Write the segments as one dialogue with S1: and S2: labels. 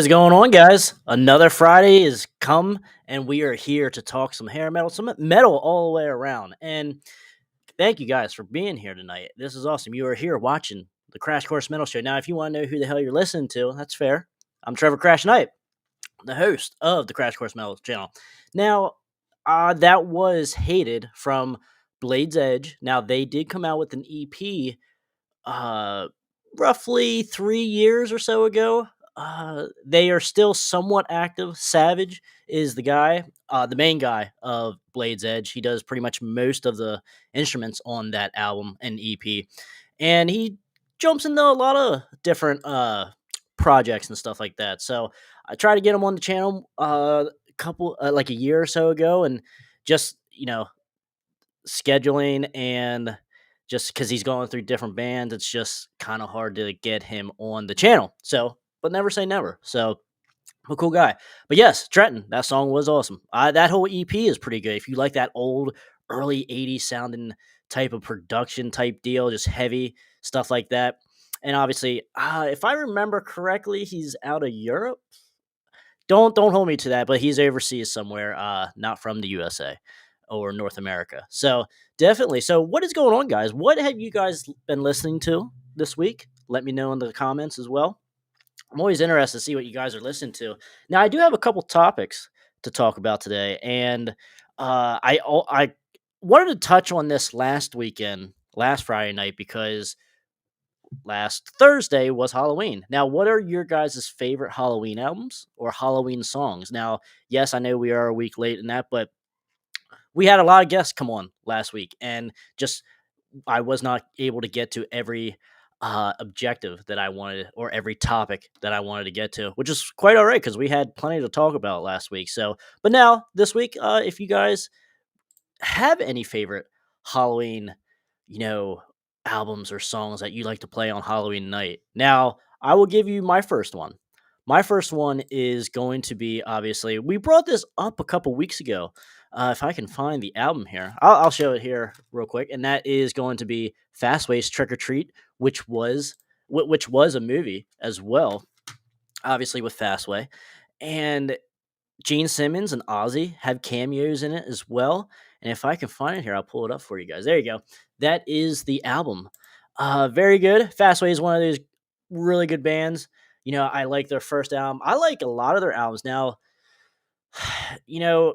S1: What's going on, guys? Another Friday is come, and we are here to talk some hair metal, some metal all the way around. And thank you guys for being here tonight. This is awesome. You are here watching the Crash Course Metal Show. Now, if you want to know who the hell you're listening to, that's fair. I'm Trevor Crash Knight, the host of the Crash Course Metal channel. Now, that was hated from Blade's Edge. Now, they did come out with an EP uh, roughly 3 years or so ago. They are still somewhat active. Savage is the main guy of Blade's Edge. He does pretty much most of the instruments on that album and EP, and he jumps into a lot of different projects and stuff like that. So I tried to get him on the channel couple like a year or so ago, and just scheduling and just because he's going through different bands, it's just kind of hard to get him on the channel. So, but never say never. So, I'm a cool guy. But yes, Trenton, that song was awesome. That whole EP is pretty good. If you like that old, early 80s sounding type of production type deal, just heavy stuff like that. And obviously, if I remember correctly, he's out of Europe. Don't hold me to that, but he's overseas somewhere, not from the USA or North America. So definitely. So what is going on, guys? What have you guys been listening to this week? Let me know in the comments as well. I'm always interested to see what you guys are listening to. Now I do have a couple topics to talk about today, and I wanted to touch on this last Friday night, because last Thursday was Halloween. Now, what are your guys' favorite Halloween albums or Halloween songs? Now, yes, I know we are a week late in that, but we had a lot of guests come on last week, and just I was not able to get to every objective that I wanted, or every topic that I wanted to get to, which is quite all right because we had plenty to talk about last week. So, but now this week, if you guys have any favorite Halloween, you know, albums or songs that you like to play on Halloween night. Now, I will give you my first one. My first one is going to be, obviously, we brought this up a couple weeks ago. If I can find the album here, I'll show it here real quick, and that is going to be Fastway's Trick or Treat, which was a movie as well, obviously with Fastway, and Gene Simmons and Ozzy have cameos in it as well. And if I can find it here, I'll pull it up for you guys. There you go. That is the album. Very good. Fastway is one of those really good bands. I like their first album. I like a lot of their albums. Now, you know,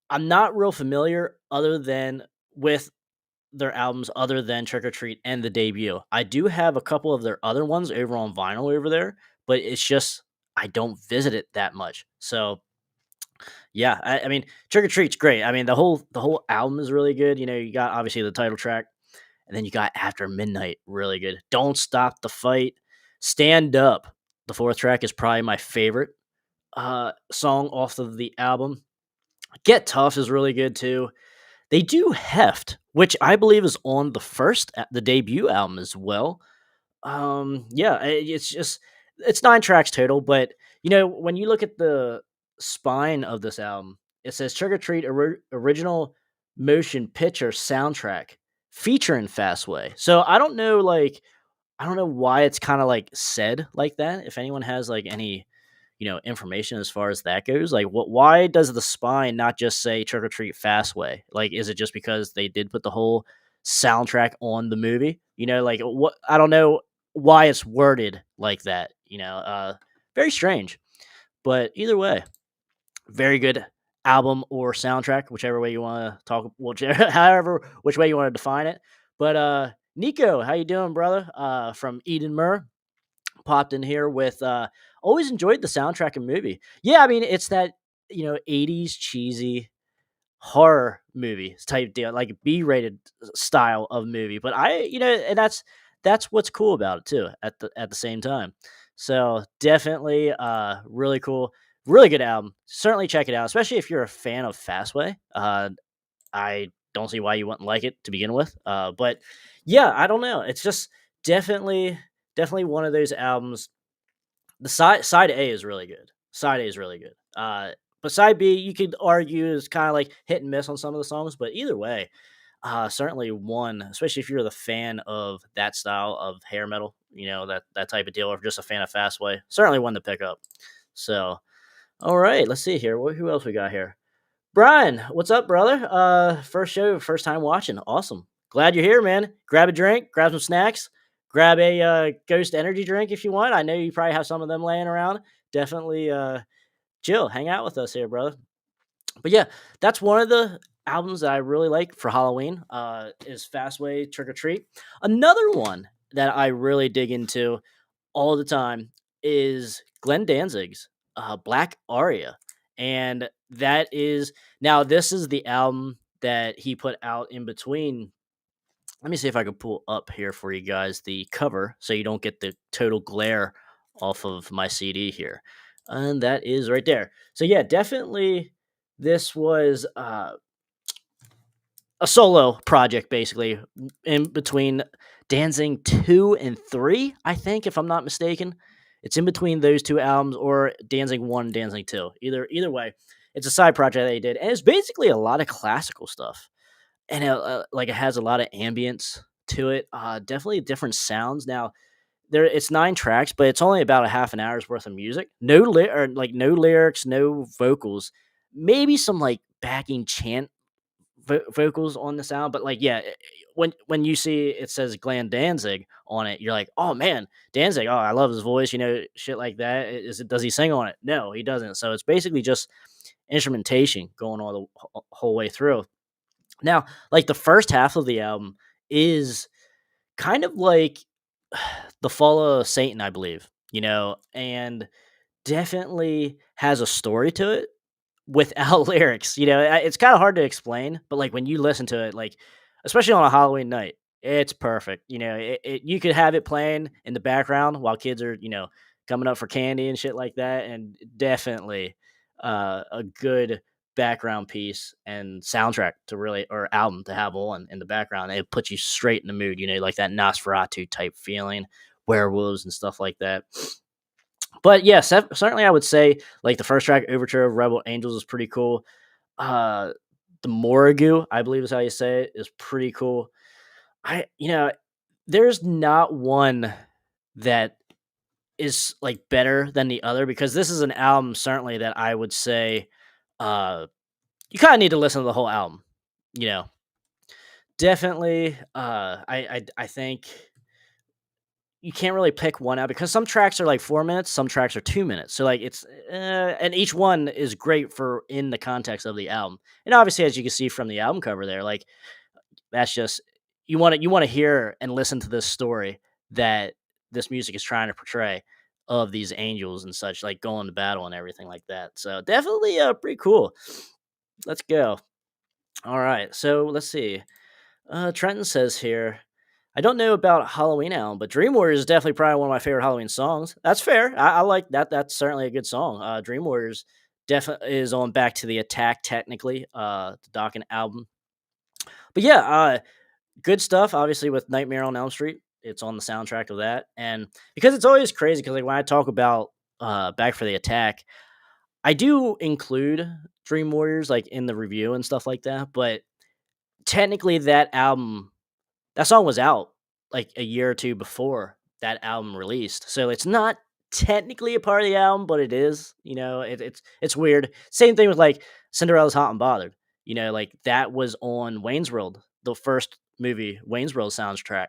S1: I'm not real familiar other than with their albums other than Trick or Treat and the debut. I do have a couple of their other ones over on vinyl over there, but it's just I don't visit it that much. So yeah, I mean, Trick or Treat's great. I mean, the whole album is really good. You got obviously the title track, and then you got After Midnight, really good. Don't Stop the Fight, Stand Up. The fourth track is probably my favorite song off of the album. Get Tough is really good too. They do Heft, which I believe is on the debut album as well. Yeah, it's 9 tracks total, but when you look at the spine of this album, it says Trick or Treat original motion picture soundtrack featuring Fastway. So I don't know why it's kind of like said like that. If anyone has like any information as far as that goes, like why does the spine not just say Trick or Treat Fastway? Like, is it just because they did put the whole soundtrack on the movie? Like what, I don't know why it's worded like that. Very strange. But either way, very good album or soundtrack, whichever way you want to talk, whichever, however, which way you want to define it. But Nico, how you doing, brother? From Eden Mur, popped in here with always enjoyed the soundtrack and movie. Yeah, I mean it's that 80s cheesy horror movie type deal, like B-rated style of movie. But and that's what's cool about it too. At the same time, so definitely really cool, really good album. Certainly check it out, especially if you're a fan of Fastway. I don't see why you wouldn't like it to begin with. But yeah, I don't know. It's just definitely one of those albums. The side A is really good. Side A is really good. But side B, you could argue, is kind of like hit and miss on some of the songs. But either way, certainly one, especially if you're the fan of that style of hair metal, that type of deal, or just a fan of Fastway, certainly one to pick up. So, all right, let's see here. Who else we got here? Brian, what's up, brother? First show, first time watching. Awesome. Glad you're here, man. Grab a drink, grab some snacks, grab a Ghost Energy drink if you want. I know you probably have some of them laying around. Definitely chill, hang out with us here, brother. But yeah, that's one of the albums that I really like for Halloween. Is Fastway Trick or Treat. Another one that I really dig into all the time is Glenn Danzig's Black Aria. And that is now this is the album that he put out in between. Let me see if I can pull up here for you guys the cover so you don't get the total glare off of my CD here. And that is right there. So yeah, definitely this was a solo project basically in between Danzig 2 and 3, I think if I'm not mistaken. It's in between those two albums or Danzig 1 and Danzig 2. Either way, it's a side project that he did and it's basically a lot of classical stuff. And like it has a lot of ambience to it. Definitely different sounds. Now, there it's 9 tracks, but it's only about a half an hour's worth of music. No lyrics, no vocals. Maybe some like backing chant vocals on the sound, but like yeah, when you see it says Glenn Danzig on it, you're like, oh man, Danzig. Oh, I love his voice. Shit like that. Does he sing on it? No, he doesn't. So it's basically just instrumentation going all the whole way through. Now, like the first half of the album is kind of like the fall of Satan, I believe. And definitely has a story to it without lyrics. It's kind of hard to explain, but like when you listen to it, like especially on a Halloween night, it's perfect. You could have it playing in the background while kids are coming up for candy and shit like that, and definitely a good background piece and soundtrack to really or album to have on in the background. It puts you straight in the mood. Like that Nosferatu type feeling, werewolves and stuff like that. But yeah, certainly I would say like the first track, Overture of Rebel Angels, is pretty cool. Uh, the Morrigu, I believe is how you say it, is pretty cool. There's not one that is like better than the other because this is an album certainly that I would say you kind of need to listen to the whole album. You know, definitely. I think you can't really pick one out because some tracks are like 4 minutes, some tracks are 2 minutes. So like and each one is great for in the context of the album. And obviously, as you can see from the album cover there, like that's just you want to hear and listen to this story that this music is trying to portray of these angels and such, like going to battle and everything like that. So definitely pretty cool. Let's go. All right, so let's see. Trenton says here, I don't know about Halloween album, but Dream Warriors is definitely probably one of my favorite Halloween songs. That's fair. I like that. That's certainly a good song. Dream Warriors definitely is on Back to the Attack, technically, the Dokken album. But yeah, good stuff. Obviously, with Nightmare on Elm Street, it's on the soundtrack of that. And because it's always crazy, because like when I talk about Back for the Attack, I do include Dream Warriors like in the review and stuff like that. But technically, that song was out like a year or two before that album released. So it's not technically a part of the album, but it is. It's weird. Same thing with like Cinderella's Hot and Bothered. Like that was on Wayne's World, the first movie Wayne's World soundtrack.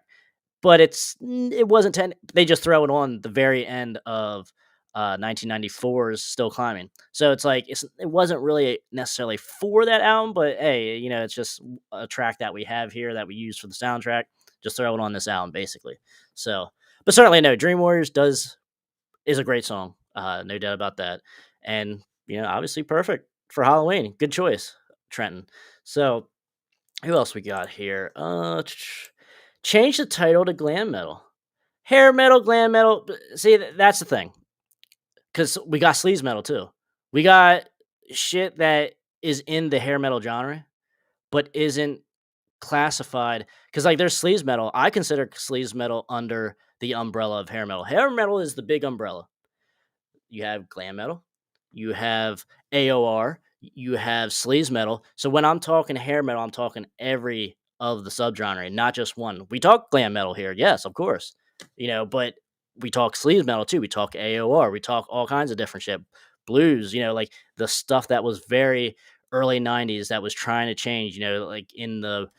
S1: But it wasn't they just throw it on the very end of 1994's Still Climbing. So it's like it wasn't really necessarily for that album, but hey, it's just a track that we have here that we use for the soundtrack. Just throw it on this album, basically. So, but certainly no, Dream Warriors is a great song, no doubt about that. And obviously perfect for Halloween. Good choice, Trenton. So, who else we got here? Change the title to glam metal, hair metal, glam metal. See, that's the thing, because we got sleaze metal too. We got shit that is in the hair metal genre, but isn't classified because like there's sleaze metal. I consider sleaze metal under the umbrella of hair metal. Hair metal is the big umbrella. You have glam metal, you have AOR, you have sleaze metal. So when I'm talking hair metal, I'm talking every of the subgenre, not just one. We talk glam metal here, yes, of course, but we talk sleaze metal too. We talk AOR. We talk all kinds of different shit. Blues, like the stuff that was very early '90s that was trying to change. Like in the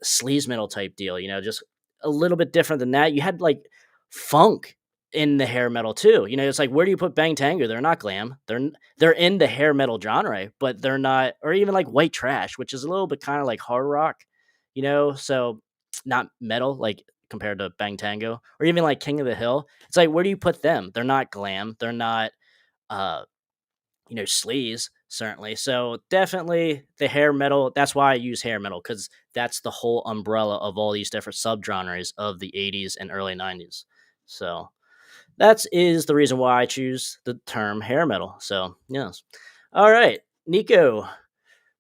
S1: sleaze metal type deal. Just a little bit different than that. You had like funk in the hair metal too. It's like where do you put Bang Tango? They're not glam. They're in the hair metal genre, but they're not, or even like White Trash, which is a little bit kind of like hard rock. So not metal like compared to Bang Tango, or even like King of the Hill. It's like where do you put them? They're not glam. They're not uh sleaze certainly. So definitely the hair metal. That's why I use hair metal, because that's the whole umbrella of all these different subgenres of the '80s and early '90s. So that is the reason why I choose the term hair metal. So yes. All right, Nico.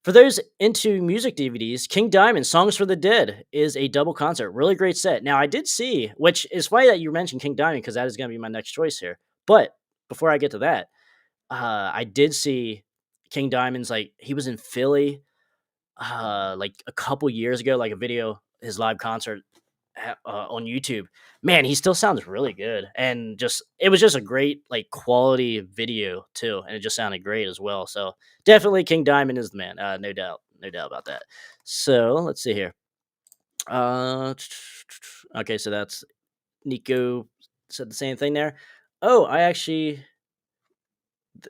S1: For those into music DVDs, King Diamond Songs for the Dead is a double concert. Really great set. Now, I did see, which is funny that you mentioned King Diamond because that is going to be my next choice here. But before I get to that, I did see King Diamond's, like, he was in Philly, like a couple years ago, like a video, his live concert on YouTube. Man, he still sounds really good, and just it was just a great like quality video too, and it just sounded great as well. So definitely King Diamond is the man, no doubt about that. So let's see here. Uh, okay, so that's Nico said the same thing there. Oh, I actually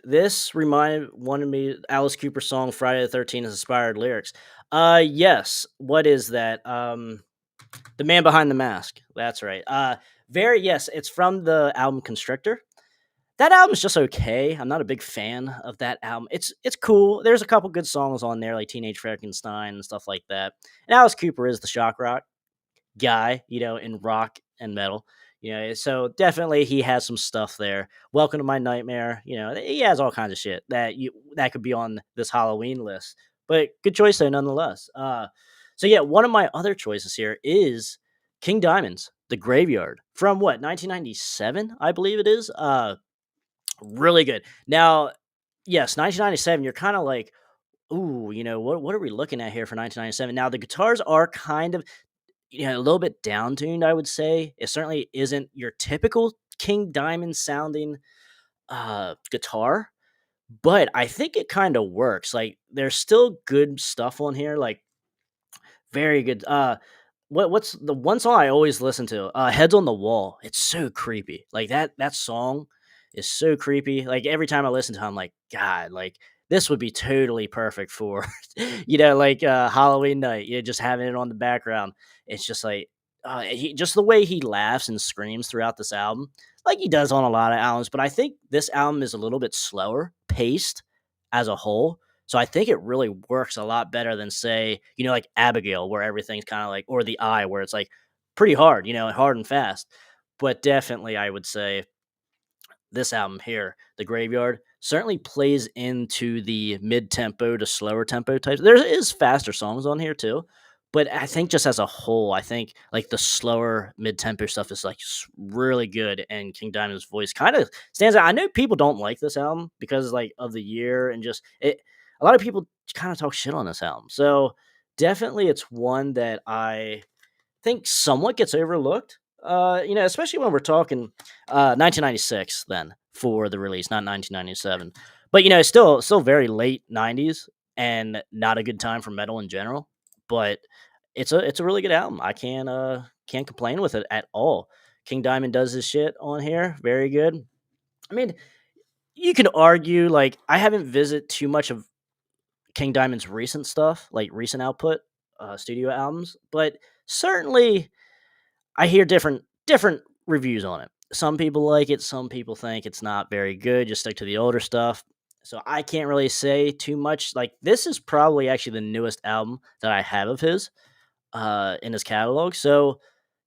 S1: this reminded wanted me Alice Cooper song Friday the 13th inspired lyrics. Yes. What is that? The Man Behind the Mask. That's right. Very yes, it's from the album Constrictor. That album's just okay. I'm not a big fan of that album. It's cool. There's a couple good songs on there, like Teenage Frankenstein and stuff like that. And Alice Cooper is the shock rock guy, in rock and metal. So definitely he has some stuff there. Welcome to My Nightmare. He has all kinds of shit that could be on this Halloween list. But good choice though, nonetheless. So yeah, one of my other choices here is King Diamond's The Graveyard from what 1997, I believe it is. Really good. Now, yes, 1997. You're kind of like, ooh, what are we looking at here for 1997? Now the guitars are kind of a little bit down tuned, I would say. It certainly isn't your typical King Diamond sounding guitar, but I think it kind of works. Like there's still good stuff on here, like very good. What's the one song I always listen to? Heads on the Wall. It's so creepy. Like that song is so creepy. Like every time I listen to it, I'm like, God, like this would be totally perfect for like Halloween night. Just having it on the background. It's just like just the way he laughs and screams throughout this album, like he does on a lot of albums. But I think this album is a little bit slower paced as a whole, so I think it really works a lot better than say, like Abigail, where everything's kind of like, or The Eye, where it's like pretty hard, hard and fast. But definitely, I would say this album here, The Graveyard, certainly plays into the mid tempo to slower tempo types. There is faster songs on here too, but I think just as a whole, I think like the slower mid tempo stuff is like really good, and King Diamond's voice kind of stands out. I know people don't like this album because like of the year and just it. A lot of people kind of talk shit on this album, so definitely it's one that I think somewhat gets overlooked. Especially when we're talking 1996 then for the release, not 1997. But still very late '90s and not a good time for metal in general. But it's a really good album. I can't complain with it at all. King Diamond does his shit on here, very good. I mean, you can argue like I haven't visited too much of King Diamond's recent stuff, like recent output, studio albums, but certainly I hear different reviews on it. Some people like it, some people think it's not very good. Just stick to the older stuff. So I can't really say too much. Like this is probably actually the newest album that I have of his in his catalog. So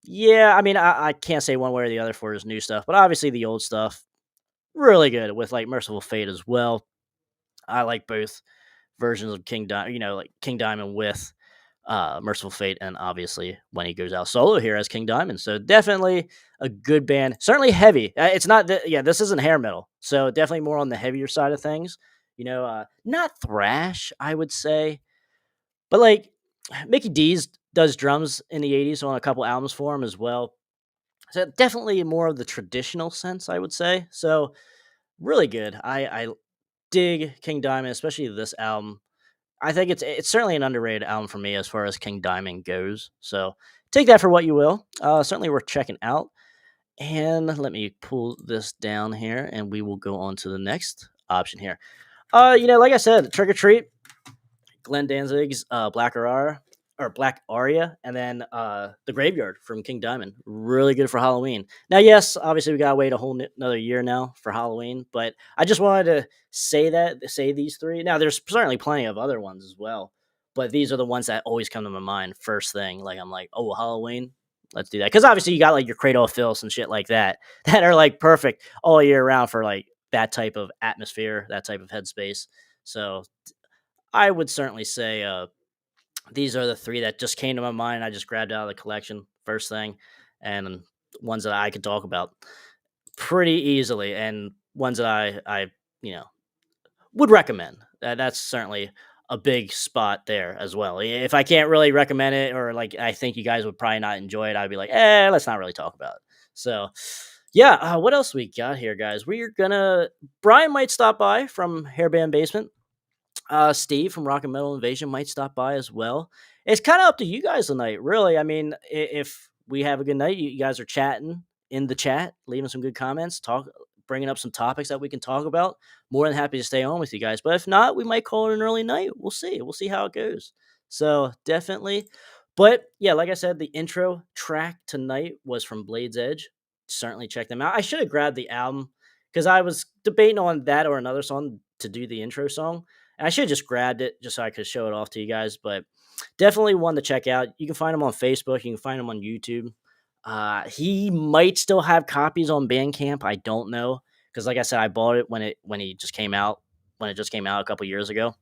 S1: yeah, I mean I can't say one way or the other for his new stuff, but obviously the old stuff really good with like Merciful Fate as well. I like both versions of King Diamond, like King Diamond with Merciful Fate, and obviously when he goes out solo here as King Diamond. So definitely a good band. Certainly heavy. It's not that. Yeah, this isn't hair metal, so definitely more on the heavier side of things. Not thrash, I would say, but like Mickey D's does drums in the '80s on a couple albums for him as well. So definitely more of the traditional sense, I would say. So really good. I dig King Diamond, especially this album. I think it's certainly an underrated album for me as far as King Diamond goes. So take that for what you will. Certainly worth checking out. And let me pull this down here, and we will go on to the next option here. Like I said, Trick or Treat, Glenn Danzig's Black Aria, and then the Graveyard from King Diamond. Really good for Halloween. Now, yes, obviously we gotta wait a whole another year now for Halloween, but I just wanted to say these three. Now, there's certainly plenty of other ones as well, but these are the ones that always come to my mind first thing. Like I'm like, oh, Halloween. Let's do that because obviously you got like your Cradle of Filth and shit like that that are like perfect all year round for like that type of atmosphere, that type of headspace. So I would certainly say these are the three that just came to my mind. I just grabbed out of the collection first thing, and ones that I could talk about pretty easily, and ones that I you know would recommend. That's certainly a big spot there as well. If I can't really recommend it, or like I think you guys would probably not enjoy it, I'd be like, let's not really talk about it. So. Yeah, what else we got here, guys? We're gonna Brian might stop by from Hairband Basement. Steve from Rock and Metal Invasion might stop by as well. It's kind of up to you guys tonight, really. I mean, if we have a good night, you guys are chatting in the chat, leaving some good comments, bringing up some topics that we can talk about. More than happy to stay on with you guys. But if not, we might call it an early night. We'll see. We'll see how it goes. So definitely. But yeah, like I said, the intro track tonight was from Blade's Edge. Certainly check them out. I should have grabbed the album because I was debating on that or another song to do the intro song. And I should have just grabbed it just so I could show it off to you guys, but definitely one to check out. You can find him on Facebook. You can find him on YouTube. He might still have copies on Bandcamp. I don't know because, like I said, I bought it when he just came out when it just came out a couple years ago.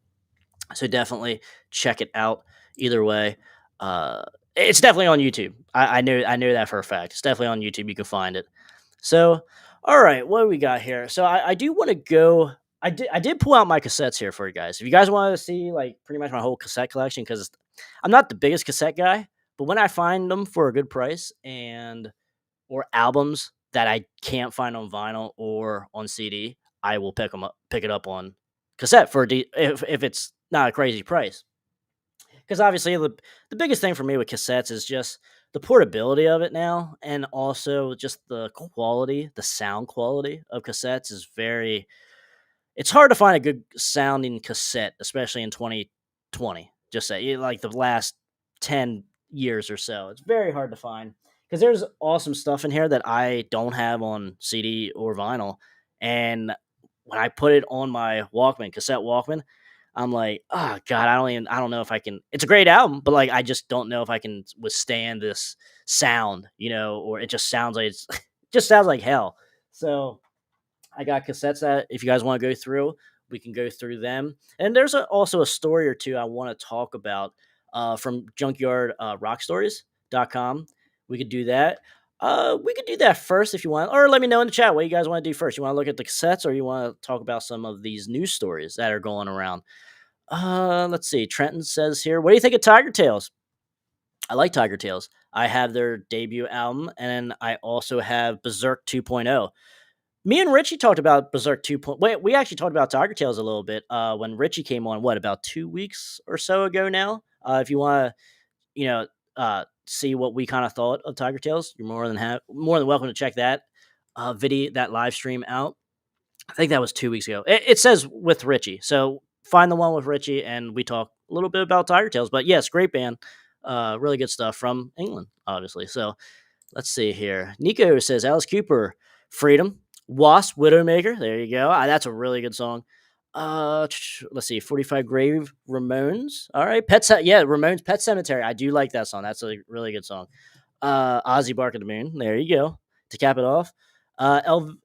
S1: So definitely check it out. Either way, uh, it's definitely on YouTube. I know that for a fact. It's definitely on YouTube. You can find it. So, all right, what do we got here? So I do want to go. I did pull out my cassettes here for you guys. If you guys want to see like pretty much my whole cassette collection, because I'm not the biggest cassette guy, but when I find them for a good price and or albums that I can't find on vinyl or on CD, I will pick it up on cassette if it's not a crazy price. Because obviously the biggest thing for me with cassettes is just the portability of it now, and also just the quality, the sound quality of cassettes is very. It's hard to find a good sounding cassette, especially in 2020. Just say like the last 10 years or so, it's very hard to find because there's awesome stuff in here that I don't have on CD or vinyl, and when I put it on my Walkman, cassette Walkman, I'm like, oh god, I don't know if I can. It's a great album, but like I just don't know if I can withstand this sound, or it just sounds like it just sounds like hell. So I got cassettes that if you guys want to go through, we can go through them. And there's also a story or two I want to talk about from Junkyard Rockstories.com. We could do that. We could do that first if you want, or let me know in the chat what you guys want to do first. You want to look at the cassettes, or you want to talk about some of these news stories that are going around. Let's see. Trenton says here, what do you think of Tiger Tales? I like Tiger Tales. I have their debut album, and I also have Berserk 2.0. Me and Richie talked about Berserk 2. Wait, we actually talked about Tiger Tales a little bit when Richie came on. What, about 2 weeks or so ago now? If you want to, see what we kind of thought of Tiger Tales, you're more than welcome to check that that live stream out. I think that was 2 weeks ago. It says with Richie, so find the one with Richie, and we talk a little bit about Tiger Tales. But yes, great band, really good stuff from England, obviously. So let's see here. Nico says Alice Cooper, Freedom, Wasp, Widowmaker. There you go. That's a really good song. Let's see. 45 Grave, Ramones. All right. Yeah, Ramones, Pet Cemetery. I do like that song. That's a really good song. Ozzy Bark of the Moon. There you go. To cap it off.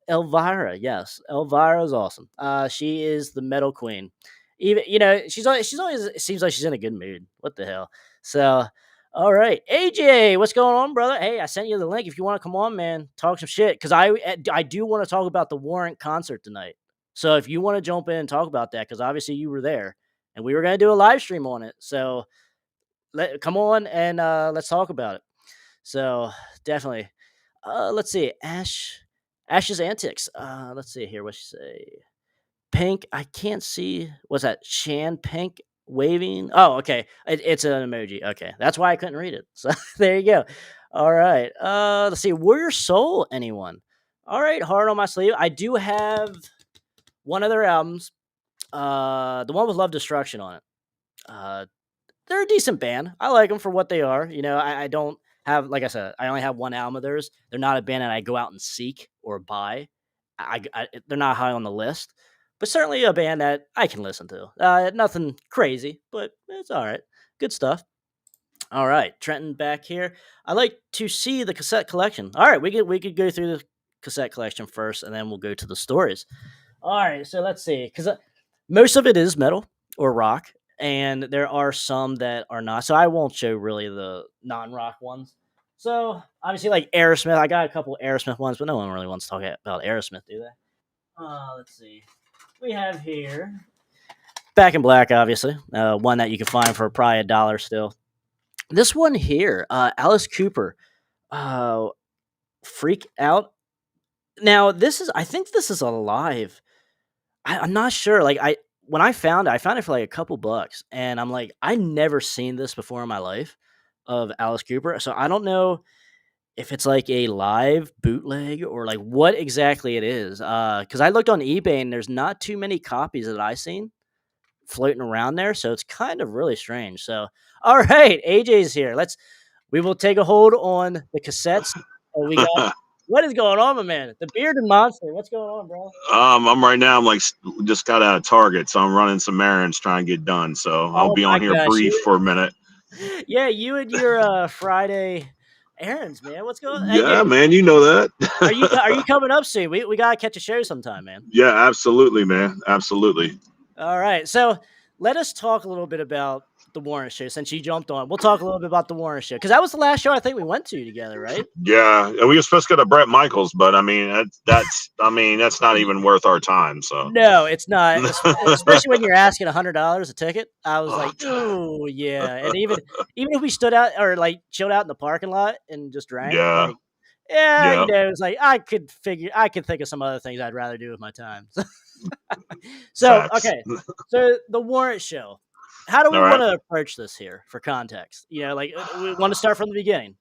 S1: Elvira. Yes. Elvira is awesome. She is the metal queen. Even, she's always, it seems like she's in a good mood. What the hell? So, all right, AJ, what's going on, brother? Hey, I sent you the link if you want to come on, man. Talk some shit because I do want to talk about the Warrant concert tonight. So if you want to jump in and talk about that, because obviously you were there, and we were gonna do a live stream on it. So come on and let's talk about it. So definitely. Let's see. Ash's antics. Let's see here. What she say? Pink. I can't see. What's that? Shan Pink waving. Oh, okay. It's an emoji. Okay, that's why I couldn't read it. So there you go. All right. Let's see. Warrior Soul. Anyone? All right. Heart on my sleeve. I do have one of their albums. The one with Love Destruction on it. Uh, they're a decent band. I like them for what they are. You know, I don't have, like I said, I only have one album of theirs. They're not a band that I go out and seek or buy. They're not high on the list, but certainly a band that I can listen to. Nothing crazy, but it's all right. Good stuff. All right, Trenton back here. I like to see the cassette collection. All right, we could go through the cassette collection first, and then we'll go to the stories. All right, so let's see, because most of it is metal or rock, and there are some that are not. So I won't show really the non-rock ones. So obviously, like Aerosmith, I got a couple Aerosmith ones, but no one really wants to talk about Aerosmith, do they? Let's see. We have here Back in Black, obviously, one that you can find for probably $1 still. This one here, Alice Cooper, uh, Freak Out. Now I think this is a live. I'm not sure. Like when I found it for like a couple bucks, and I'm like, I never seen this before in my life of Alice Cooper. So I don't know if it's like a live bootleg or like what exactly it is. Because I looked on eBay and there's not too many copies that I seen floating around there, so it's kind of really strange. So all right, AJ's here. We will take a hold on the cassettes. We got what is going on, my man? The bearded monster. What's going on, bro?
S2: I'm right now. I'm like just got out of Target, so I'm running some errands trying to get done. So I'll
S1: Oh
S2: be
S1: my
S2: on here
S1: gosh,
S2: brief for a minute.
S1: yeah, you and your Friday errands, man. What's going on?
S2: Yeah, man, you know
S1: Are you
S2: that.
S1: coming up soon? We gotta catch a show sometime, man.
S2: Yeah, absolutely, man, absolutely.
S1: All right, so let us talk a little bit about the Warren show since you jumped on. We'll talk a little bit about the Warren show because that was the last show I think we went to together, right?
S2: Yeah, and we were supposed to go to Brett Michaels, but I mean that's not even worth our time. So.
S1: No, it's not. Especially when you're asking $100 a ticket. I was like, "Oh yeah," and even if we stood out or like chilled out in the parking lot and just drank,
S2: Yeah,
S1: like, yeah,
S2: yeah,
S1: it was like I could think of some other things I'd rather do with my time. So
S2: facts.
S1: okay, so the Warrant Show. How do we
S2: All
S1: want
S2: right.
S1: to approach this here for context? Like we want to start from the beginning.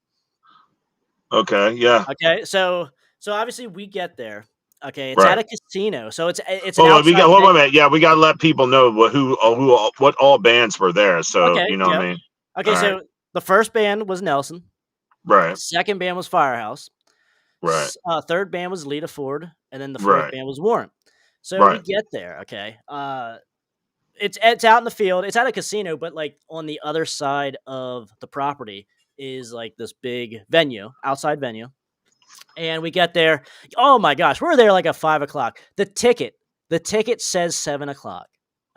S2: Okay. Yeah.
S1: Okay, so obviously we get there. Okay, it's at
S2: Right.
S1: a casino, so it's an
S2: Well, we
S1: outside
S2: got. Well, wait a
S1: venue.
S2: minute. Yeah, we got to let people know what all bands were there. So
S1: Okay,
S2: you know what
S1: yep.
S2: I mean.
S1: Okay,
S2: All right.
S1: so the first band was Nelson.
S2: Right.
S1: Second band was Firehouse.
S2: Right.
S1: Third band was Lita Ford, and then the fourth
S2: Right.
S1: band was Warren. So we
S2: Right.
S1: get there. Okay, it's out in the field. It's at a casino, but like on the other side of the property is like this big venue, outside venue. And we get there. Oh my gosh, we're there like at 5 o'clock. The ticket says 7 o'clock.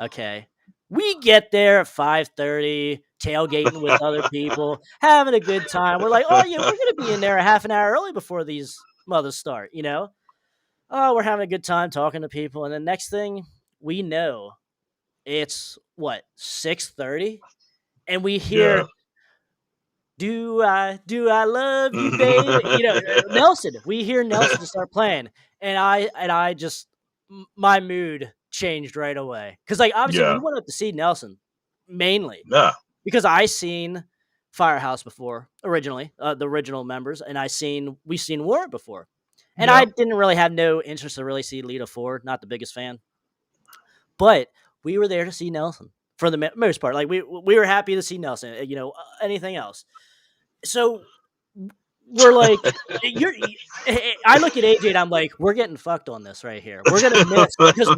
S1: Okay. We get there at 5:30, tailgating with other people, having a good time. We're like, oh yeah, we're gonna be in there a half an hour early before these mothers start. Oh, we're having a good time talking to people, and then next thing we know, it's what 6:30, and we
S2: Yeah.
S1: hear do I love you, baby? Nelson. We hear Nelson start playing, and I just my mood changed right away because like obviously we
S2: Yeah.
S1: went up to see Nelson mainly
S2: Yeah.
S1: because I seen Firehouse before originally, the original members, and we seen Warrant before, and I
S2: Yeah.
S1: didn't really have no interest to really see Lita Ford. Not the biggest fan, but we were there to see Nelson for the most part. Like we were happy to see Nelson. Anything else so we're like, I look at AJ and I'm like, we're getting fucked on this right here. We're gonna miss because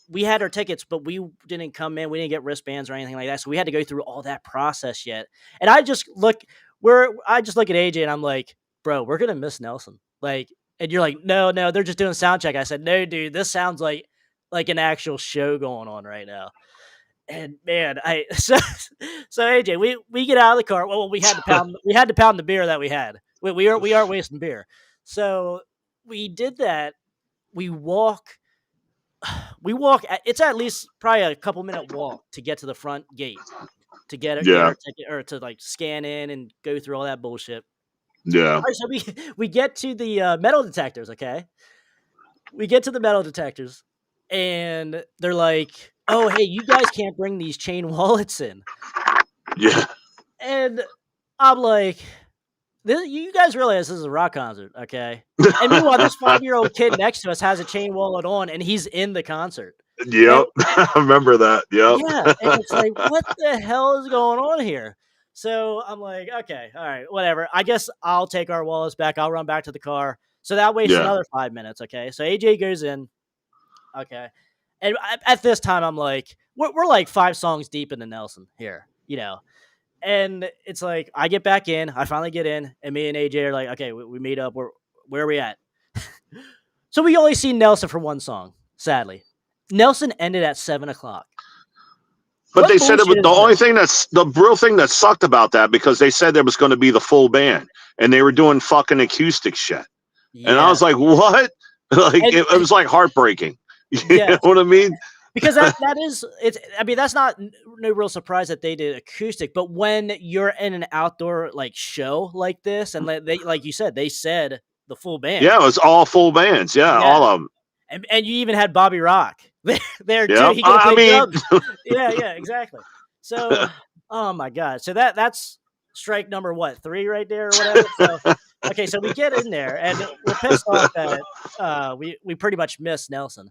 S1: we had our tickets, but we didn't come in. We didn't get wristbands or anything like that. So we had to go through all that process yet. And I just look at AJ and I'm like, bro, we're gonna miss Nelson. Like, and you're like, no, they're just doing sound check. I said, no, dude, this sounds like an actual show going on right now. And man, I so AJ, we get out of the car. Well, we had to pound the beer that we had. We are wasting beer. So we did that. We walk it's at least probably a couple minute walk to get to the front gate to get
S2: Yeah.
S1: our ticket or to like scan in and go through all that bullshit.
S2: Yeah.
S1: All right, so we get to the metal detectors. Okay, we get to the metal detectors, and they're like, "Oh, hey, you guys can't bring these chain wallets in."
S2: Yeah.
S1: And I'm like, You guys realize this is a rock concert, okay?" And meanwhile, this 5-year-old kid next to us has a chain wallet on, and he's in the concert. And
S2: Yep. I remember that. Yep.
S1: yeah, and it's like, what the hell is going on here? So I'm like, okay, all right, whatever. I guess I'll take our wallets back. I'll run back to the car. So that wastes
S2: Yeah.
S1: another 5 minutes. Okay, so AJ goes in. Okay, and at this time, I'm like, we're like 5 songs deep into Nelson here. And it's like I get back in, I finally get in, and me and AJ are like, okay, we meet up. Where are we at? So we only see Nelson for one song. Sadly, Nelson ended at 7 o'clock.
S2: But
S1: What
S2: they said it was
S1: bullshit
S2: the
S1: is
S2: only
S1: this?
S2: thing the real thing that sucked about that, because they said there was going to be the full band and they were doing fucking acoustic shit. And I was
S1: Yes,
S2: like, what? Like,
S1: and
S2: it was like heartbreaking. You know
S1: yes,
S2: what I mean?
S1: because that is it's. I mean, that's not no real surprise that they did acoustic. But when you're in an outdoor like show like this, and they like you said, they said the full band.
S2: Yeah, it was all full bands. Yeah,
S1: Yeah,
S2: all of them.
S1: and you even had Bobby Rock there too.
S2: Yep.
S1: He could have
S2: I
S1: played
S2: mean,
S1: drums. Yeah, exactly. So, oh my god. So that's strike number what 3 right there or whatever. So okay, so we get in there and we're pissed off that we pretty much missed Nelson,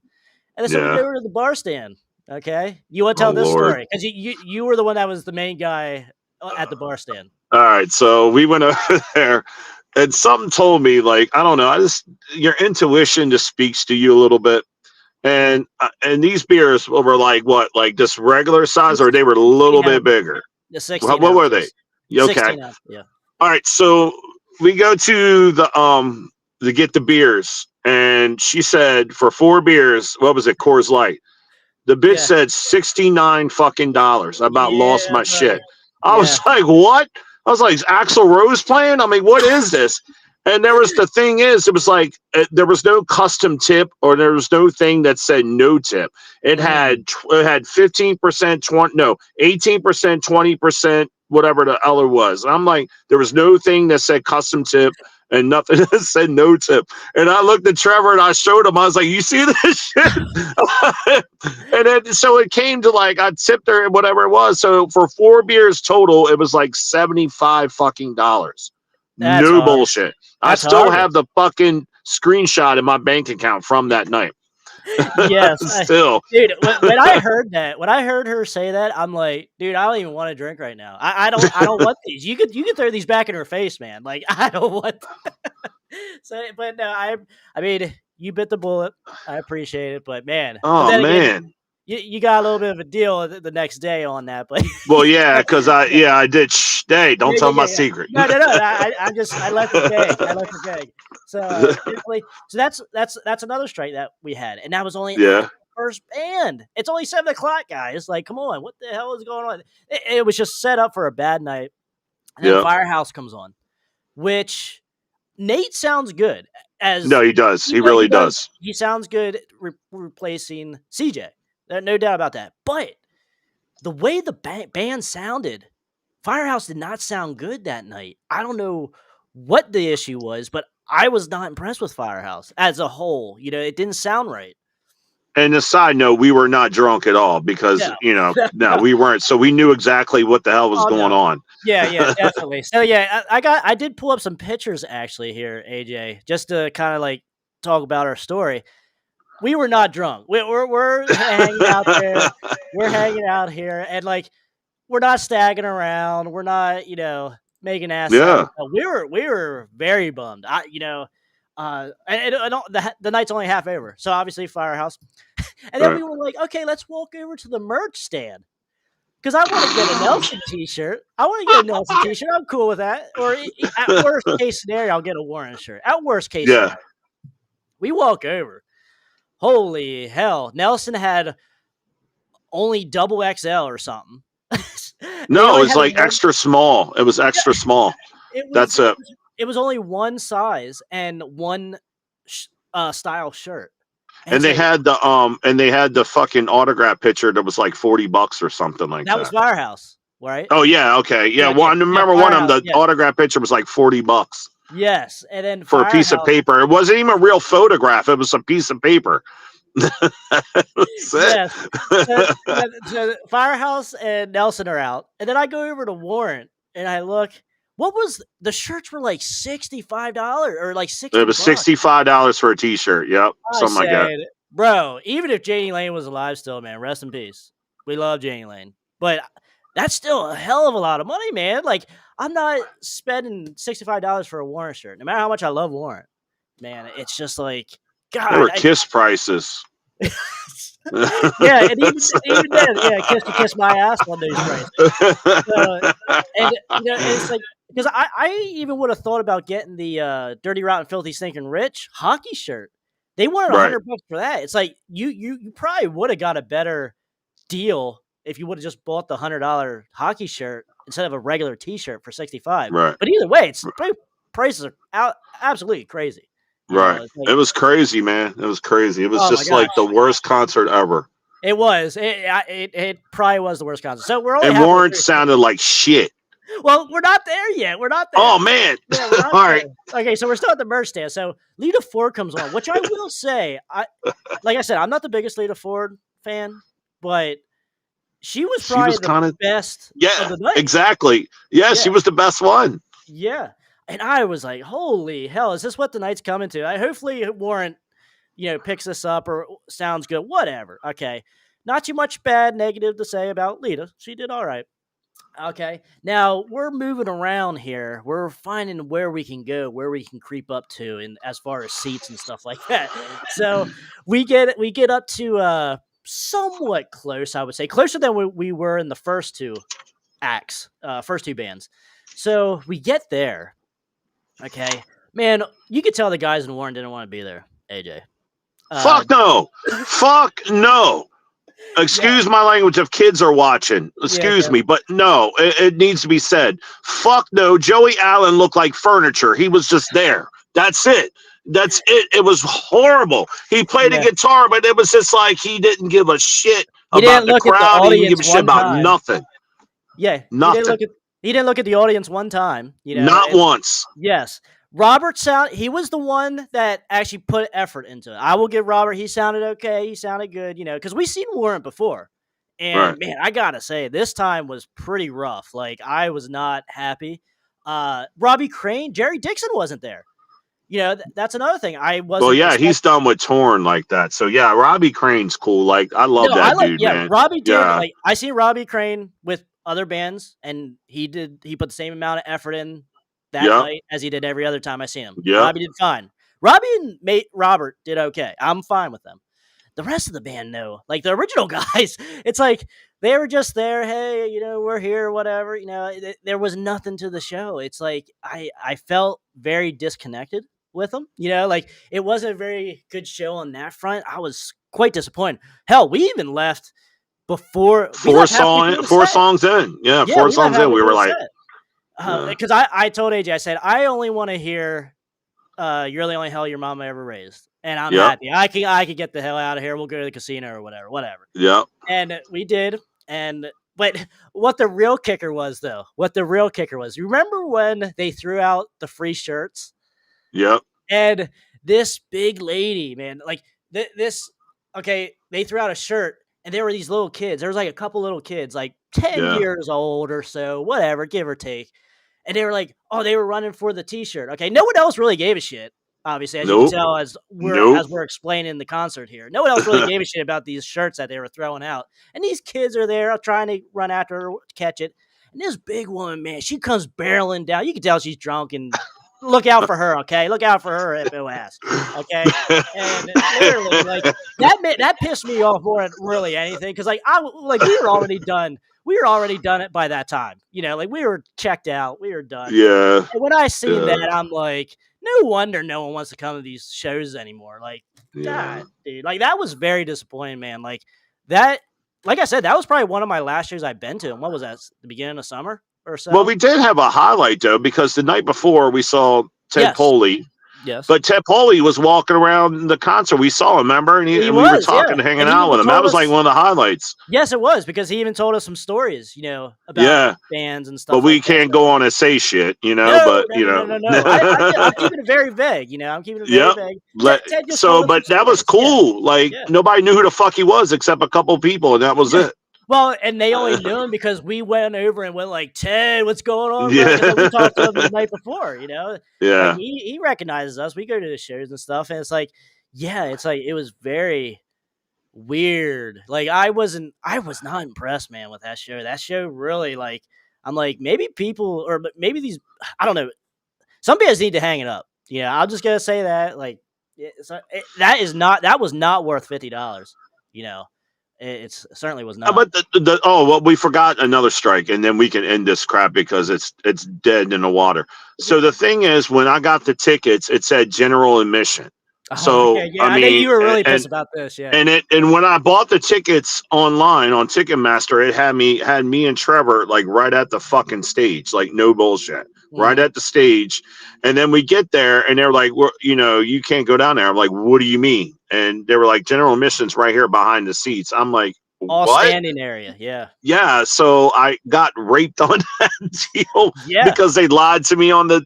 S1: and then so we go
S2: yeah.
S1: over to the bar stand. Okay, you want to
S2: Oh
S1: tell this
S2: Lord.
S1: story because you were the one that was the main guy at the bar stand.
S2: All right. So we went over there, and something told me, like, I don't know. Your intuition just speaks to you a little bit. And these beers were like what, like just regular size, or they were a
S1: 16
S2: little bit
S1: ounces.
S2: bigger?
S1: The 16
S2: What were they?
S1: ounces.
S2: Okay.
S1: 16 ounces. Yeah.
S2: All right. So we go to the to get the beers, and she said for 4 beers, what was it, Coors Light? The bitch
S1: Yeah.
S2: said $69 fucking. I about lost
S1: Yeah,
S2: my
S1: brother.
S2: shit. I
S1: Yeah.
S2: was like, what? I was like, is Axl Rose playing? I mean, what is this? And the thing is, it was like, there was no custom tip, or there was no thing that said no tip.
S1: Mm.
S2: It had 15%, 20, no, 18%, 20%, whatever the other was. And I'm like, there was no thing that said custom tip and nothing that said no tip. And I looked at Trevor and I showed him, I was like, you see this shit? And then so it came to, like, I tipped her whatever it was. So for 4 beers total, it was like 75 fucking dollars.
S1: That's
S2: No
S1: horrible.
S2: bullshit. I
S1: That's
S2: still
S1: horrible.
S2: have the fucking screenshot in my bank account from that night.
S1: Yes,
S2: Still.
S1: dude. When I heard that, when I heard her say that, I'm like, dude, I don't even want to drink right now. I don't want these. You could throw these back in her face, man. Like I don't want. So, but no, I mean, you bit the bullet. I appreciate it, but man, but
S2: Oh
S1: then again,
S2: man.
S1: you got a little bit of a deal the next day on that, but
S2: Well, yeah,
S1: but
S2: because
S1: yeah.
S2: I did. Shh, hey, don't
S1: Yeah,
S2: tell
S1: yeah,
S2: my
S1: yeah, yeah.
S2: secret.
S1: No. I left it vague. I left it vague. So definitely. So that's another strike that we had, and that was only after
S2: Yeah,
S1: the first band. It's only 7 o'clock, guys. Like, come on, what the hell is going on? It was just set up for a bad night, and then
S2: yeah.
S1: Firehouse comes on, which Nate sounds good
S2: No,
S1: as
S2: he does. He
S1: he
S2: really
S1: does.
S2: does.
S1: He sounds good replacing CJ. No doubt about that. But the way the band sounded, Firehouse did not sound good that night. I don't know what the issue was, but I was not impressed with Firehouse as a whole. It didn't sound right.
S2: And a side note, we were not drunk at all, because,
S1: No,
S2: no,
S1: no.
S2: we weren't. So we knew exactly what the hell was
S1: Oh
S2: going
S1: no.
S2: on.
S1: Yeah, definitely. So yeah, I did pull up some pictures actually here, AJ, just to kind of like talk about our story. We were not drunk. We're hanging out there. We're hanging out here, and like we're not staggering around. We're not, making asses out of
S2: Yeah.
S1: ourselves. We were very bummed. The night's only half over, so obviously Firehouse. And then
S2: Right.
S1: we were like, okay, let's walk over to the merch stand because I want to get a Nelson T-shirt. I want to get a Nelson T-shirt. I'm cool with that. Or at worst case scenario, I'll get a Warren shirt. At worst case
S2: Yeah.
S1: scenario, we walk over. Holy hell! Nelson had only double XL or something. They
S2: No,
S1: only
S2: it's
S1: had
S2: like
S1: one.
S2: extra small. It was extra small.
S1: It was
S2: That's
S1: it
S2: it.
S1: was it was only one size and one style shirt, and
S2: And
S1: so
S2: they had the fucking autograph picture that was like $40 or something like
S1: that was
S2: that.
S1: Firehouse, right?
S2: Oh yeah, okay. Yeah,
S1: Yeah,
S2: well,
S1: okay.
S2: I
S1: Yeah,
S2: remember one of
S1: Firehouse,
S2: them, the
S1: yeah.
S2: autograph picture was like $40.
S1: Yes, and then
S2: for a piece of
S1: Firehouse.
S2: paper. It wasn't even a real photograph. It was a piece of paper. That's it.
S1: Yes. So Firehouse and Nelson are out, and then I go over to Warren and I look. What was the shirts were like $65 or like
S2: It
S1: 60
S2: was
S1: bucks.
S2: $65 for a T-shirt. Yep,
S1: I
S2: something like that.
S1: said, bro, even if Janie Lane was alive still, man, rest in peace. We love Janie Lane. But that's still a hell of a lot of money, man. Like, I'm not spending $65 for a Warren shirt, no matter how much I love Warren. Man, it's just like,
S2: They
S1: God,
S2: were Kiss prices.
S1: yeah, and even then, yeah, kiss my ass on those prices. So, and it's like because I even would have thought about getting the Dirty Rotten Filthy Stinking Rich hockey shirt. They wanted
S2: Right,
S1: $100 for that. It's like you probably would have got a better deal if you would have just bought the $100 hockey shirt instead of a regular T-shirt for 65.
S2: right,
S1: But either way, it's prices are absolutely crazy.
S2: right.
S1: It's like,
S2: It was crazy, man. It was crazy. It was
S1: oh my
S2: just like
S1: gosh,
S2: the worst concert ever.
S1: it was. It probably was the worst concert. So we're only
S2: And
S1: halfway
S2: Warren
S1: through.
S2: sounded like shit.
S1: Well, we're not there yet. We're not
S2: Oh
S1: there.
S2: man.
S1: Yeah, we're not
S2: All
S1: there.
S2: right.
S1: Okay, so we're still at the merch stand. So Lita Ford comes on, which I will say, like I said, I'm not the biggest Lita Ford fan, but she was
S2: She
S1: probably
S2: was
S1: the
S2: kind of
S1: best of
S2: yeah,
S1: the night.
S2: exactly. Yeah,
S1: Yeah,
S2: she was the best one.
S1: yeah. And I was like, holy hell, is this what the night's coming to? Hopefully Warren, picks this up or sounds good. Whatever. Okay. Not too much bad negative to say about Lita. She did all right. Okay. Now we're moving around here. We're finding where we can go, where we can creep up to, and as far as seats and stuff like that. So we get up to somewhat close, I would say, closer than we were in the first two acts, first two bands. So we get there. Okay, man, you could tell the guys in Warren didn't want to be there. AJ. Uh,
S2: Fuck no. Fuck no.
S1: yeah,
S2: Excuse my language if kids are watching.
S1: yeah,
S2: Excuse me, but no, it needs to be said. Fuck no. Joey Allen looked like furniture. He was just there. That's it. That's it. It was horrible. He played a
S1: yeah.
S2: guitar, but it was just like he didn't give a shit
S1: He
S2: about
S1: didn't
S2: the
S1: look at the
S2: crowd. He didn't give
S1: audience
S2: a shit
S1: one
S2: about
S1: time.
S2: nothing.
S1: Yeah,
S2: Nothing.
S1: he didn't look at the audience one time,
S2: Not
S1: and
S2: once.
S1: yes. He was the one that actually put effort into it. I will give Robert, he sounded okay, he sounded good, because we've seen Warrant before.
S2: Right.
S1: And man, I gotta say, this time was pretty rough. Like, I was not happy. Robbie Crane, Jerry Dixon wasn't there. That's another thing. I
S2: Well,
S1: wasn't
S2: yeah, he's
S1: expecting.
S2: done with Torn like that. So yeah, Robbie Crane's cool. Like I love
S1: No, I
S2: that
S1: like,
S2: dude,
S1: yeah,
S2: man.
S1: Robbie did,
S2: Yeah.
S1: like, I seen Robbie Crane with other bands, and he put the same amount of effort in that
S2: Yep.
S1: night as he did every other time I see him.
S2: Yep.
S1: Robbie did fine. Robbie and mate Robert did okay. I'm fine with them. The rest of the band, no. Like the original guys, it's like they were just there. Hey, we're here, whatever. There was nothing to the show. It's like I felt very disconnected with them. Like it wasn't a very good show on that front. I was quite disappointed. Hell, we even left before we left halfway through the
S2: Four
S1: set.
S2: songs in. Yeah,
S1: Yeah,
S2: four
S1: we left
S2: songs in.
S1: halfway
S2: We
S1: through
S2: were
S1: the
S2: like,
S1: set
S2: yeah.
S1: because I told AJ, I said I only want to hear "You're the Only Hell Your Mama Ever Raised," and I'm
S2: Yep.
S1: happy. I can get the hell out of here. We'll go to the casino or whatever.
S2: Yep.
S1: And we did. But what the real kicker was, though, you remember when they threw out the free shirts
S2: Yep.
S1: and this big lady, man, like this. Okay, they threw out a shirt, and there were these little kids. There was like a couple little kids, like 10
S2: Yeah.
S1: years old or so, whatever, give or take. And they were like, oh, they were running for the T-shirt. Okay, no one else really gave a shit. Obviously, as you can
S2: Nope.
S1: tell,
S2: Nope.
S1: as we're explaining the concert here, no one else really gave a shit about these shirts that they were throwing out. And these kids are there trying to run after her, catch it. And this big woman, man, she comes barreling down. You can tell she's drunk, and look out for her, okay? Look out for her hippo ass, okay? And literally, like that pissed me off more than really anything because, like, we were already done. We were already done it by that time, like we were checked out. We were done.
S2: Yeah.
S1: And when I seen
S2: Yeah.
S1: that, I'm like, no wonder no one wants to come to these shows anymore. Like,
S2: Yeah.
S1: God, dude, like that was very disappointing, man. Like that, like I said, that was probably one of my last shows I've been to. And what was that? The beginning of summer or so?
S2: Well, we did have a highlight though because the night before we saw Ted
S1: Yes.
S2: Poley,
S1: Yes.
S2: But Ted Poley was walking around the concert. We saw him, remember?
S1: He
S2: And we were
S1: was, yeah,
S2: talking, hanging
S1: and he
S2: out
S1: even
S2: with him. That
S1: told
S2: was like
S1: us.
S2: one of the highlights.
S1: Yes, it was, because he even told us some stories, about
S2: Yeah.
S1: bands and
S2: But
S1: stuff
S2: we
S1: like that,
S2: can't
S1: so
S2: go on and say shit,
S1: no,
S2: but,
S1: no, no, no, no, no. I'm keeping it very vague, I'm keeping it very
S2: Yep.
S1: vague. Ted just told us
S2: But
S1: some
S2: that was
S1: stories. Yeah,
S2: cool. Like
S1: yeah,
S2: nobody knew who the fuck he was except a couple people, and that was
S1: yeah.
S2: it.
S1: Well, and they only knew him because we went over and went like, "Ted, what's going on, bro?" Because, like, we
S2: Yeah.
S1: talked to him the night before, Like,
S2: Yeah.
S1: he recognizes us. We go to the shows and stuff, and it's like, yeah, it's like it was very weird. Like, I was not impressed, man, with that show. That show really, like, I'm like, maybe people, or maybe these, I don't know. Some bands need to hang it up. Yeah, I'm just gonna say that. Like, that was not worth $50. You know, it certainly was not.
S2: But we forgot another strike, and then we can end this crap because it's dead in the water. So the thing is, when I got the tickets, it said general admission.
S1: Oh,
S2: So
S1: okay,
S2: I
S1: yeah. I know
S2: mean,
S1: you were really pissed about this. Yeah.
S2: and when I bought the tickets online on Ticketmaster, it had me and Trevor like right at the fucking stage, like no bullshit, right
S1: Hmm.
S2: at the stage. And then we get there, and they're like, "Well, you can't go down there." I'm like, "What do you mean?" And they were like, "General admissions right here behind the seats." I'm like,
S1: All
S2: "What?"
S1: standing area. Yeah.
S2: Yeah, so I got raped on that deal
S1: Yeah.
S2: because they lied to me on the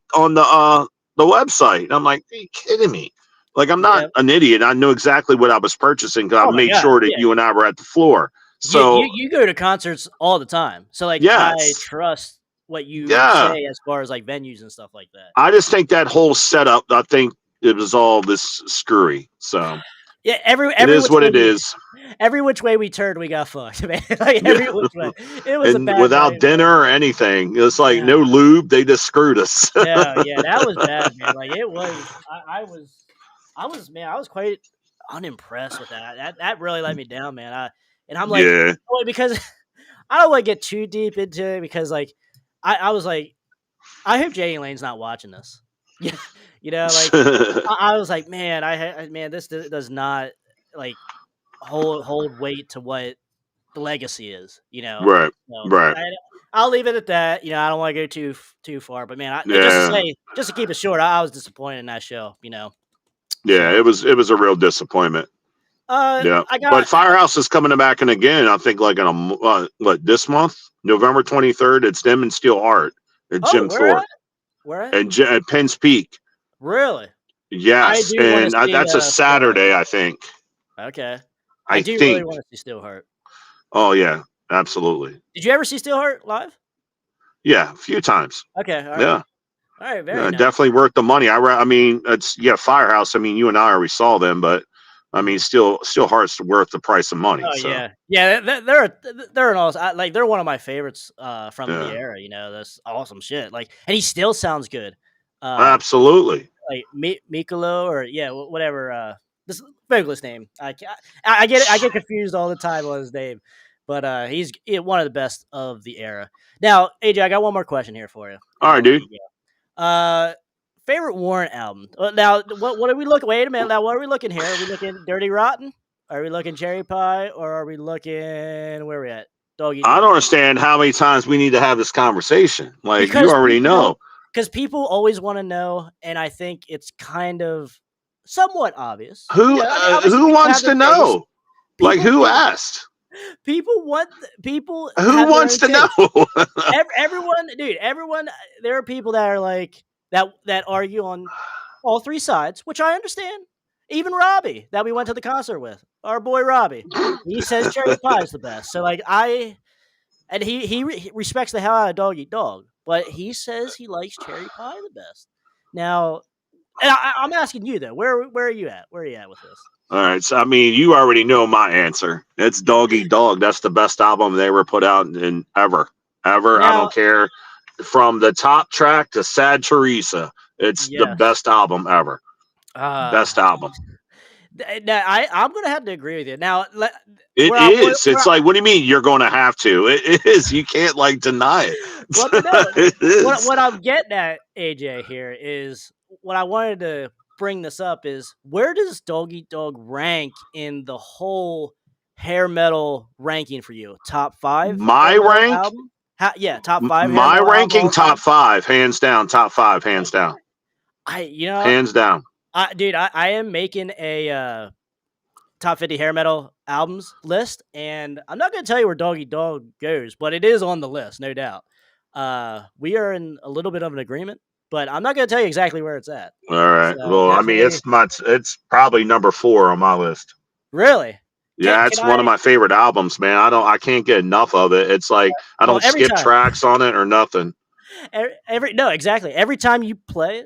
S2: website. I'm like, are you kidding me? Like, I'm not
S1: Yeah.
S2: an idiot. I knew exactly what I was purchasing because I
S1: Oh my
S2: made
S1: god.
S2: sure that
S1: Yeah.
S2: you and I were at the floor.
S1: You
S2: So
S1: you go to concerts all the time, so, like, I
S2: yes,
S1: trust what you
S2: yeah.
S1: say as far as, like, venues and stuff like that.
S2: I just think that whole setup. I think it was all this screwy. So
S1: Yeah,
S2: it is what it is.
S1: every which way we turned, we got fucked, man. Like,
S2: Yeah,
S1: every which way. It was a
S2: and
S1: bad
S2: without
S1: night, man.
S2: dinner or anything, it's like
S1: Yeah.
S2: no lube. They just screwed us.
S1: No, yeah, that was bad, man. Like, it was man, I was quite unimpressed with that. That really let me down, man. And I'm like,
S2: Yeah.
S1: oh, because I don't wanna get too deep into it because, like, I was like, I hope Jay Lane's not watching this. Yeah, like, I was like, "Man, man, this does not, like, hold weight to what the legacy is,"
S2: Right.
S1: So,
S2: Right.
S1: I'll leave it at that. I don't wanna go too far, but, man, just to
S2: Yeah.
S1: say, just to keep it short, I was disappointed in that show.
S2: Yeah,
S1: So,
S2: it was a real disappointment. Yeah,
S1: I
S2: but
S1: got
S2: Firehouse is coming back in again. I think like in what this month, November 23rd. It's them and Steel Heart at
S1: oh,
S2: Jim Thorpe
S1: Where at?
S2: and at Penn's Peak.
S1: Really? I
S2: Yes,
S1: do wanna
S2: and
S1: see,
S2: that's a
S1: Steelheart.
S2: Saturday, I think.
S1: Okay. I
S2: I
S1: do really
S2: think.
S1: wanna see Steelheart.
S2: Oh yeah, absolutely.
S1: Did you ever see Steelheart live?
S2: Yeah, a few times.
S1: Okay, alright.
S2: Yeah,
S1: Alright, very nice.
S2: definitely worth the money. I mean, it's Firehouse. I mean, you and I already saw them, but I mean,
S1: Mhm.
S2: still Heart's worth the price of money.
S1: Oh,
S2: So
S1: yeah. Yeah, they're an awesome, like, they're one of my favorites, from the
S2: yeah,
S1: era, that's awesome shit, like, and he still sounds good. Uh,
S2: absolutely.
S1: like, Mikolo, or yeah, whatever, this vocalist name. I get confused all the time on his name, but, he's one of the best of the era. Now, AJ, I got one more question here for you, and
S2: All right,
S1: I'll let
S2: dude.
S1: you go. Favorite Warren album? Now, what are we looking? Wait a minute. Now, what are we looking here? Are we looking Dirty Rotten? Are we looking Cherry Pie? Or are we looking, where are we at? Dog Eat
S2: I
S1: Dog.
S2: don't understand how many times we need to have this conversation. Like you
S1: Because
S2: already
S1: people don't.
S2: know.
S1: Because people always want to know, and I think it's kind of somewhat obvious. I mean, obviously,
S2: Who
S1: people have
S2: wants
S1: their
S2: to
S1: taste.
S2: know? Like
S1: People
S2: who
S1: people
S2: asked?
S1: people want people
S2: Who
S1: have their
S2: wants
S1: own
S2: to know?
S1: taste. Everyone, dude, everyone. There are people that are like that argue on all three sides, which I understand. Even Robbie, that we went to the concert with, our boy Robbie, he says cherry pie is the best. So, like, and he respects the hell out of Dog Eat Dog, but he says he likes cherry pie the best. Now, and I'm asking you though, where are you at? Where are you at with this?
S2: All right, so I mean, you already know my answer. It's Dog Eat Dog. That's the best album they ever put out in ever, ever. I
S1: Now,
S2: don't care from the top track to Sad Teresa. It's the
S1: yes,
S2: best album ever.
S1: uh,
S2: Best album.
S1: now I'm gonna have to agree with you. Now,
S2: It is. It's like, what do you mean you're going to have to? It is. You can't like deny it.
S1: well, no,
S2: It is.
S1: what I'm getting at, AJ, here is what I wanted to bring this up is where does Dog Eat Dog rank in the whole hair metal ranking for you? Top five hair
S2: My
S1: metal
S2: rank,
S1: album? Yeah, top five hair
S2: my
S1: metal album
S2: ranking,
S1: all
S2: top
S1: time.
S2: five, hands down. Top five, hands down.
S1: You know,
S2: hands down.
S1: dude, I am making a top 50 hair metal albums list, and I'm not gonna tell you where Doggy Dog goes, but it is on the list, no doubt. We are in a little bit of an agreement, but I'm not gonna tell you exactly where it's at.
S2: All right.
S1: So
S2: Well, I mean,
S1: definitely,
S2: it's probably number 4 on my list.
S1: really,
S2: Yeah,
S1: can
S2: it's one of
S1: I?
S2: my favorite albums, man. I can't get enough of it. It's like I
S1: Well,
S2: don't
S1: every
S2: skip
S1: time,
S2: tracks on it or nothing.
S1: every no, exactly. Every time you play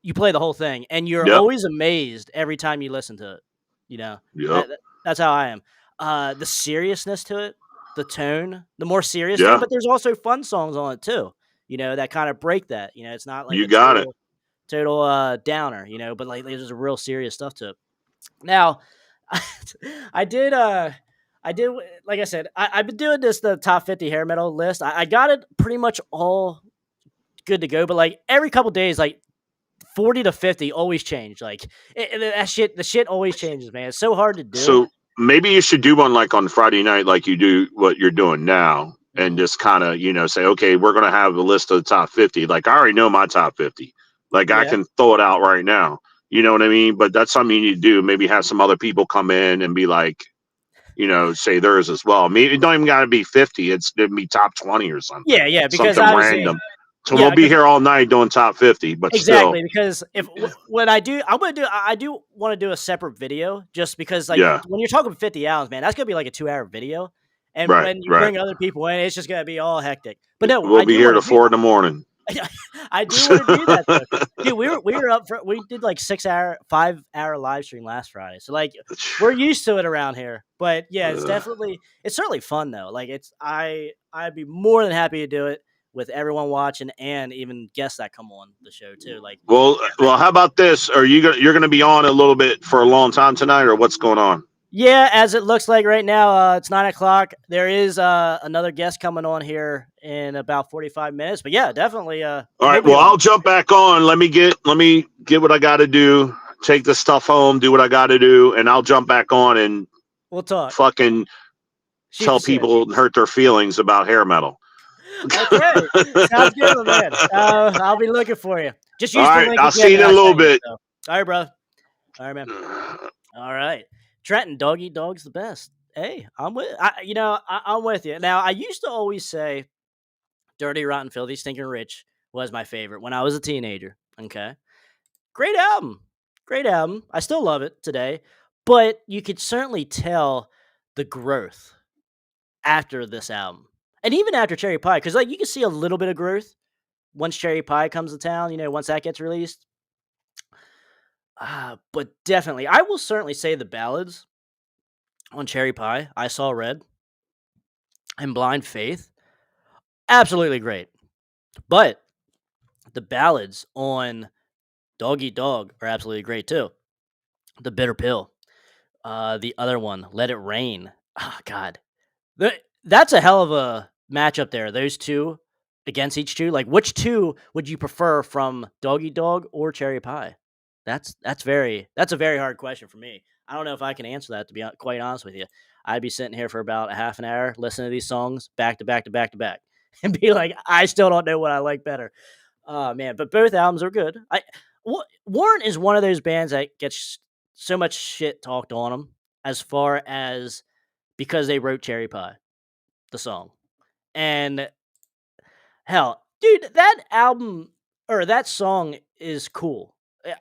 S1: the whole thing, and you're
S2: Yep.
S1: always amazed every time you listen to it. You know,
S2: Yep.
S1: that's how I am. The seriousness to it, the tone, the more serious tone,
S2: Yeah.
S1: but there's also fun songs on it too. That kind of break that. It's not like
S2: You
S1: a
S2: got it.
S1: total downer. But like there's a real serious stuff to it. Now, I did like I said, I've been doing the top 50 hair metal list. I got it pretty much all good to go, but like every couple days, like 40 to 50 always change. Like the shit always changes, man. It's so hard to do.
S2: So maybe you should do one like on Friday night, like you do what you're doing now, and
S1: Mhm.
S2: just kind of, say, okay, we're going to have a list of the top 50. Like, I already know my top 50. Like, I
S1: Yeah.
S2: can throw it out right now. You know what I mean? But that's something you need to do. Maybe have some other people come in and be like, say theirs as well. Maybe it don't even got to be 50. It's going to be top 20 or something,
S1: Yeah, yeah, because
S2: something
S1: obviously
S2: random. So we'll
S1: yeah,
S2: be
S1: because
S2: here all night doing top 50, but still,
S1: exactly, because if what I do, I do want to do a separate video just because, like,
S2: yeah,
S1: when you're talking 50 hours, man, that's gonna be like a 2 hour video, and
S2: right,
S1: when you
S2: right.
S1: bring other people in, it's just gonna be all hectic. But no,
S2: We'll
S1: I
S2: be
S1: do
S2: here
S1: want to
S2: to
S1: do
S2: 4 in the morning.
S1: I do want to do that though, dude. We were up for we did like 6 hour, 5 hour live stream last Friday, so like we're used to it around here. But yeah, it's certainly fun though. Like I'd be more than happy to do it with everyone watching and even guests that come on the show too. Like
S2: Well, how about this? Are you're gonna be on a little bit for a long time tonight, or what's going on?
S1: yeah, as it looks like right now, it's 9 o'clock. There is another guest coming on here in about 45 minutes. But yeah, definitely
S2: All
S1: we'll
S2: right.
S1: be
S2: Well,
S1: on.
S2: I'll jump back on. Let me get what I got to do. Take the stuff home. Do what I got to do, and I'll jump back on and
S1: We'll talk.
S2: fucking
S1: Shoot the
S2: tell
S1: shit.
S2: people and hurt their feelings about hair metal.
S1: Okay. Sounds good, my man. I'll be looking for you. Just
S2: All
S1: use the
S2: right.
S1: link
S2: I'll see
S1: again
S2: you in
S1: that
S2: a
S1: I
S2: little
S1: sent you.
S2: bit.
S1: So, all right, bro. All right, man. All right. Trenton, dog eat dog's the best. Hey, I'm with you. Now, I used to always say Dirty, Rotten, Filthy, Stinking Rich was my favorite when I was a teenager. Okay. Great album. Great album. I still love it today. But you could certainly tell the growth after this album. And even after Cherry Pie, because like you can see a little bit of growth once Cherry Pie comes to town, once that gets released. But definitely, I will certainly say the ballads on Cherry Pie, I Saw Red, and Blind Faith, absolutely great. But the ballads on Dog Eat Dog are absolutely great too. The Bitter Pill, the other one, Let It Rain. Oh, God. That's a hell of a matchup there. Those two against each two. Like, which two would you prefer from Dog Eat Dog or Cherry Pie? That's a very hard question for me. I don't know if I can answer that, to be quite honest with you. I'd be sitting here for about a half an hour listening to these songs back to back to back to back, and be like, I still don't know what I like better. Oh man, but both albums are good. Warren is one of those bands that gets so much shit talked on them, as far as because they wrote Cherry Pie, the song. And hell, dude, that album or that song is cool. Uh,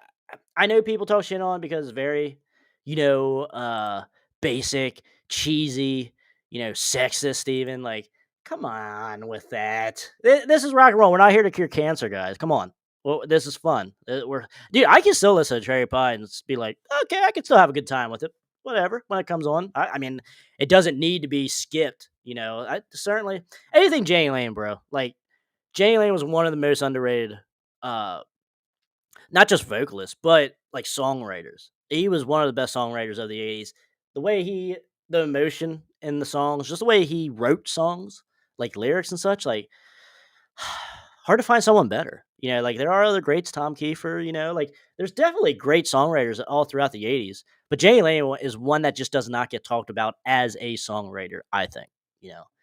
S1: I know people talk shit on it because it's very, you know, uh, basic, cheesy, sexist even. Like, come on with that. This is rock and roll. We're not here to cure cancer, guys. Come on. Well, this is fun. Dude, I can still listen to Cherry Pie and be like, okay, I can still have a good time with it. Whatever, when it comes on. I mean, it doesn't need to be skipped. I certainly anything Jane Lane, bro. Like Jay Lane was one of the most underrated, uh, not just vocalists, but like songwriters. He was one of the best songwriters of the '80s. The way the emotion in the songs, just the way he wrote songs, like lyrics and such, like hard to find someone better. Like there are other greats, Tom Kiefer. Like there's definitely great songwriters all throughout the '80s, but Jay Lane is one that just does not get talked about as a songwriter. I think.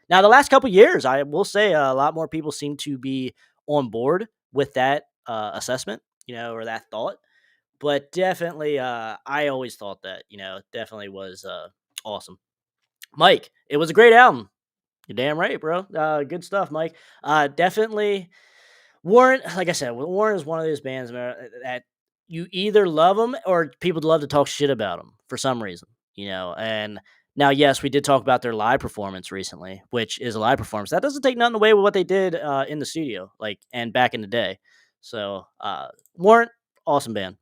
S1: Now the last couple years, I will say a lot more people seem to be on board with that assessment. or that thought. But definitely, I always thought that, definitely was awesome. Mike, it was a great album. You're damn right, bro. Good stuff, Mike. Definitely Warren. Like I said, Warren is one of those bands, man, that you either love them or people love to talk shit about them for some reason, And now, yes, we did talk about their live performance recently, which is a live performance. That doesn't take nothing away with what they did in the studio, like and back in the day. So, Warren, awesome band,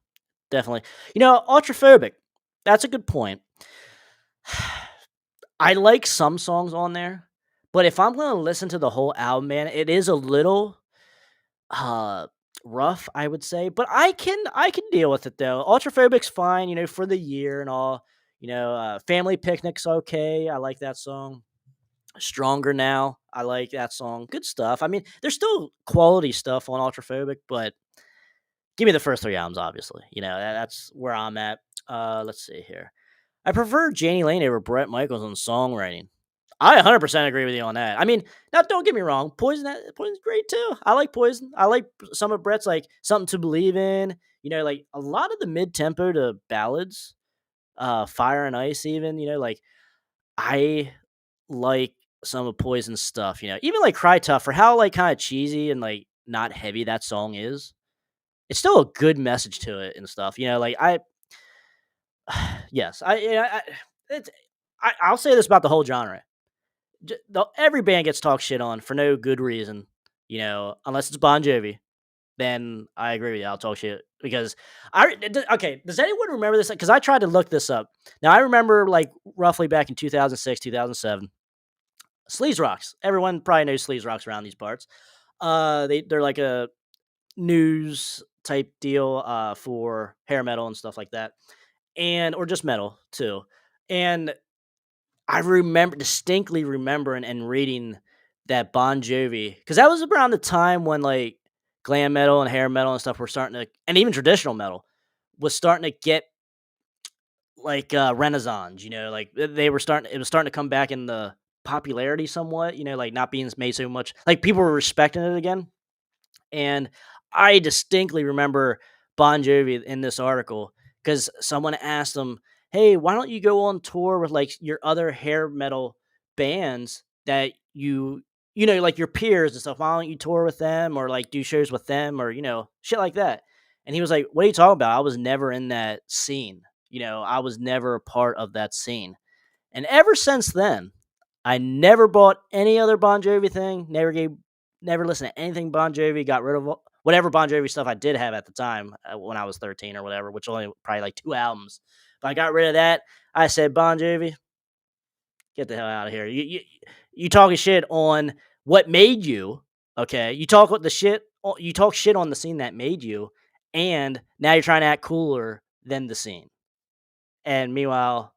S1: definitely. Ultraphobic. That's a good point. I like some songs on there, but if I'm gonna listen to the whole album, man, it is a little uh rough, I would say. But I can deal with it though. Ultraphobic's fine, for the year and all. Family Picnic's okay. I like that song. Stronger Now, I like that song. Good stuff. I mean, there's still quality stuff on Ultraphobic, but give me the first three albums, obviously. That's where I'm at. Let's see here. I prefer Janie Lane over Brett Michaels on songwriting. I 100% agree with you on that. I mean, now don't get me wrong, Poison's great too. I like Poison. I like some of Brett's like Something to Believe in. Like a lot of the mid tempo to ballads, Fire and Ice, even. Like I like some of Poison's stuff. Even like Cry Tough for how like kind of cheesy and like not heavy that song is. It's still a good message to it and stuff. Like yes, it's, I'll say this about the whole genre. Every band gets talked shit on for no good reason, unless it's Bon Jovi. Then I agree with you. I'll talk shit because okay. Does anyone remember this? Because I tried to look this up. Now I remember like roughly back in 2006, 2007, Sleaze Rocks. Everyone probably knows Sleaze Rocks around these parts. They're like a news type deal for hair metal and stuff like that, and or just metal too. And I distinctly remembering and reading that Bon Jovi, because that was around the time when like glam metal and hair metal and stuff were starting to, and even traditional metal was starting to get like renaissance. Like they were starting. It was starting to come back in the popularity somewhat. Like not being made so much. Like people were respecting it again. And I distinctly remember Bon Jovi in this article because someone asked him, "Hey, why don't you go on tour with like your other hair metal bands that like your peers and stuff? Why don't you tour with them or like do shows with them or shit like that?" And he was like, "What are you talking about? I was never in that scene. I was never a part of that scene." And ever since then, I never bought any other Bon Jovi thing. Never listened to anything Bon Jovi. Got rid of whatever Bon Jovi stuff I did have at the time when I was 13 or whatever, which only probably like 2 albums. But I got rid of that. I said, Bon Jovi, get the hell out of here. You talking shit on what made you? Okay, you talk what the shit. You talk shit on the scene that made you, and now you're trying to act cooler than the scene. And meanwhile,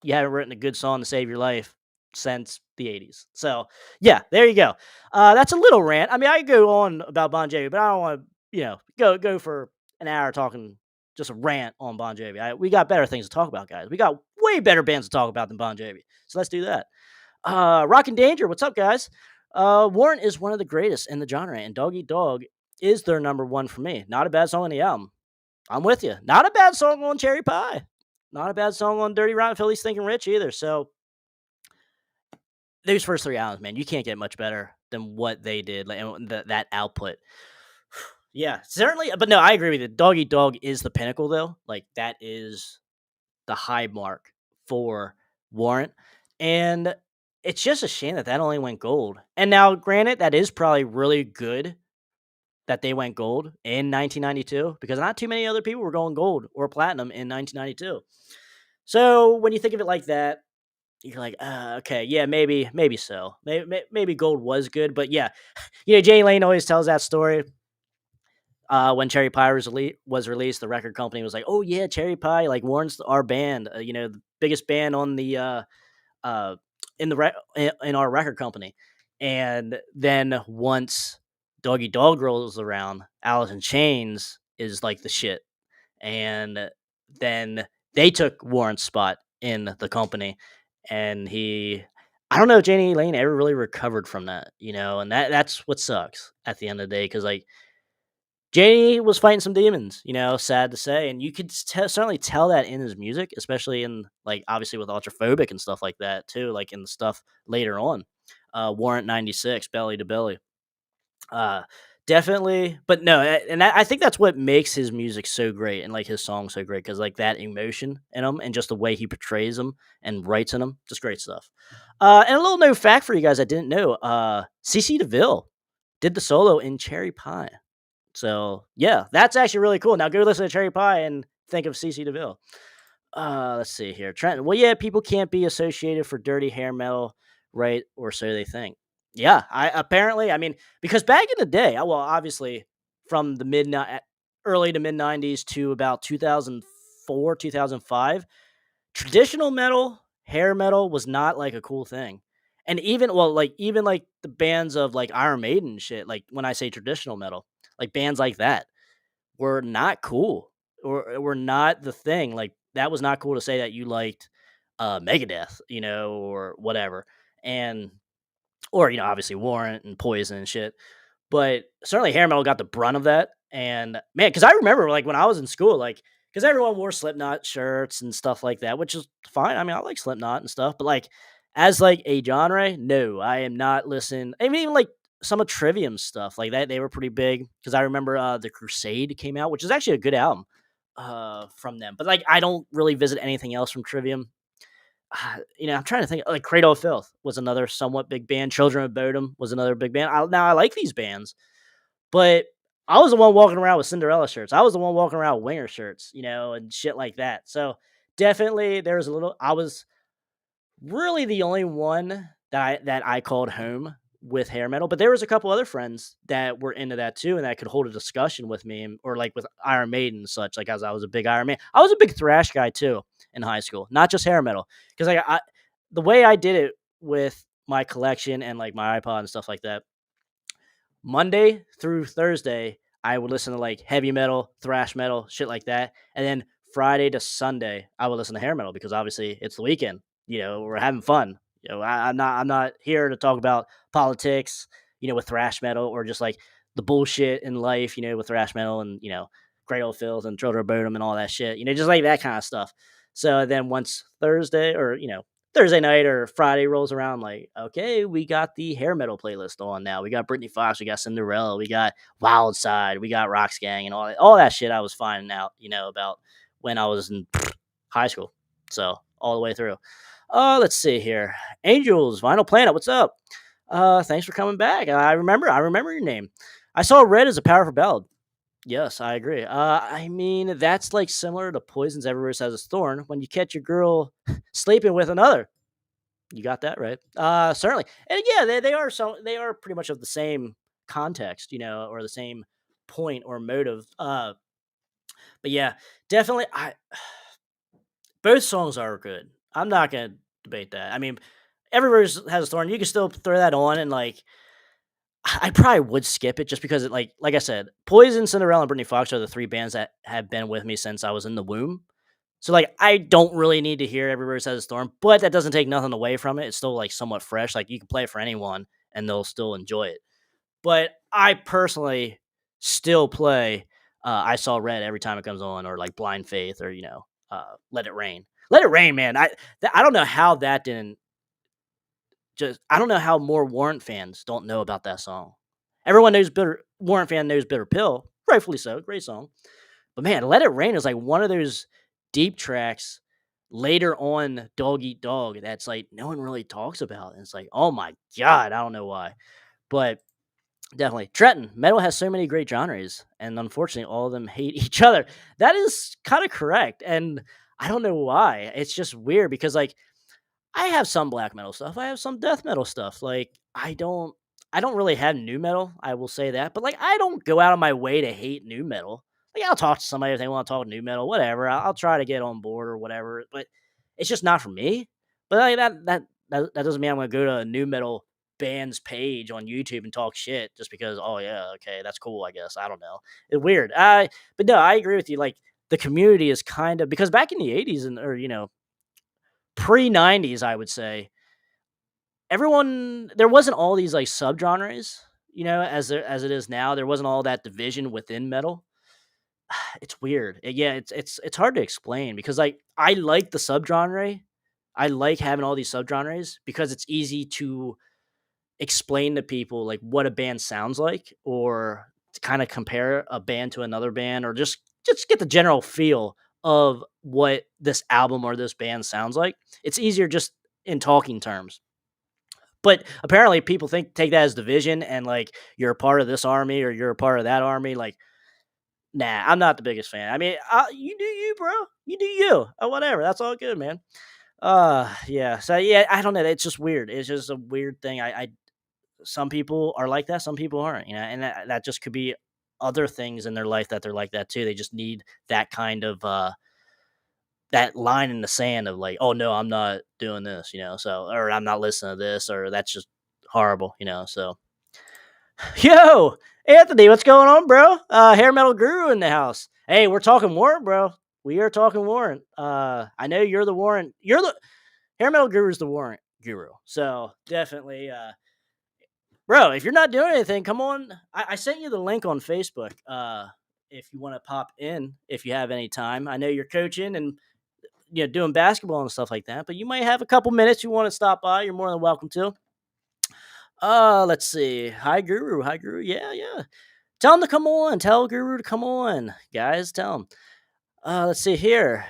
S1: you haven't written a good song to save your life since the 80s. So, yeah, there you go. That's a little rant. I mean, I could go on about Bon Jovi, but I don't want to, go for an hour talking just a rant on Bon Jovi. We got better things to talk about, guys. We got way better bands to talk about than Bon Jovi. So let's do that. Rock and Danger, what's up, guys? Warren is one of the greatest in the genre, and Dog Eat Dog is their number one for me. Not a bad song on the album. I'm with you. Not a bad song on Cherry Pie. Not a bad song on Dirty Rotten Phillies Thinking Rich either. So those first three albums, man, you can't get much better than what they did, like, and that output. Yeah, certainly. But no, I agree with you. Dog Eat Dog is the pinnacle, though. Like that is the high mark for Warrant, and it's just a shame that only went gold. And now, granted, that is probably really good that they went gold in 1992 because not too many other people were going gold or platinum in 1992. So when you think of it like that, you're like, okay, yeah, maybe so. Maybe gold was good, but yeah, Jay Lane always tells that story. When Cherry Pie was released, the record company was like, "Oh yeah, Cherry Pie, like Warren's our band, the biggest band on the uh in our record company." And then once Doggy Dog rolls around, Alice in Chains is like the shit, and then they took Warren's spot in the company, and I don't know if Janie Lane ever really recovered from that, and that's what sucks at the end of the day because like Janie was fighting some demons, sad to say, and you could certainly tell that in his music, especially in like obviously with Ultraphobic and stuff like that too, like in the stuff later on. Warrant 96, Belly to Belly. Uh, Definitely, but no, I think that's what makes his music so great and like his songs so great because like that emotion in them and just the way he portrays them and writes in them, just great stuff. And a little no fact for you guys I didn't know: CC DeVille did the solo in Cherry Pie. So yeah, that's actually really cool. Now go listen to Cherry Pie and think of CC DeVille. Let's see here. Trenton. Well, yeah, people can't be associated for dirty hair metal, right? Or so they think. Yeah, I apparently, I mean, because back in the day, well, obviously from the early to mid '90s to about 2004, 2005, traditional metal, hair metal was not like a cool thing. And even like the bands of like Iron Maiden and shit, like when I say traditional metal, like bands like that were not cool or were not the thing. Like that was not cool to say that you liked Megadeth, or whatever. And or obviously Warrant and Poison and shit. But certainly hair metal got the brunt of that. And man, because I remember like when I was in school, like because everyone wore Slipknot shirts and stuff like that, which is fine. I mean, I like Slipknot and stuff, but like as like a genre, no, I am not listening. I mean, even like some of Trivium stuff like that, they were pretty big because I remember the Crusade came out, which is actually a good album from them. But like, I don't really visit anything else from Trivium. I'm trying to think. Like Cradle of Filth was another somewhat big band. Children of Bodom was another big band. Now I like these bands, but I was the one walking around with Cinderella shirts. I was the one walking around with Winger shirts, and shit like that. So definitely, there was a little. I was really the only one that I called home with hair metal, but there was a couple other friends that were into that too, and that could hold a discussion with me, or like with Iron Maiden and such. Like as I was a big Iron Maiden, I was a big thrash guy too in high school, not just hair metal, because the way I did it with my collection and like my iPod and stuff like that. Monday through Thursday, I would listen to like heavy metal, thrash metal, shit like that. And then Friday to Sunday, I would listen to hair metal because obviously it's the weekend. We're having fun. I'm not here to talk about politics, with thrash metal or just like the bullshit in life, with thrash metal and Great Old Filth and Children of Bodom and all that shit. Just like that kind of stuff. So then once Thursday or Thursday night or Friday rolls around, like, okay, we got the hair metal playlist on now. We got Britney Fox, we got Cinderella, we got Wild Side, we got Rocks Gang, and all that shit I was finding out, about when I was in high school. So all the way through. Let's see here. Angels, Vinyl Planet, what's up? Thanks for coming back. I remember your name. I saw Red as a powerful ballad. Yes, I agree. I mean, that's like similar to Poison's Everywhere Has a Thorn when you catch your girl sleeping with another. You got that right. Certainly. And yeah, they are pretty much of the same context, or the same point or motive. But yeah, definitely both songs are good. I'm not gonna debate that. I mean, Everywhere Has a Thorn, you can still throw that on and like I probably would skip it just because like I said, Poison, Cinderella, and Britney Fox are the three bands that have been with me since I was in the womb. So like I don't really need to hear Everywhere Has a Storm, but that doesn't take nothing away from it. It's still like somewhat fresh. Like you can play it for anyone and they'll still enjoy it. But I personally still play I Saw Red every time it comes on, or like Blind Faith, or Let It Rain. Let It Rain, man. I don't know how that didn't just I don't know how more Warrant fans don't know about that song. Everyone knows Bitter Warrant fan knows Bitter Pill, rightfully so, great song. But man, Let It Rain is like one of those deep tracks later on Dog Eat Dog that's like no one really talks about. And it's like, oh my god, I don't know why. But definitely. Trenton, metal has so many great genres, and unfortunately all of them hate each other. That is kind of correct. And I don't know why. It's just weird because like I have some black metal stuff. I have some death metal stuff. Like I don't really have new metal, I will say that. But like I don't go out of my way to hate new metal. Like I'll talk to somebody if they want to talk new metal, whatever. I'll try to get on board or whatever, but it's just not for me. But like that doesn't mean I'm going to go to a new metal band's page on YouTube and talk shit just because oh yeah, okay, that's cool, I guess. I don't know. It's weird. But no, I agree with you. Like the community is kind of because back in the 80s and or pre 90s, I would say, everyone there wasn't all these like subgenres, as it is now. There wasn't all that division within metal. It's weird. Yeah, it's hard to explain because like I like the subgenre. I like having all these subgenres because it's easy to explain to people like what a band sounds like or to kind of compare a band to another band or just get the general feel of what this album or this band sounds like. It's easier just in talking terms. But apparently people take that as division and like you're a part of this army or you're a part of that army. Like, nah, I'm not the biggest fan. I mean, you do you, bro. You do you. Or whatever. That's all good, man. Yeah. So yeah, I don't know. It's just weird. It's just a weird thing. I some people are like that, some people aren't, and that just could be other things in their life that they're like that too. They just need that kind of that line in the sand of like, oh no, I'm not doing this, so or I'm not listening to this, or that's just horrible. So yo, Anthony, what's going on, bro? Hair metal guru in the house. Hey, we're talking warrant, bro. We are talking warrant. I know you're the warrant. You're the hair metal guru is the warrant guru. So definitely bro, if you're not doing anything, come on. I sent you the link on Facebook. If you want to pop in, if you have any time. I know you're coaching and doing basketball and stuff like that, but you might have a couple minutes you want to stop by. You're more than welcome to. Let's see. Hi, Guru. Hi, Guru. Yeah, yeah. Tell him to come on. Tell Guru to come on, guys. Tell him. Let's see here.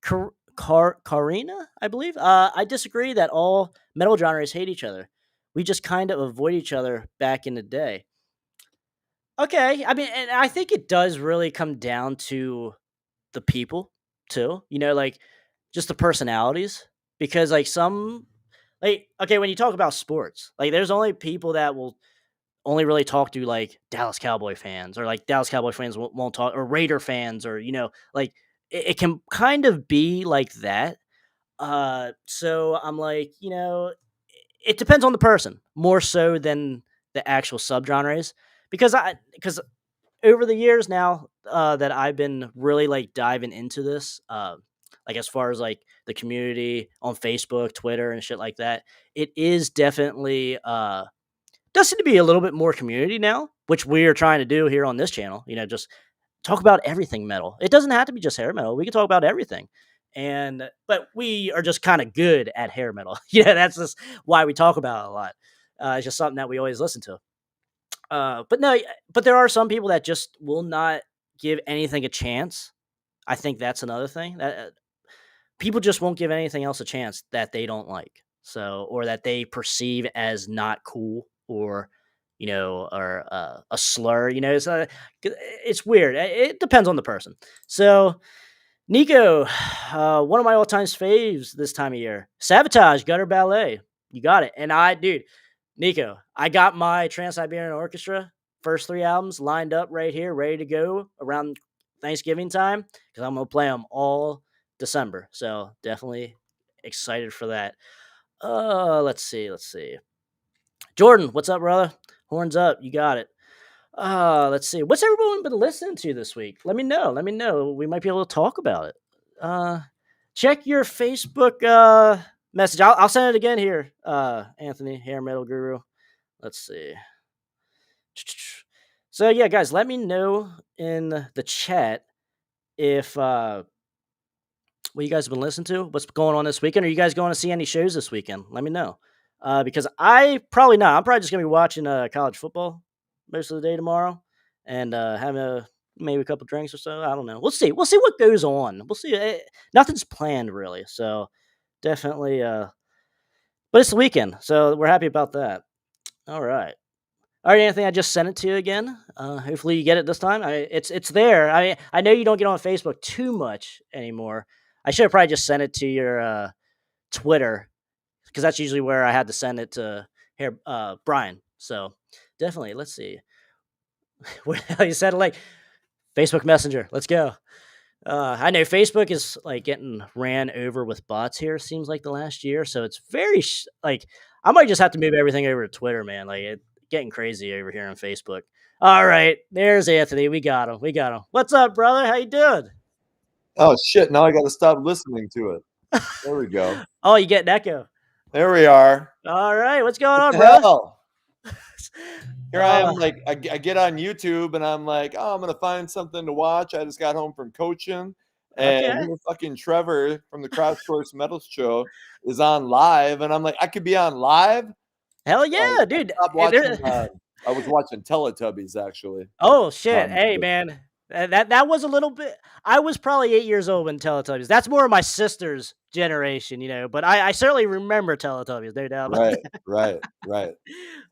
S1: Karina, I believe. I disagree that all metal genres hate each other. We just kind of avoid each other back in the day. Okay, I mean, and I think it does really come down to the people too. Like just the personalities, because like okay, when you talk about sports, like there's only people that will only really talk to like Dallas Cowboy fans, or like Dallas Cowboy fans won't talk, or Raider fans, or like it can kind of be like that. So I'm like, it depends on the person more so than the actual subgenres, because over the years now that I've been really like diving into this, like as far as like the community on Facebook, Twitter, and shit like that, it is definitely does seem to be a little bit more community now, which we are trying to do here on this channel. Just talk about everything metal. It doesn't have to be just hair metal. We can talk about everything. But we are just kind of good at hair metal. Yeah, that's just why we talk about it a lot. It's just something that we always listen to. But no, but there are some people that just will not give anything a chance. I think that's another thing that people just won't give anything else a chance that they don't like. So, or that they perceive as not cool, or a slur. It's weird. It depends on the person. So, Nico, one of my all-time faves this time of year, Sabotage, Gutter Ballet. You got it. And dude, Nico, I got my Trans-Siberian Orchestra first 3 albums lined up right here, ready to go around Thanksgiving time, because I'm going to play them all December. So definitely excited for that. Let's see. Jordan, what's up, brother? Horns up. You got it. Let's see. What's everyone been listening to this week? Let me know. Let me know. We might be able to talk about it. Check your Facebook message. I'll send it again here. Anthony, Hair Metal Guru. Let's see. So yeah, guys, let me know in the chat if what you guys have been listening to, what's going on this weekend. Are you guys going to see any shows this weekend? Let me know. Because I probably not. I'm probably just gonna be watching college football most of the day tomorrow, and having maybe a couple drinks or so. I don't know. We'll see. We'll see what goes on. We'll see. Nothing's planned really, so definitely. But it's the weekend, so we're happy about that. All right. All right, Anthony, I just sent it to you again. Hopefully you get it this time. It's there. I know you don't get on Facebook too much anymore. I should have probably just sent it to your Twitter, because that's usually where I had to send it to here, Brian. So definitely, let's see. Where the hell you said it, like Facebook Messenger. Let's go. I know Facebook is like getting ran over with bots here. Seems like the last year, so it's very like I might just have to move everything over to Twitter, man. Like getting crazy over here on Facebook. All right, there's Anthony. We got him. We got him. What's up, brother? How you doing?
S3: Oh shit! Now I got to stop listening to it. There we go.
S1: Oh, you get an echo.
S3: There we are.
S1: All right, what's going
S3: What
S1: on,
S3: the
S1: bro?
S3: hell? Here I am, like I get on YouTube and I'm like, oh, I'm gonna find something to watch. I just got home from coaching, and
S1: Okay.
S3: here fucking Trevor from the Crash Course Metal Show is on live, and I'm like, I could be on live.
S1: Hell
S3: So
S1: yeah,
S3: I
S1: dude.
S3: stopped watching. I was watching Teletubbies actually.
S1: Oh shit! Hey
S3: But
S1: man, that was a little bit. I was probably 8 years old when Teletubbies. That's more of my sister's generation, But I certainly remember Teletubbies. No doubt about
S3: right,
S1: that.
S3: right.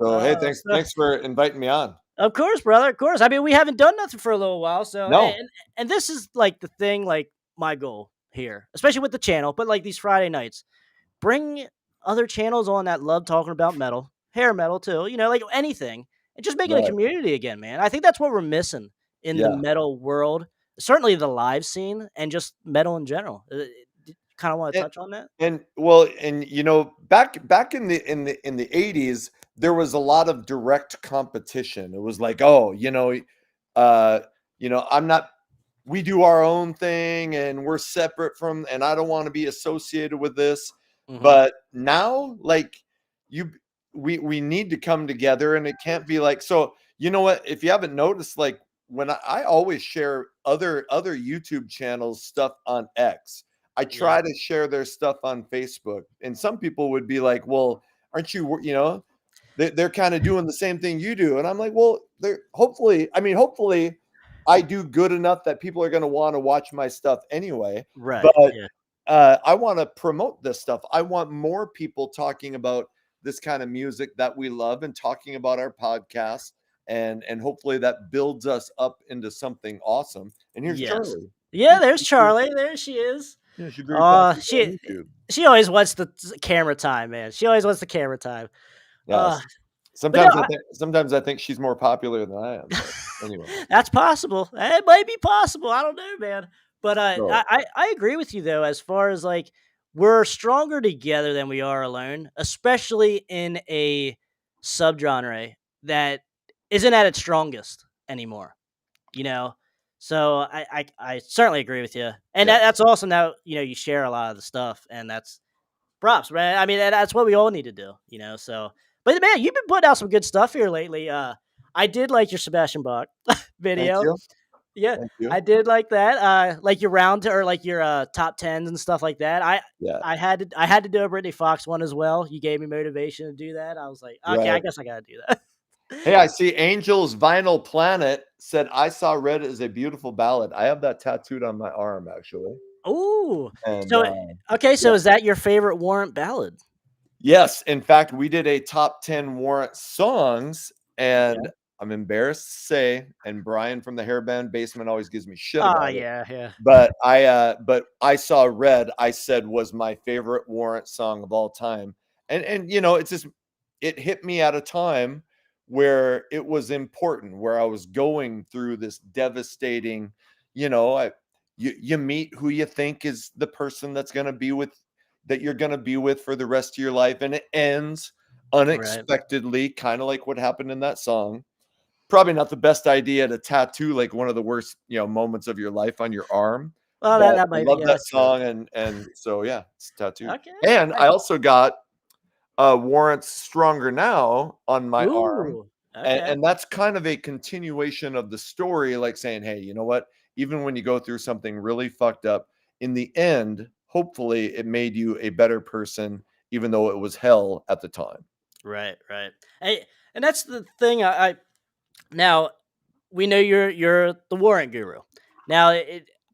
S3: So hey,
S1: So,
S3: thanks for inviting me on.
S1: of course, brother. Of course. I mean, we haven't done nothing for a little while, so
S3: No,
S1: and this is like the thing, like my goal here, especially with the channel. But like these Friday nights, bring other channels on that love talking about metal, hair metal too, like anything, and just make it a
S3: right,
S1: community again, man. I think that's what we're missing in the
S3: yeah.
S1: metal world, certainly the live scene and just metal in general. Kind of want to
S3: And,
S1: touch on that?
S3: back in the 80s, there was a lot of direct competition. It was like, oh, uh, I'm not we do our own thing and we're separate from, and I don't want to be associated with this.
S1: Hmm.
S3: But now, like, you we need to come together, and it can't be like, so you know what, if you haven't noticed, like, when I always share other YouTube channels stuff on X, I
S1: Yeah.
S3: try to share their stuff on Facebook, and some people would be like, well, aren't you, they're kind of doing the same thing you do. And I'm like, well, they're hopefully I do good enough that people are going to want to watch my stuff anyway.
S1: Right.
S3: But
S1: Yeah.
S3: I want to promote this stuff. I want more people talking about this kind of music that we love and talking about our podcast. And hopefully that builds us up into something awesome. And here's
S1: Yes.
S3: Charlie.
S1: Yeah. There's Charlie. There she is.
S3: Yeah, she's very popular
S1: She
S3: on YouTube.
S1: she always wants the camera time, man. She always wants the camera time. Uh,
S3: Yes.
S1: but no,
S3: Sometimes I think she's more popular than I am. But anyway.
S1: that's possible. It might be possible. I don't know, man. But
S3: So
S1: I agree with you though, as far as like we're stronger together than we are alone, especially in a subgenre that isn't at its strongest anymore. You know, so I certainly agree with you, and
S3: yeah.
S1: that's awesome. That you share a lot of the stuff, and that's props, man. I mean, that's what we all need to do. So. But man, you've been putting out some good stuff here lately. I did like your Sebastian Bach
S3: Thank
S1: video.
S3: you.
S1: Yeah,
S3: Thank you.
S1: I did like that. Like your or like your top tens and stuff like that.
S3: Yeah.
S1: I had to do a Brittany Fox one as well. You gave me motivation to do that. I was like, okay, I
S3: Right.
S1: guess I gotta do that.
S3: Hey, I see Angel's Vinyl Planet said, I saw red as a beautiful ballad. I have that tattooed on my arm, actually.
S1: Ooh,
S3: And
S1: so okay,
S3: yeah.
S1: so is that your favorite Warrant ballad?
S3: Yes, in fact, we did a top 10 Warrant songs,
S1: Okay.
S3: and I'm embarrassed to say, and Brian from the Hairband Basement always gives me shit
S1: Oh
S3: about it.
S1: yeah, yeah.
S3: But I saw red, I said, was my favorite Warrant song of all time. And it's just, it hit me at a time where it was important, where I was going through this devastating, you meet who you think is the person that you're going to be with for the rest of your life, and it ends
S1: Right.
S3: unexpectedly, kind of like what happened in that song. Probably not the best idea to tattoo like one of the worst, moments of your life on your arm.
S1: Well,
S3: But
S1: that
S3: I
S1: might be,
S3: love
S1: yeah,
S3: that
S1: true.
S3: song, and so yeah, it's tattooed.
S1: Okay.
S3: And I also got Warrant's Stronger Now on my arm.
S1: Ooh.
S3: And,
S1: Okay.
S3: and that's kind of a continuation of the story, like saying, hey, you know what? Even when you go through something really fucked up, in the end, hopefully it made you a better person, even though it was hell at the time.
S1: Right. Right. Hey, and that's the thing. I now we know you're the Warrant guru. Now,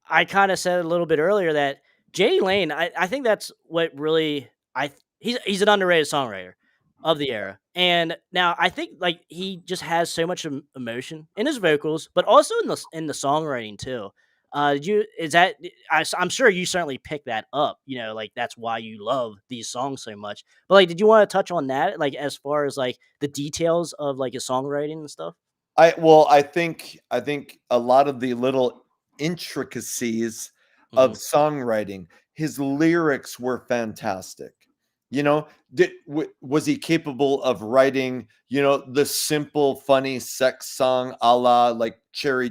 S1: I kind of said a little bit earlier that Jay Lane. I think that's what really he's an underrated songwriter of the era. And now I think like he just has so much emotion in his vocals, but also in the songwriting too. Did you is that I'm sure you certainly picked that up. Like that's why you love these songs so much. But like, did you want to touch on that? Like as far as like the details of like his songwriting and stuff?
S3: I think a lot of the little intricacies of
S1: Hmm.
S3: songwriting, his lyrics were fantastic. Was he capable of writing, the simple, funny sex song a la like Cherry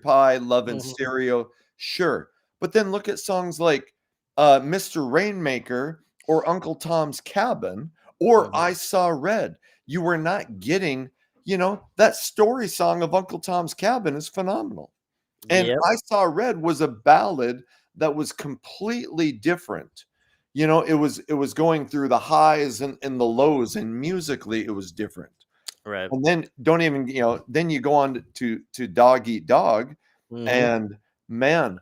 S3: Pie, Love in
S1: Hmm.
S3: Stereo? Sure. But then look at songs like Mr. Rainmaker or Uncle Tom's Cabin or
S1: Hmm.
S3: I Saw Red. you were not getting, that story song of Uncle Tom's Cabin is phenomenal. And
S1: Yep.
S3: I Saw Red was a ballad that was completely different. It was going through the highs and the lows, and musically it was different.
S1: Right.
S3: And then don't even, then you go on to Dog Eat Dog,
S1: Hmm.
S3: and man,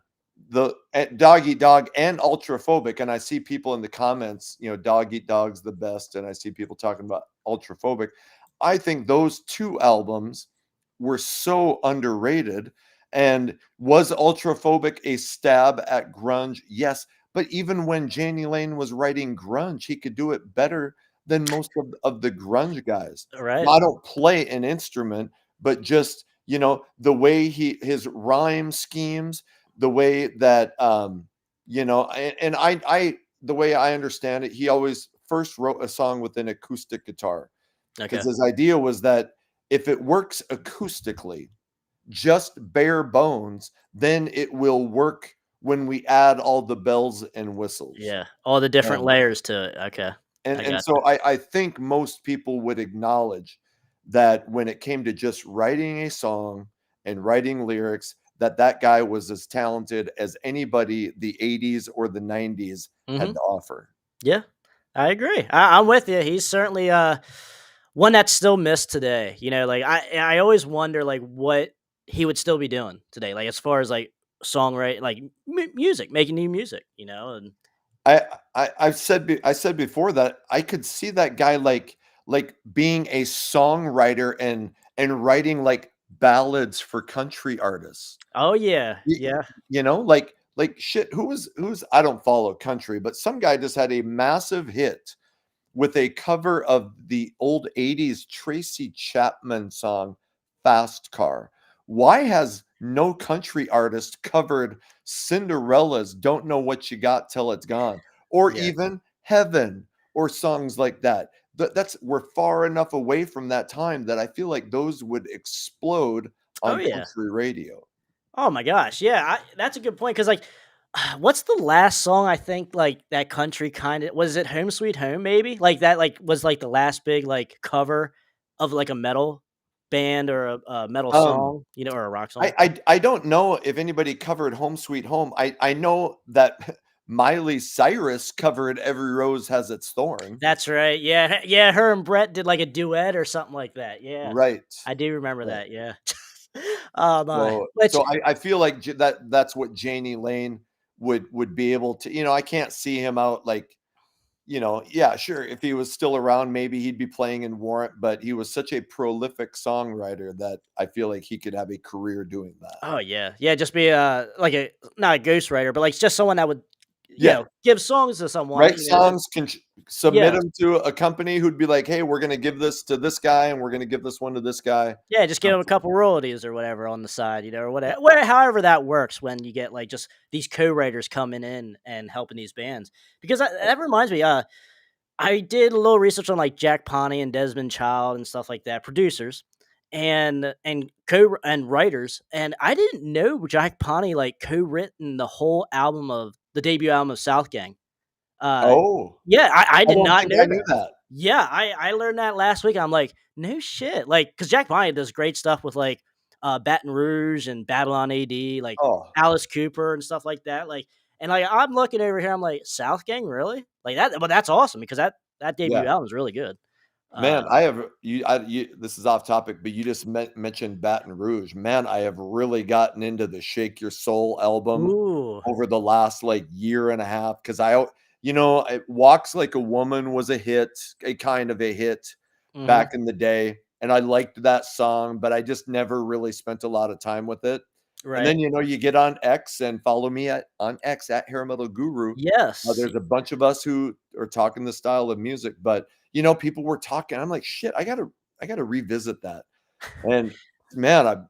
S3: the Dog Eat Dog and Ultraphobic, and I see people in the comments, Dog Eat Dog's the best, and I see people talking about Ultraphobic. I think those two albums were so underrated. And was Ultraphobic a stab at grunge? Yes. But even when Janie Lane was writing grunge, he could do it better than most of the grunge guys. Now,
S1: Right.
S3: I don't play an instrument, but just, the way his rhyme schemes, the way that, the way I understand it, he always first wrote a song with an acoustic guitar, because
S1: Okay.
S3: his idea was that if it works acoustically, just bare bones, then it will work when we add all the bells and whistles.
S1: Yeah. All the different
S3: And
S1: layers to it. Okay.
S3: and
S1: I
S3: and
S1: got
S3: so I think most people would acknowledge that when it came to just writing a song and writing lyrics, that guy was as talented as anybody the 80s or the 90s
S1: you.
S3: had to offer.
S1: Yeah, I agree. I'm with you. He's certainly one that's still missed today. Like I always wonder like what he would still be doing today, like as far as like songwriting, like music, making new music. And
S3: I I said before that I could see that guy like being a songwriter and writing like ballads for country artists.
S1: oh yeah,
S3: Y-
S1: yeah,
S3: like shit. Who's I don't follow country, but some guy just had a massive hit with a cover of the old 80s Tracy Chapman song, Fast Car. Why has no country artist covered Cinderella's Don't Know What You Got Till It's Gone, or
S1: yeah.
S3: even Heaven, or songs like that? We're far enough away from that time that I feel like those would explode
S1: Oh
S3: on
S1: yeah.
S3: country radio.
S1: Oh my gosh, yeah. That's a good point because like, what's the last song I think like that country kind of was it Home Sweet Home maybe like that like was like the last big like cover of like a metal band or a metal
S3: Um,
S1: song, or a rock
S3: I
S1: song.
S3: I I don't know if anybody covered Home Sweet Home. I know that Miley Cyrus covered Every Rose Has Its Thorn.
S1: That's right. Yeah, yeah. Her and Brett did like a duet or something like that. Yeah,
S3: Right.
S1: I do remember
S3: Right.
S1: that. Yeah. My
S3: So
S1: which
S3: so I feel like that's what Janie Lane would be able to, I can't see him out like, yeah, sure, if he was still around, maybe he'd be playing in Warrant, but he was such a prolific songwriter that I feel like he could have a career doing that.
S1: oh yeah, yeah. Just be like a not a ghostwriter, but like just someone that would
S3: Yeah.
S1: give songs to someone.
S3: Write songs, submit
S1: Yes.
S3: them to a company who'd be like, "Hey, we're gonna give this to this guy, and we're gonna give this one to this guy."
S1: Yeah, just give them a couple royalties or whatever on the side, or whatever, however that works when you get like just these co-writers coming in and helping these bands. Because that reminds me, I did a little research on like Jack Poney and Desmond Child and stuff like that, producers and writers, and I didn't know Jack Poney like co-written the whole album of the debut album of South Gang. Uh,
S3: Oh,
S1: yeah, I
S3: I
S1: did
S3: don't
S1: not
S3: think
S1: know
S3: I knew
S1: that.
S3: that.
S1: Yeah, I learned that last week. I'm like, no shit, like because Jack Poney does great stuff with like Baton Rouge and Babylon AD, like
S3: Oh,
S1: Alice Cooper and stuff like that. Like, and like I'm looking over here, I'm like, South Gang, really? Like that? But that's awesome because that debut
S3: yeah.
S1: album is really good.
S3: Man,
S1: Uh,
S3: I have this is off topic, but you just mentioned Baton Rouge. Man, I have really gotten into the Shake Your Soul album
S1: ooh,
S3: over the last like year and a half because Walks Like a Woman was a hit, a kind of a hit
S1: hmm,
S3: back in the day, and I liked that song, but I just never really spent a lot of time with it. And
S1: right?
S3: then you get on X and follow me on X at Hair Metal Guru.
S1: Yes,
S3: There's a bunch of us who are talking the style of music, but people were talking. I'm like, shit, I gotta revisit that. And man,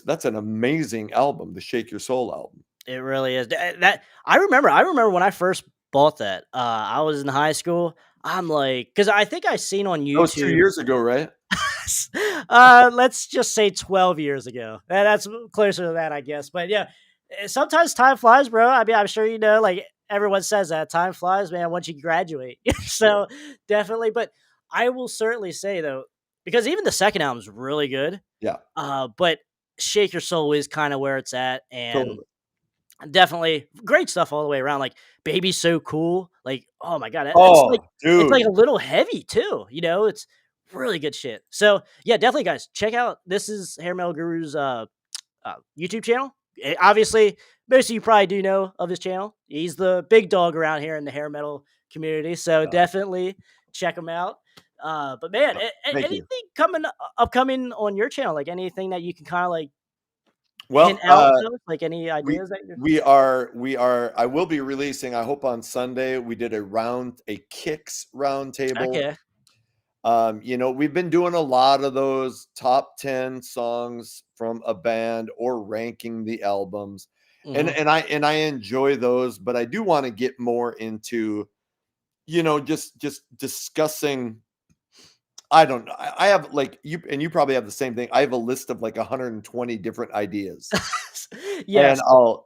S3: that's an amazing album, the Shake Your Soul album.
S1: it really is. That I remember when I first bought that. I was in high school. I'm like, because I think I seen on
S3: That was 2
S1: YouTube.
S3: years ago, right?
S1: Let's just say 12 years ago. That's closer to that, I guess. But yeah, sometimes time flies, bro. I mean, I'm sure like everyone says that time flies, man, once you graduate. So definitely. But I will certainly say though, because even the second album is really good.
S3: Yeah,
S1: But Shake Your Soul is kind of where it's at, and
S3: totally.
S1: definitely great stuff all the way around. Like Baby's So Cool. Like, oh my god,
S3: Oh,
S1: it's like
S3: dude.
S1: a little heavy too. It's really good shit. So yeah, definitely guys, check out this is Hair Metal Guru's YouTube channel. Obviously, most of you probably do know of his channel. He's the big dog around here in the hair metal community. So
S3: Yeah,
S1: definitely check him out. But man,
S3: thank you.
S1: anything upcoming on your channel? Like anything that you can kind of like hint
S3: Well,
S1: out to us? Like any
S3: we
S1: ideas that you're
S3: we are I will be releasing, I hope on Sunday. We did a Kicks roundtable.
S1: okay?
S3: We've been doing a lot of those top 10 songs from a band or ranking the albums. And
S1: Hmm.
S3: I enjoy those, but I do want to get more into, just discussing. I don't know. I have like you, and you probably have the same thing. I have a list of like 120 different ideas. And
S1: Yes.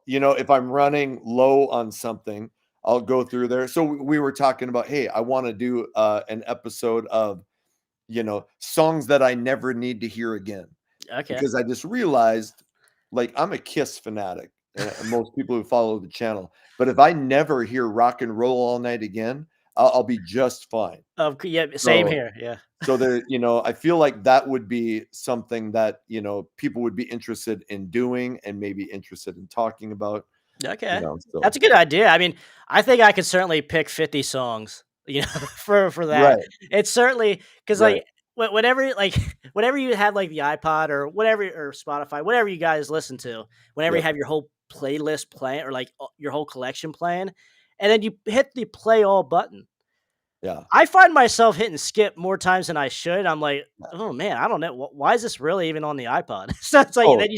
S3: if I'm running low on something, I'll go through there. So we were talking about, hey, I want to do an episode of, songs that I never need to hear again,
S1: Okay.
S3: because I just realized, like, I'm a Kiss fanatic, and most people who follow the channel. But if I never hear Rock and Roll All Night again, I'll be just fine.
S1: Yeah. Same
S3: So
S1: here. Yeah.
S3: so there, I feel like that would be something that, people would be interested in doing and maybe interested in talking about,
S1: Okay. That's
S3: so
S1: a good idea. I mean, I think I could certainly pick 50 songs, for that.
S3: right,
S1: It's certainly because
S3: right.
S1: like whenever whenever you have like the iPod or whatever or Spotify, whatever you guys listen to, whenever you
S3: Yep.
S1: have your whole playlist playing or like your whole collection playing, and then you hit the play all button.
S3: Yeah.
S1: I find myself hitting skip more times than I should. I'm like,
S3: Yeah.
S1: "Oh, man, I don't know. Why is this really even on the iPod?" So it's like
S3: Oh,
S1: then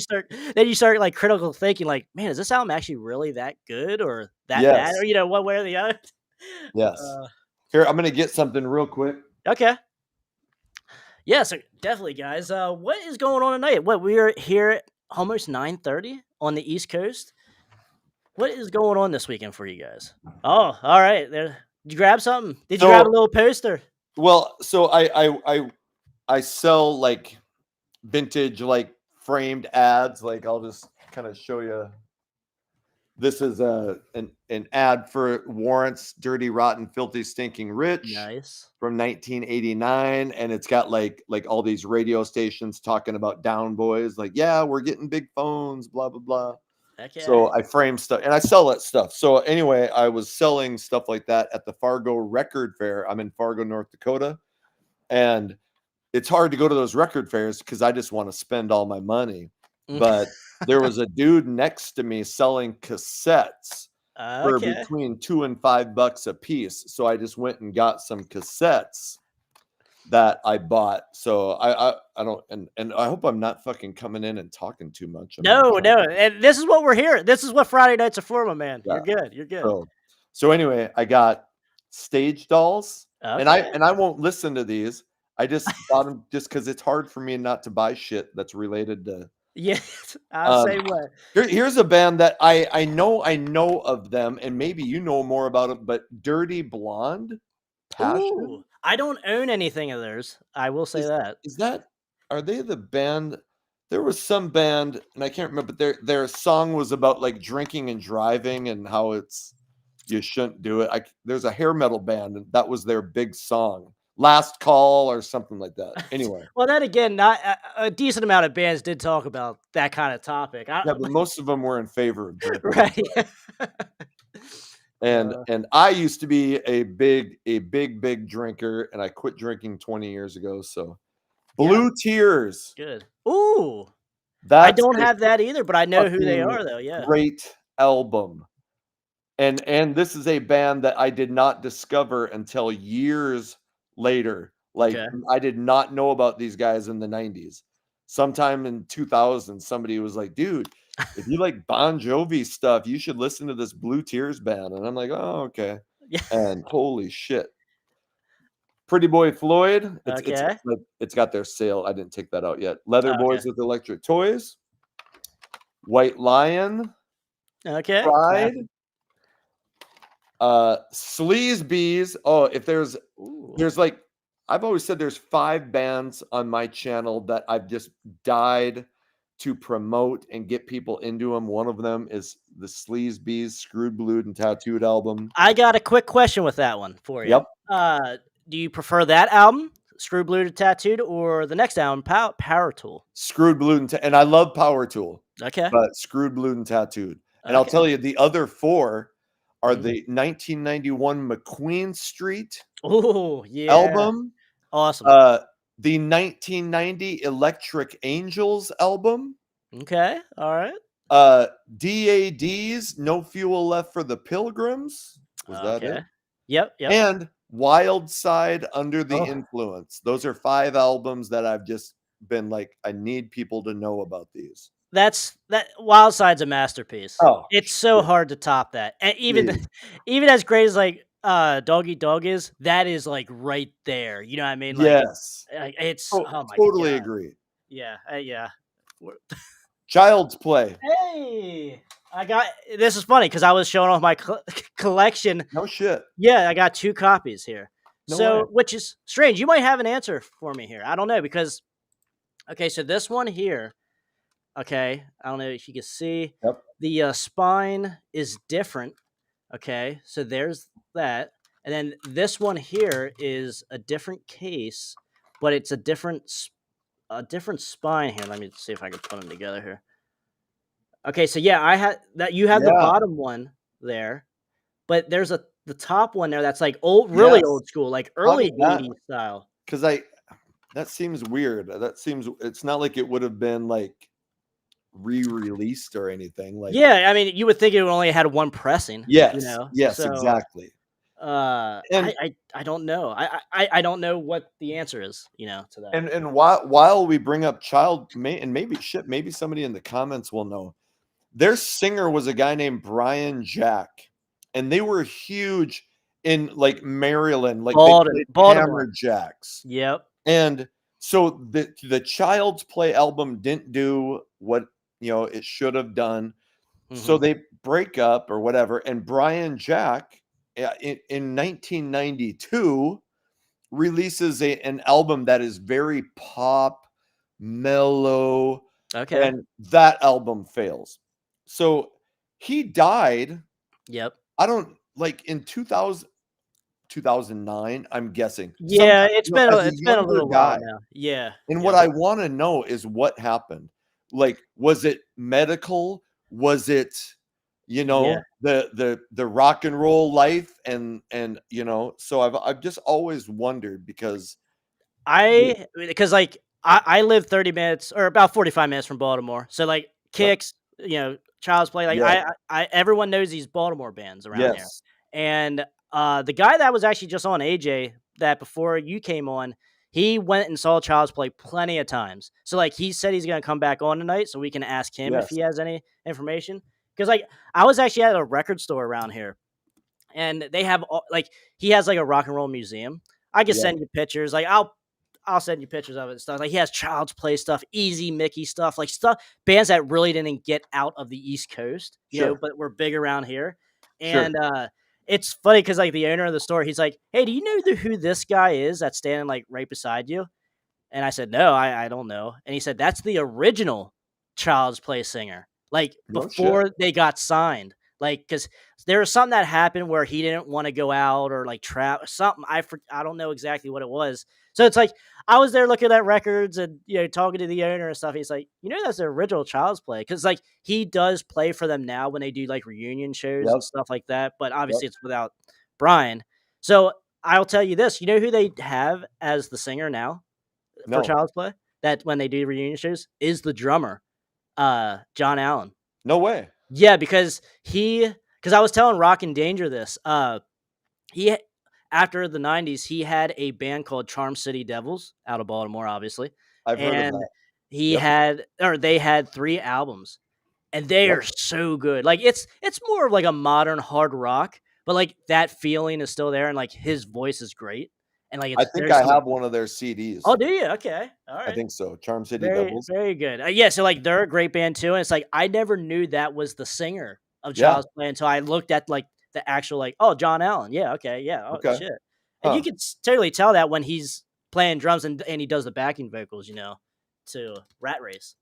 S1: you start, like, critical thinking, like, "Man, is this album actually really that good or that bad?" Or,
S3: yes.
S1: one way or the other.
S3: Yes.
S1: Uh,
S3: Here, I'm gonna get something real quick.
S1: okay. Yeah, so definitely, guys. What is going on tonight? We are here at almost 9:30 on the East Coast. What is going on this weekend for you guys? Oh, alright. Did you grab something? Did you grab a
S3: So,
S1: little poster?
S3: so I sell like vintage, like framed ads. Like, I'll just kind of show you. This is an ad for Warrant's Dirty, Rotten, Filthy, Stinking Rich
S1: Nice.
S3: from 1989, and it's got like all these radio stations talking about Down Boys, like, yeah, we're getting big phones, blah blah blah.
S1: Okay.
S3: So I frame stuff and I sell that stuff. So anyway, I was selling stuff like that at the Fargo Record Fair. I'm in Fargo, North Dakota, and it's hard to go to those record fairs because I just want to spend all my money. But there was a dude next to me selling cassettes for
S1: Okay.
S3: between $2 and $5 a piece. So I just went and got some cassettes that I bought. So I don't, and I hope I'm not fucking coming in and talking too much. I'm
S1: No,
S3: not trying.
S1: no, and this is what we're here. This is what Friday nights are for, my man.
S3: Yeah.
S1: You're good. You're good.
S3: So anyway, I got stage dolls, and I
S1: Okay.
S3: and I won't listen to these. I just bought them just because it's hard for me not to buy shit that's related to.
S1: Yes,
S3: Um,
S1: same way.
S3: here's a band that I know of them, and maybe you know more about it, but Dirty Blonde,
S1: Ooh,
S3: Passion.
S1: I don't own anything of theirs. I will say
S3: Is
S1: that.
S3: is that are they the band? There was some band, and I can't remember, but their song was about like drinking and driving and how it's you shouldn't do it. There's a hair metal band, and that was their big song. Last Call or something like that. Anyway,
S1: Well, then again, not a decent amount of bands did talk about that kind of topic.
S3: yeah, but most of them were in favor of drinking and
S1: Right.
S3: driving. And
S1: Uh,
S3: and I used to be a big drinker, and I quit drinking 20 years ago. So
S1: yeah,
S3: Blue Tears,
S1: good. Ooh, I
S3: that's
S1: don't
S3: a
S1: have that either, but I know who they
S3: fucking
S1: are, though. Yeah.
S3: great album. And this is a band that I did not discover until years later. Like,
S1: Okay.
S3: I did not know about these guys in the 90s. Sometime in 2000, somebody was like, "Dude, if you like Bon Jovi stuff, you should listen to this Blue Tears band." And I'm like, "Oh, okay."
S1: Yeah.
S3: And holy shit. Pretty Boy Floyd,
S1: Okay.
S3: it's got their sale. I didn't take that out yet. Leather
S1: Okay.
S3: Boys with Electric Toys, White Lion,
S1: Okay. Classic.
S3: Pride, Sleaze Bees. Oh, if there's
S1: Ooh.
S3: there's like I've always said there's 5 bands on my channel that I've just died to promote and get people into them. One of them is the Sleaze Bees Screwed, Blued, and Tattooed album.
S1: I got a quick question with that one for you.
S3: Yep.
S1: Do you prefer that album, Screw Blue to Tattooed, or the next album, Power Tool?
S3: Screwed, Blued, and I love Power Tool,
S1: Okay.
S3: but Screwed, Blued, and Tattooed. And I'll
S1: Okay.
S3: tell you, the other 4 are
S1: Mhm.
S3: the 1991 McQueen Street
S1: Oh, yeah.
S3: album,
S1: Awesome.
S3: the 1990 Electric Angels album,
S1: Okay. All right.
S3: DAD's No Fuel Left for the Pilgrims. Was that
S1: Okay.
S3: it?
S1: Yep. Yep.
S3: And Wild Side Under the
S1: Oh.
S3: Influence. Those are 5 albums that I've just been like, I need people to know about these.
S1: That Wild Side's a masterpiece.
S3: Oh,
S1: It's so
S3: shit.
S1: hard to top that. And even
S3: Jeez.
S1: even as great as like Doggy Dog is, that is like right there. You know what I mean? Like
S3: Yes.
S1: it's
S3: Oh,
S1: oh my
S3: totally
S1: god.
S3: agree.
S1: Yeah. Yeah. We're-
S3: Child's Play.
S1: Hey, this is funny because I was showing off my collection.
S3: No shit.
S1: Yeah, I got 2 copies here.
S3: No
S1: So,
S3: way.
S1: which is strange. You might have an answer for me here. I don't know because okay, so this one here, okay, I don't know if you can see
S3: Yep.
S1: the spine is different. Okay, so there's that, and then this one here is a different case, but it's a different spine here. Let me see if I can put them together here. Okay, so yeah, I had that. You have the
S3: Yeah.
S1: bottom one there, but there's the top one there that's like really
S3: Yes.
S1: old school, like
S3: How
S1: early
S3: did that-
S1: 80s style.
S3: Because that seems weird. It's not like it would have been like re-released or anything. Like,
S1: Yeah, I mean, you would think it only had one pressing.
S3: yes,
S1: You know?
S3: yes,
S1: So,
S3: exactly. And
S1: I don't know. I don't know what the answer is, to that.
S3: and while we bring up and maybe somebody in the comments will know, their singer was a guy named Brian Jack, and they were huge in like Maryland, like they played Hammer Jacks.
S1: Yep.
S3: And so the Child's Play album didn't do what it should have done. So they break up or whatever, and Brian Jack in 1992 releases an album that is very pop, mellow,
S1: Okay.
S3: and that album fails. So he died.
S1: Yep.
S3: I don't like in 2009, I'm guessing.
S1: Yeah, it's been
S3: as
S1: a little while
S3: guy.
S1: now. Yeah.
S3: And what I want to know is what happened. Like, was it medical? Was it,
S1: Yeah.
S3: the rock and roll life? And so I've just always wondered because
S1: like I live 30 minutes or about 45 minutes from Baltimore. So like Kicks, Child's Play, like
S3: Yeah.
S1: I everyone knows these Baltimore bands around here.
S3: yes,
S1: And the guy that was actually just on AJ that before you came on, he went and saw Child's Play plenty of times. So like he said he's gonna come back on tonight so we can ask him if he
S3: yes,
S1: has any information. Because like I was actually at a record store around here, and they have like he has like a rock and roll museum. I can
S3: yeah,
S1: send you pictures. Like I'll send you pictures of it and stuff. Like he has Child's Play stuff, Easy Mickey stuff, like stuff bands that really didn't get out of the East Coast,
S3: sure,
S1: but were big around here.
S3: sure,
S1: And it's funny because like the owner of the store, he's like, "Hey, do you know who this guy is that's standing like right beside you?" And I said, "No, I don't know." And he said, "That's the original Child's Play singer, like
S3: no shit,
S1: before they got signed." Like, because there was something that happened where he didn't want to go out or like trap or something. I don't know exactly what it was. So it's like I was there looking at records and talking to the owner and stuff. He's like, that's the original Child's Play because like he does play for them now when they do like reunion shows
S3: yep,
S1: and stuff like that. But
S3: yep,
S1: obviously it's without Brian. So I'll tell you this: you know who they have as the singer now for
S3: no,
S1: Child's Play? That when they do reunion shows is the drummer, John Allen.
S3: no way,
S1: Yeah, because I was telling Rock and Danger this. He after the 90s, he had a band called Charm City Devils out of Baltimore, obviously.
S3: I've heard of
S1: And
S3: that.
S1: they had 3 albums, and they
S3: Yep.
S1: are so good. Like it's more of like a modern hard rock, but like that feeling is still there, and like his voice is great. And like
S3: I think I have one of their CDs.
S1: Oh, do you? Okay, all right.
S3: I think so. Charm City
S1: Very,
S3: Devils.
S1: very good. Yeah, so like they're a great band too, and it's like I never knew that was the singer of
S3: Yeah.
S1: Child's Play until I looked at like the actual like, oh, John Allen. Yeah, okay, yeah, oh
S3: Okay.
S1: shit. And you
S3: Huh.
S1: can totally tell that when he's playing drums and he does the backing vocals, to Rat Race.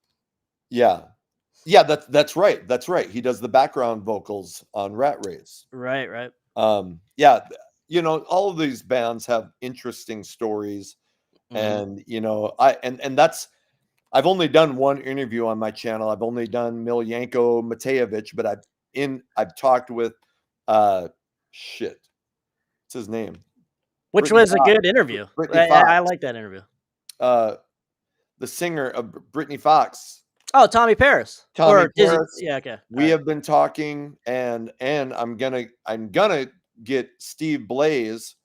S3: Yeah, that's right. That's right. He does the background vocals on Rat Race.
S1: Right.
S3: Yeah, all of these bands have interesting stories,
S1: Mhm.
S3: and and that's I've only done one interview on my channel. I've only done Milyanko Matejevich, but I've talked with shit. What's his name?
S1: Which
S3: Brittany
S1: was a
S3: Fox.
S1: good interview.
S3: Brittany
S1: I
S3: Fox.
S1: like that interview.
S3: The singer of Brittany Fox.
S1: Oh, Tommy Paris.
S3: Tommy
S1: Or Dizzy.
S3: Paris.
S1: Yeah, okay.
S3: We have been talking, and I'm gonna get Steve Blaze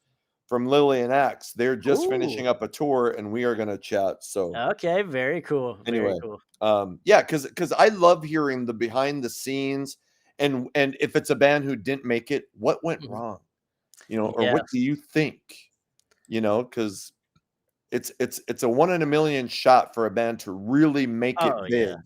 S3: from Lillian X. They're just finishing
S1: Ooh.
S3: up a tour, and we are gonna chat. So
S1: Okay, very cool. Very
S3: anyway,
S1: cool.
S3: yeah, because I love hearing the behind the scenes, and if it's a band who didn't make it, what went
S1: Mhm.
S3: wrong, or what do
S1: Yes.
S3: you think, because it's a 1 in a million shot for a band to really make it
S1: Oh,
S3: big.
S1: yeah.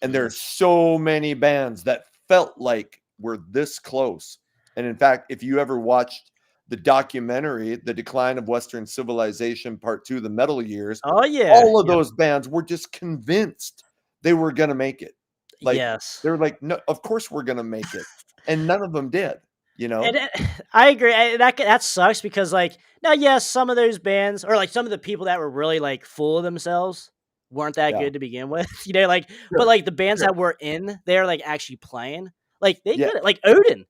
S3: And
S1: Mhm.
S3: there's so many bands that felt like we're this close. And in fact, if you ever watched the documentary, The Decline of Western Civilization, Part 2, The Metal Years,
S1: Oh, yeah.
S3: all of
S1: Yeah.
S3: those bands were just convinced they were going to make it. Like,
S1: Yes.
S3: they're like, no, of course we're going to make it. And none of them did,
S1: And I agree. That sucks because, like, now, yes, some of those bands or like some of the people that were really like full of themselves weren't that
S3: Yeah,
S1: good to begin with, like, but
S3: sure,
S1: like the bands
S3: sure.
S1: that were in there, like actually playing, like they
S3: Yeah,
S1: could, like Odin.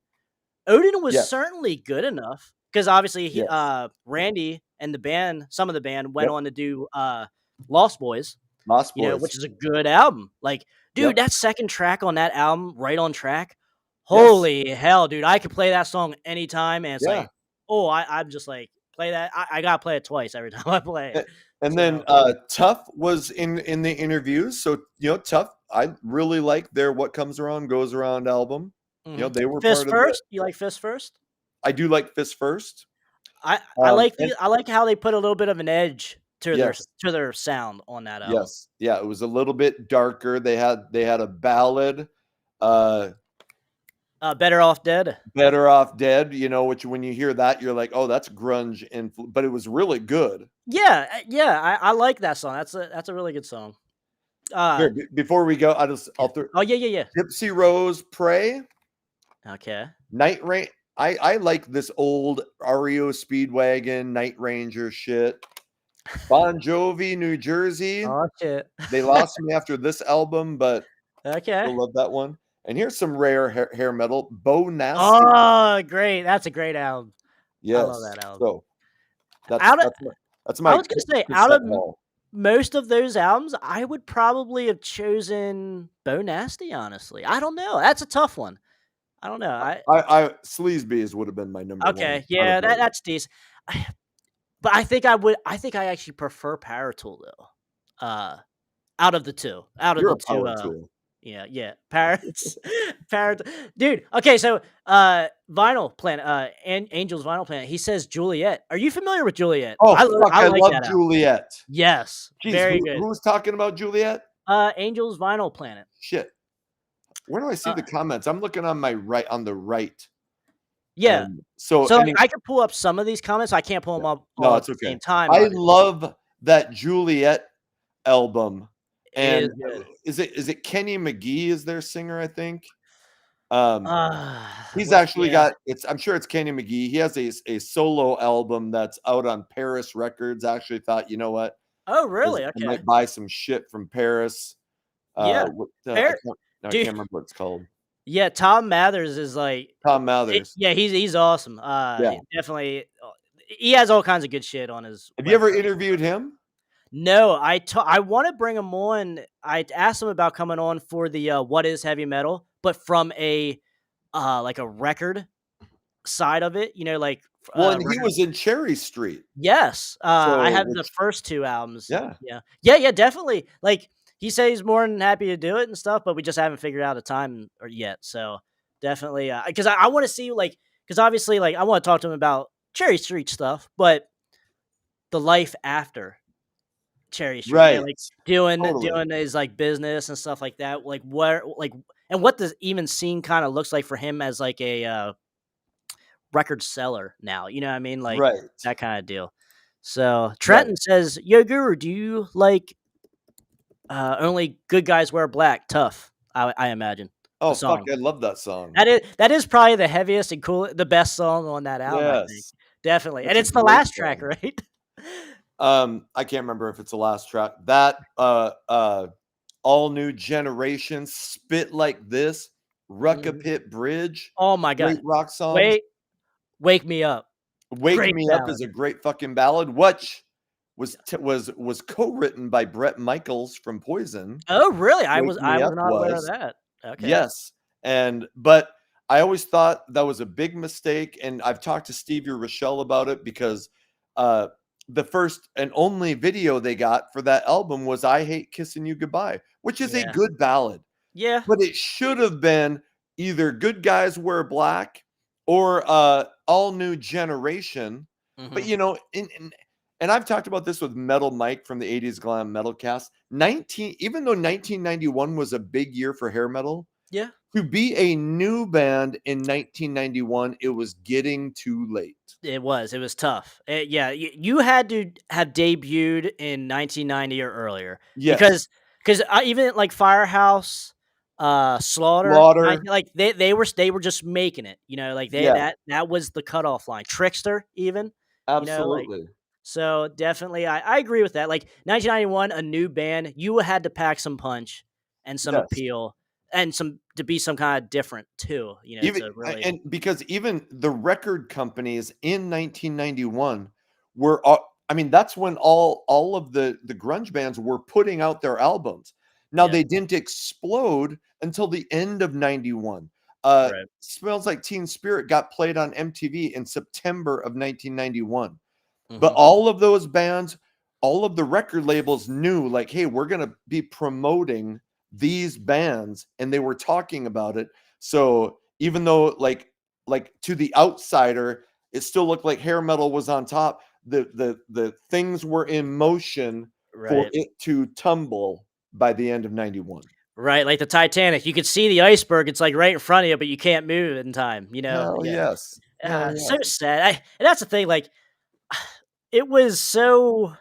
S1: Odin was
S3: yes,
S1: certainly good enough because obviously
S3: yes.
S1: Randy and the band, some of the band went
S3: Yep.
S1: on to do Lost Boys,
S3: Lost Boys.
S1: which is a good album. Like, dude,
S3: Yep.
S1: that second track on that album, Right on Track,
S3: Yes.
S1: holy hell, dude, I could play that song anytime, and it's
S3: Yeah.
S1: like, oh, I'm just like, play that. I gotta play it twice every time I play it.
S3: And then
S1: So,
S3: Tough was in the interviews. So, Tough, I really like their What Comes Around Goes Around album. They were
S1: Fist
S3: part of the
S1: First, you like Fist First?
S3: I do like Fist First.
S1: I like
S3: And
S1: I like how they put a little bit of an edge
S3: yes,
S1: to their sound on that album.
S3: yes. Yeah, it was a little bit darker. They had a ballad, uh
S1: Better Off Dead.
S3: Better Off Dead, which when you hear that, you're like, "Oh, that's grunge but it was really good."
S1: Yeah, yeah, I like that song. That's a really good song.
S3: Here, before we go,
S1: Yeah.
S3: I'll throw
S1: Oh, yeah.
S3: Gypsy Rose, Pray,
S1: Okay.
S3: Night Rain. I like this old REO Speedwagon, Night Ranger shit. Bon Jovi, New Jersey.
S1: Oh, shit.
S3: They lost me after this album, but
S1: Okay.
S3: still love that one. And here's some rare hair metal. Bo Nasty.
S1: Oh, great. That's a great album. I love
S3: Yes.
S1: that album.
S3: So that's
S1: Out of
S3: that's
S1: I
S3: my
S1: was gonna say, out
S3: cassette
S1: of
S3: haul.
S1: most of those albums, I would probably have chosen Bo Nasty, honestly. I don't know. That's a tough one. I don't know.
S3: I Sleazebees would have been my number one
S1: Okay,
S3: out of
S1: yeah,
S3: those.
S1: that's decent. But I think I actually prefer Power Tool though. Out of the 2. Out of
S3: You're
S1: the
S3: a
S1: 2,
S3: power tool.
S1: yeah. Parrots. Parrot dude, okay, so, Vinyl Planet, Angel's Vinyl Planet, he says Juliet. Are you familiar with Juliet?
S3: Oh, fuck,
S1: I
S3: I
S1: like
S3: love
S1: that album.
S3: Juliet.
S1: Yes,
S3: Jeez,
S1: very good.
S3: who's talking about Juliet?
S1: Angel's Vinyl Planet.
S3: Shit. Where do I see
S1: Uh,
S3: the comments? I'm looking on the right.
S1: yeah.
S3: So
S1: So, like,
S3: anyway,
S1: I can pull up some of these comments, I can't pull them up
S3: no,
S1: all at
S3: it's
S1: the
S3: okay.
S1: same time,
S3: I
S1: obviously.
S3: love that Juliet album.
S1: It is
S3: And
S1: good.
S3: is it Kenny McGee is their singer, I think? Um, he's
S1: What
S3: actually
S1: yeah.
S3: got I'm sure it's Kenny McGee. He has a solo album that's out on Paris Records. I actually thought, you know what?
S1: Oh,
S3: I
S1: really? Okay.
S3: might buy some shit from Paris.
S1: Yeah. Fair
S3: I
S1: dude.
S3: can't remember what it's called.
S1: Yeah, Tom Mathers is like
S3: Tom Mathers.
S1: yeah, he's awesome.
S3: Yeah.
S1: Definitely, he has all kinds of good shit on his
S3: Have you ever
S1: website.
S3: interviewed him?
S1: No, I want to bring him on. I asked him about coming on for the What Is Heavy Metal, but from a like a record side of it, like
S3: Well, and he
S1: record.
S3: was in Cherry Street.
S1: Yes, I
S3: So,
S1: have the first 2 albums.
S3: yeah.
S1: Yeah, definitely. Like, he says he's more than happy to do it and stuff, but we just haven't figured out a time or yet. So definitely, because I want to see because obviously, like, I want to talk to him about Cherry Street stuff, but the life after Cherry Street,
S3: Right.
S1: like doing
S3: Totally.
S1: his like business and stuff like that, like where and what the even scene kind of looks like for him as like a record seller now. You know what I mean? Like
S3: Right.
S1: that kind of deal. So
S3: Right.
S1: Trenton says, "Yo, Guru, do you like only good guys wear black? Tough, I imagine the
S3: Oh, fuck,
S1: song.
S3: I love that song.
S1: That is probably the heaviest and cool, the best song on that album. I think
S3: Yes.
S1: definitely, and
S3: That's a
S1: it's the
S3: great
S1: last track,
S3: song.
S1: right?
S3: I can't remember if it's the last track. That, All New Generation, Spit Like This, Rucka
S1: Mhm.
S3: Pit Bridge,
S1: Oh my
S3: great
S1: god!
S3: rock songs.
S1: Wait, wake me up.
S3: Wake
S1: Great
S3: Me Up is
S1: ballad.
S3: a great fucking ballad, which was co-written by Bret Michaels from Poison.
S1: Oh, really? I
S3: Wake
S1: was I
S3: Me
S1: was
S3: Up
S1: not aware of
S3: was.
S1: that. Okay.
S3: Yes, but I always thought that was a big mistake, and I've talked to Stevie Rochelle about it because, uh, the first and only video they got for that album was "I Hate Kissing You Goodbye," which is a
S1: Yeah.
S3: good ballad,
S1: Yeah.
S3: but it should have been either "Good Guys Wear Black" or, "All New Generation," but,
S1: Mhm.
S3: and I've talked about this with Metal Mike from the '80s Glam Metal Cast. 19 Even though 1991 was a big year for hair metal,
S1: Yeah.
S3: to be a new band in 1991, it was getting too late.
S1: It was tough. Yeah, you had to have debuted in 1990 or earlier
S3: Yes.
S1: because even like Firehouse, Slaughter, I
S3: Slaughter,
S1: feel like they were just making it. Like
S3: yeah,
S1: that was the cutoff line. Trickster, even, like
S3: absolutely.
S1: so definitely I agree with that. Like 1991, a new band, you had to pack some punch and some
S3: Yes.
S1: appeal and some to be some kind of different too.
S3: Even
S1: To really.
S3: and because even the record companies in 1991 I mean, that's when all of the grunge bands were putting out their albums. Now
S1: Yeah.
S3: they didn't explode until the end of 91.
S1: Right.
S3: Smells Like Teen Spirit got played on MTV in September of 1991. But
S1: Hmm.
S3: all of those bands, all of the record labels knew, like, hey, we're gonna be promoting these bands, and they were talking about it. So even though, like to the outsider, it still looked like hair metal was on top. The things were in motion for
S1: Right.
S3: it to tumble by the end of 91.
S1: Right, like the Titanic, you could see the iceberg, it's, like, right in front of you, but you can't move in time,
S3: Hell
S1: Yeah.
S3: yes. Hell
S1: So
S3: yes.
S1: sad, and that's the thing, like, it was so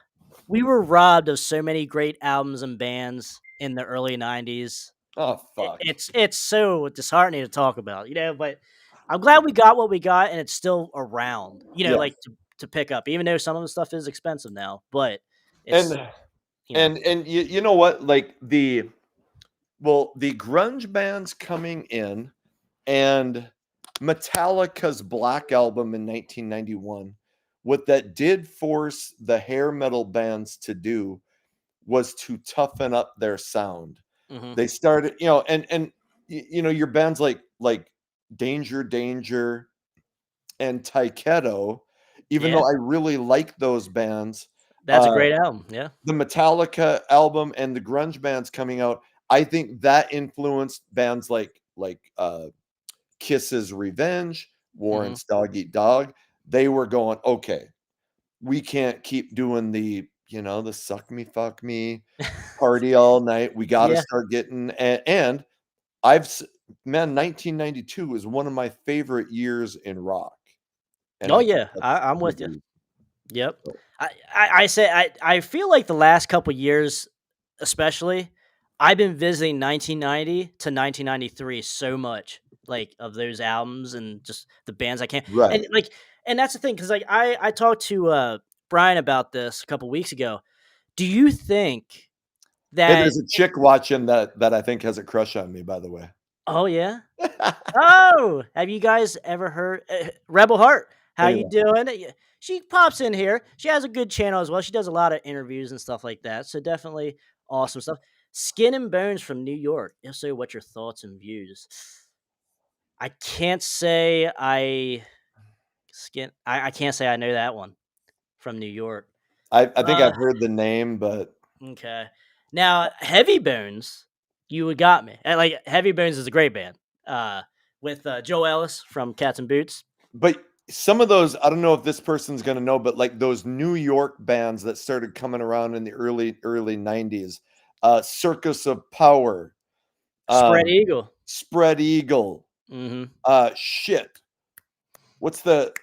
S1: we were robbed of so many great albums and bands in the early '90s.
S3: Oh
S1: It
S3: fuck.
S1: it's so disheartening to talk about, but I'm glad we got what we got, and it's still around,
S3: Yes.
S1: like, to pick up, even though some of the stuff is expensive now, but it's
S3: And
S1: you know
S3: and you know what? Like the grunge bands coming in and Metallica's Black Album in 1991, what that did force the hair metal bands to do was to toughen up their sound.
S1: Mhm.
S3: They started, your bands like Danger Danger and Taiketo, even
S1: Yeah,
S3: though I really like those bands,
S1: that's a
S3: uh,
S1: great album, yeah.
S3: the Metallica album and the grunge bands coming out, I think that influenced bands like Kiss's Revenge,
S1: Mhm.
S3: Warren's Dog Eat Dog. They were going, okay, we can't keep doing the suck me, fuck me, party all night. We got to
S1: Yeah.
S3: start getting, and I've, man, 1992 is one of my favorite years in rock. And
S1: Oh,
S3: I think
S1: yeah, I'm
S3: that's a
S1: with
S3: big
S1: you.
S3: reason.
S1: Yep.
S3: So,
S1: I say I feel like the last couple years, especially, I've been visiting 1990 to 1993 so much, like of those albums and just the bands I can't
S3: right.
S1: and that's the thing because like I talked to Brian about this a couple weeks ago. Do you think
S3: Hey,
S1: that?
S3: there's a chick watching that I think has a crush on me, by the way.
S1: Oh yeah. Oh, have you guys ever heard Rebel Heart? How
S3: Hey,
S1: you doing? She pops in here. She has a good channel as well. She does a lot of interviews and stuff like that. So definitely awesome stuff. Skin and Bones from New York. If so, what's your thoughts and views? I can't say I can't say I know that one from New York.
S3: I think
S1: Uh
S3: I've heard the name, but
S1: okay. Now Heavy Bones, you would got me. And, like Heavy Bones is a great band. With Joe Ellis from Cats and Boots.
S3: But some of those, I don't know if this person's gonna know, but like those New York bands that started coming around in the early 90s, Circus of Power,
S1: Spread
S3: um,
S1: Eagle.
S3: Spread Eagle,
S1: Mhm.
S3: shit. What's the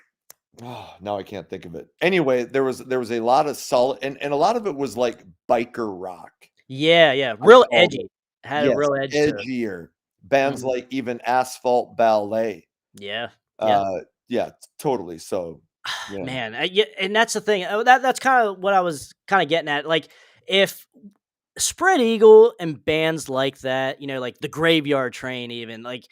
S3: Oh, now I can't think of it. Anyway, there was a lot of solid, and a lot of it was like biker rock.
S1: Yeah, yeah,
S3: I
S1: real
S3: called it.
S1: edgy. Had a
S3: Yes,
S1: real edge to it.
S3: edgier. Bands
S1: Mhm.
S3: like even Asphalt Ballet.
S1: Yeah, yeah.
S3: Uh, yeah, totally. So, yeah,
S1: Man, yeah, and that's the thing. That's kind of what I was kind of getting at. Like, if Spread Eagle and bands like that, like the Graveyard Train, even like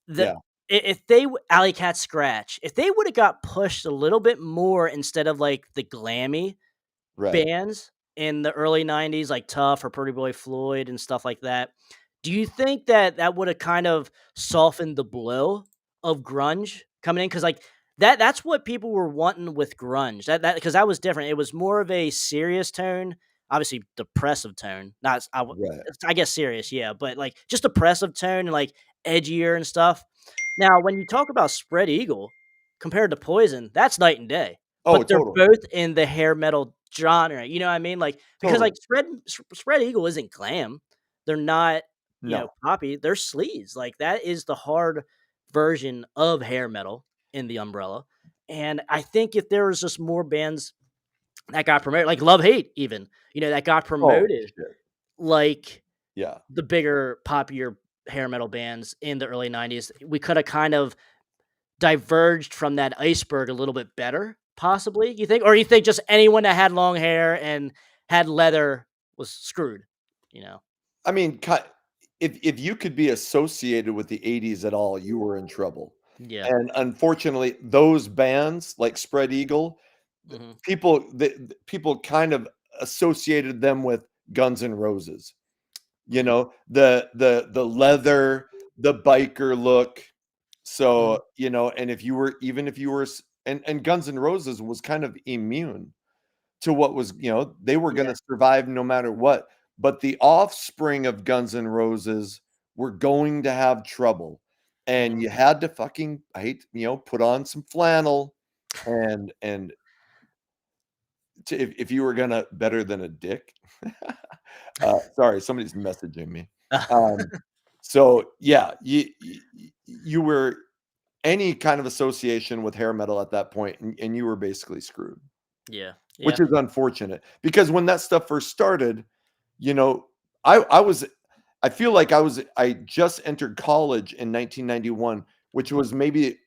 S1: the
S3: yeah,
S1: if they Alley Cat Scratch, if they would have got pushed a little bit more instead of like the glammy
S3: right.
S1: bands in the early '90s, like Tough or Pretty Boy Floyd and stuff like that, do you think that that would have kind of softened the blow of grunge coming in? Because like that's what people were wanting with grunge. That because that was different. It was more of a serious tone, obviously depressive tone. Not
S3: Right.
S1: I guess serious, yeah, but like just depressive tone and like edgier and stuff. Now, when you talk about Spread Eagle compared to Poison, that's night and day.
S3: Oh,
S1: But they're
S3: totally.
S1: both in the hair metal genre, you know what I mean? Like, because,
S3: Totally.
S1: like, Spread Eagle isn't glam. They're not,
S3: No.
S1: poppy. They're sleaze. Like, that is the hard version of hair metal in the umbrella. And I think if there was just more bands that got promoted, like Love Hate even, that got
S3: Oh,
S1: promoted
S3: shit.
S1: like
S3: Yeah.
S1: the bigger, poppier hair metal bands in the early '90s, we could have kind of diverged from that iceberg a little bit better, possibly, you think? Or you think just anyone that had long hair and had leather was screwed, you know?
S3: I mean, if you could be associated with the 80s at all, you were in trouble.
S1: Yeah.
S3: And unfortunately, those bands like Spread Eagle,
S1: Mhm.
S3: people kind of associated them with Guns N' Roses. You
S1: Mhm.
S3: know, the leather, the biker look.
S1: Mhm.
S3: So, and if you were even if you were and Guns N' Roses was kind of immune to what was, they were
S1: Yeah.
S3: gonna survive no matter what. But the offspring of Guns N' Roses were going to have trouble. And
S1: Mhm.
S3: you had to fucking, I hate, put on some flannel and if you were gonna better than a dick. Sorry, somebody's messaging me. Um, so yeah, you were any kind of association with hair metal at that point, and you were basically screwed.
S1: Yeah. Yeah.
S3: Which is unfortunate because when that stuff first started, you know, I feel like I just entered college in 1991, which was maybe,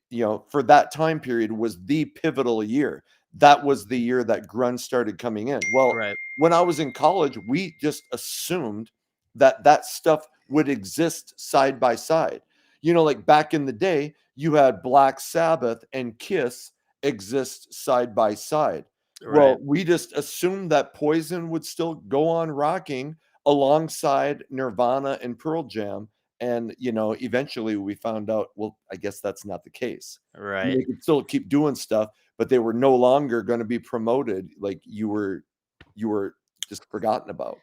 S3: for that time period was the pivotal year. That was the year that grunge started coming in. Well,
S1: Right.
S3: when I was in college, we just assumed that that stuff would exist side by side. Like back in the day, you had Black Sabbath and Kiss exist side by side.
S1: Right.
S3: Well, we just assumed that Poison would still go on rocking alongside Nirvana and Pearl Jam. And, eventually we found out, well, I guess that's not the case.
S1: Right.
S3: They could still keep doing stuff, but they were no longer going to be promoted like you were just forgotten about.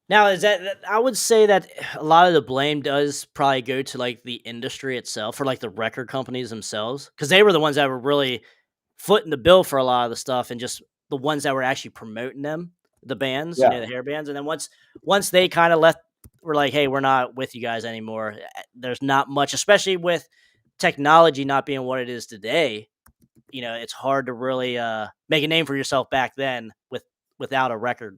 S1: Now, is I would say that a lot of the blame does probably go to, like, the industry itself or, like, the record companies themselves, because they were the ones that were really footing the bill for a lot of the stuff and just the ones that were actually promoting them, the bands,
S3: Yeah.
S1: the hair bands, and then once they kinda left were like, "Hey, we're not with you guys anymore," there's not much, especially with technology not being what it is today, it's hard to really, make a name for yourself back then without a record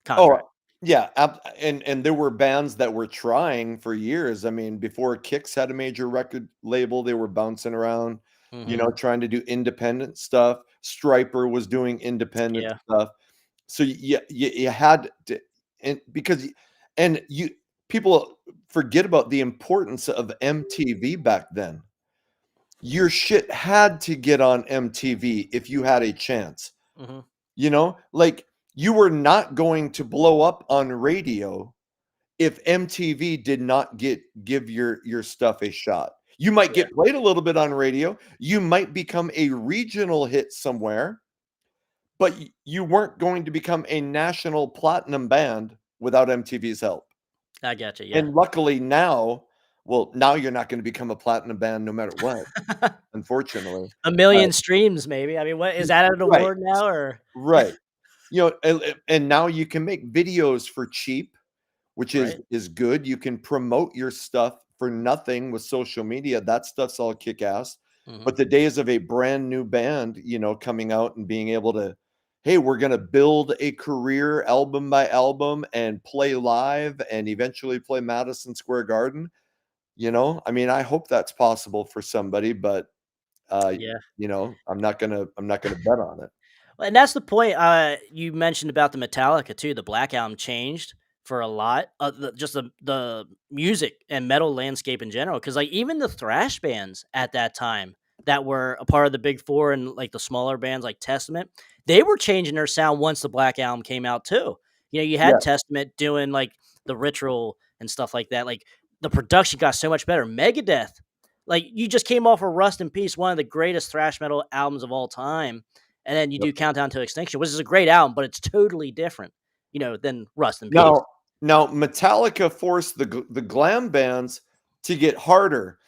S3: Oh,
S1: contract.
S3: yeah, and there were bands that were trying for years. I mean, before Kix had a major record label, they were bouncing around,
S1: Mhm.
S3: trying to do independent stuff. Striper was doing independent
S1: Yeah.
S3: stuff. So you had to, and because and you people forget about the importance of MTV back then. Your shit had to get on MTV if you had a chance.
S1: Mhm.
S3: Like you were not going to blow up on radio if MTV did not give your stuff a shot. You might
S1: Yeah.
S3: get played a little bit on radio. You might become a regional hit somewhere, but you weren't going to become a national platinum band without MTV's help.
S1: I gotcha, yeah.
S3: And luckily now, well, now you're not going to become a platinum band no matter what, unfortunately.
S1: A
S3: Uh,
S1: million streams, maybe. I mean, what is that an
S3: right,
S1: award now or
S3: right. And now you can make videos for cheap, which is
S1: right?
S3: is good. You can promote your stuff for nothing with social media. That stuff's all kick ass.
S1: Mhm.
S3: But the days of a brand new band, coming out and being able to, hey, we're going to build a career album by album and play live and eventually play Madison Square Garden. I mean, I hope that's possible for somebody, but
S1: Yeah.
S3: I'm not gonna bet on it.
S1: And that's the point. You mentioned about the Metallica too. The Black Album changed for a lot. Just the music and metal landscape in general. Because like even the thrash bands at that time that were a part of the Big Four and like the smaller bands like Testament, they were changing their sound once the Black Album came out too. You
S3: Yeah.
S1: had Testament doing like the Ritual and stuff like that. Like the production got so much better. Megadeth, like you just came off of Rust in Peace, one of the greatest thrash metal albums of all time, and then you
S3: Yep.
S1: do Countdown to Extinction, which is a great album, but it's totally different, than Rust in Peace.
S3: Now Metallica forced the glam bands to get harder,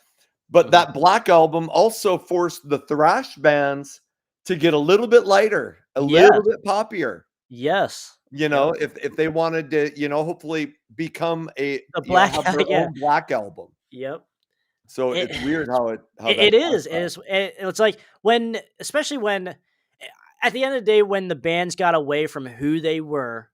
S3: but
S1: Mhm.
S3: that Black Album also forced the thrash bands to get a little bit lighter, a little
S1: Yes.
S3: bit poppier.
S1: Yes. Yep.
S3: If they wanted to, hopefully become
S1: The Black
S3: have their
S1: yeah.
S3: own Black Album.
S1: Yep.
S3: So
S1: It
S3: it's weird how that
S1: it is. It
S3: out.
S1: is. It's like when, especially when, at the end of the day, when the bands got away from who they were,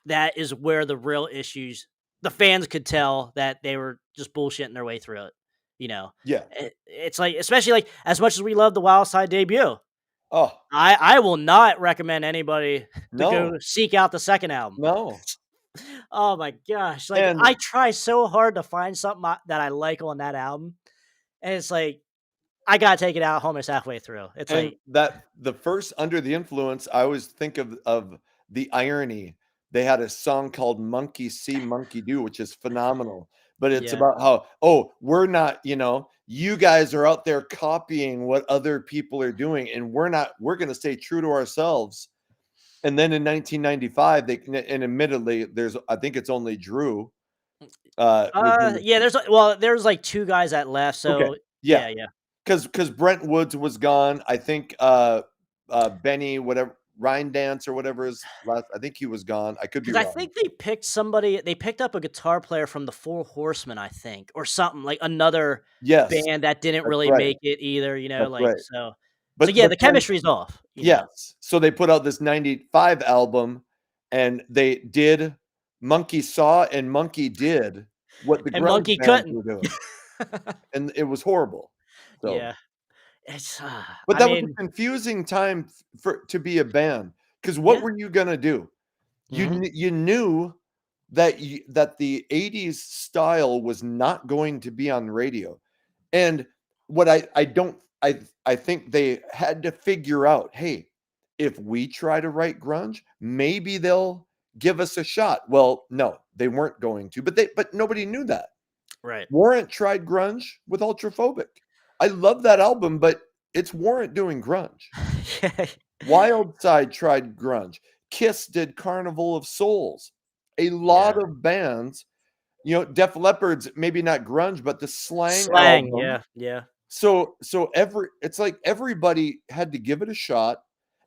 S1: that is where the real issues. The fans could tell that they were just bullshitting their way through it.
S3: Yeah.
S1: It's like, especially like as much as we love the Wild Side debut,
S3: Oh,
S1: I will not recommend anybody to go
S3: no.
S1: seek out the second album.
S3: No.
S1: Oh my gosh! Like
S3: And
S1: I try so hard to find something that I like on that album, and it's like I gotta take it out almost halfway through. It's
S3: And
S1: like,
S3: that the first Under the Influence, I always think of the irony. They had a song called Monkey See, Monkey Do, which is phenomenal. But it's
S1: yeah,
S3: about how, oh, we're not, you guys are out there copying what other people are doing, and we're going to stay true to ourselves. And then in 1995, and admittedly, I think it's only Drew, was in the,
S1: yeah. There's like two guys that left,
S3: okay.
S1: so
S3: Yeah.
S1: yeah.
S3: Because Brent Woods was gone. I think Benny, whatever, Ryan Dance or whatever his last, I think he was gone. I could be
S1: Because I
S3: wrong.
S1: think they picked somebody. They picked up a guitar player from the Four Horsemen, I think, or something like another
S3: Yes,
S1: band that didn't
S3: that's
S1: really
S3: right.
S1: make it either.
S3: That's
S1: Like
S3: right.
S1: so. So
S3: But
S1: yeah,
S3: but
S1: the
S3: then
S1: chemistry's off.
S3: yes, so they put out this 95 album, and they did Monkey Saw and Monkey Did what the
S1: And
S3: grunge
S1: Monkey
S3: bands
S1: couldn't.
S3: were doing, and it was horrible. So,
S1: Yeah, it's.
S3: but
S1: I
S3: that was a
S1: mean,
S3: confusing time to be a band, because what
S1: yeah.
S3: were you gonna do?
S1: Hmm.
S3: You knew that the 80s style was not going to be on the radio. And what I don't I think they had to figure out, hey, if we try to write grunge, maybe they'll give us a shot. Well, no, they weren't going to, but nobody knew that.
S1: Right.
S3: Warrant tried grunge with Ultraphobic. I love that album, but it's Warrant doing grunge.
S1: Yeah.
S3: Wildside tried grunge. Kiss did Carnival of Souls. A lot
S1: Yeah.
S3: of bands, Def Leppard's maybe not grunge, but the Slang
S1: Slang.
S3: album.
S1: Yeah. Yeah.
S3: So it's like everybody had to give it a shot,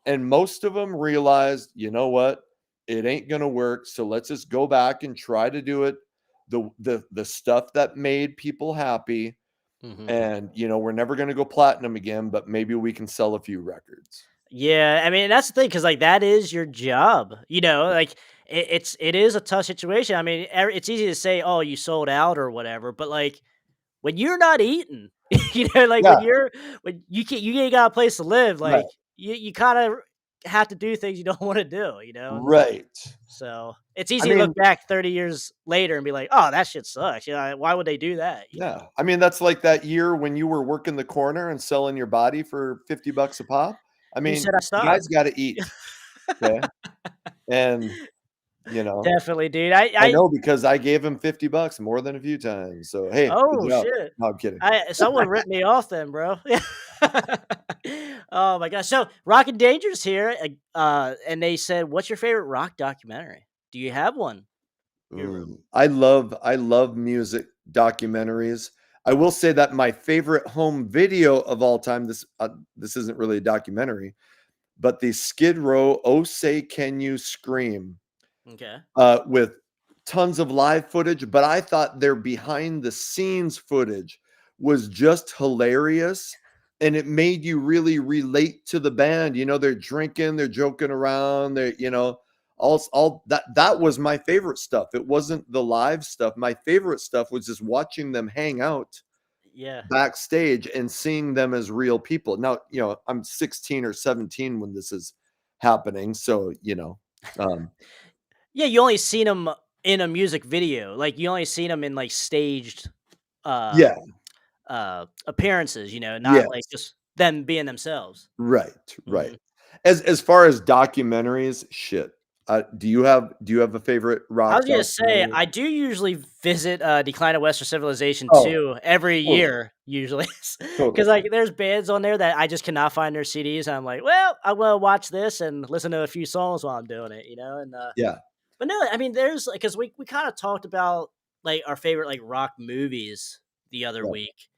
S3: and most of them realized, you know what, it ain't gonna work. So let's just go back and try to do it the stuff that made people happy.
S1: Hmm.
S3: And we're never gonna go platinum again, but maybe we can sell a few records.
S1: Yeah. I mean, that's the thing, because like that is your job. Like it is a tough situation. I mean, it's easy to say, "Oh, you sold out" or whatever, but like when you're not eating, like
S3: Yeah,
S1: you ain't got a place to live,
S3: right.
S1: like you kind of have to do things you don't want to do,
S3: Right.
S1: So it's
S3: I
S1: easy to
S3: mean,
S1: look back 30 years later and be like, oh, that shit sucks. Why would they do that?
S3: yeah. I mean, that's like that year when you were working the corner and selling your body for $50 a pop. I
S1: Who
S3: mean,
S1: said I
S3: you guys
S1: stopped?
S3: got to eat. Okay. And, you know,
S1: Definitely, dude.
S3: I know because I gave him $50 more than a few times. So, hey, good
S1: Oh
S3: job.
S1: shit.
S3: No, I'm kidding.
S1: Someone ripped me off then, bro. Oh my gosh. So Rock and Danger's here, and they said, "What's your favorite rock documentary? Do you have one?" Hero.
S3: Ooh, I love music documentaries. I will say that my favorite home video of all time, this isn't really a documentary, but the Skid Row "Oh Say Can You Scream"
S1: Okay.
S3: with tons of live footage, but I thought their behind the scenes footage was just hilarious and it made you really relate to the band. You know, they're drinking, they're joking around, they're, you know, all that was my favorite stuff. It wasn't the live stuff. My favorite stuff was just watching them hang out
S1: Yeah.
S3: backstage and seeing them as real people. Now, you know, I'm 16 or 17 when this is happening, so, you know, um,
S1: Yeah, you only seen them in a music video. Like, you only seen them in, like, staged, uh,
S3: yeah,
S1: appearances, you know, not, like,
S3: yes,
S1: just them being themselves.
S3: right, right.
S1: Mhm.
S3: As far as documentaries, shit, do you have a favorite
S1: I
S3: rock
S1: was gonna say,
S3: documentary?
S1: I do usually visit, Decline of Western Civilization
S3: Oh,
S1: too, every
S3: totally,
S1: year, usually, because
S3: totally.
S1: like, there's bands on there that I just cannot find their CDs, and I'm like, "Well, I'm gonna watch this and listen to a few songs while I'm doing it," you know, and,
S3: Yeah,
S1: but no, I mean, there's like, because we kinda talked about, like, our favorite, like, rock movies the other
S3: right.
S1: week,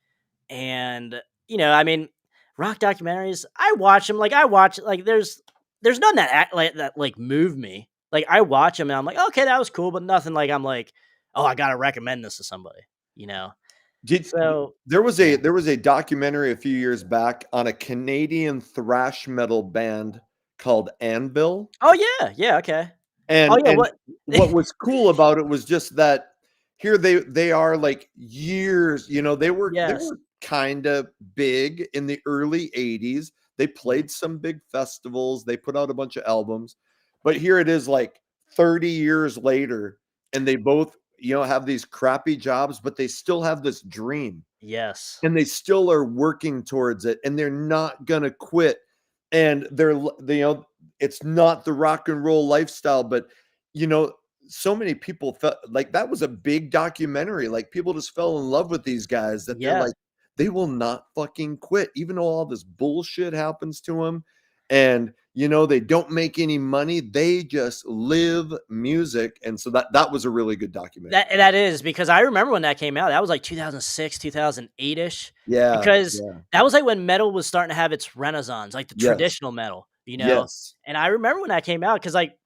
S1: and, you know, I mean, rock documentaries, I watch them. Like, I watch like, there's none that act like, move me. Like, I watch them and I'm like, "Okay, that was cool," but nothing like I'm like, "Oh, I gotta recommend this to somebody," you know?
S3: Did
S1: So,
S3: there was a
S1: yeah.
S3: there was a documentary a few years back on a Canadian thrash metal band called Anvil.
S1: Oh, yeah, yeah, okay. Oh, yeah,
S3: And
S1: what
S3: what was cool about it was just that here they are like years, you know, they were
S1: Yes.
S3: kinda big in the early '80s. They
S1: Mhm.
S3: played some big festivals, they put out a bunch of albums, but here it is like 30 years later, and they both, you know, have these crappy jobs, but they still have this dream
S1: Yes.
S3: and they still are working towards it and they're not gonna quit. And you know, it's not the rock and roll lifestyle, but you know, so many people felt like that was a big documentary. Like people just fell in love with these guys that they're
S1: Yes.
S3: like, they will not fucking quit, even though all this bullshit happens to them. And you know, they don't make any money, they just live music. And so that was a really good documentary.
S1: That is because I remember when that came out. That was like 2006, 2008-ish,
S3: Yeah,
S1: because
S3: yeah,
S1: that was like when metal was starting to have its renaissance, like the
S3: yes,
S1: traditional metal, you know?
S3: yes.
S1: And I remember when that came out because like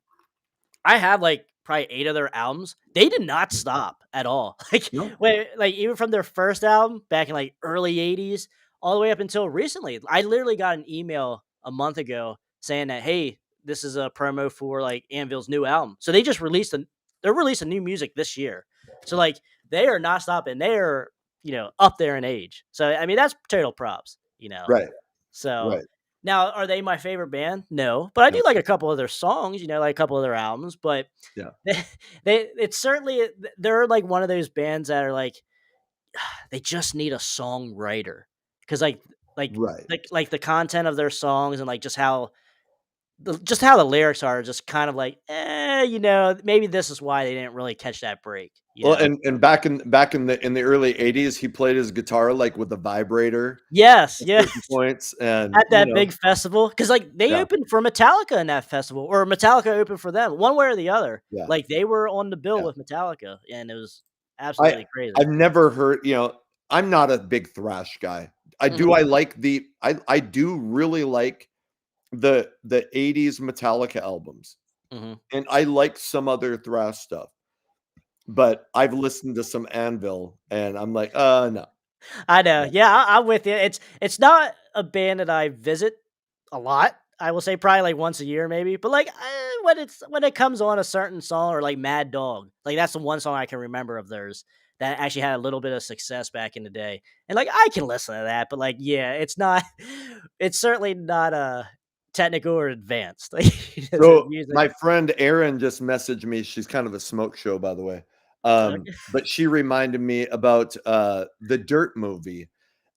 S1: I have like probably 8 of their albums. They did not stop at all. Like
S3: No.
S1: when like even from their first album back in like early 80s all the way up until recently. I literally got an email a month ago saying that, "Hey, this is a promo for like Anvil's new album." So they just released they're releasing new music this year. So like they are not stopping. They are, you know, up there in age. So I mean that's total props, you know.
S3: Right,
S1: So
S3: right.
S1: now, are they my favorite band? No, but I do
S3: No,
S1: like a couple of their songs, you know, like a couple of their albums. But
S3: yeah,
S1: they, it's certainly they're like one of those bands that are like they just need a songwriter because like
S3: right.
S1: like the content of their songs and like just how the lyrics are just kind of like you know, maybe this is why they didn't really catch that break, you
S3: Well,
S1: know.
S3: and back in the early '80s, he played his guitar, like, with a vibrator
S1: Yes,
S3: at
S1: yes.
S3: certain points, and,
S1: At that big festival, because like, they
S3: yeah,
S1: opened for Metallica in that festival, or Metallica opened for them, one way or the other.
S3: yeah,
S1: Like, they were on the bill
S3: yeah.
S1: with Metallica, and it was
S3: I
S1: absolutely crazy.
S3: I've never heard, you know, I'm not a big thrash guy.
S1: Mhm,
S3: I do really like the '80s Metallica albums,
S1: mhm.
S3: and I like some other thrash stuff, but I've listened to some Anvil, and I'm like, no."
S1: I know,
S3: Yeah,
S1: yeah, I'm with you. It's not a band that I visit a lot. I will say probably, like, once a year maybe, but, like, when it comes on a certain song or, like, Mad Dog, like, that's the one song I can remember of theirs that actually had a little bit of success back in the day, and, like, I can listen to that, but, like, yeah, it's not it's certainly not, technical or advanced, like, the
S3: so
S1: music.
S3: my friend Erin just messaged me. She's kind of a smoke show, by the way.
S1: Okay.
S3: But she reminded me about the Dirt movie.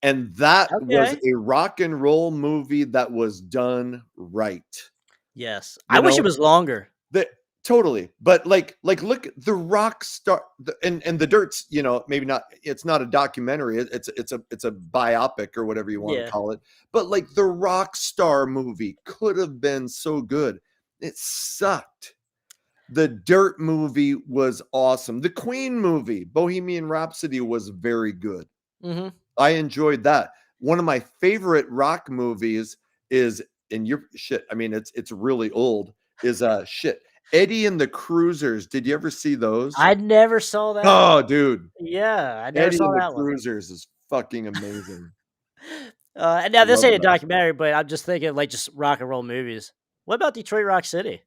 S3: And that was
S1: Okay.
S3: a rock and roll movie that was done right.
S1: Yes. I
S3: You
S1: wish it
S3: know,
S1: was longer.
S3: that totally. But like look, the rock star and the Dirt's, you know, maybe not, it's not a documentary. It's a biopic or whatever you want to
S1: Yeah.
S3: call it. But like the rock star movie could have been so good. It sucked. The Dirt movie was awesome. The Queen movie, Bohemian Rhapsody, was very good.
S1: Mhm.
S3: I enjoyed that. One of my favorite rock movies is, and you're shit, I mean, it's really old, is shit. Eddie and the Cruisers. Did you ever see those?
S1: I never saw that one.
S3: Oh, dude.
S1: Yeah, I never
S3: Eddie
S1: saw
S3: and the
S1: that one.
S3: Cruisers is fucking amazing.
S1: And now this
S3: Love
S1: ain't a
S3: that.
S1: documentary, but I'm just thinking like just rock and roll movies. What about Detroit Rock City?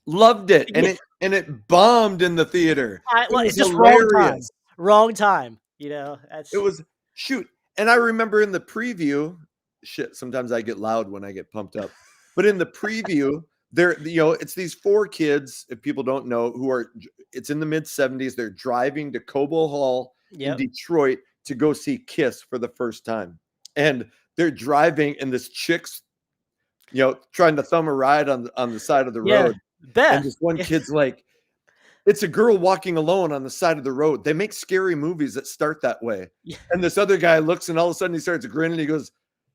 S3: Loved it,
S1: Yeah,
S3: and it bombed in the theater. It
S1: well,
S3: was
S1: it's just wrong time.
S3: hilarious.
S1: Wrong time.
S3: It
S1: That's
S3: was shoot, and I remember in the preview, shit, sometimes I get loud when I get pumped up. But in the preview, it's these 4 kids, if people don't know, it's in the mid-70s. They're driving to Cobo Hall in
S1: yep.
S3: Detroit to go see Kiss for the first time. And they're driving, and this chick's, trying to thumb a ride on the side of the
S1: Yeah.
S3: road. And
S1: Beth.
S3: this one
S1: Yeah.
S3: kid's like, it's a girl walking alone on the side of the road. They make scary movies that start that way.
S1: Yeah.
S3: And this other guy looks, and all of a sudden he starts grinning. He goes,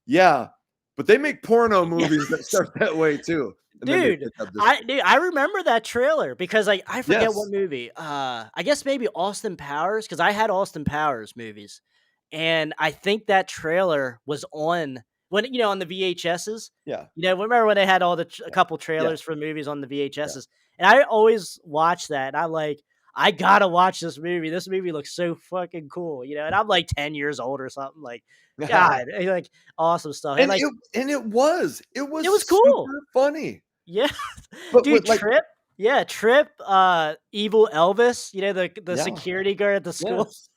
S3: "Yeah, but they make porno
S1: Yeah.
S3: movies that start that way too." And then they
S1: Dude,
S3: pick up this.
S1: I remember that trailer because like I forget what
S3: Yes.
S1: movie. I guess maybe Austin Powers because I had Austin Powers movies, and I think that trailer was on when on the VHSs.
S3: Yeah.
S1: Remember when they had all the a couple
S3: Yeah.
S1: trailers for movies on the
S3: Yeah.
S1: VHSs, and I always watch that. And I'm like, I gotta watch this movie. This movie looks so fucking cool, and I'm like 10 years old or something. Like, God, like awesome stuff, and
S3: and
S1: like
S3: it
S1: it
S3: was
S1: was cool.
S3: super funny.
S1: Yeah.
S3: But
S1: Dude,
S3: with like,
S1: Trip? Yeah, Trip, Evil Elvis, the
S3: yeah,
S1: security guard at the school.
S3: yes,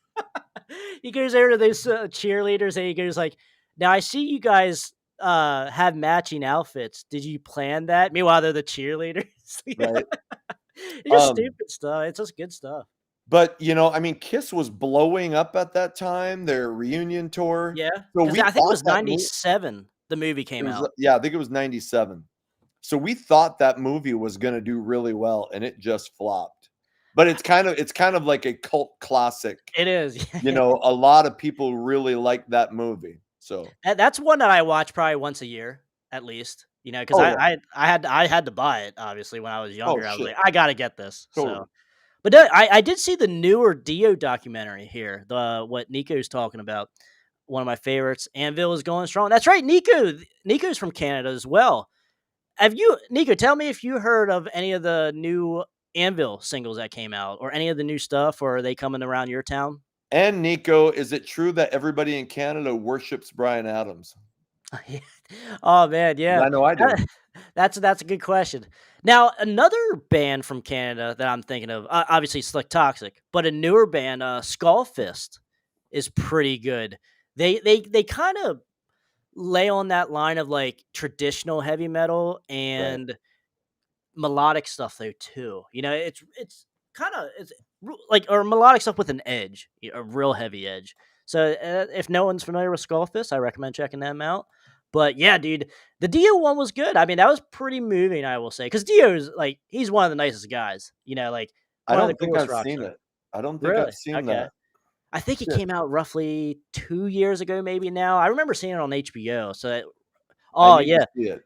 S1: He goes over to those, cheerleaders, and he goes like, "Now I see you guys, have matching outfits. Did you plan that?" Meanwhile, they're the cheerleaders.
S3: right.
S1: It's just
S3: Um,
S1: stupid stuff. It's just good stuff.
S3: but I mean, Kiss was blowing up at that time, their reunion tour.
S1: Yeah,
S3: So
S1: because
S3: we
S1: I think it
S3: thought
S1: was
S3: that movie.
S1: '97 the movie
S3: It
S1: came
S3: was
S1: out.
S3: yeah, I think it was 97. So we thought that movie was gonna do really well, and it just flopped. But it's kind of like a cult classic.
S1: It is.
S3: A lot of people really like that movie. So
S1: That's one that I watch probably once a year at least, because
S3: oh
S1: I,
S3: yeah.
S1: I had to buy it obviously when I was
S3: Oh
S1: younger. I was
S3: shit.
S1: like, I gotta get this. So,
S3: Totally.
S1: but no, I did see the newer Dio documentary here. The what Nico's talking about. One of my favorites. Anvil is going strong. That's right, Nico. Nico's from Canada as well. Have you, Nico? Tell me if you heard of any of the new Anvil singles that came out, or any of the new stuff, or are they coming around your town?
S3: And Nico, is it true that everybody in Canada worships Brian Adams?
S1: Yeah. Oh man,
S3: 'Cause
S1: yeah.
S3: I know I do.
S1: That's a good question. Now, another band from Canada that I'm thinking of, obviously Slick Toxic, but a newer band, Skullfist, is pretty good. They kind of lay on that line of like traditional heavy metal
S3: Right.
S1: and melodic stuff though too. It's kind of like or melodic stuff with an edge, a real heavy edge. So if no one's familiar with Skullfist, I recommend checking them out. But yeah, dude, the Dio one was good. I mean, that was pretty moving, I will say, because Dio's like he's one of the nicest guys. Like
S3: I
S1: one of the
S3: don't think
S1: coolest
S3: I've
S1: rock
S3: seen
S1: stars.
S3: it. I don't think
S1: Really?
S3: I've seen
S1: Okay.
S3: that.
S1: I think it
S3: Shit.
S1: came out roughly 2 years ago, maybe now. I remember seeing it on HBO.
S3: I
S1: Oh
S3: need to
S1: yeah,
S3: see it.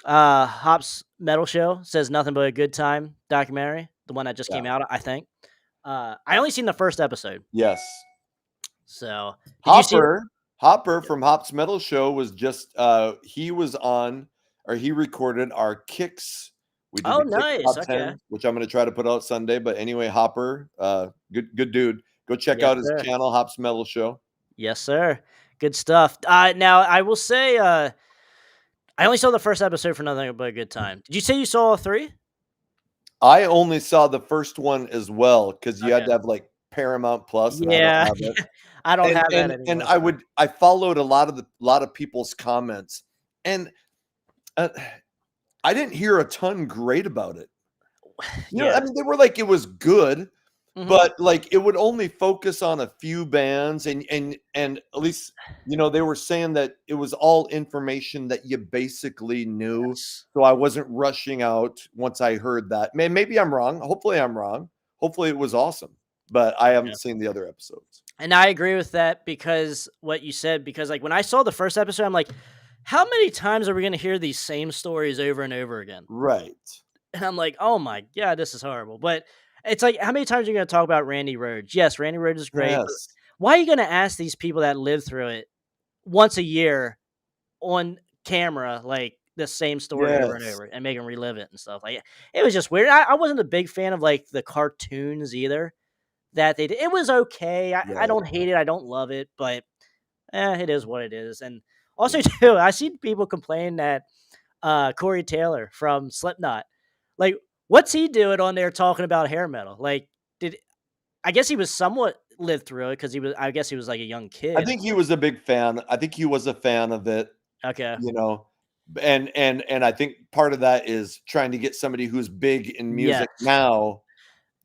S1: Hop's Metal Show says nothing but a good time documentary. The one that just
S3: Yeah.
S1: came out, I think. I only seen the first episode.
S3: Yes.
S1: So did you see it?
S3: Hopper from Hop's Metal Show was just he was on, or he recorded our Kicks. We did
S1: Oh,
S3: the Kicks
S1: nice.
S3: top
S1: Okay.
S3: 10, which I'm going to try to put out Sunday. But anyway, Hopper, good dude. Go check
S1: Yes,
S3: out his
S1: sir.
S3: channel, Hop's Metal Show.
S1: Yes, sir. Good stuff. Now I will say, I only saw the first episode for nothing but a good time. Did you say you saw all three?
S3: I only saw the first one as well because you had
S1: Okay.
S3: to have like Paramount Plus, and I don't
S1: Yeah,
S3: have it.
S1: I don't
S3: And
S1: have that
S3: and
S1: anymore.
S3: I followed a lot of people's comments, and I didn't hear a ton great about it. I
S1: Yeah.
S3: mean, they were like, it was good,
S1: Mhm.
S3: but like it would only focus on a few bands, and at least they were saying that it was all information that you basically knew.
S1: Yes.
S3: So I wasn't rushing out once I heard that. Maybe I'm wrong. Hopefully I'm wrong. Hopefully it was awesome, but I
S1: Yeah.
S3: haven't seen the other episodes.
S1: And I agree with that because what you said, because like when I saw the first episode, I'm like, how many times are we going to hear these same stories over and over again?
S3: Right.
S1: And I'm like, oh my God, this is horrible. But it's like, how many times are you going to talk about Randy Rhoads? Yes, Randy Rhoads is great. But
S3: Yes.
S1: why are you going to ask these people that live through it once a year on camera, like the same story over and
S3: Yes.
S1: over and make them relive it and stuff? Like, it was just weird. I wasn't a big fan of like the cartoons either that they did. It was okay. I
S3: Right.
S1: don't hate it. I don't love it, but it is what it is. And also too, I seen people complain that Corey Taylor from Slipknot, like, what's he doing on there talking about hair metal? Like, did I guess he was somewhat lived through it because I guess he was like a young
S3: I
S1: kid.
S3: think he was a big fan. I think he was a fan of it,
S1: Okay.
S3: you know. And I think part of that is trying to get somebody who's big in
S1: Yes.
S3: music now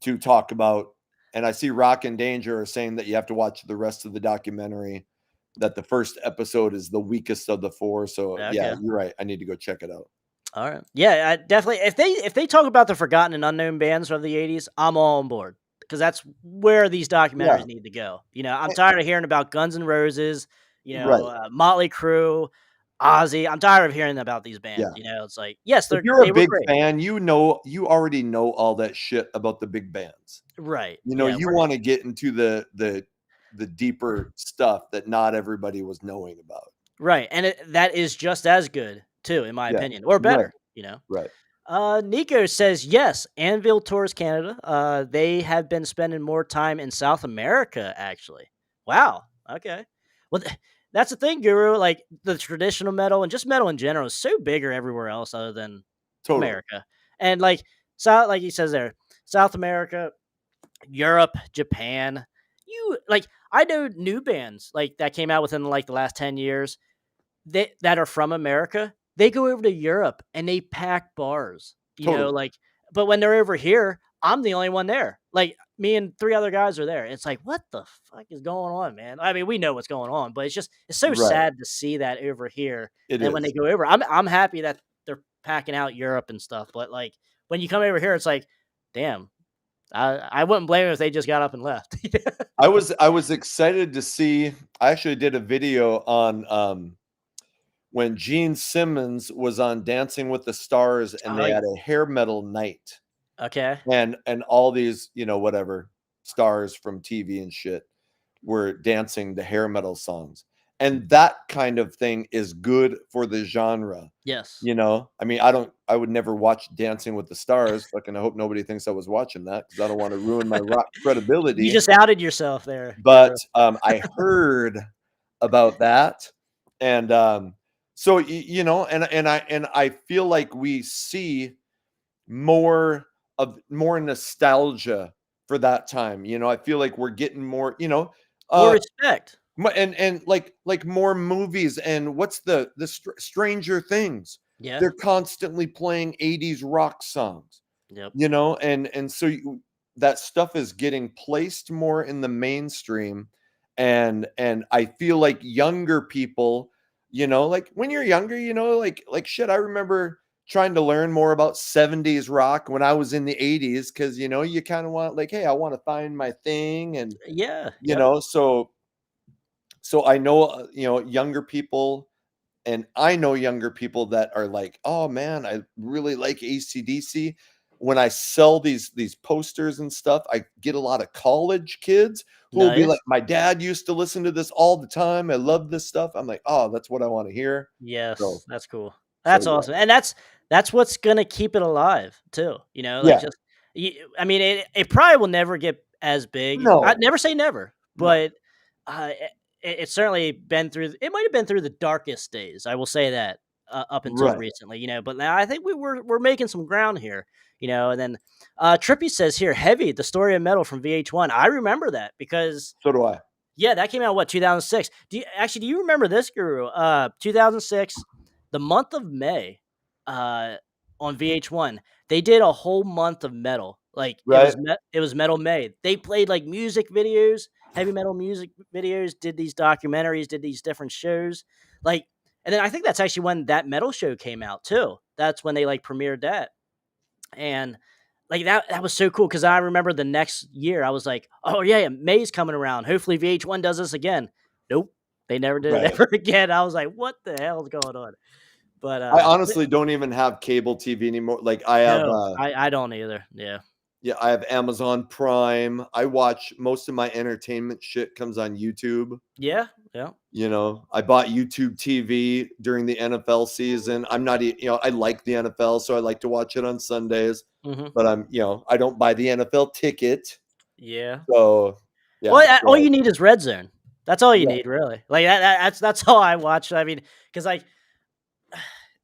S3: to talk about. And I see Rock and Danger are saying that you have to watch the rest of the documentary, that the first episode is the weakest of the 4. So yeah,
S1: Okay.
S3: you're right. I need to go check it out.
S1: All right. Yeah, I definitely. If they talk about the forgotten and unknown bands of the '80s, I'm all on board because that's where these documentaries
S3: Yeah.
S1: need to go. I'm tired of hearing about Guns N' Roses,
S3: Right.
S1: Motley Crue, Ozzy. I'm tired of hearing about these
S3: Yeah.
S1: bands. It's like, yes,
S3: If you're
S1: they
S3: a
S1: were
S3: big
S1: great,
S3: fan, you already know all that shit about the big bands.
S1: right?
S3: You want to get into the deeper stuff that not everybody was knowing about.
S1: Right, and that is just as good too, in my
S3: Yeah.
S1: opinion, or
S3: Right.
S1: better.
S3: Right.
S1: Nico says yes. Anvil tours Canada. They have been spending more time in South America. Actually, wow. Okay, well, that's the thing, Guru. Like the traditional metal and just metal in general is so bigger everywhere else other than
S3: Totally.
S1: America. And like South, like he says there, South America, Europe, Japan. I know new bands like that came out within like the last 10 years that are from America, they go over to Europe and they pack bars,
S3: Totally.
S1: but when they're over here, I'm the only one there. Like me and 3 other guys are there. It's like, what the fuck is going on, man? I mean, we know what's going on, but it's so
S3: Right.
S1: sad to see that over here.
S3: It
S1: And when they
S3: is.
S1: go over, I'm happy that they're packing out Europe and stuff. But like when you come over here, it's like, damn, I wouldn't blame them if they just got up and left.
S3: I was excited to see. I actually did a video on when Gene Simmons was on Dancing with the Stars and they
S1: Oh,
S3: had a hair metal night.
S1: okay.
S3: And all these, whatever stars from TV and shit were dancing to hair metal songs. And that kind of thing is good for the genre.
S1: Yes.
S3: I mean, I would never watch Dancing with the Stars. Fucking, I hope nobody thinks I was watching that because I don't want to ruin my rock credibility.
S1: You just outed yourself there.
S3: But I heard about that. And so and I feel like we see more nostalgia for that time. I feel like we're getting more,
S1: More respect.
S3: and like more movies. And what's the Stranger Things?
S1: Yeah.
S3: They're constantly playing 80s rock songs.
S1: Yep.
S3: And so that stuff is getting placed more in the mainstream. And I feel like younger people, like when you're younger, like shit, I remember trying to learn more about 70s rock when I was in the 80s because you kind of want like, hey, I want to find my thing. And
S1: Yeah.
S3: so I know younger people, and I know younger people that are like, oh man, I really like AC/DC. When I sell these posters and stuff, I get a lot of college kids who will be like, my dad used to listen to this all the time. I love this stuff. I'm like, oh, that's what I want to hear.
S1: Yes,
S3: So,
S1: that's cool. That's awesome, and that's what's gonna keep it alive too.
S3: Yeah.
S1: Just I mean, it probably will never get as big.
S3: No.
S1: I'd never say never, but it's certainly been through. It might have been through the darkest days. I will say that up until
S3: Right.
S1: recently, But now I think we're making some ground here, And then Trippy says here, "Heavy, the story of metal from VH1." I remember that because
S3: So do I.
S1: yeah, that came out 2006. Do you remember this, Guru? 2006, the month of May, on VH1, they did a whole month of metal. Like
S3: Right.
S1: it was Metal May. They played like music videos, heavy metal music videos, did these documentaries, did these different shows. Like, and then I think that's actually when that metal show came out too. That's when they like premiered that. And like that was so cool because I remember the next year I was like, oh yeah, May's coming around. Hopefully VH1 does this again. Nope, they never did it ever again. I was like, what the hell is going on? But
S3: I honestly don't even have cable TV anymore. Like I have,
S1: I don't either. Yeah,
S3: I have Amazon Prime. I watch most of my entertainment shit comes on YouTube.
S1: Yeah.
S3: I bought YouTube TV during the NFL season. I'm not, I like the NFL, so I like to watch it on Sundays.
S1: Mm-hmm.
S3: But I don't buy the NFL ticket.
S1: Yeah.
S3: So yeah.
S1: Well, all you need is Red Zone. That's all you
S3: Yeah,
S1: need, really. Like that's all I watch. I mean, because like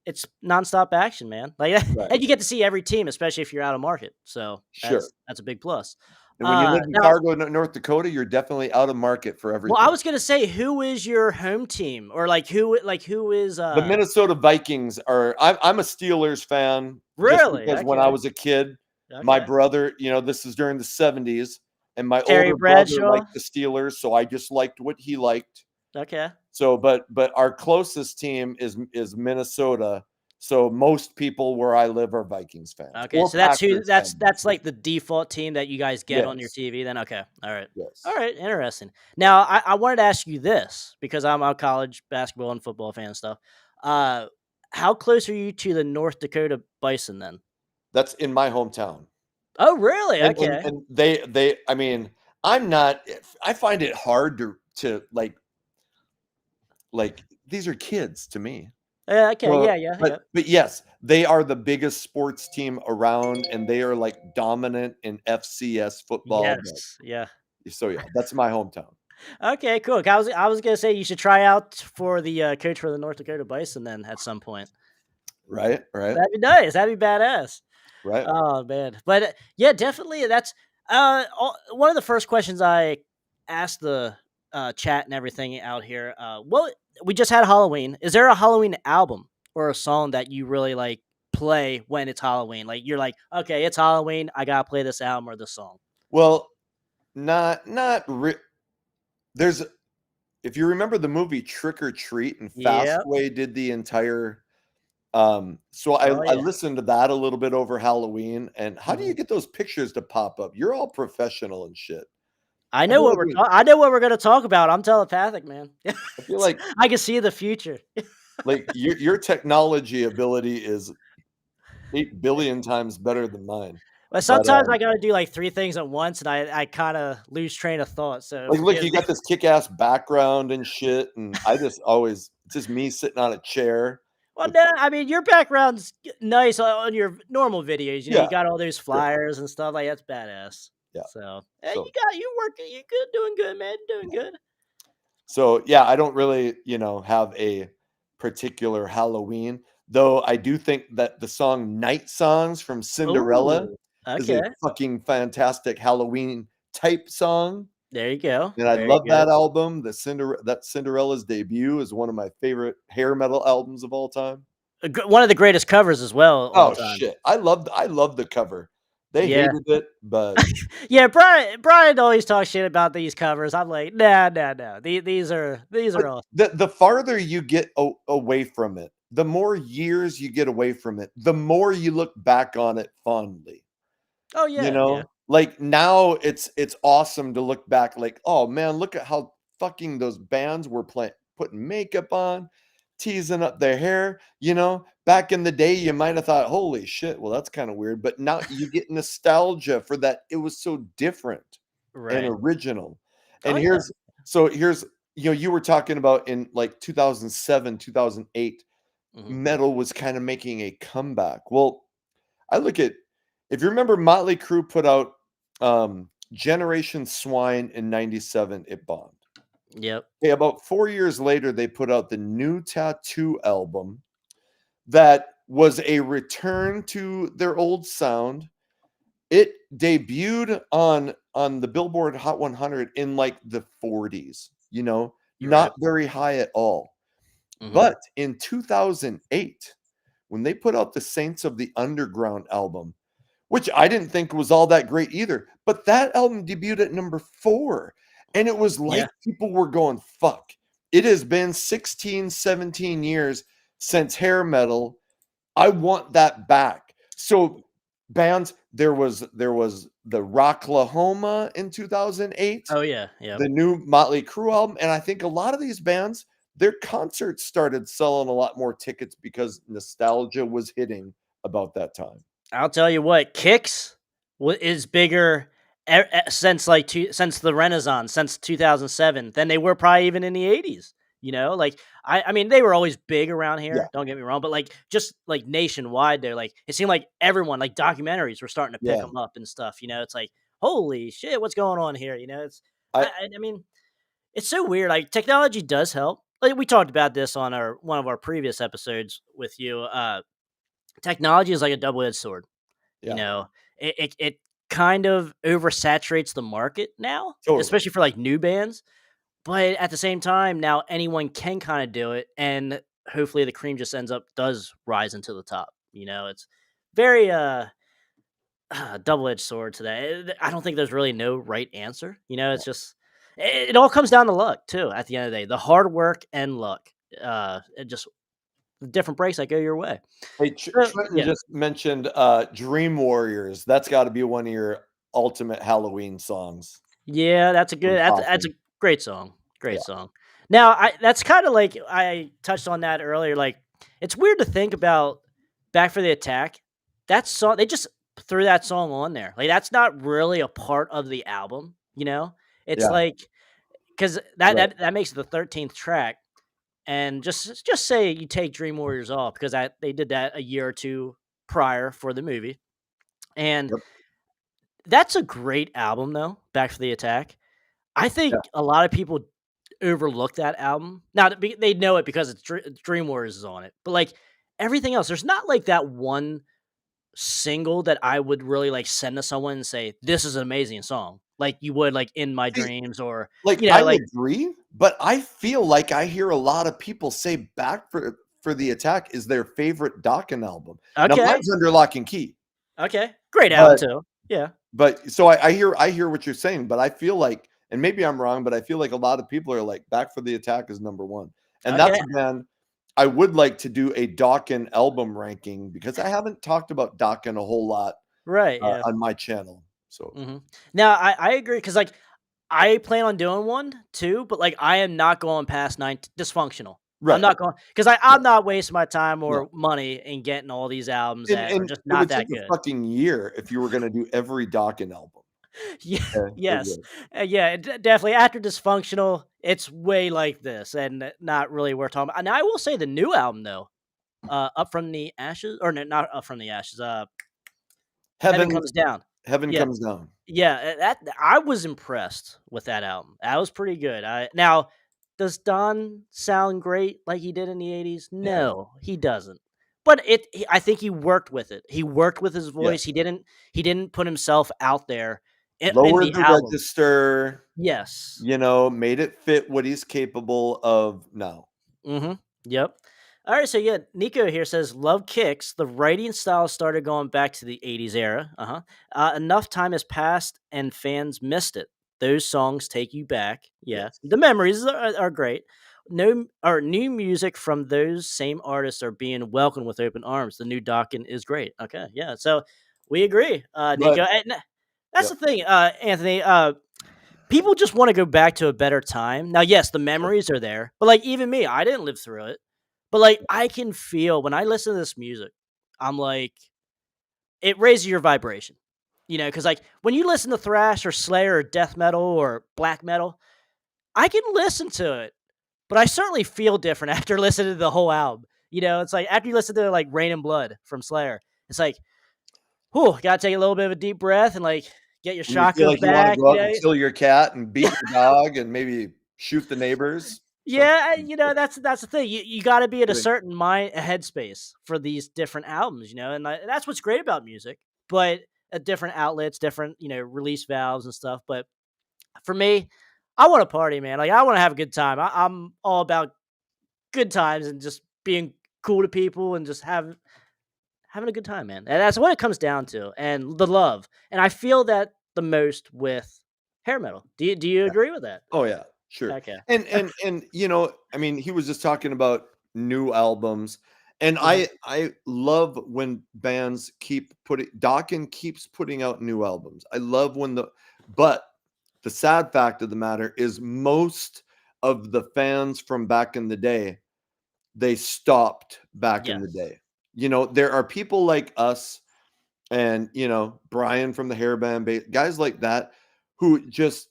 S1: it's nonstop action, man. Like,
S3: right.
S1: and you get to see every team, especially if you're out of market. So
S3: Sure.
S1: that's a big plus.
S3: And when you live in
S1: Now,
S3: Fargo, North Dakota, you're definitely out of market for
S1: well, I
S3: everything.
S1: was gonna say, who is your home team, or who is
S3: The Minnesota Vikings are I'm a Steelers fan just
S1: really
S3: because when I
S1: okay,
S3: was a kid, my
S1: okay,
S3: brother, this is during the 70s, and my
S1: Terry
S3: older brother
S1: Bradshaw,
S3: liked the Steelers, so I just liked what he liked.
S1: okay.
S3: So, but our closest team is Minnesota. So most people where I live are Vikings fans
S1: Okay,
S3: or
S1: so that's who
S3: Packers fans.
S1: that's like the default team that you guys get on your
S3: Yes,
S1: TV then? Okay. All
S3: yes.
S1: right, interesting. Now, I wanted to ask you this because I'm a college basketball and football fan and stuff. Uh, how close are you to the North Dakota Bison then?
S3: That's in my hometown.
S1: Oh, really?
S3: And and
S1: Okay.
S3: and they I mean, I'm not I find it hard to like these are kids to me.
S1: Yeah, okay.
S3: So,
S1: Yeah, yeah, yeah.
S3: but yes, they are the biggest sports team around and they are like dominant in FCS football. But
S1: Yes. Yeah.
S3: so yeah, that's my hometown.
S1: Okay, cool. I was gonna say you should try out for the coach for the North Dakota Bison then at some point.
S3: Right, right,
S1: That'd be nice. That'd be badass.
S3: right.
S1: Oh man, but yeah, definitely. That's one of the first questions I asked the chat and everything out here. Well, we just had Halloween. Is there a Halloween album or a song that you really like play when it's Halloween? Like you're like, okay, it's Halloween. I gotta play this album or this song.
S3: Well, not there's if you remember the movie Trick or Treat and
S1: Yeah.
S3: Fastway did the entire so
S1: Oh
S3: I
S1: yeah.
S3: listened to that a little bit over Halloween. And how do
S1: Mhm.
S3: you get those pictures to pop up? You're all professional and shit.
S1: I
S3: I
S1: know
S3: feel
S1: what
S3: like
S1: we're. I know what we're gonna talk about. I'm telepathic, man.
S3: I feel like
S1: I can see the future.
S3: your technology ability is 8 billion times better than mine.
S1: But
S3: But
S1: sometimes I gotta do, like, 3 things at once, and I kinda lose train of thought, so
S3: like, look,
S1: forgive
S3: you
S1: me.
S3: got this kick-ass background and shit, and I just always it's just me sitting on a chair
S1: Well,
S3: with
S1: no, I mean, your background's nice on your normal videos, you
S3: yeah,
S1: got all those
S3: sure,
S1: flyers and stuff, like, that's badass.
S3: yeah.
S1: So, hey,
S3: So
S1: you working, you good, doing good, man, doing good.
S3: so yeah, I don't really, have a particular Halloween, though I do think that the song Night Songs from Cinderella
S1: Ooh,
S3: is a
S1: okay.
S3: fucking fantastic Halloween type song.
S1: There you go,
S3: And I
S1: very
S3: love
S1: good.
S3: that album. That Cinderella's debut is one of my favorite hair metal albums of all time.
S1: One of the greatest covers as well, all
S3: Oh
S1: time.
S3: shit. I love the cover. They
S1: Yeah.
S3: hated it, but
S1: Yeah, Brian always talks shit about these covers. I'm like, "Nah, nah, nah. These are all."
S3: the farther you get away from it, the more years you get away from it, the more you look back on it fondly.
S1: Oh, yeah, yeah.
S3: Like now it's awesome to look back like, "Oh man, look at how fucking those bands were putting makeup on, teasing up their hair." Back in the day you might have thought, "Holy shit, well that's kind of weird." But now you get nostalgia for that it was so different and
S1: Right.
S3: original.
S1: Oh,
S3: And
S1: yeah.
S3: here's you were talking about in like 2007, 2008,
S1: Mhm.
S3: metal was kind of making a comeback. Well, I look at if you remember Motley Crue put out Generation Swine in 97, it bombed.
S1: Yep.
S3: Okay, about 4 years later, they put out the New Tattoo album that was a return to their old sound. It debuted on the Billboard Hot 100 in like the 40s,
S1: You're right.
S3: not very high at all.
S1: Mhm.
S3: But in 2008, when they put out the Saints of the Underground album, which I didn't think was all that great either. But that album debuted at number 4. And it was
S1: Yeah.
S3: like people were going, fuck. It has been 16, 17 years since hair metal. I want that back. So bands, there was the Rocklahoma in 2008,
S1: Oh, yeah. Yep.
S3: the new Motley Crue album. And I think a lot of these bands, their concerts started selling a lot more tickets because nostalgia was hitting about that time.
S1: I'll tell you what, Kicks is bigger since since the Renaissance, since 2007 than they were probably even in the 80s. Like I mean, they were always big around
S3: Yeah.
S1: here. Don't get me wrong, but like just like nationwide, they're like it seemed like everyone like documentaries were starting to pick
S3: Yeah.
S1: them up and stuff. It's like holy shit, what's going on here? It's
S3: I
S1: I mean It's so weird. Like technology does help. Like we talked about this on our one of our previous episodes with you. Technology is like a double edged sword. You
S3: Yeah,
S1: know, it kind of oversaturates the market now,
S3: totally.
S1: especially for like new bands. But at the same time, now anyone can kind of do it, and hopefully the cream just ends up does rise into the top. It's very double-edged sword to that. I don't think there's really no right answer. It's just it all comes down to luck too. At the end of the day, the hard work and luck. It just the different breaks that go your way.
S3: Hey, Trenton
S1: Yeah,
S3: just mentioned Dream Warriors. That's got to be one of your ultimate Halloween songs
S1: yeah, that's a
S3: from
S1: good. That's a
S3: Talking.
S1: great song.
S3: Yeah,
S1: Great song. Now, that's kind of like I touched on that earlier. Like, it's weird to think about Back for the Attack. That song, they just threw that song on there. Like, that's not really a part of the album. It's
S3: yeah,
S1: like because that
S3: right.
S1: that that makes it the 13th track. And just say you take Dream Warriors off because they did that a year or two prior for the movie, and
S3: Yep.
S1: that's a great album though. Back for the Attack. I
S3: Yeah.
S1: think a lot of people overlook that album. Now they know it because it's Dream Warriors is on it, but like everything else, there's not like that one single that I would really like send to someone and say this is an amazing song, like you would like In My
S3: See,
S1: Dreams or
S3: like I
S1: like
S3: agree, but I feel like I hear a lot of people say Back for the Attack is their favorite Dokken album. Now
S1: okay,
S3: mine's Under Lock and Key,
S1: okay, great album
S3: but
S1: too. Yeah,
S3: so I hear what you're saying, but I feel like, and maybe I'm wrong, but I feel like a lot of people are like Back for the Attack is number one, and that's
S1: okay,
S3: a band I would like to do a Dokken album ranking because I haven't talked about Dokken a whole lot
S1: right, yeah.
S3: on my channel. So
S1: Now I agree because like I plan on doing one too, but like I am not going past nine dysfunctional. I'm
S3: right,
S1: not going because I'm
S3: right,
S1: not wasting my time
S3: no.
S1: or money in getting all these albums that are
S3: And
S1: just
S3: it
S1: not
S3: would take
S1: that
S3: a
S1: good.
S3: fucking year if you were gonna do every Dokken album.
S1: Yeah,
S3: Okay, it
S1: yes,
S3: would.
S1: yeah, definitely. After dysfunctional, it's way like this, and not really worth talking about. And I will say the new album though, up from the ashes, or no, not up from the ashes. Heaven
S3: Heaven
S1: comes down.
S3: Heaven
S1: Yeah,
S3: Comes Down.
S1: yeah, that I was impressed with that album. That was pretty good. Now, does Don sound great like he did in the '80s?
S3: Yeah,
S1: No, he doesn't. But I think he worked with it. He worked with his
S3: yeah.
S1: voice. He didn't put himself out there in
S3: Lowered
S1: the
S3: the
S1: album.
S3: register,
S1: Yes.
S3: made it fit what he's capable of now.
S1: Mhm. Yep. All right, so yeah, Nico here says, "Love Kicks. The writing style started going back to the '80s era. Enough time has passed, and fans missed it. Those songs take you back. Yeah,
S3: Yes.
S1: the memories are great. No, or new music from those same artists are being welcomed with open arms. The new Dokken is great. Okay, yeah, so we agree,
S3: But
S1: Nico. And that's
S3: yep,
S1: the thing, Anthony. People just want to go back to a better time. Now, yes, the
S3: sure.
S1: memories are there, but like even me, I didn't live through it. But like I can feel when I listen to this music, I'm like, it raises your vibration. Because like when you listen to thrash or Slayer or death metal or black metal, I can listen to it, but I certainly feel different after listening to the whole album. It's like after you listen to like Rain and Blood from Slayer, it's like, whew, gotta take a little bit of a deep breath and like get your
S3: When you feel
S1: chakras
S3: like you wanna
S1: back.
S3: go out and kill your cat and beat your dog and maybe shoot the neighbors,
S1: Yeah,
S3: something.
S1: that's the thing. You got to be at a
S3: Kidding.
S1: certain mind headspace for these different albums, and that's what's great about music. But different outlets, different release valves and stuff. But for me, I want to party, man. Like I want to have a good time. I'm all about good times and just being cool to people and just having a good time, man. And that's what it comes down to, and the love. And I feel that the most with hair metal. Do you agree with that?
S3: Oh yeah, sure.
S1: Okay.
S3: And I mean, he was just talking about new albums, and
S1: Mhm.
S3: I love when bands keep putting Dokken keeps putting out new albums. I love when but the sad fact of the matter is most of the fans from back in the day, they stopped back in the
S1: Yes.
S3: day. There are people like us and Brian from the hairband guys like that who just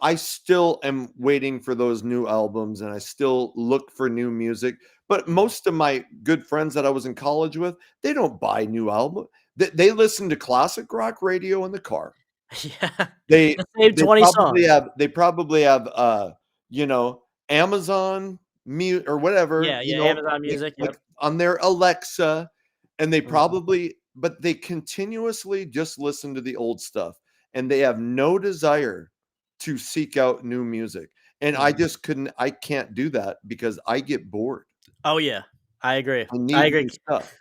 S3: I still am waiting for those new albums and I still look for new music, but
S1: Mhm.
S3: most of my good friends that I was in college with, they don't buy new album. They listen to classic rock radio in the car.
S1: Yeah.
S3: they
S1: The same
S3: they
S1: 20
S3: probably
S1: songs.
S3: have Amazon Mute or whatever,
S1: Yeah, yeah, Amazon
S3: like,
S1: Music.
S3: like
S1: Yep.
S3: on their Alexa, and they
S1: Mhm.
S3: but they continuously just listen to the old stuff, and they have no desire to seek out new music. And
S1: Mhm.
S3: I can't do that because I get bored.
S1: Oh yeah, I agree.
S3: I
S1: I
S3: need
S1: agree.
S3: new stuff.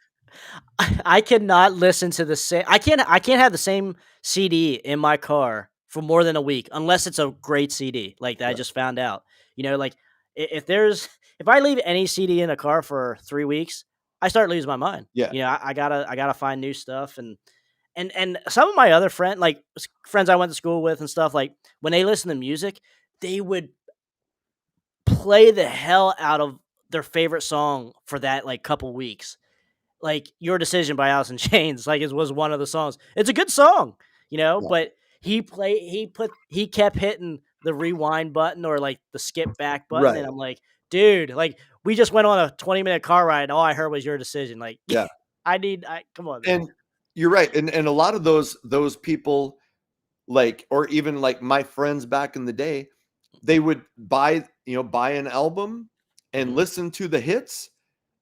S1: I cannot listen to the same. I can't have the same CD in my car for more than a week unless it's a great CD like that I
S3: Right.
S1: just found out. Like if I leave any CD in a car for 3 weeks, I start losing my mind.
S3: Yeah.
S1: I gotta find new stuff and some of my other friends I went to school with and stuff, like when they listen to music, they would play the hell out of their favorite song for that like couple weeks. Like Your Decision by Alice in Chains, like it was one of the songs. It's a good song,
S3: Yeah.
S1: but he kept hitting the rewind button or like the skip back button,
S3: Right.
S1: and I'm like, dude, like we just went on a 20-minute car ride, and all I heard was Your Decision. Like,
S3: Yeah.
S1: I come on, man.
S3: And you're right. And a lot of those people, like, or even like my friends back in the day, they would buy an album and
S1: Mhm.
S3: listen to the hits,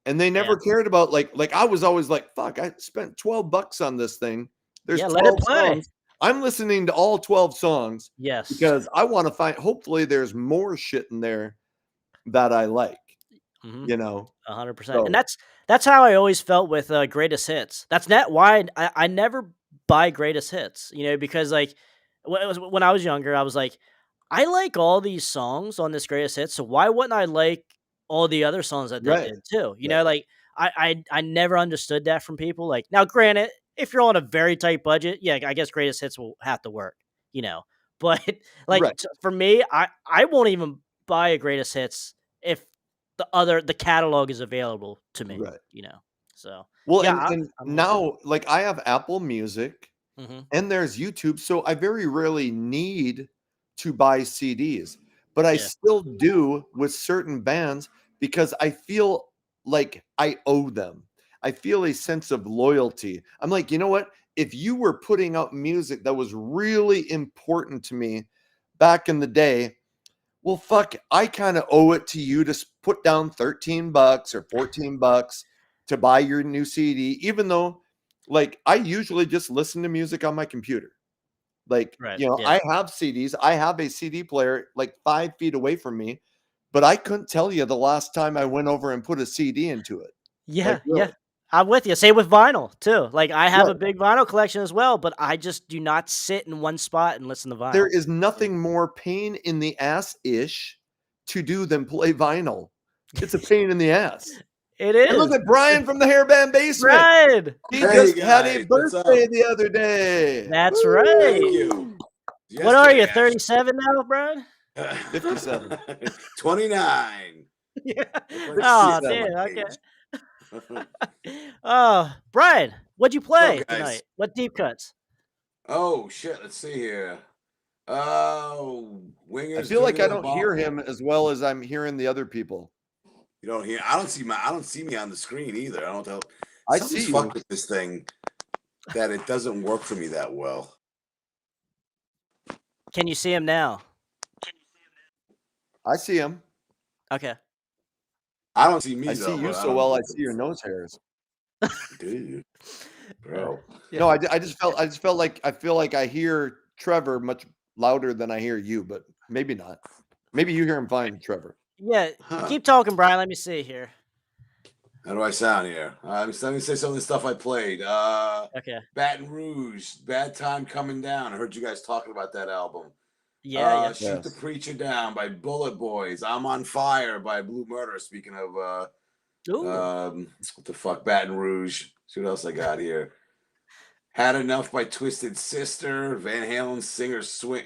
S3: and they
S1: Yeah,
S3: never cared about, like I was always like, fuck, I spent $12 on this thing. There's
S1: yeah, let it
S3: 12
S1: play.
S3: songs. I'm listening to all 12 songs
S1: Yes.
S3: because I want to find, hopefully there's more shit in there that I like,
S1: Mhm.
S3: you know.
S1: 100%. And
S3: So
S1: that's how I always felt with greatest hits. That's not why I never buy greatest hits, because like when I was younger, I was like, I like all these songs on this greatest hits, so why wouldn't I like all the other songs that they
S3: right,
S1: did too?
S3: right,
S1: Like I never understood that from people. Like now, granted, if you're on a very tight budget, yeah, I guess greatest hits will have to work, you know. But
S3: right,
S1: for me, I won't even buy a greatest hits if the catalog is available to me,
S3: right.
S1: So,
S3: Well,
S1: yeah,
S3: and
S1: I'm with you.
S3: now, like, I have Apple Music
S1: Mhm.
S3: and there's YouTube, so I very rarely need to buy CDs, but I
S1: Yeah.
S3: still do with certain bands because I feel like I owe them. I feel a sense of loyalty. I'm like, you know what? If you were putting out music that was really important to me back in the day, well, fuck, I kind of owe it to you to put down $13 or $14 to buy your new CD, even though, like, I usually just listen to music on my computer. Like,
S1: Right, yeah.
S3: I have CDs. I have a CD player like 5 feet away from me, but I couldn't tell you the last time I went over and put a CD into it. Like,
S1: Yeah, yeah.
S3: really.
S1: I'm with you. Same with vinyl too. Like, I have
S3: Right.
S1: a big vinyl collection as well, but I just do not sit in one spot and listen to
S3: There
S1: vinyl.
S3: is
S1: Yeah.
S3: nothing more pain in the ass ish to do than play vinyl. It's a pain in the ass.
S1: It
S3: And look
S1: is.
S3: at Brian from the Hairband Basement.
S1: Right.
S3: He
S4: Hey
S3: just had a
S4: guys, what's
S3: birthday
S4: up?
S3: the other day.
S1: That's
S4: Thank
S1: right.
S4: you.
S3: Woo!
S1: What are
S4: Yesterday,
S1: you,
S4: actually.
S1: 37 now, Brian?
S3: 57.
S4: 29.
S1: Yeah.
S4: Look like
S1: Oh,
S4: shit for
S3: 57.
S4: my
S1: damn,
S4: age.
S1: okay. Brian, what'd you
S4: What's
S1: play
S4: up, guys?
S1: tonight? What deep cuts?
S4: Oh shit, let's see here.
S3: I
S4: Wingers,
S3: feel like
S4: Dirty
S3: I
S4: Little
S3: don't hear
S4: Bomb.
S3: him as well as I'm hearing the other people.
S4: You don't hear I don't see me on the screen either. I don't know.
S3: I see
S4: Something's fucked
S3: you.
S4: with this thing that it doesn't work for me that well.
S1: Can you see him now?
S3: I see him.
S1: Okay.
S4: I don't see
S3: I
S4: me
S3: see
S4: though,
S3: you
S4: but I
S3: so
S4: don't
S3: well.
S4: know
S3: I
S4: if
S3: see your
S4: it's
S3: nose hairs.
S4: dude,
S1: Uh,
S4: bro.
S3: No,
S1: yeah.
S3: I just felt like I feel like I hear Trevor much louder than I hear you, but maybe not. Maybe you hear him fine, Trevor.
S1: Yeah.
S4: Huh.
S1: Keep talking, Brian. Let me see here.
S4: How do I sound here? Let me say some of the stuff I played.
S1: Okay.
S4: Baton Rouge, Bad Time Coming Down. I heard you guys talking about that album.
S1: Yeah, yeah.
S4: Shoot the
S3: Yes.
S4: Preacher Down by Bullet Boys. I'm on Fire by Blue Murder. Speaking of
S1: Ooh.
S4: what the fuck, Baton Rouge. See what else I got here. Had Enough by Twisted Sister. Van Halen Singer Swing.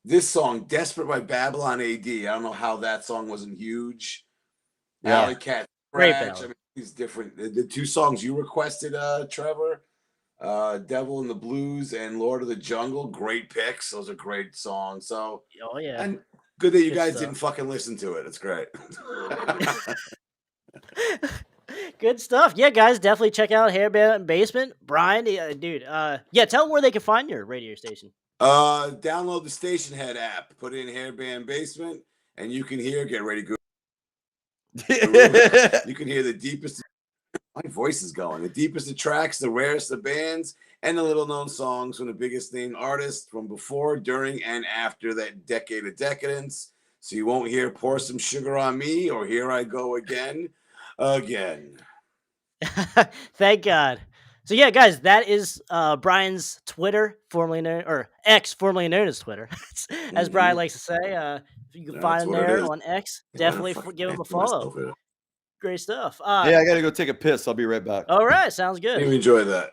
S4: This song, Desperate by Babylon AD. I don't know how that song wasn't huge.
S3: Yeah.
S4: Alley Cat
S1: Great
S4: Scratch. I
S1: ballad.
S4: mean, these different. The two songs you requested, Trevor, Devil in the Blues and Lord of the Jungle. Great picks. Those are great songs. So,
S1: Oh yeah.
S4: and good that you
S1: Good
S4: guys didn't
S1: stuff.
S4: fucking listen to it. It's great.
S1: Good stuff. Yeah, guys, definitely check out Hairband Basement. Brian, dude, yeah, tell them where they can find your radio station.
S4: Download the Station Head app. Put in Hairband Basement, and you can hear "Get Ready, Guru."
S3: Yeah.
S4: You can hear the deepest. My voice is going. The deepest of tracks, the rarest of bands, and the little known songs from the biggest name artists from before, during, and after that decade of decadence. So you won't hear "Pour Some Sugar on Me" or "Here I Go Again."
S1: Thank God. So yeah, guys, that is Brian's Twitter, formerly known or X, formerly known as Twitter, as Brian likes to say. You can
S4: That's
S1: find him
S4: what it
S1: there
S4: is.
S1: on X.
S4: Yeah,
S1: Definitely give him a follow. Great stuff.
S3: I gotta go take a piss. I'll be right back.
S1: All right, sounds good.
S4: You enjoy that.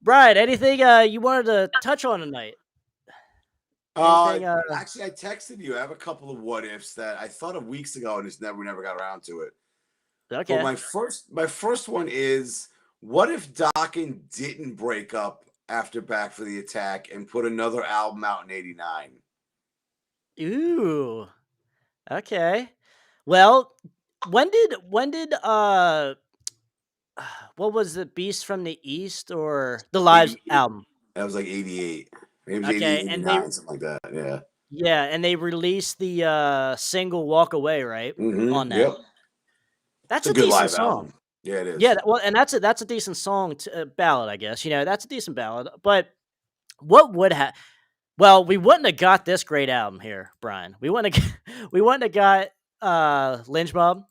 S1: Brian, anything you wanted to touch on tonight? Anything,
S4: Actually, I texted you. I have a couple of what ifs that I thought of weeks ago and we never got around to it.
S1: Okay.
S4: But my first one is, what if Dokken didn't break up after Back for the Attack and put another album out in '89?
S1: Ooh. Okay. Well, when did what was it, Beast from the East or the Lives
S4: 88.
S1: album?
S4: That was like '88. Maybe it was
S1: Okay,
S4: 88,
S1: and
S4: 89, something like that. Yeah.
S1: yeah, and they released the single "Walk Away," right? On that.
S4: Yep.
S1: That's
S4: It's
S1: a
S4: a good
S1: decent
S4: live
S1: song.
S4: album. Yeah, it is.
S1: Yeah, well, and that's a decent song, ballad, I guess. That's a decent ballad. But what would have? Well, we wouldn't have got this great album here, Brian. We wouldn't have. We wouldn't have got Lynch Mob,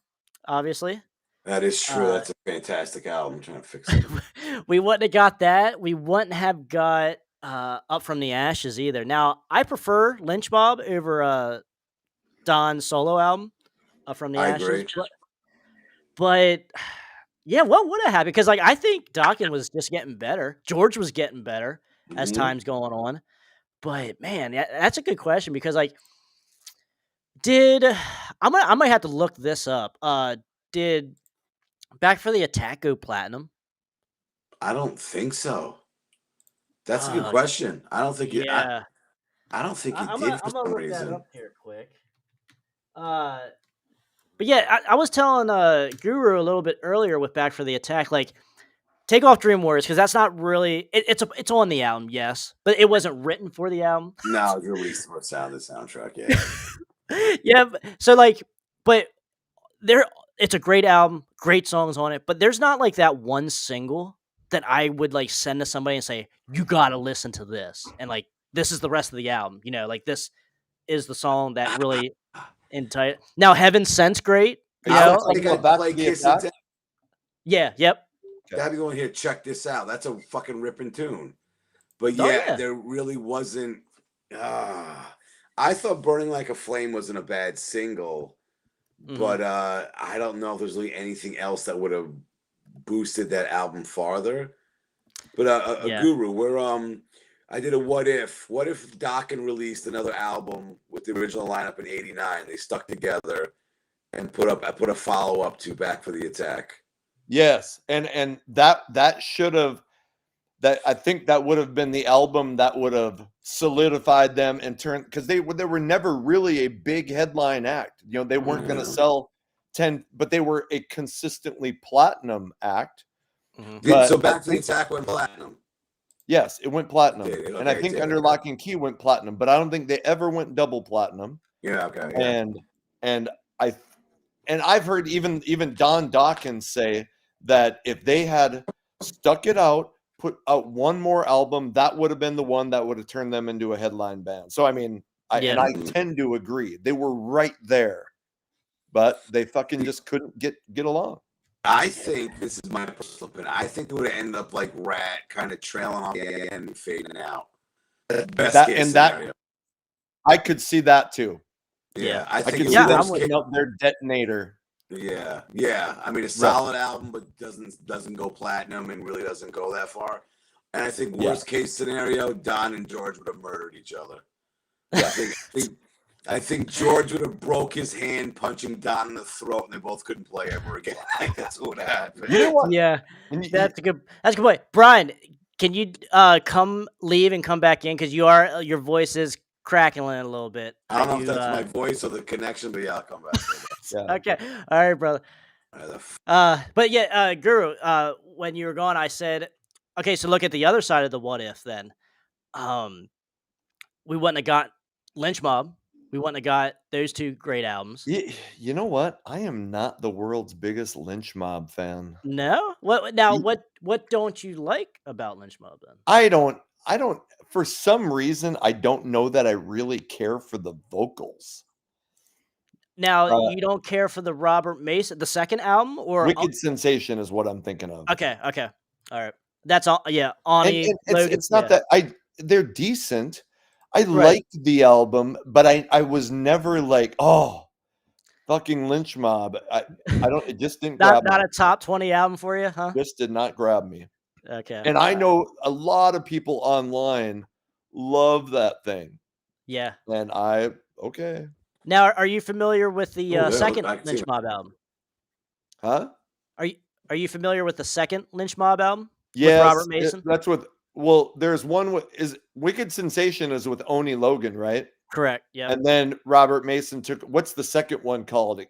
S1: obviously.
S4: That is true. That's a fantastic album. I'm trying to fix it.
S1: We wouldn't have got that. We wouldn't have got Up from the Ashes either. Now, I prefer Lynch Mob over Don's solo album, Up from the
S4: I
S1: Ashes.
S4: agree.
S1: But yeah, what would have happened? Because I think Dokken was just getting better. George was getting better as time's going on. But man, that's a good question because I might have to look this up. Did Back for the Attack go platinum?
S4: I don't think so. That's a good question. I don't think
S1: Yeah.
S4: I don't think it
S1: I'm
S4: did for
S1: gonna
S4: some
S1: look that
S4: reason.
S1: up here quick. But yeah, I was telling Guru a little bit earlier with Back for the Attack, like take off Dream Warriors because that's not really it's on the album, yes, but it wasn't written for the album.
S4: No, it's released for the soundtrack. Yeah.
S1: Yeah, but it's a great album, great songs on it, but there's not like that one single that I would like send to somebody and say, you gotta listen to this. And like this is the rest of the album. Like this is the song that really entitled. Now Heaven Sent's great.
S4: I think I'd play Kiss of Death.
S1: Yeah, yep.
S4: Gotta be going here, check this out. That's a fucking ripping tune. But yeah, there really wasn't I thought Burning Like a Flame wasn't a bad single. But I don't know if there's really anything else that would have boosted that album farther. But Guru, I did a what if Dokken released another album with the original lineup in '89? They stuck together and I put a follow up to Back for the Attack.
S3: Yes, and that should have I think that would have been the album that would have solidified them and turned, because they were never really a big headline act. They weren't going to sell 10, but they were a consistently platinum act.
S4: So Back for the Attack went platinum.
S3: Yes, it went platinum, and I think Under Lock and Key went platinum, but I don't think they ever went double platinum.
S4: Yeah, okay. Yeah.
S3: And I've heard even Don Dokken say that if they had stuck it out, put out one more album, that would have been the one that would have turned them into a headline band. So I mean, I tend to agree. They were right there, but they fucking just couldn't get along.
S4: I think, this is my personal opinion, I think it would have ended up like Rat, kind of trailing off the end and fading out. Best case scenario.
S3: I could see that too.
S4: Yeah,
S3: I could see them putting up their detonator.
S4: Yeah. I mean, a solid album, but doesn't go platinum and really doesn't go that far. And I think worst case scenario, Don and George would have murdered each other. I think George would have broke his hand punching Don in the throat, and they both couldn't play ever again. That's what happened.
S3: You know what?
S1: Yeah, that's a good point. Brian, can you leave and come back in, because your voice is crackling a little bit.
S4: I don't know if that's my voice or the connection, but yeah, I'll come back.
S1: Okay, all right, brother. But yeah, Guru, when you were gone, I said, okay, so look at the other side of the what if then. We wouldn't have got Lynch Mob. We wouldn't have got those two great albums.
S3: You know what? I am not the world's biggest Lynch Mob fan.
S1: No? What now?
S3: Ye-
S1: What don't you like about Lynch Mob then?
S3: I don't for some reason I don't know that I really care for the vocals.
S1: Now
S3: Uh,
S1: you don't care for the Robert Mason, the second album, or
S3: Wicked Sensation is what I'm thinking of.
S1: okay, all right. That's all. Yeah,
S3: And
S1: Ani Logan.
S3: it's not that they're decent. I
S1: Right.
S3: liked the album, but I was never like, oh, fucking Lynch Mob. I don't. It just didn't grab
S1: Not
S3: me.
S1: a top 20 album for you, huh?
S3: Just did not grab me.
S1: Okay.
S3: And I know a lot of people online love that thing.
S1: Yeah.
S3: And okay.
S1: Now, are you familiar with the
S4: Oh, yeah,
S1: second
S4: I can see
S1: Lynch
S4: that.
S1: Mob album?
S3: Huh?
S1: Are you familiar with the second Lynch Mob album with
S3: Yes,
S1: Robert Mason?
S3: that's with. Well, there's one with is Wicked Sensation is with Oni Logan, right?
S1: Correct. Yeah.
S3: And then Robert Mason took. What's the second one called?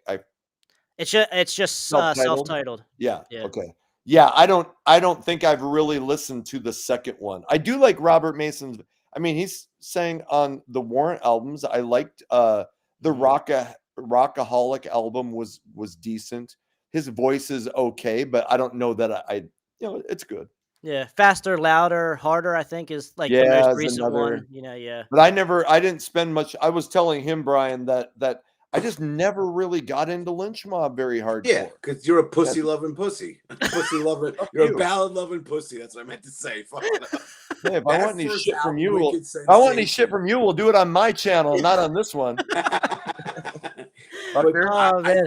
S1: It's just
S3: Self-titled?
S1: self-titled.
S3: Yeah.
S1: Yeah.
S3: Okay. Yeah, I don't think I've really listened to the second one. I do like Robert Mason's. I mean, he's sang on the Warrant albums. I liked the Rockaholic album was decent. His voice is okay, but I don't know that it's good.
S1: Yeah. Faster, louder, harder. I think is like the
S3: Yeah,
S1: most
S3: is
S1: recent
S3: another.
S1: one. Yeah.
S3: But I didn't spend much. I was telling him, Brian, that I just never really got into Lynch Mob very hardcore.
S4: Yeah, because you're a pussy loving pussy. Pussy loving. You're
S3: you.
S4: a ballad loving pussy. That's what I meant to say. Fuck it up.
S3: Hey, if I
S4: That
S3: want any
S4: first
S3: shit from
S4: album,
S3: you,
S4: Wicked
S3: if I want any shit
S4: Sensation.
S3: from you, we'll do it on my channel, not on this one.
S4: But
S1: Oh man.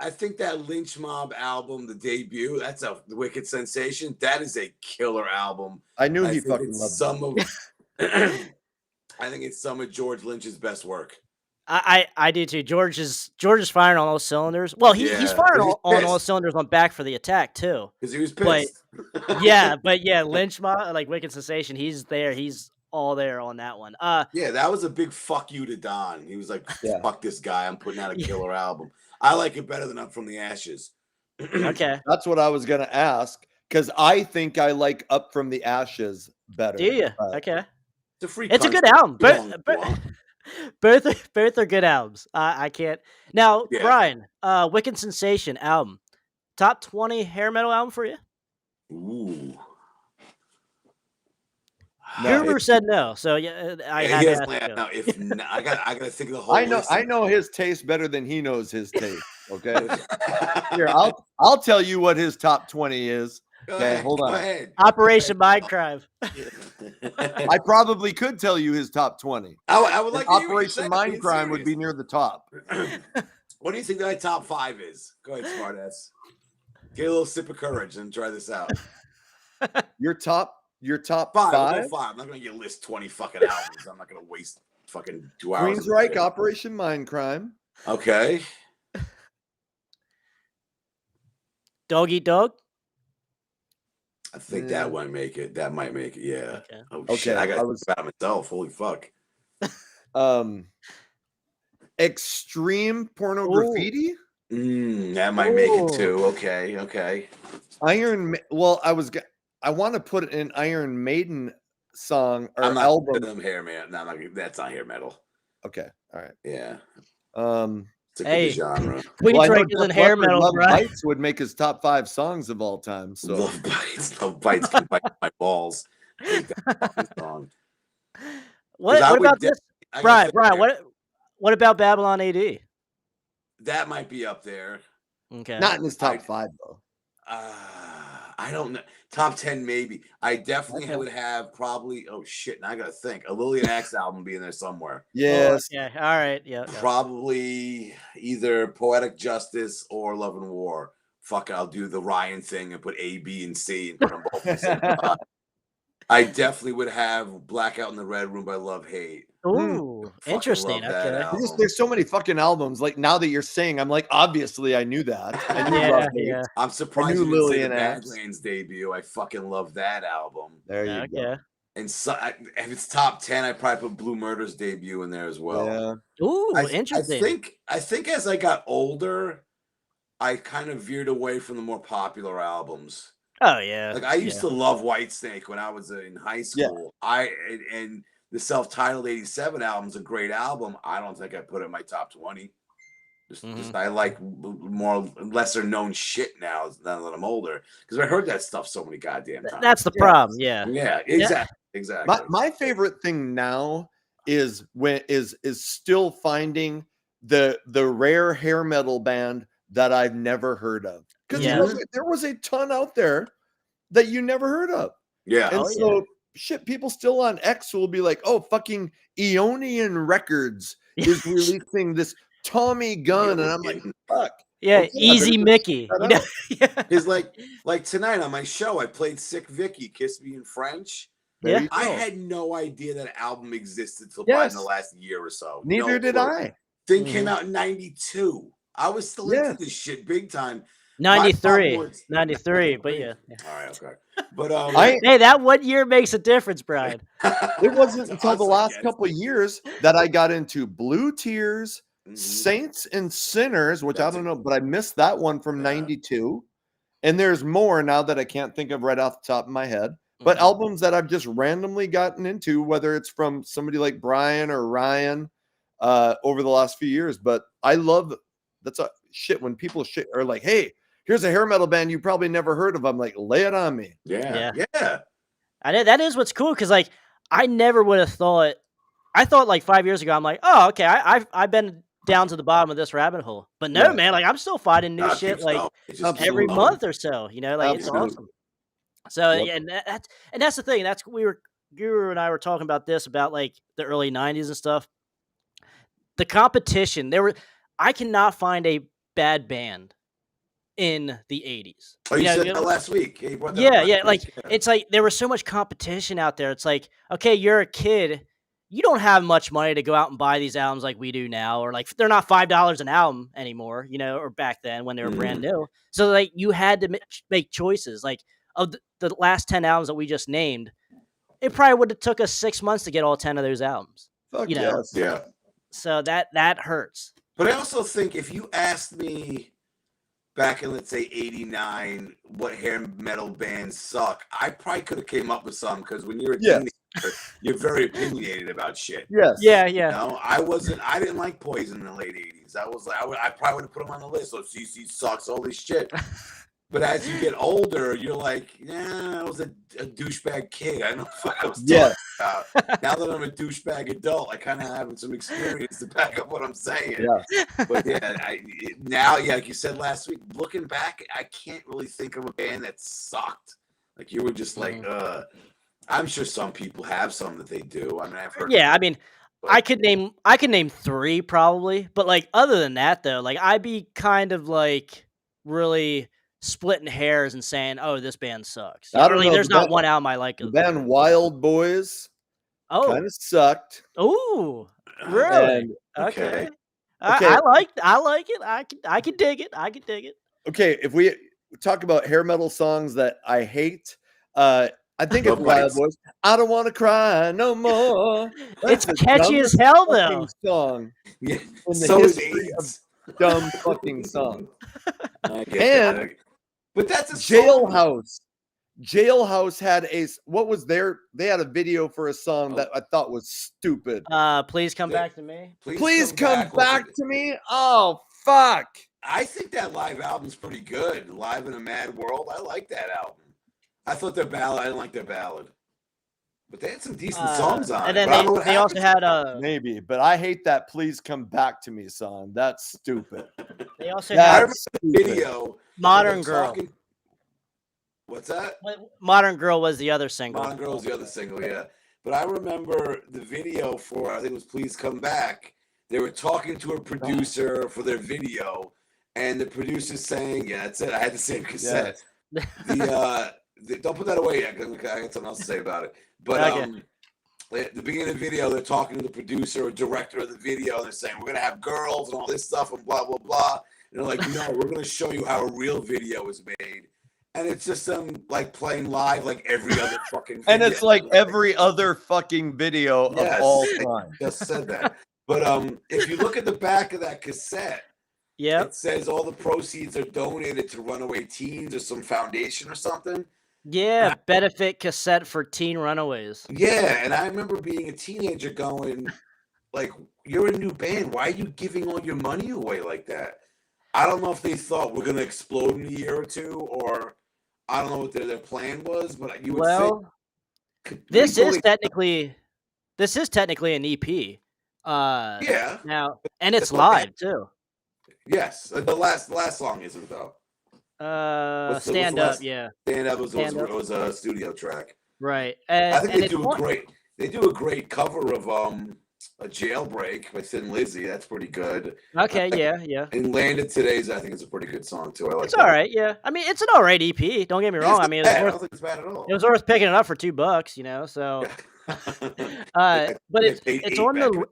S4: I think that Lynch Mob album, the debut, that's the Wicked Sensation. That is a killer album.
S3: I knew
S4: I
S3: he
S4: think
S3: fucking
S4: it's
S3: loved
S4: some
S3: it.
S4: of. I think it's some of George Lynch's best work.
S1: I do too. George is firing on all cylinders. Well, he's
S4: Yeah,
S1: firing
S4: 'cause he's
S1: on all
S4: pissed.
S1: cylinders on Back for the Attack too.
S4: Because he was
S1: But
S4: pissed.
S1: yeah, Lynch Mob, like Wicked Sensation, he's there. He's all there on that one.
S4: Yeah, that was a big fuck you to Don. He was like,
S3: Yeah.
S4: fuck this guy. I'm putting out a
S1: Yeah.
S4: killer album. I like it better than Up From the Ashes.
S1: Okay.
S3: That's what I was gonna ask because I think I like Up From the Ashes better.
S1: Do you?
S3: but-
S1: Okay.
S4: It's a free
S1: It's a good
S4: country.
S1: album.
S4: You don't
S1: But
S4: want-
S1: both are good albums. I can't. Now,
S4: Yeah.
S1: Brian, Wicked Sensation album, top 20 hair metal album for you?
S4: Ooh.
S3: No,
S1: Gruber said no, so yeah, I
S4: Yeah,
S1: had
S4: he
S1: to
S4: has
S1: ask
S4: planned
S1: you.
S4: out. If not, I gotta think of the whole.
S3: I know
S4: list.
S3: I know his taste better than he knows his taste. Okay. Here, I'll tell you what his top 20 is.
S4: Go
S3: Okay,
S4: ahead,
S3: hold
S4: go
S3: on.
S4: ahead.
S1: Operation Mindcrime.
S3: I probably could tell you his top 20.
S4: I would like to hear what you
S3: Operation
S4: said, being
S3: Mindcrime would be
S4: serious.
S3: near the top.
S4: What do you think that top 5 is? Go ahead, smartass. Get a little sip of courage and try this out.
S3: Your top
S4: 5.
S3: five?
S4: We'll go 5. I'm not gonna get list 20 fucking albums. I'm not gonna waste fucking 2 hours. of
S3: Queensryche,
S4: it.
S3: Operation Mindcrime.
S4: Okay.
S1: Dog Eat Dog.
S4: I think that might make it. That might make it. Yeah.
S1: Okay.
S4: Oh
S3: Okay,
S4: shit! I got
S3: I
S4: to
S3: was-
S4: think about myself. Holy fuck!
S3: Extreme Porno Graffiti.
S4: That might make it too. Okay.
S3: Well, I want to put an Iron Maiden song or
S4: I'm not
S3: album.
S4: putting them hair man. No, I'm not, that's not hair metal.
S3: Okay, all right.
S4: Yeah, it's a
S1: Hey.
S4: good genre.
S1: Queen
S3: Well, I know
S1: Drake isn't
S3: Def
S1: hair
S3: Leppard,
S1: metal,
S3: Love
S1: bro.
S3: Bites would make his top 5 songs of all time. So
S4: Love bites can bite my balls. I hate that fucking song. 'Cause
S1: What
S4: I would
S1: about
S4: def-
S1: this,
S4: I gotta
S1: Brian?
S4: say,
S1: What about Babylon AD?
S4: that might be up there.
S1: Okay.
S3: not in his top 5 though.
S4: I don't know. Top 10 maybe. I definitely
S1: Okay.
S4: would have probably. Oh shit! Now I gotta think. A Lillian Axe album being there somewhere.
S3: Yes.
S1: Oh, okay. All right. Yeah.
S4: Probably either Poetic Justice or Love and War. Fuck it, I'll do the Ryan thing and put A, B, and C and put them both. at the same time. I definitely would have Blackout in the Red Room by Love Hate.
S1: Ooh,
S4: Fucking
S1: interesting.
S4: love that
S1: Okay.
S4: album.
S3: There's so many fucking albums. Like now that you're saying, I'm like, obviously I knew that. I knew
S1: Yeah.
S3: Love Hate.
S1: Yeah.
S4: I'm surprised
S3: knew
S4: you didn't say
S3: Lillian
S4: the
S3: Axe.
S4: Badlands debut. I fucking love that album.
S3: There you go.
S1: Okay.
S4: And so, if it's top 10, I probably put Blue Murder's debut in there as well.
S3: Yeah.
S1: Ooh,
S4: I
S1: interesting.
S4: think as I got older, I kind of veered away from the more popular albums.
S1: Oh yeah.
S4: Like I used to love Whitesnake when I was in high school. And the self-titled '87 album's a great album. I don't think I put it in my top 20. Just I like more lesser known shit now that I'm older, because I heard that stuff so many goddamn times.
S1: That's the problem. Yeah.
S4: Yeah, exactly.
S3: My favorite thing now is still finding the rare hair metal band that I've never heard of, because there was a ton out there that you never heard of.
S4: Yeah.
S3: And shit, people still on X will be like, oh, fucking Eonian Records is releasing this Tommy Gunn, and I'm like, fuck.
S1: Yeah, Easy Mickey. You know?
S4: It's like tonight on my show, I played Sick Vicky, Kiss Me in French.
S1: Yeah.
S4: I had no idea that album existed until probably in the last year or so.
S3: Neither did I.
S4: Thing came out in '92. I was still into this shit big time.
S1: 93, but yeah.
S4: All right, okay. But
S1: hey, that 1 year makes a difference, Brian.
S3: It wasn't until the last couple of years that I got into Blue Tears, Saints and Sinners, which I don't know, but I missed that one from '92. And there's more now that I can't think of right off the top of my head. But albums that I've just randomly gotten into, whether it's from somebody like Brian or Ryan over the last few years. But I love shit when people are like, hey, here's a hair metal band you probably never heard of. I'm like, lay it on me.
S4: Yeah.
S1: I know that is what's cool, because like I never would have thought. I thought like 5 years ago, I'm like, oh, okay, I've been down to the bottom of this rabbit hole. But no, man, like I'm still finding new shit like every month or so. You know, like it's awesome. So yeah, and that's the thing. That's Guru and I were talking about this, about like the early '90s and stuff. The competition, I cannot find a bad band in the '80s.
S4: Oh, you said that last week.
S1: Yeah. Like it's like there was so much competition out there. It's like, okay, you're a kid, you don't have much money to go out and buy these albums like we do now, or like they're not $5 an album anymore, you know, or back then when they were brand new. So like you had to make choices. Like of the last 10 albums that we just named, it probably would have took us 6 months to get all 10 of those albums.
S3: Fuck
S1: you know?
S3: Yes.
S4: Yeah.
S1: So that hurts.
S4: But I also think if you asked me back in, let's say, '89, what hair metal bands suck, I probably could have came up with some, because when you're a teenager, you're very opinionated about shit.
S3: Yes.
S1: Yeah.
S4: You know, I didn't like Poison in the late '80s. I was like, I probably would have put them on the list. So CC sucks, all this shit. But as you get older, you're like, yeah, I was a douchebag kid. I don't know what I was talking about. Now that I'm a douchebag adult, I kind of have some experience to back up what I'm saying.
S3: Yeah.
S4: But now, like you said last week, looking back, I can't really think of a band that sucked. Like you were just like, I'm sure some people have some that they do. I mean, I've heard.
S1: Yeah, I mean, I could name 3 probably, but like other than that though, like I'd be kind of like really splitting hairs and saying, "Oh, this band sucks."
S3: I don't know,
S1: there's not one album I like.
S3: The band Wild Boys kind of sucked.
S1: Oh, really?
S3: And,
S1: okay. I like it. I can dig it.
S3: Okay, if we talk about hair metal songs that I hate, I think it's Wild Boys. I don't want to cry no more.
S1: It's catchy as hell, though.
S3: Song
S4: Yeah.
S3: in the
S4: So
S3: history of dumb fucking song.
S4: And but that's a
S3: Jailhouse. Jailhouse had they had a video for a song that I thought was stupid.
S1: Please come back to me.
S3: Please come back to me. Oh fuck.
S4: I think that live album's pretty good. Live in a Mad World. I like that album. I thought their ballad, I didn't like their ballad. But they had some decent songs on
S1: and
S4: it.
S1: then they also had
S3: maybe, but I hate that Please Come Back to Me song. That's stupid.
S1: They also had
S4: the video.
S1: Modern Girl.
S4: What's that?
S1: Modern Girl was the other single.
S4: Modern Girl was the other single, yeah. But I remember the video for, I think it was Please Come Back. They were talking to a producer for their video, and the producer's saying, yeah, that's it. I had the same cassette. Yes. Don't put that away yet, because I got something else to say about it. But at the beginning of the video, they're talking to the producer or director of the video, and they're saying, we're going to have girls and all this stuff and blah, blah, blah. And they're like, no, we're going to show you how a real video is made. And it's just them like playing live like every other fucking video.
S3: And it's like every other fucking video of all time.
S4: Just said that. But if you look at the back of that cassette, it says all the proceeds are donated to Runaway Teens or some foundation or something.
S1: Yeah, benefit cassette for teen runaways.
S4: Yeah, and I remember being a teenager going, like, you're a new band. Why are you giving all your money away like that? I don't know if they thought we're gonna explode in a year or two, or I don't know what their plan was, but you would think
S1: Well, this is technically an EP.
S4: yeah.
S1: Now, and it's
S4: That's what they had.
S1: live too.
S4: Yes, the last song isn't though. What's the
S1: Stand Up,
S4: last?
S1: yeah,
S4: Stand Up was
S1: Stand Up,
S4: was a studio track.
S1: right?
S4: I think
S1: And
S4: they
S1: it's
S4: do a great cover of a Jailbreak by Thin Lizzy. That's pretty good.
S1: okay, yeah.
S4: And Landed Today's, I think, is a pretty good song too. I like
S1: It's
S4: that.
S1: all right, yeah. I mean, it's an all right EP. Don't get me wrong. I mean,
S4: I don't think it's bad at all.
S1: it was worth picking it up for $2, you know. So, but it's on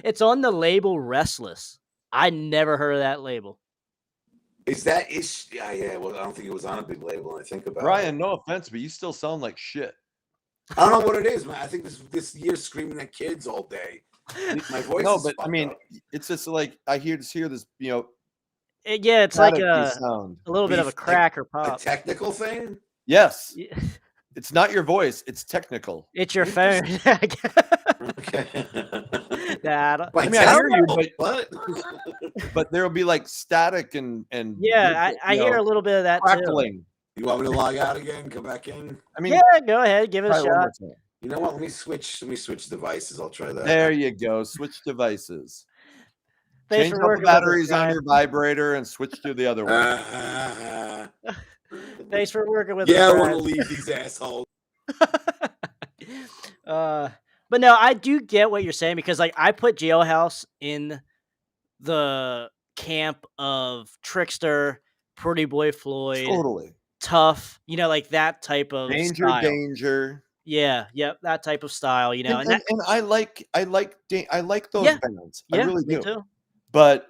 S1: it's on the label Restless. I never heard of that label.
S4: Is that ish? Yeah. Well, I don't think it was on a big label. When I think about
S3: Brian,
S4: it.
S3: no offense, but you still sound like shit.
S4: I don't know what it is, man. I think this year's screaming at kids all day. My voice.
S3: No,
S4: is
S3: but I mean,
S4: up.
S3: it's just like I hear this, you know.
S1: Yeah, it's like
S3: sound.
S1: a little bit of a crack or
S4: A
S1: pop.
S4: technical thing.
S3: Yes,
S1: Yeah.
S3: it's not your voice; it's technical.
S1: It's your phone.
S4: Okay.
S1: Nah,
S3: I mean, I hear you,
S4: What?
S3: but there will be like static and
S1: yeah, I hear a little bit of that too.
S3: crackling.
S4: You want me to log out again? Come back in.
S3: I mean,
S1: Yeah, go ahead, give it a
S3: try one more
S1: shot.
S3: time.
S4: You know what? Let me switch devices. I'll try that.
S3: There you go. Switch devices.
S1: Thanks
S3: Change
S1: for
S3: out the
S1: working with us,
S3: batteries on
S1: Brian.
S3: your vibrator and switch to the other one.
S1: Thanks for working with
S4: Yeah,
S1: us,
S4: I want
S1: Brian.
S4: to leave these assholes.
S1: But no, I do get what you're saying because like I put Jailhouse in the camp of Trickster, Pretty Boy Floyd,
S3: Totally.
S1: Tough, you know, like that type of style.
S3: Danger.
S1: Yeah, that type of style, you know,
S3: And I like those
S1: Yeah,
S3: bands.
S1: yeah,
S3: I really
S1: me
S3: do.
S1: too.
S3: But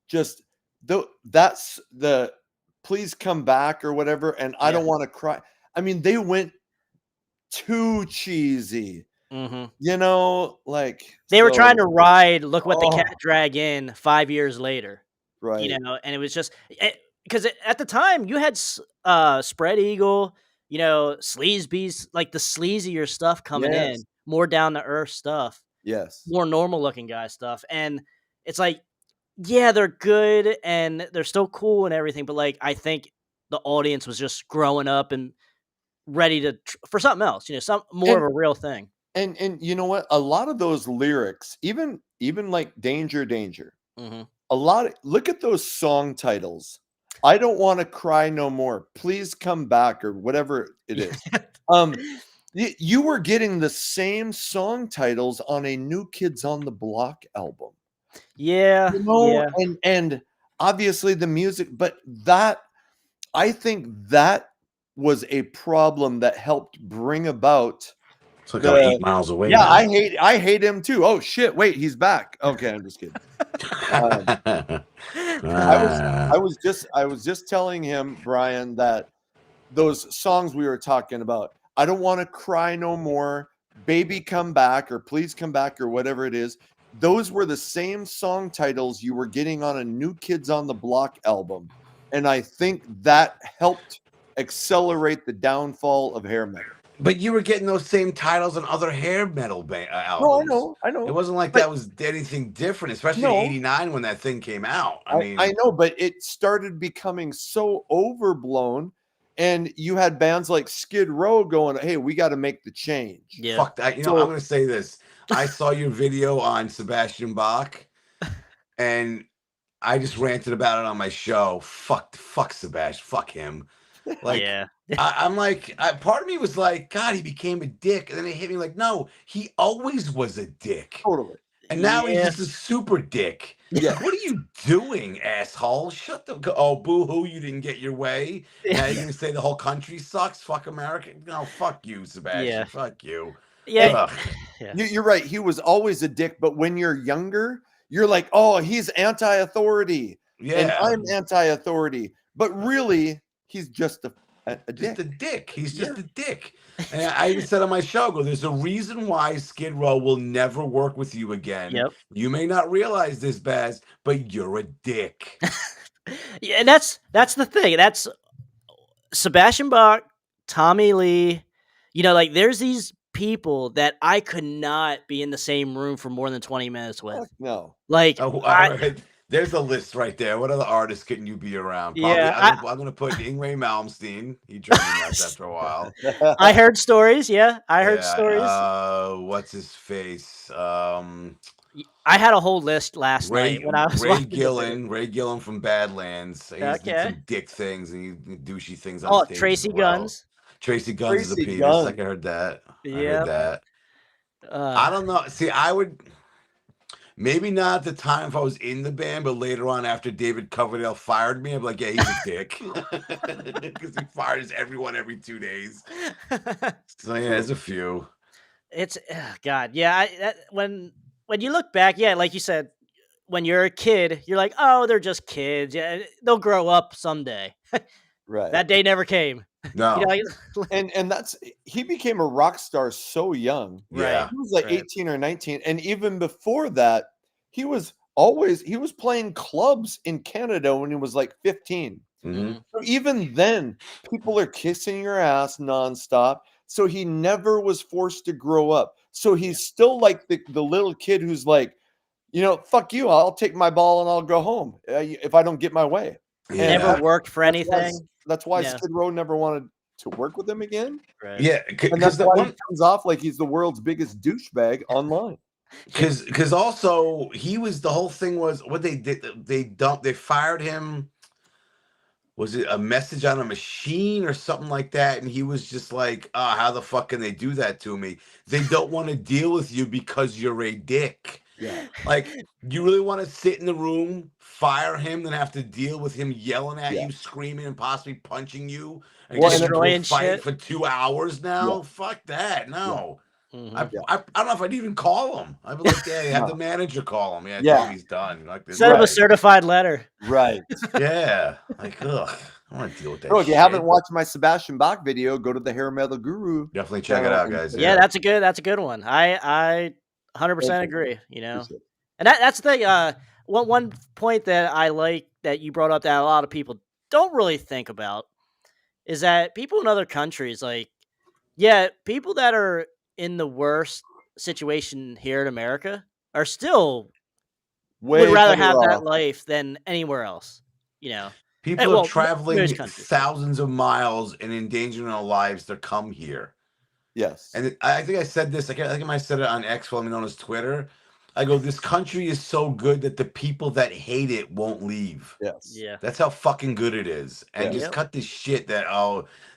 S3: just that's the Please Come Back or whatever. And I don't want to cry. I mean, they went too cheesy.
S1: Mm-hmm.
S3: You know, like
S1: they were trying to ride Look What the
S3: Oh.
S1: Cat Drag In 5 years later.
S3: right.
S1: You know, and it was just because at the time you had Spread Eagle, you know, Sleazebees, like the sleazier stuff coming
S3: Yes.
S1: in, more down to earth stuff,
S3: Yes.
S1: more normal looking guy stuff, and it's like, yeah, they're good and they're still cool and everything, but like I think the audience was just growing up and ready to for something else, you know, some more of a real thing.
S3: And you know what? A lot of those lyrics, even like Danger,
S1: Mm-hmm.
S3: a lot of, look at those song titles. I Don't Want to Cry No More. Please Come Back, or whatever it is. You were getting the same song titles on a New Kids on the Block album.
S1: Yeah,
S3: You know,
S1: yeah.
S3: and obviously the music, but that I think that was a problem that helped bring about.
S4: It's like I'm 8 miles away.
S3: Yeah,
S4: now.
S3: I hate him too. Oh shit! Wait, he's back. Okay, I'm just kidding. I was just telling him, Brian, that those songs we were talking about, I Don't Want to Cry No More, Baby Come Back, or Please Come Back, or whatever it is. Those were the same song titles you were getting on a New Kids on the Block album, and I think that helped accelerate the downfall of hair metal.
S4: But you were getting those same titles on other hair metal albums.
S3: No, I know.
S4: It wasn't like that was anything different, especially in '89 when that thing came out. I mean,
S3: I know, but it started becoming so overblown, and you had bands like Skid Row going, "Hey, we got to make the change."
S1: Yeah.
S4: fuck that. You know, I'm going to say this. I saw your video on Sebastian Bach, and I just ranted about it on my show. Fuck Sebastian. Fuck him. Like,
S1: yeah.
S4: I'm like, part of me was like, God, he became a dick. And then it hit me like, no, he always was a dick.
S3: Totally.
S4: And now he's
S1: Yeah.
S4: just a super dick.
S3: Yeah.
S4: What are you doing, asshole? Shut the... Oh, boo-hoo, you didn't get your way. Now you're going to say the whole country sucks? Fuck America? No, fuck you, Sebastian.
S1: Yeah.
S4: Fuck you.
S1: Yeah.
S4: Ugh.
S3: You're right. He was always a dick, but when you're younger, you're like, oh, he's anti-authority.
S4: Yeah.
S3: And I'm anti-authority. But really, he's just a dick.
S4: Just a dick. He's just a dick. And I even said on my show, there's a reason why Skid Row will never work with you again.
S1: Yep.
S4: You may not realize this, Baz, but you're a dick.
S1: Yeah, and that's the thing. That's Sebastian Bach Tommy Lee. You know, like there's these people that I could not be in the same room for more than 20 minutes with.
S3: Fuck no.
S1: Like,
S4: Oh, all right. There's a list right there. What other artists couldn't you be around? Probably,
S1: yeah,
S4: I'm gonna put Ingray Malmsteen. He drove me nuts after a while.
S1: I heard stories. Yeah, I heard
S4: Yeah.
S1: stories.
S4: What's his face?
S1: I had a whole list last night when I was
S4: Ray
S1: watching the video.
S4: Gillen. Ray Gillen from Badlands. He did
S1: Okay.
S4: some dick things and he douchey things on
S1: Oh,
S4: stage
S1: Tracy
S4: as well.
S1: Guns.
S4: Tracy Guns is a
S3: Tracy
S4: penis.
S3: Guns.
S4: Like I heard that. I
S1: Yeah.
S4: heard that. I don't know. See, I would maybe not at the time if I was in the band, but later on after David Coverdale fired me, I'm like, yeah, he's a dick. Because he fires everyone every 2 days. So yeah, there's a few.
S1: It's God, yeah. When you look back, yeah, like you said, when you're a kid, you're like, oh, they're just kids. Yeah, they'll grow up someday.
S3: Right.
S1: That day never came.
S4: No.
S1: You know, like,
S3: And that's he became a rock star so young.
S4: Yeah.
S3: He was like
S1: Right.
S3: 18 or 19. And even before that, he was playing clubs in Canada when he was like 15.
S4: Mhm.
S3: So even then, people are kissing your ass nonstop. So he never was forced to grow up. So he's still like the little kid who's like, you know, fuck you. I'll take my ball and I'll go home if I don't get my way.
S4: Yeah.
S1: never worked for
S3: That's why-
S1: anything.
S3: That's why
S1: Yeah.
S3: Skid Row never wanted to work with him again.
S1: Right.
S4: Yeah,
S3: And
S4: because
S3: that's
S4: the
S3: why
S4: one
S3: he comes off like he's the world's biggest douchebag online.
S4: because also he was the whole thing was what they did they fired him. Was it a message on a machine or something like that? And he was just like, how the fuck can they do that to me? They don't want to deal with you because you're a dick.
S3: Yeah.
S4: Like, you really want to sit in the room, fire him, then have to deal with him yelling at
S3: Yeah.
S4: you, screaming, and possibly punching you, and
S3: Well,
S4: get into a
S1: Destroying
S4: fight
S1: shit.
S4: for 2 hours now? Fuck that. No.
S1: Mhm.
S4: I don't know if I'd even call him. I'd be like, yeah, have
S3: No.
S4: the manager call him. Yeah,
S3: Yeah.
S4: tell him he's done. Like this.
S1: Send him a
S3: Right.
S1: certified letter.
S3: Right.
S4: Yeah. Like, ugh. I don't want to deal with that
S3: Bro, if you
S4: shit.
S3: haven't watched my Sebastian Bach video, go to the Hair Metal Guru.
S4: Definitely check it out, guys.
S1: Yeah, that's a good one. I 100% agree. You know,
S3: Appreciate it.
S1: and that's the thing. One point that I like that you brought up that a lot of people don't really think about is that people in other countries, like, yeah, people that are in the worst situation here in America are still would rather
S3: better
S1: have that
S3: off.
S1: life than anywhere else. You know,
S4: People
S1: well,
S4: are traveling
S1: most countries.
S4: thousands of miles and endangering their lives to come here.
S3: Yes.
S4: And I think I said this. I think I might have said it on X, formerly known as Twitter. I go, this country is so good that the people that hate it won't leave.
S3: Yes.
S1: Yeah.
S4: That's how fucking good it is. And
S3: Yeah.
S4: just
S1: Yep.
S4: cut this shit that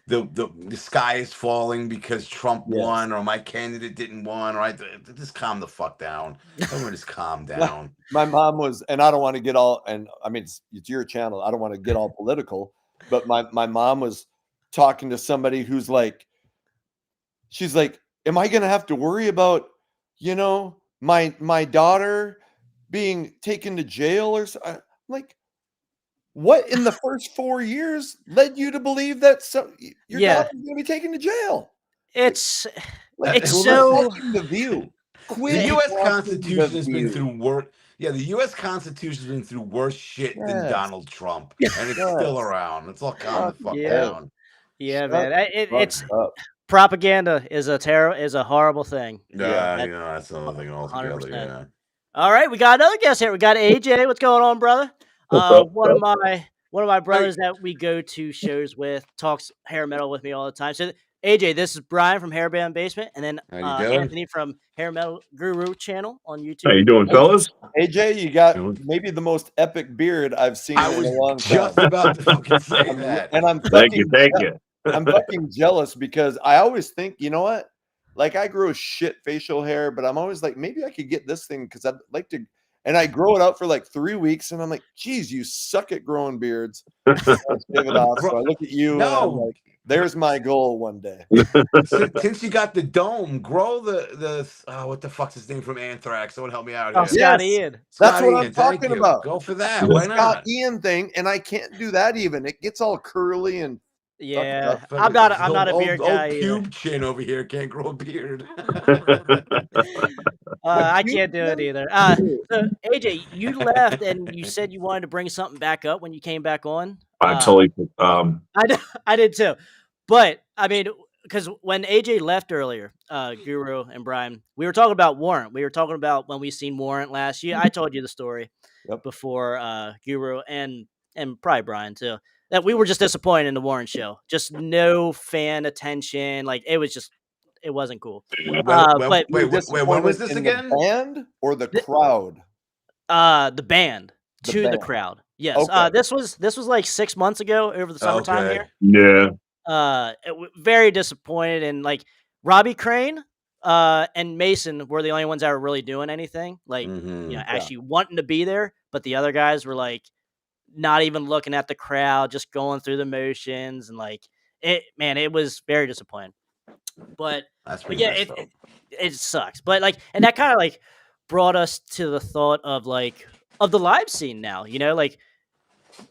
S4: the sky is falling because Trump
S3: Yes.
S4: won or my candidate didn't win. Right? Just calm the fuck down. Everyone just calm down.
S3: My mom was, and I don't want to get all, and I mean, it's your channel. I don't want to get all political, but my mom was talking to somebody who's like, she's like, am I going to have to worry about, you know, my daughter being taken to jail or so? I'm like, what in the first 4 years led you to believe that your
S1: Yeah.
S3: daughter's going to be taken to jail?
S1: It's
S3: Like,
S1: it's
S4: well,
S1: so
S3: watching The View.
S4: The
S3: Quit
S4: U.S.
S3: watching
S4: Constitution
S3: The
S4: has been
S3: View.
S4: through worse. Yeah, the U.S. Constitution has been through worse shit than
S3: Yes.
S4: Donald Trump, and it's still
S3: Yes.
S4: around. It's all calm the fuck
S1: Yeah.
S4: down.
S1: yeah,
S3: Shut
S1: man. It's
S3: Fuck up.
S1: propaganda is a horrible thing.
S3: Yeah,
S4: you know, that's another thing altogether.
S1: 100%.
S4: Yeah.
S1: All right, we got another guest here. We got AJ. What's going on, brother? One of my brothers that we go to shows with talks hair metal with me all the time. So AJ, this is Brian from Hairband Basement, and then
S4: How you doing?
S1: Anthony from Hair Metal Guru channel on YouTube.
S5: How you doing, fellas?
S3: AJ, you got
S5: Doing-
S3: maybe the most epic beard I've seen
S4: I
S3: in
S4: was
S3: a long
S4: just
S3: time.
S4: about to fucking say that.
S3: And I'm
S5: Thank you,
S3: fucking,
S5: thank you.
S3: I'm fucking jealous because I always think, you know what? Like I grow shit facial hair, but I'm always like, maybe I could get this thing because I'd like to. And I grow it out for like 3 weeks, and I'm like, geez, you suck at growing beards. I just give it off. So I look at you and I'm
S4: No.
S3: like, there's my goal one day.
S4: Since you got the dome, grow the what the fuck's his name from Anthrax? Someone help me out
S1: Oh,
S4: here.
S1: Scott
S3: Yes.
S1: Ian.
S3: That's
S4: Scott
S3: what
S4: Ian,
S3: I'm
S4: thank
S3: talking
S4: you.
S3: about.
S4: Go for that.
S3: The
S4: Why
S3: Scott
S4: not?
S3: Ian thing, and I can't do that even. It gets all curly and
S1: Yeah,
S3: up.
S1: I'm not a beard guy
S4: Old
S1: either.
S4: pube chin over here can't grow a beard.
S1: I
S3: you-
S1: can't do it either. So AJ, you left and you said you wanted to bring something back up when you came back on.
S5: I totally.
S1: I did too. But I mean, because when AJ left earlier, Guru and Brian, we were talking about Warrant. We were talking about when we seen Warrant last year. I told you the story
S3: Yep.
S1: before Guru and probably Brian too. That we were just disappointed in the Warrant show. Just no fan attention. Like it wasn't cool. But
S3: You were
S4: wait, when was
S3: disappointed
S4: this
S3: in
S4: again?
S3: the band or the
S1: Th-
S3: crowd?
S1: the band
S3: The
S1: to the
S3: band.
S1: crowd. Yes.
S3: Okay.
S1: This was like 6 months ago over the summertime
S4: Okay.
S1: here.
S2: Yeah.
S1: Very disappointed, and like Robbie Crane and Mason were the only ones that were really doing anything, like
S4: Mhm.
S1: actually wanting to be there, but the other guys were like not even looking at the crowd, just going through the motions, and like it was very disappointing. But
S4: That's pretty
S1: yeah,
S4: messed up.
S1: it sucks. But like, and that kind of like brought us to the thought of like of the live scene now, like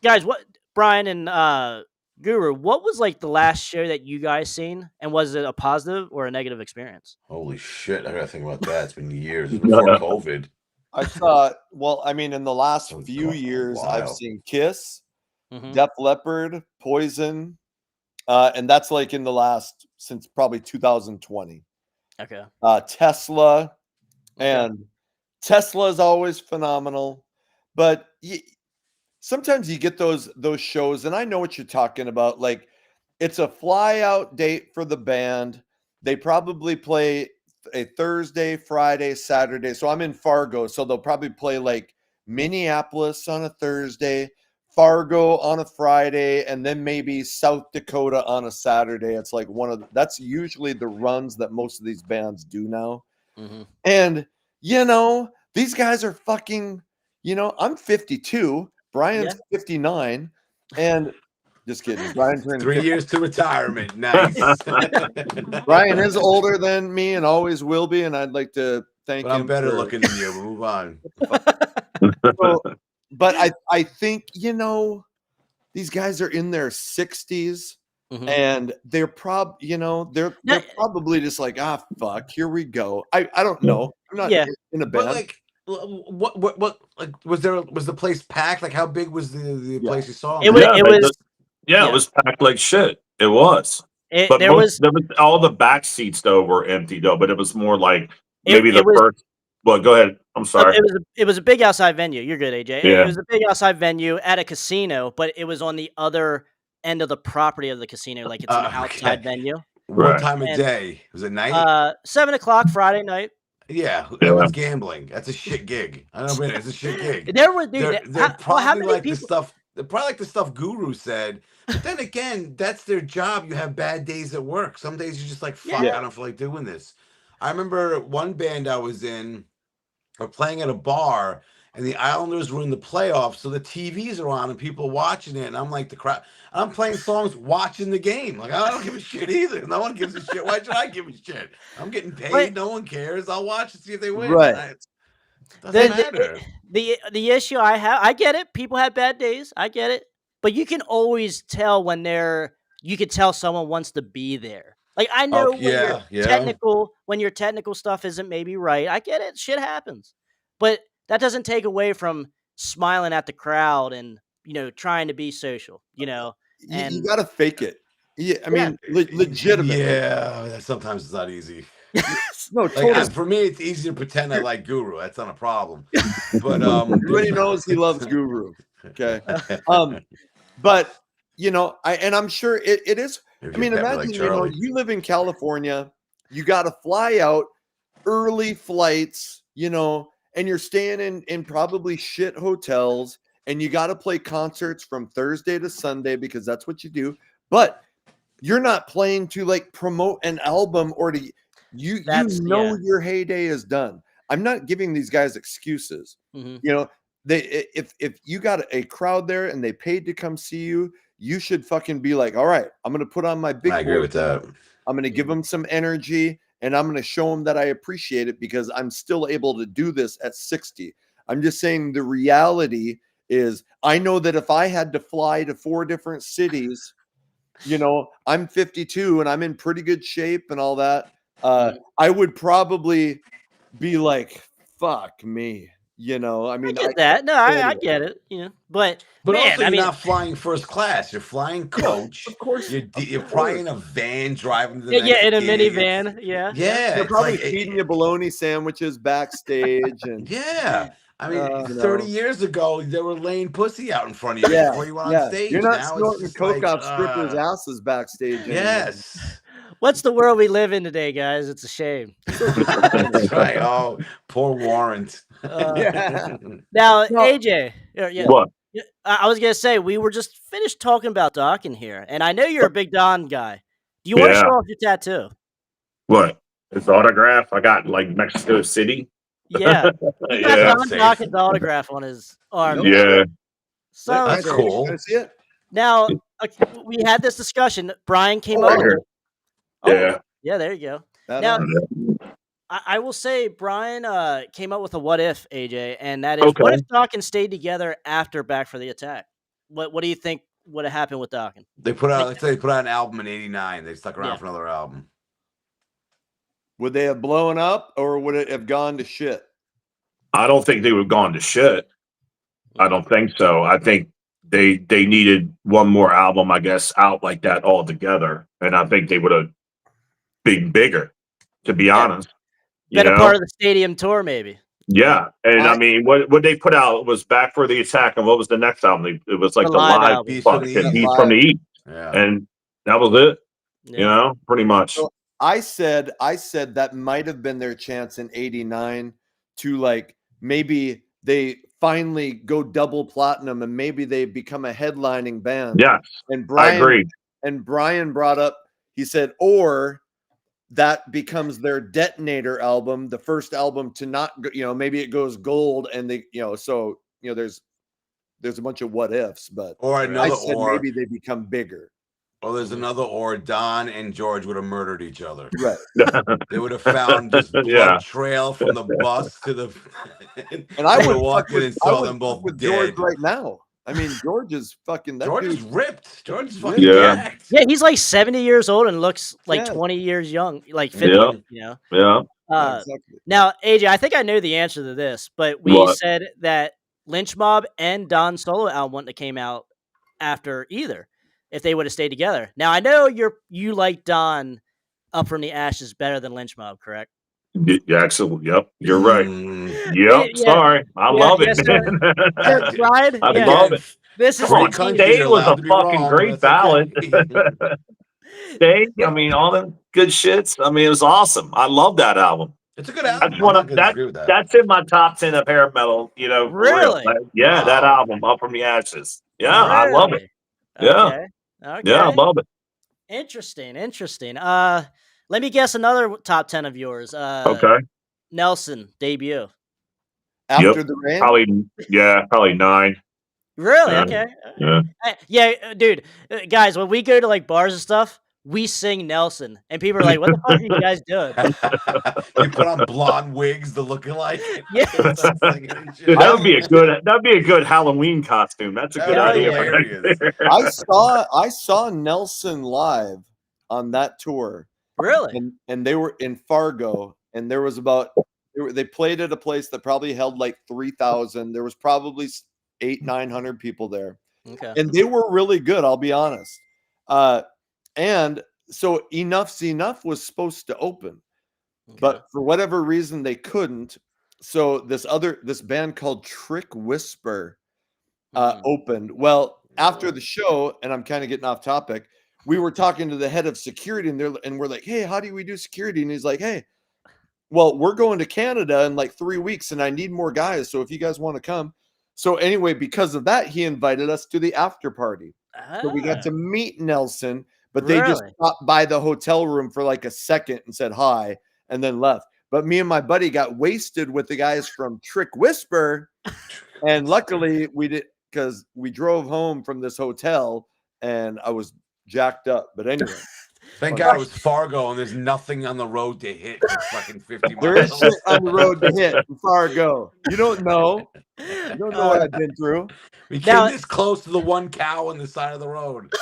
S1: guys, what Brian and Guru, what was like the last show that you guys seen, and was it a positive or a negative experience?
S4: Holy shit! I gotta think about that. It's been years. It was before COVID.
S3: I saw. Well, I mean, in the last
S4: That was
S3: few
S4: a
S3: years, I've
S4: while.
S3: seen Kiss,
S1: Mhm.
S3: Def Leppard, Poison, and that's like in the last since probably 2020.
S1: Okay.
S3: Tesla, and Tesla is always phenomenal, but sometimes you get those shows, and I know what you're talking about. Like, it's a fly out date for the band. They probably play a Thursday, Friday, Saturday. So I'm in Fargo, so they'll probably play like Minneapolis on a Thursday, Fargo on a Friday, and then maybe South Dakota on a Saturday. It's like that's usually the runs that most of these bands do now.
S1: Mhm.
S3: And these guys are fucking, I'm 52, Brian's 59, and just kidding. Brian turned
S4: 3 years to retirement. Nice.
S3: Brian is older than me and always will be, and I'd like to thank
S4: But I'm
S3: him.
S4: better looking than you. But move on.
S3: So, but I think these guys are in their 60s,
S1: Mhm.
S3: and they're they're probably just like, fuck, here we go. I don't know. I'm not in a
S4: But
S3: band.
S4: like, what like was the place packed? Like, how big was the place you saw?
S1: It
S2: was packed like shit. It was. But
S1: there was
S2: all the back seats though were empty though, but it was more like maybe
S1: it was
S2: first. Well, go ahead. I'm sorry.
S1: it was a big outside venue. You're good, AJ. It
S2: Yeah.
S1: was a big outside venue at a casino, but it was on the other end of the property of the casino, like it's an outside venue.
S4: What time of day? Was it night?
S1: 7:00 Friday night.
S4: Yeah, everyone's gambling. That's a shit gig. I don't mean it's a shit gig.
S1: There were dude.
S4: They're probably
S1: how many
S4: like
S1: people?
S4: the stuff. They're probably like the stuff Guru said. But then again, that's their job. You have bad days at work. Some days you're just like, fuck, I don't feel like doing this. I remember one band I was in, or playing at a bar, and the Islanders were in the playoffs, so the TVs are on and people watching it, and I'm like the crowd. I'm playing songs, watching the game. Like, I don't give a shit either. No one gives a shit. Why should I give a shit? I'm getting paid. No one cares. I'll watch and see if they win.
S3: Right.
S4: Doesn't matter.
S1: The issue I have, I get it. People have bad days. I get it. But you can always tell when you can tell someone wants to be there. Like, I know when your technical stuff isn't maybe right. I get it. Shit happens. But that doesn't take away from smiling at the crowd and, trying to be social, and
S3: you got to fake it. Yeah. I mean, legitimate.
S4: Yeah. Sometimes it's not easy.
S3: No, totally.
S4: For me, it's easier to pretend I like Guru. That's not a problem. But
S3: everybody knows he loves Guru. Okay. But I'm sure it is. I mean, imagine you live in California, you got to fly out, early flights, and you're staying in probably shit hotels, and you got to play concerts from Thursday to Sunday because that's what you do. But you're not playing to like promote an album or to your heyday is done. I'm not giving these guys excuses.
S1: Mm-hmm.
S3: If you got a crowd there and they paid to come see you, you should fucking be like, all right, I'm going to put on my big
S4: I agree with that.
S3: I'm going to give them some energy, and I'm going to show them that I appreciate it because I'm still able to do this at 60. I'm just saying the reality is I know that if I had to fly to 4 different cities, I'm 52 and I'm in pretty good shape and all that. I would probably be like, fuck me. You know, I mean,
S1: I get that. No, I
S3: anyway.
S1: get it. You know, but
S4: But
S1: man,
S4: also,
S1: I
S4: you're
S1: mean,
S4: not flying first class. You're flying coach.
S3: Of course,
S4: You're
S3: of
S4: probably
S3: course.
S4: in a van driving to the
S1: yeah,
S4: next
S1: in a
S4: gig.
S1: minivan. Yeah, yeah.
S4: Yeah,
S3: They're
S4: it's
S3: probably
S4: like,
S3: feeding you bologna sandwiches backstage, and
S4: yeah. I mean,
S3: you
S4: 30
S3: know,
S4: years ago, they were laying pussy out in front of you
S3: yeah,
S4: before you went on
S3: yeah. You're
S4: stage.
S3: not
S4: Now it's
S3: snorting
S4: just
S3: coke
S4: like,
S3: off strippers' asses backstage anymore.
S4: yes.
S1: What's the world we live in today, guys? It's a shame.
S4: That's right. Oh, poor Warrant.
S3: Yeah.
S1: Now,
S3: No,
S1: AJ, yeah,
S2: What?
S1: yeah, I was gonna say we were just finished talking about Doc in here, and I know you're a big Don guy. Do you want to
S2: Yeah.
S1: show off your tattoo?
S2: What? His autograph? I got in, like, Mexico City.
S1: Yeah, he got
S4: That's
S2: Yeah.
S1: Don
S4: unsafe.
S1: Dawkins' autograph on his arm.
S3: no
S1: Now,
S2: Yeah.
S3: shit.
S1: so
S4: That's
S3: Can I
S1: sick.
S3: see it? Can I
S4: cool.
S3: see it?
S1: Now, we had this discussion. Brian came up
S2: Right
S3: Oh,
S1: with
S2: here.
S1: it. Oh,
S2: Yeah.
S1: yeah, there you go. Now,
S3: badass.
S1: I will say Brian came up with a what if, AJ, and that is what
S2: Okay.
S1: if Dawkins stayed together after Back for the Attack? What do you think would have happened with Dawkins?
S4: They put
S1: Like,
S4: out, let's say they put out an album in '89. They stuck around
S1: yeah,
S4: for another album.
S3: Would they have blown up, or would it have gone to shit?
S2: I don't think they would have gone to shit. I don't think so. I think they needed one more album, I guess, out like that altogether, and I think they would have been bigger. To be
S1: yeah,
S2: honest, you
S1: been a part
S2: know.
S1: of the stadium tour, maybe.
S2: Yeah, and I
S3: I
S2: mean, what they put out was Back for the Attack, and what was the next album? It was
S1: The
S2: like the
S1: live
S2: live
S1: album.
S4: Beast from the
S2: fucking
S3: that
S2: Beat
S4: East.
S2: from the
S3: live.
S2: East,
S4: Yeah.
S2: and that was it. You
S1: Yeah,
S2: know, pretty much.
S3: So I said that might have been their chance in '89 to, like, maybe they finally go double platinum and maybe they become a headlining band.
S2: Yes,
S3: And
S2: I agree.
S3: Brian brought up, he said, or that becomes their detonator album, the first album to not go, maybe it goes gold, and they, so there's a bunch of what ifs, but
S4: Or
S3: I
S4: another,
S3: said maybe they become bigger.
S4: there's another, or Don and George would have murdered each other.
S3: Right.
S4: They would have found just
S2: Yeah,
S4: blood trail from the bus to the.
S3: And I
S4: they
S3: would
S4: walked in and saw them both
S3: with
S4: dead.
S3: George right now. I mean, George is fucking, that
S4: George
S3: dude.
S4: is ripped. George is fucking
S2: Yeah.
S4: jacked.
S1: yeah. He's like 70 years old and looks like
S3: Yeah.
S1: 20 years young, like 50.
S2: Yeah.
S1: You know.
S2: yeah.
S3: Yeah, exactly.
S1: Now, AJ, I think I know the answer to this, but we
S2: What?
S1: said that Lynch Mob and Don's solo album wouldn't have came out after either if they would have stayed together. Now, I know you like Don Up from the Ashes better than Lynch Mob, correct?
S2: Yeah, absolutely. Yep, you're right. Yep.
S1: Yeah,
S2: Sorry, I
S1: yeah,
S2: love it,
S1: yes, sir.
S2: man.
S1: Yeah, Brian,
S2: I
S1: yeah.
S2: love it.
S1: This is
S2: Come
S4: Free
S2: on,
S1: the team.
S4: country,
S2: Stay
S4: you're
S2: was
S4: allowed
S2: a
S4: to be
S2: fucking
S4: wrong.
S2: great
S4: That's
S2: ballad.
S4: okay.
S2: Stay, I mean, all them good shits. I mean, it was awesome. I love that album.
S4: It's a good
S2: That's
S4: album. I'm
S2: one
S4: not
S2: of
S4: going to disagree with that.
S2: that's in my top 10 of hair metal. You know, for real.
S1: Really?
S2: Yeah, that
S4: Wow.
S2: album, Up from the Ashes. Yeah, I love it.
S1: Really?
S2: Yeah,
S1: Okay.
S2: yeah, I
S1: Okay.
S2: love it.
S1: Interesting. Let me guess another top 10 of yours.
S2: Okay.
S1: Nelson debut.
S3: After the rain.
S2: Probably 9.
S1: Really?
S2: Yeah.
S1: Okay.
S2: Yeah.
S1: Yeah, dude. Guys, when we go to like bars and stuff, we sing Nelson, and people are like, "What the fuck are you guys doing?"
S4: You put on blonde wigs to look alike.
S1: Yes.
S2: Dude, that'd be a good Halloween costume. That's a good
S1: Hell
S2: idea.
S1: yeah.
S4: Hilarious.
S3: I saw Nelson live on that tour,
S1: Really?
S3: and they were in Fargo, and there was they played at a place that probably held like 3,000. There was probably 800-900 people there,
S1: Okay.
S3: and they were really good. I'll be honest. And so Enough's Enough was supposed to open, but for whatever reason they couldn't. So this band called Trick Whisper opened. Well, after the show, and I'm kind of getting off topic, we were talking to the head of security, and we're like, "Hey, how do we do security?" And he's like, "Hey, well, we're going to Canada in like 3 weeks, and I need more guys. So if you guys want to come." So anyway, because of that, he invited us to the after party. So we got to meet Nelson, but they just stopped by the hotel room for like a second and said hi and then left. But me and my buddy got wasted with the guys from Trick Whisper. And luckily we did, because we drove home from this hotel and I was jacked up. But anyway.
S4: Thank God it was Fargo and there's nothing on the road to hit for fucking 50 miles.
S3: There is shit on the road to hit in Fargo. You don't know. You don't know what I've been through.
S4: We came this close to the one cow on the side of the road.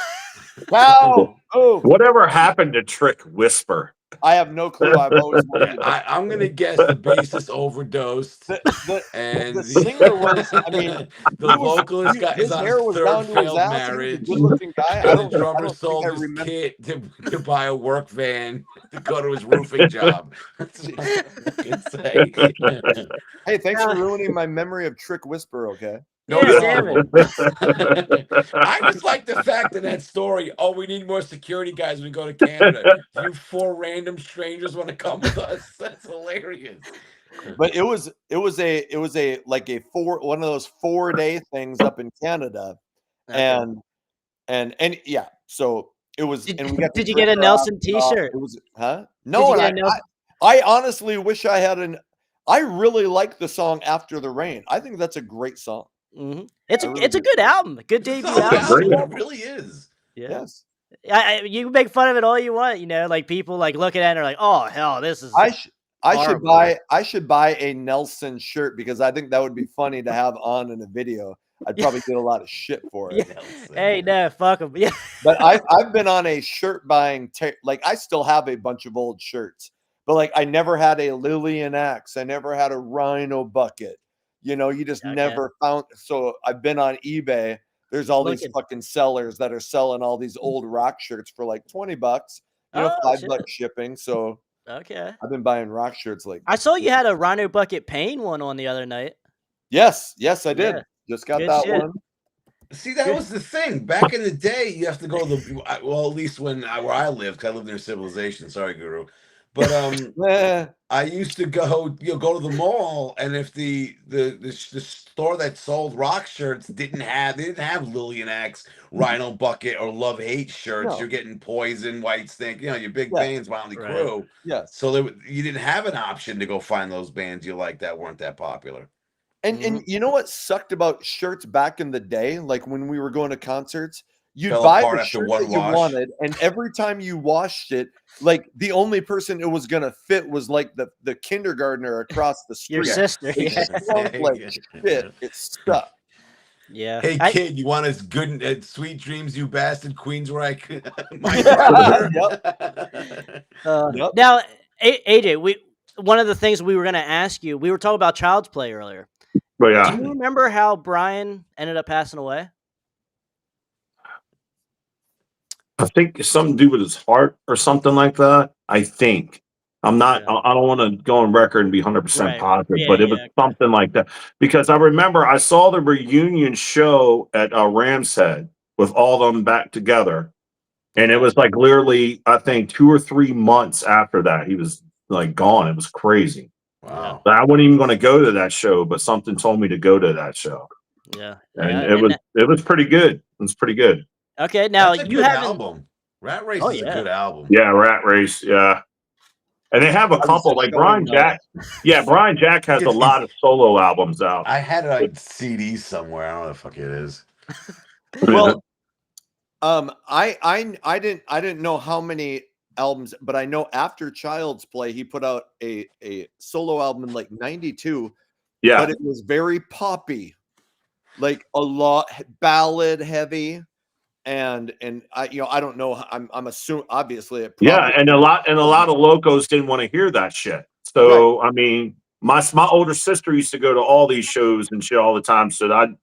S3: Cow. Oh.
S2: Whatever happened to Trick Whisper?
S3: I have no clue. I've always wanted to.
S4: I'm gonna guess the bassist overdosed,
S3: The
S4: and
S3: singer was. I mean,
S4: the vocalist is
S3: his
S4: on his
S3: hair was
S4: third
S3: down to his
S4: failed
S3: ass. He was a
S4: marriage,
S3: good-looking guy.
S4: and the
S3: I
S4: drummer
S3: don't think I
S4: sold his
S3: remember.
S4: kit to buy a work van to go to his roofing job. That's what I can say.
S3: Hey, thanks for ruining my memory of Trick Whisper. Okay.
S4: No
S1: Yeah, damn
S4: problem. I just like the fact in that story. Oh, we need more security guys when we go to Canada. You 4 random strangers want to come with us? That's hilarious.
S3: But it was a like a one of those 4-day things up in Canada,
S1: Okay.
S3: and yeah. So it was, and we got to
S1: Did you
S3: drink
S1: get a
S3: our asses
S1: Nelson
S3: off.
S1: T-shirt?
S3: It was, huh?
S1: Did
S3: No,
S1: you
S3: and
S1: get a Nelson?
S3: I honestly wish I had an. I really like the song "After the Rain." I think that's a great song.
S1: It's
S3: I
S1: a
S3: really
S1: it's a
S3: do.
S1: good album, a good
S4: It's a
S1: debut
S4: solid
S1: album.
S4: album. It really is.
S1: Yeah.
S3: Yes.
S1: You can make fun of it all you want, like people like looking at it and are like, "Oh hell, this is
S3: I should
S1: horrible."
S3: buy a Nelson shirt because I think that would be funny to have on in a video. I'd probably get a lot of shit for it.
S1: Yeah. Hey, no, fuck them. Yeah.
S3: But I've been on a shirt buying like I still have a bunch of old shirts, but like I never had a Lillian Axe. I never had a Rhino bucket. You just
S1: Okay.
S3: never found. So I've been on eBay. There's all these
S1: Looking.
S3: fucking sellers that are selling all these old rock shirts for like $20.
S1: Oh,
S3: $5
S1: shit.
S3: shipping. So
S1: Okay.
S3: I've been buying rock shirts like.
S1: I saw you had a Rhino Bucket Pain one on the other night.
S3: Yes, I did.
S1: Yeah.
S3: Just got
S1: Good
S3: that
S1: shit.
S3: one.
S4: See, that was the thing. Back in the day, you have to go to the well, at least where I lived, 'cause I lived near civilization. Sorry, Guru. But
S3: Eh,
S4: I used to go to the mall, and if the store that sold rock shirts didn't have Lillian Axe, Rhino Bucket, or Love Hate shirts,
S3: No.
S4: you're getting Poison, White Snake, your big
S3: Yeah.
S4: bands, Motley
S1: Right.
S4: Crue.
S3: yes.
S4: So you didn't have an option to go find those bands you like that weren't that popular.
S3: And you know what sucked about shirts back in the day? Like when we were going to concerts, you'd
S4: Fell
S3: buy
S4: apart
S3: the
S4: after
S3: shirt
S4: one
S3: that you
S4: wash.
S3: wanted, and every time you washed it, like the only person it was gonna fit was like the kindergartner across the street.
S1: Your sister.
S3: It
S1: Yeah.
S3: stunk like shit. It stuck.
S1: Yeah.
S4: Hey kid, you want as good sweet dreams, you bastard, Queensryche?
S3: Yep.
S1: Now, AJ, one of the things we were going to ask you, we were talking about Child's Play earlier.
S2: But
S1: Do
S2: yeah,
S1: you remember how Brian ended up passing away?
S2: I think it's something to do with his heart or something like that. I think. I'm not.
S1: Yeah.
S2: I don't want to go on record and be 100%
S1: Right.
S2: positive,
S1: Yeah,
S2: but it was
S1: okay.
S2: something like that. Because I remember I saw the reunion show at Ram's Head with all of them back together, and it was like literally, I think 2 or 3 months after that, he was like gone. It was crazy.
S4: Wow.
S2: I wasn't even going to go to that show, but something told me to go to that show,
S1: Yeah.
S2: and
S1: Yeah.
S2: it was pretty good. It was pretty good.
S1: Okay. Now,
S4: That's a
S1: you
S4: good
S1: haven't.
S4: album. Rat Race
S1: Oh,
S4: is a
S1: yeah.
S4: good album.
S2: Yeah, Rat Race. Yeah. And they have a couple like Brian Jack. Yeah, Brian Jack has a lot of solo albums out.
S4: I had it on CD somewhere. I don't know what the fuck it is.
S3: Well, I didn't know how many albums, but I know after Child's Play, he put out a solo album in like '92.
S2: Yeah,
S3: But it was very poppy, like a lot ballad heavy, and I I don't know. I'm assuming obviously it probably,
S2: yeah, and a lot of locos didn't want to hear that shit. So I mean, my older sister used to go to all these shows and shit all the time. So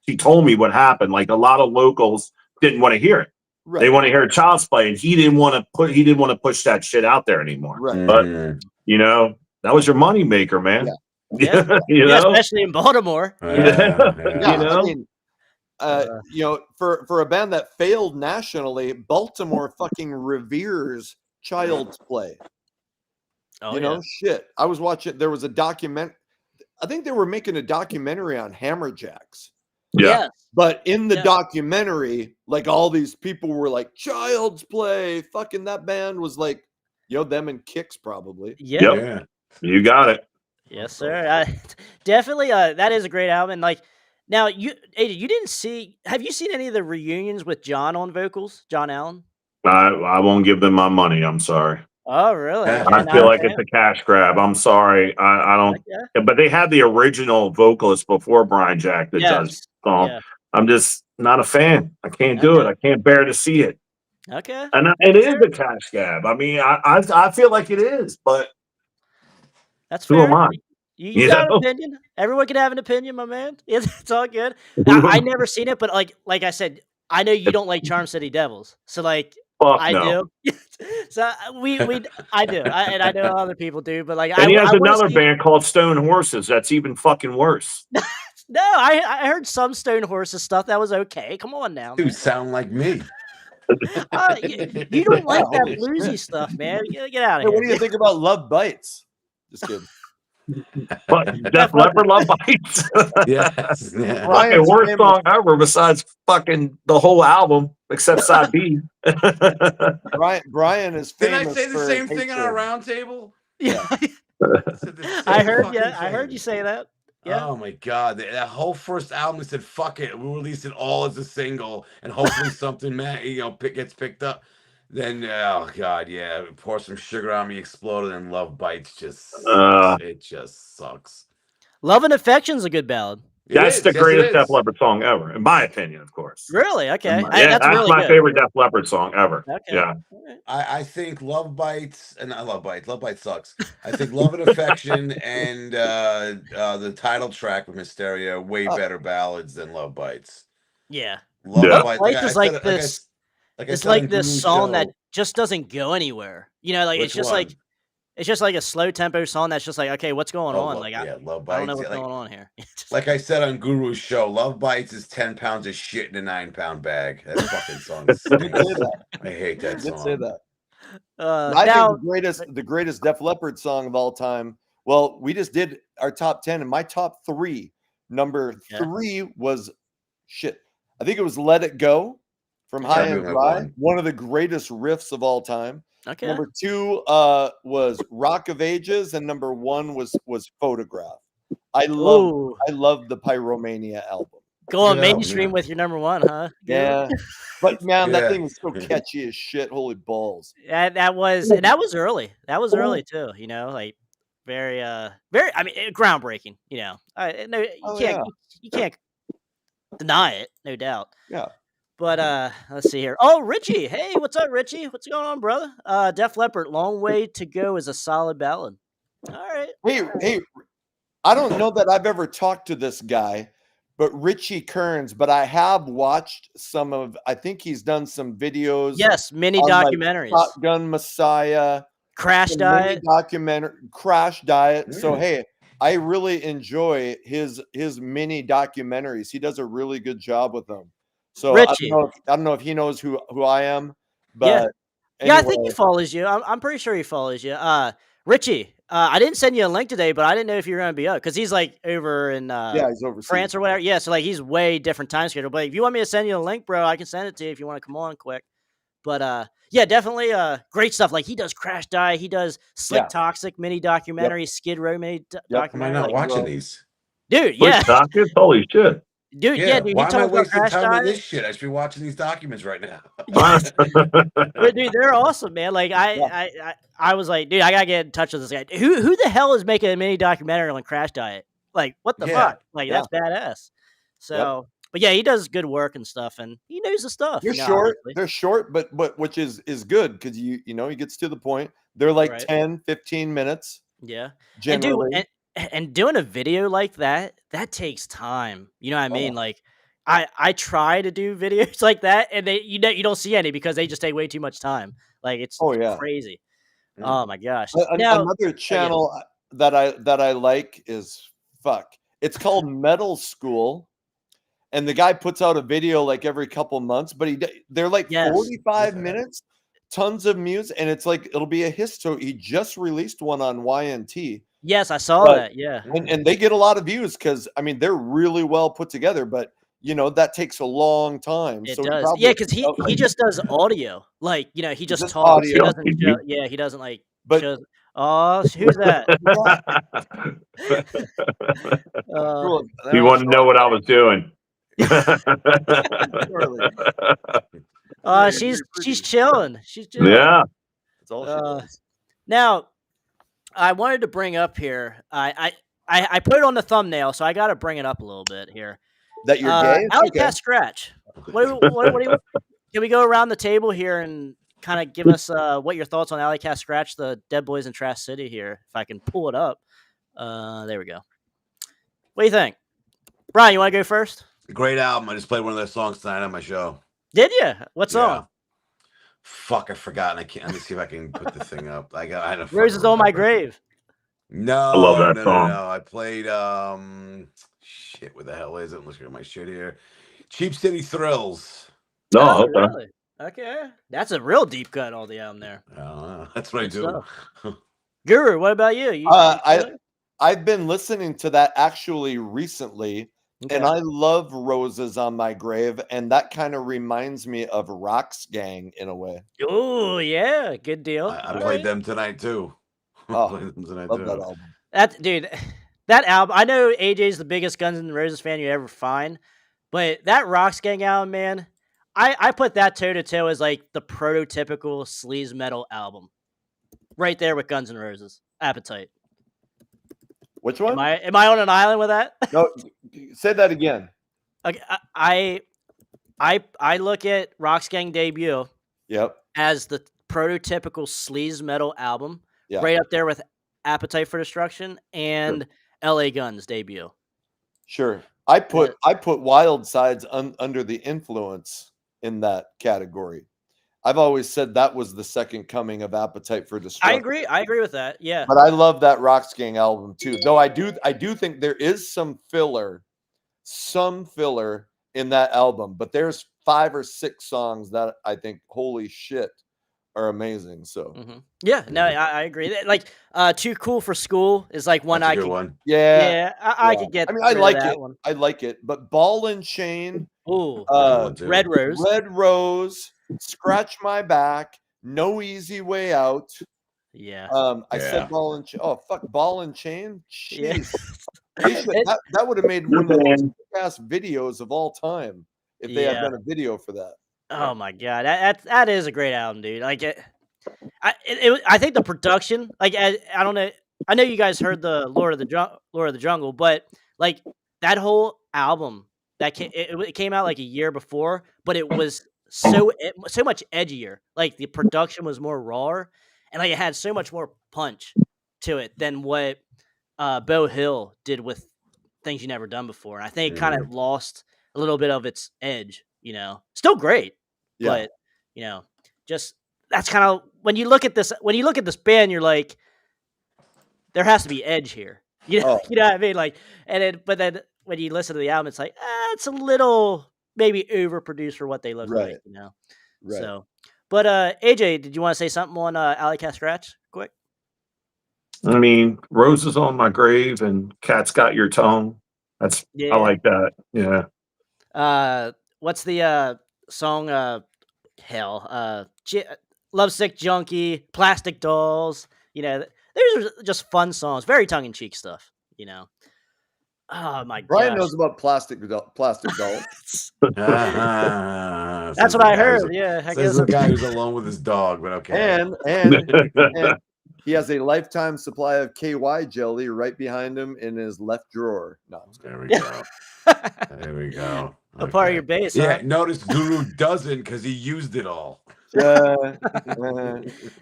S2: she told me what happened. Like a lot of locals didn't want to hear it.
S3: right.
S2: They want to hear Child's Play, and he didn't want to push that shit out there anymore.
S3: Right.
S2: But
S4: Mhm.
S2: that was your money maker, man.
S1: Yeah. Yeah, especially in Baltimore.
S4: Yeah.
S3: I mean, for a band that failed nationally, Baltimore fucking reveres Child's Play.
S1: Oh,
S3: Shit. I was watching. There was a document. I think they were making a documentary on Hammerjacks.
S2: Yeah.
S3: But in the documentary, like all these people were like, Child's Play, fucking that band was like, them and Kicks probably.
S1: Yeah.
S2: Yep. You got it.
S1: Yes, sir. Definitely. That is a great album. And like, now AJ, you didn't see? Have you seen any of the reunions with John on vocals? John Allen.
S2: I won't give them my money. I'm sorry.
S1: Oh, really?
S4: Yeah.
S2: I feel like it's a cash grab. I'm sorry. I don't.
S1: Okay.
S2: But they had the original vocalist before Brian Jack that does song.
S1: Yeah.
S2: I'm just not a fan. I can't do it. I can't bear to see it.
S1: Okay.
S2: And it is a cash grab. I mean, I feel like it is, but
S1: That's
S2: who am
S1: fair.
S2: I?
S1: You
S2: You
S1: got an
S2: know?
S1: opinion. Everyone can have an opinion, my man. It's all good. I never seen it, but like I said, I know you don't like Charm City Devils, so like
S2: Fuck
S1: I
S2: no.
S1: do. So we I do, and I know other people do, but like
S2: And he has
S1: I want to
S2: another
S1: see.
S2: band called Stone Horses. That's even fucking worse.
S1: No, I heard some Stone Horses stuff that was okay. Come on now,
S4: Dude,
S1: man.
S4: sound like me.
S1: You don't
S3: Yeah,
S1: like that
S3: holy
S1: bluesy
S3: shit.
S1: stuff, man. Get out
S3: Hey,
S1: of
S3: what
S1: here.
S3: do you think about Love Bites? Just kidding.
S2: But Def
S1: Def Leppard.
S2: Leppard Love Bites.
S4: Yes. Yeah.
S2: Fucking
S3: Brian's
S2: worst
S3: famous.
S2: song ever besides fucking the whole album, except side B.
S3: Brian is
S4: Didn't I
S3: famous
S4: say the
S3: for his
S4: same thing on our
S3: hatred.
S4: round table?
S1: Yeah,
S4: I said the
S1: I
S4: same
S1: heard you.
S4: fucking
S1: I heard you
S4: thing.
S1: say that. Yeah.
S4: Oh my god, that whole first album they said fuck it, we'll release it all as a single, and hopefully something gets picked up. Then oh god, yeah, pour some sugar on me, exploded, and Love Bites just sucks. It just sucks.
S1: Love and Affection's a good ballad.
S4: It
S2: That's the
S4: is, yes, it
S2: greatest Def
S4: is.
S2: Leppard song ever, in my opinion, of course.
S1: Really? Okay.
S2: Yeah,
S1: That's
S2: that's
S1: really
S2: my
S1: good.
S2: favorite Def Leppard song ever.
S1: Okay.
S2: Yeah.
S1: Alright.
S4: I think Love Bites and not Love Bites. Love Bites sucks. I think Love and Affection and the title track with Hysteria are way better ballads than Love Bites.
S1: Yeah.
S4: Love
S2: Yeah.
S4: Bites,
S1: Bites is like this.
S4: like I
S1: It's
S4: said on
S1: like this
S4: Guru's
S1: song that
S4: show.
S1: just doesn't go anywhere. You know, like
S4: Which one?
S1: it's just like a slow tempo song that's just like, okay, what's going on? Like
S4: Love
S1: I don't know
S4: Bites.
S1: what's going on here.
S4: Like I said on Guru's show, Love Bites is 10 pounds of shit in a 9-pound bag. That fucking song stinks. I hate that
S3: I did
S4: song.
S3: say that.
S1: now
S3: I think the greatest Def Leppard song of all time. Well, we just did our top 10, and my top 3. Number 3 was shit. I think it was "Let It Go" from High and Dry, one of the greatest riffs of all time.
S1: Okay.
S3: Number 2 was "Rock of Ages," and number 1 was "Photograph." I love the Pyromania album.
S1: Going mainstream with your number 1, huh?
S3: Yeah. But man, that thing was so catchy as shit. Holy balls.
S1: That was early. That was early too, you know, like very I mean groundbreaking, you know. No, you can't deny it, no doubt.
S3: Yeah.
S1: But let's see here. Oh, Richie. Hey, what's up, Richie? What's going on, brother? Def Leppard, "Long Way to Go" is a solid ballad. All right.
S3: Hey, I don't know that I've ever talked to this guy, but Richie Kearns, but I have watched I think he's done some videos.
S1: Yes, mini
S3: on,
S1: documentaries.
S3: Like Top Gun Messiah,
S1: Crash Diet.
S3: Crash Diet. So hey, I really enjoy his mini documentaries. He does a really good job with them. So
S1: Richie.
S3: I don't know if he knows who I am, but
S1: yeah, I think he follows you. I'm pretty sure he follows you. Richie, I didn't send you a link today, but I didn't know if you were going to be up because he's like over in
S3: he's overseas.
S1: France or whatever. Yeah, so like he's way different time schedule. But if you want me to send you a link, bro, I can send it to you if you want to come on quick. But yeah, definitely great stuff. Like he does Crash Diet, he does Slick Toxic mini documentary, Skid Row mini documentary.
S4: Am I not watching these?
S1: Dude, yeah.
S2: Slick Holy shit.
S1: Dude, dude,
S4: why am I wasting time on this shit? I should be watching these documents right now.
S1: But dude, they're awesome, man. Like I was like, dude, I gotta get in touch with this guy. Who the hell is making a mini documentary on Crash Diet? Like, what the fuck? Like, that's badass. So, but yeah, he does good work and stuff, and he knows the stuff.
S3: They're short. Obviously. They're short, but which is good because you know he gets to the point. They're like 10, 15 minutes.
S1: Yeah,
S3: generally.
S1: And doing a video like that takes time. You know what I mean? Like I try to do videos like that and you don't see any because they just take way too much time. Like it's crazy. Oh my gosh. Now,
S3: another channel that I like is it's called Metal School. And the guy puts out a video like every couple months, but they're like 45 minutes, tons of music, and it's like it'll be a history. He just released one on YNT.
S1: Yes, I saw that. Yeah.
S3: And they get a lot of views because I mean they're really well put together, but you know that takes a long time.
S1: It does. Yeah, because he just does audio. Like, you know, he just talks.
S3: Audio.
S1: He doesn't like shows, oh, who's that?
S2: You want to know what I was doing?
S1: She's chilling. She's chilling.
S2: Yeah.
S3: That's all she does.
S1: Now, I wanted to bring up here. I put it on the thumbnail, so I got to bring it up a little bit here.
S3: That you're gay?
S1: Alley Cat Scratch. What do you? Can we go around the table here and kind of give us what your thoughts on Alley Cat Scratch, the Dead Boys in Trash City here? If I can pull it up. There we go. What do you think? Brian, you want to go first?
S4: Great album. I just played one of their songs tonight on my show.
S1: Did you? What song?
S4: Yeah. Fuck, I forgot. And I can't. Let me see if I can put the thing up. I had a
S1: Roses on My Grave.
S4: No,
S5: I love that song.
S4: No. I played shit. What the hell is it? I'm looking at my shit here. Cheap City Thrills.
S5: No,
S1: Oh,
S5: okay.
S1: really? Okay, that's a real deep cut on the album there.
S4: That's what
S1: Good
S4: I do.
S1: Guru, what about you?
S3: I've been listening to that actually recently,
S1: Okay.
S3: and I love Roses on My Grave, and that kind of reminds me of Rock's Gang in a way.
S1: Oh yeah, good deal.
S4: I played them tonight too.
S3: Oh,
S4: Played them tonight
S3: love
S4: too.
S3: that album.
S1: That dude, that album. I know AJ's the biggest Guns N' Roses fan you ever find, but that Rock's Gang album, man, I put that toe to toe as like the prototypical sleaze metal album, right there with Guns N' Roses. Appetite.
S3: Which one?
S1: Am I on an island with that?
S3: No, say that again.
S1: Okay, I look at Rock's Gang debut
S3: Yep.
S1: as the prototypical sleaze metal album,
S3: Yeah.
S1: right up there with Appetite for Destruction and LA Guns debut.
S3: Sure. I put Wild Sides under the influence in that category. I've always said that was the second coming of Appetite for Destruction.
S1: I agree with that. Yeah.
S3: But I love that Rock's Gang album too. Though I do think there is some filler in that album, but there's 5 or 6 songs that I think, holy shit, are amazing. So
S1: yeah, no, I agree. Like Too Cool for School is like one
S4: That's a
S1: I
S4: good
S1: could
S4: one.
S1: Yeah, I could get.
S3: I mean, I
S1: rid of
S3: like
S1: that
S3: it.
S1: one.
S3: I like it. But Ball and Chain,
S1: Ooh,
S4: Red
S1: Rose.
S3: Red Rose, Scratch My Back, No Easy Way Out.
S1: Yeah.
S3: I said Ball and Chain. Oh fuck, Ball and Chain.
S1: Yeah.
S3: Jeez. that would have made one of the most ass videos of all time if they had done a video for that.
S1: Oh my god, that is a great album, dude. Like I think the production, like I don't know, I know you guys heard the Lord of the Jungle, but like that whole album that it came out like a year before, but it was so much edgier. Like the production was more raw, and like it had so much more punch to it than what Bo Hill did with Things You Never Done Before. And I think it kind of lost a little bit of its edge. Still great, but just that's kind of when you look at this band, you're like, there has to be edge here. You know what I mean? Like, but then when you listen to the album, it's like, it's a little maybe overproduced for what they look like,
S3: Right.
S1: So, but AJ, did you want to say something on Alley Cat Scratch quick?
S5: I mean, Roses on My Grave and Cat's Got Your Tongue. I like that. Yeah.
S1: What's the song? Lovesick Junkie, Plastic Dolls. Those are just fun songs. Very tongue in cheek stuff. Oh my god.
S3: Brian knows about Plastic Dolls.
S1: That's what I heard. Yeah, I guess
S4: the guy who's alone with his dog, but okay.
S3: And he has a lifetime supply of KY jelly right behind him in his left drawer. No,
S4: there we go. There we go.
S1: A part of your base.
S4: Yeah,
S1: huh?
S4: notice Guru doesn't because he used it all.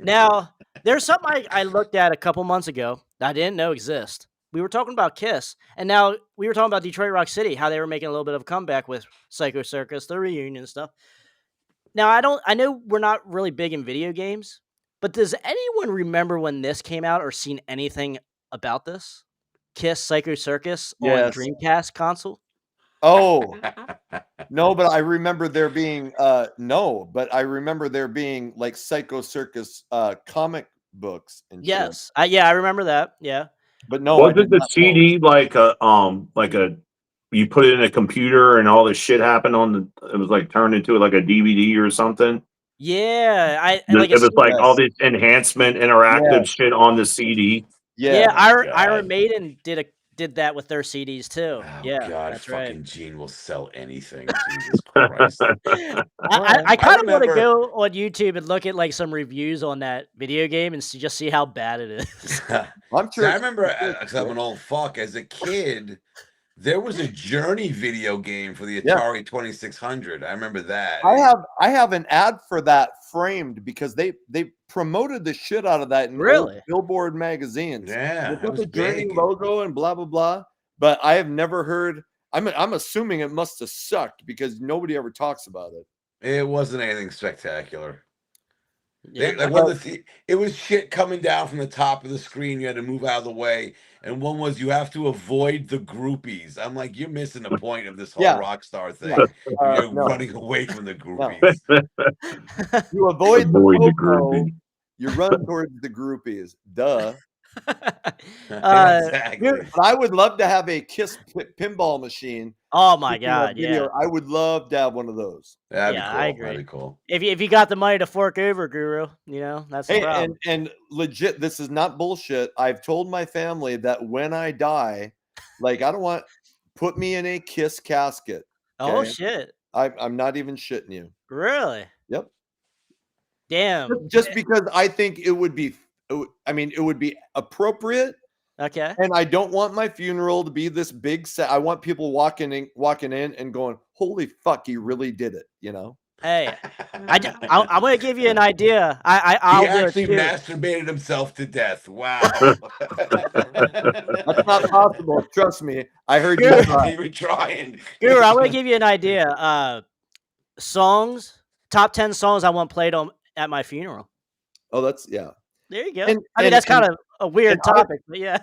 S1: Now, there's something I looked at a couple months ago that I didn't know exist. We were talking about Kiss, and now we were talking about Detroit Rock City, how they were making a little bit of a comeback with Psycho Circus, the reunion stuff. Now, I know we're not really big in video games, but does anyone remember when this came out or seen anything about this? Kiss Psycho Circus on Dreamcast console?
S3: Oh, no, but I remember there being like Psycho Circus comic books and
S1: yes. I remember that. Yeah.
S3: But no,
S5: wasn't the CD like a you put it in a computer and all this shit happened it was like turned into like a DVD or something?
S1: Yeah,
S5: it was like all this enhancement interactive shit on the CD.
S1: Yeah, Iron Maiden did that with their CDs too.
S4: Oh,
S1: yeah,
S4: God,
S1: that's
S4: fucking
S1: right.
S4: Gene will sell anything. Jesus Christ.
S1: I kind of want to go on YouTube and look at like some reviews on that video game and just see how bad it is.
S3: I'm sure.
S4: I remember, because I'm an old fuck, as a kid, There was a Journey video game for the
S3: Yeah.
S4: Atari 2600. I remember that.
S3: I have an ad for that framed because they promoted the shit out of that in
S1: Really?
S3: old Billboard magazines.
S4: Yeah,
S3: They
S4: that
S3: put
S4: was
S3: the Journey
S4: big.
S3: logo and blah blah blah. But I have never heard. I'm assuming it must have sucked because nobody ever talks about it.
S4: It wasn't anything spectacular.
S1: Yeah.
S4: Like one of it was shit coming down from the top of the screen. You had to move out of the way, and one was you have to avoid the groupies. I'm like, you're missing the point of this whole
S3: Yeah.
S4: Rockstar thing.
S3: Yeah.
S4: You're
S3: No.
S4: running away from the groupies.
S3: You avoid the
S5: Avoid the
S3: popo,
S5: groupie.
S3: you run towards the groupies. Duh.
S4: Exactly.
S3: But I would love to have a Kiss pinball machine.
S1: Oh my
S3: Speaking of
S1: god,
S3: video,
S1: yeah.
S3: I would love to have one of those.
S4: That'd
S1: Yeah,
S4: be cool.
S1: I agree.
S4: That'd be cool.
S1: If you got the money to fork over, Guru, that's the
S3: Hey,
S1: problem.
S3: and legit, this is not bullshit. I've told my family that when I die, like I don't want put me in a Kiss casket.
S1: Oh
S3: okay?
S1: shit.
S3: I'm not even shitting you.
S1: Really?
S3: Yep.
S1: Damn.
S3: Just because I think it would be appropriate.
S1: Okay.
S3: And I don't want my funeral to be this big set. I want people walking in and going, "Holy fuck, he really did it!" You know.
S1: Hey, I'm going to give you an idea. I'll
S4: He
S1: do it
S4: actually
S1: too.
S4: masturbated himself to death. Wow.
S3: That's not possible. Trust me. I heard you.
S4: You were trying.
S1: Guru, I'm going to give you an idea. Songs, top 10 songs I want played on at my funeral.
S3: Oh, that's yeah.
S1: There you go.
S3: And-
S1: I mean,
S3: and-
S1: that's kind
S3: and-
S1: of a weird
S3: and I-
S1: topic, but yeah.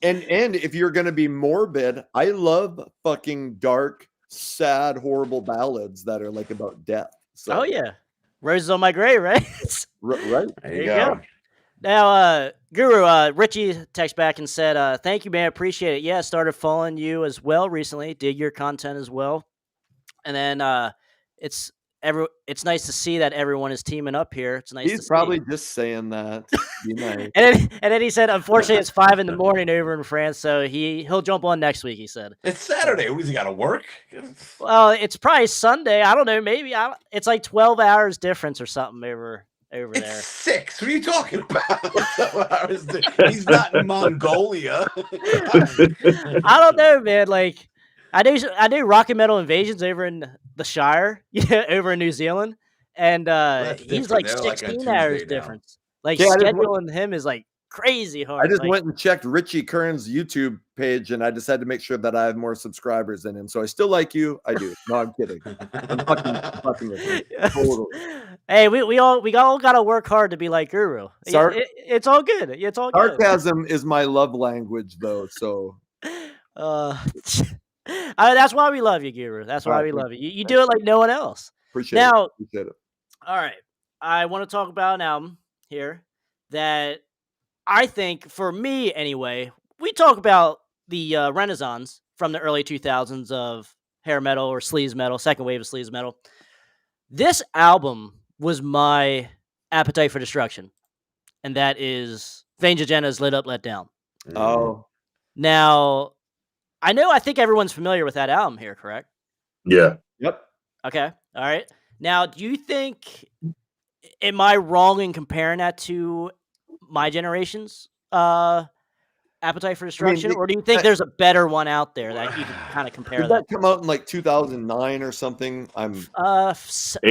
S3: And if you're gonna be morbid, I love fucking dark, sad, horrible ballads that are like about death. So,
S1: Oh yeah, Roses on My Grave, right?
S3: right.
S4: There you
S1: There you
S4: go.
S1: Now, Guru, Richie texted back and said, "Thank you, man. Appreciate it. Yeah, started following you as well recently. Dig your content as well. And then it's nice to see that everyone is teaming up here. It's nice.
S3: He's
S1: to
S3: probably
S1: see.
S3: just saying that. Be nice.
S1: And then he said, unfortunately, it's 5 a.m. over in France, so he'll jump on next week. He said
S4: It's Saturday. What, he got to work?
S1: well, it's probably Sunday. I don't know. Maybe it's like 12 hours difference or something over
S4: It's
S1: there.
S4: 6. What are you talking about? He's not in Mongolia.
S1: I don't know, man. Like I do Rock and Metal Invasions over in the Shire, over in New Zealand, and
S4: that's
S1: he's
S4: different.
S1: like
S4: They're like on
S1: 16
S4: Tuesday
S1: hours
S4: now.
S1: difference. Like
S3: Yeah, I just
S1: scheduling him is like crazy hard.
S3: I just
S1: Like,
S3: went and checked Richie Kern's YouTube page, and I decided to make sure that I have more subscribers than him. So I still like you. I do. No, I'm kidding. I'm fucking with you. Totally.
S1: Hey, we all got to work hard to be like Guru. It's all good. It's all good.
S3: Sarcasm is my love language, though. So
S1: that's why we love you, Guru. That's why we love you. You do it like no one else.
S3: appreciate
S1: Now,
S3: it. Appreciate it.
S1: all right. I want to talk about an album here that I think, for me anyway, we talk about the renaissance from the early 2000s of hair metal or sleaze metal, second wave of sleaze metal. This album was my appetite for destruction, and that is Vange Agenda's Lit Up, Let Down.
S3: Oh,
S1: Now, I think everyone's familiar with that album here, correct?
S5: Yeah.
S3: yep.
S1: Okay. All right. Now, do you think, am I wrong in comparing that to my generation's Appetite for Destruction? Or do you think there's a better one out there that you can kind of compare
S3: Did that come out in like 2009 or something? I'm
S5: 8.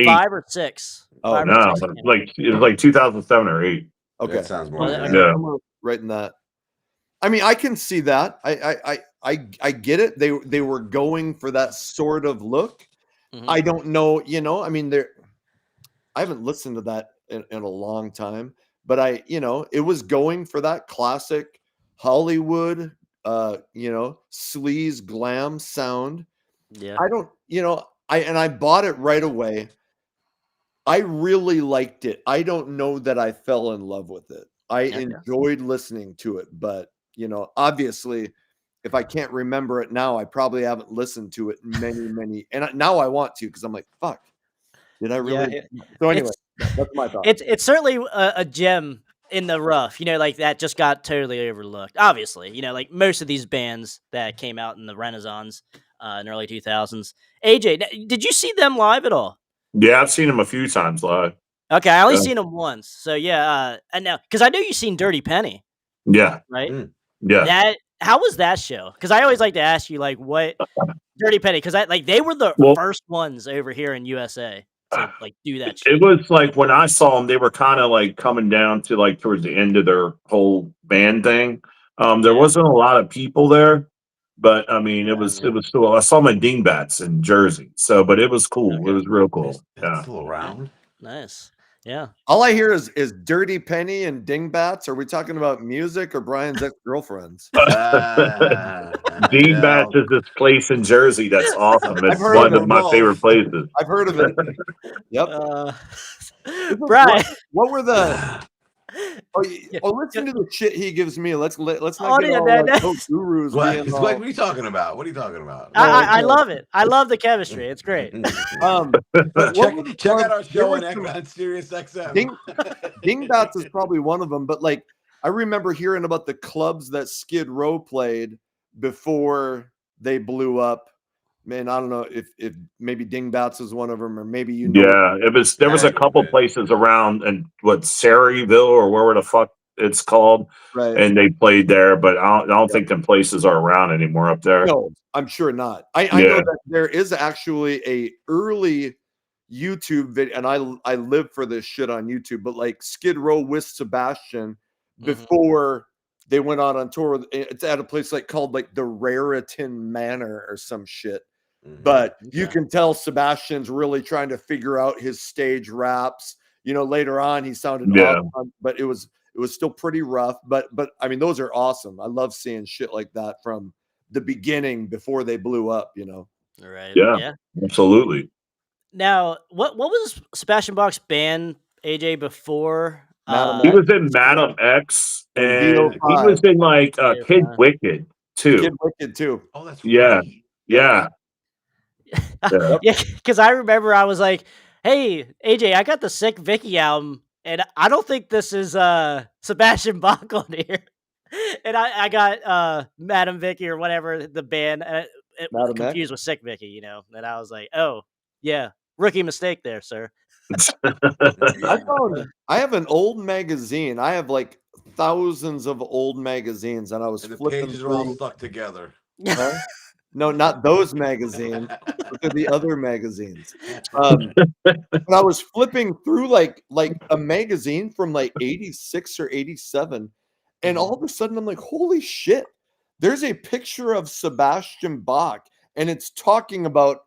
S1: 5 or 6.
S3: Oh,
S1: 5 or
S5: No,
S1: 6, yeah.
S5: like it was like 2007 or 8.
S3: okay.
S4: That sounds more.
S1: Well,
S4: right.
S5: Yeah.
S3: I'm writing that. I mean, I can see that. I get it. They were going for that sort of look.
S1: Mhm.
S3: I don't know, I mean, I haven't listened to that in a long time, but it was going for that classic Hollywood, sleaze glam sound.
S1: Yeah.
S3: I don't, I bought it right away. I really liked it. I don't know that I fell in love with it. I enjoyed listening to it, but obviously, if I can't remember it now, I probably haven't listened to it many, and now I want to because I'm like, fuck, did I really? So anyway, that's my thought.
S1: It's certainly a gem in the rough, like that just got totally overlooked. Obviously, like most of these bands that came out in the Renaissance in the early 2000s. AJ, did you see them live at all?
S5: Yeah, I've seen him a few times live.
S1: Okay, I only seen them once. So yeah, and now because I know you've seen Dirty Penny,
S5: Yeah.
S1: right?
S5: Yeah.
S1: How was that show? Because I always like to ask you, like, what Dirty Penny? Because they were the
S5: Well,
S1: first ones over here in USA to like do that
S5: it
S1: shit.
S5: was like when I saw them, they were kind of like coming down to like towards the end of their whole band thing. There
S1: Yeah.
S5: wasn't a lot of people there, but I mean,
S1: Yeah,
S5: it was still. I saw my Dingbats in Jersey, so but it was cool. It
S1: okay.
S5: was real cool.
S4: That's
S5: Yeah.
S4: still around.
S1: Nice. Yeah.
S3: All I hear is Dirty Penny and Dingbats. Are we talking about music or Brian's ex-girlfriends?
S5: Dingbats is this place in Jersey that's awesome.
S3: I've
S5: It's
S3: heard of
S5: one of
S3: it.
S5: my favorite places.
S3: I've heard of it. Yep.
S1: Brian.
S3: What were the?
S1: Yeah.
S3: Listen to the shit he gives me. Let's not
S1: Oh,
S3: get
S1: yeah,
S3: all
S1: man,
S3: like
S1: that's-
S3: gurus
S4: What?
S3: being
S4: What
S3: all.
S4: are you talking about? What are you talking about?
S1: I love it. I love the chemistry. It's great.
S3: But
S4: check out our
S3: there
S4: show
S3: was
S4: on Sirius XM.
S3: Dingbats is probably one of them. But like, I remember hearing about the clubs that Skid Row played before they blew up. Man, I don't know if maybe Dingbats is one of them, or maybe
S5: Yeah, it was. There was a couple
S4: Right.
S5: places around, and what Saryville or wherever the fuck it's called,
S3: right.
S5: and they played there. But I don't think them places are around anymore up there.
S3: No, I'm sure not. I know that there is actually a early YouTube video, and I live for this shit on YouTube. But like Skid Row with Sebastian before they went out on tour, it's at a place like called like the Raritan Manor or some shit. But you can tell Sebastian's really trying to figure out his stage raps. You know, later on he sounded awesome, but it was still pretty rough. But I mean, those are awesome. I love seeing shit like that from the beginning before they blew up. You know,
S1: Right.
S5: Yeah,
S1: Yeah.
S5: absolutely.
S1: Now, what was Sebastian Bach's band, AJ, before?
S3: Madam
S5: He
S3: X
S5: was in Madam X,
S3: and
S5: and he
S3: VO5,
S5: was in like Kid Wicked too.
S3: Kid Wicked too.
S4: Oh, that's
S5: Yeah,
S4: right.
S5: yeah, yeah.
S1: Yeah, because I remember I was like, "Hey, AJ, I got the Sick Vicky album, and I don't think this is Sebastian Bach on here." And I got Madam Vicky or whatever the band,
S3: Madam X.
S1: confused with Sick Vicky, you know. And I was like, "Oh, yeah, rookie mistake there, sir."
S3: I have an old magazine. I have like thousands of old magazines, and I was
S4: And the
S3: flipping
S4: pages are all
S3: through.
S4: stuck together.
S3: Huh? No, not those magazines. Look at the other magazines. But I was flipping through like a magazine from like 86 or 87, and all of a sudden I'm like, holy shit, there's a picture of Sebastian Bach, and it's talking about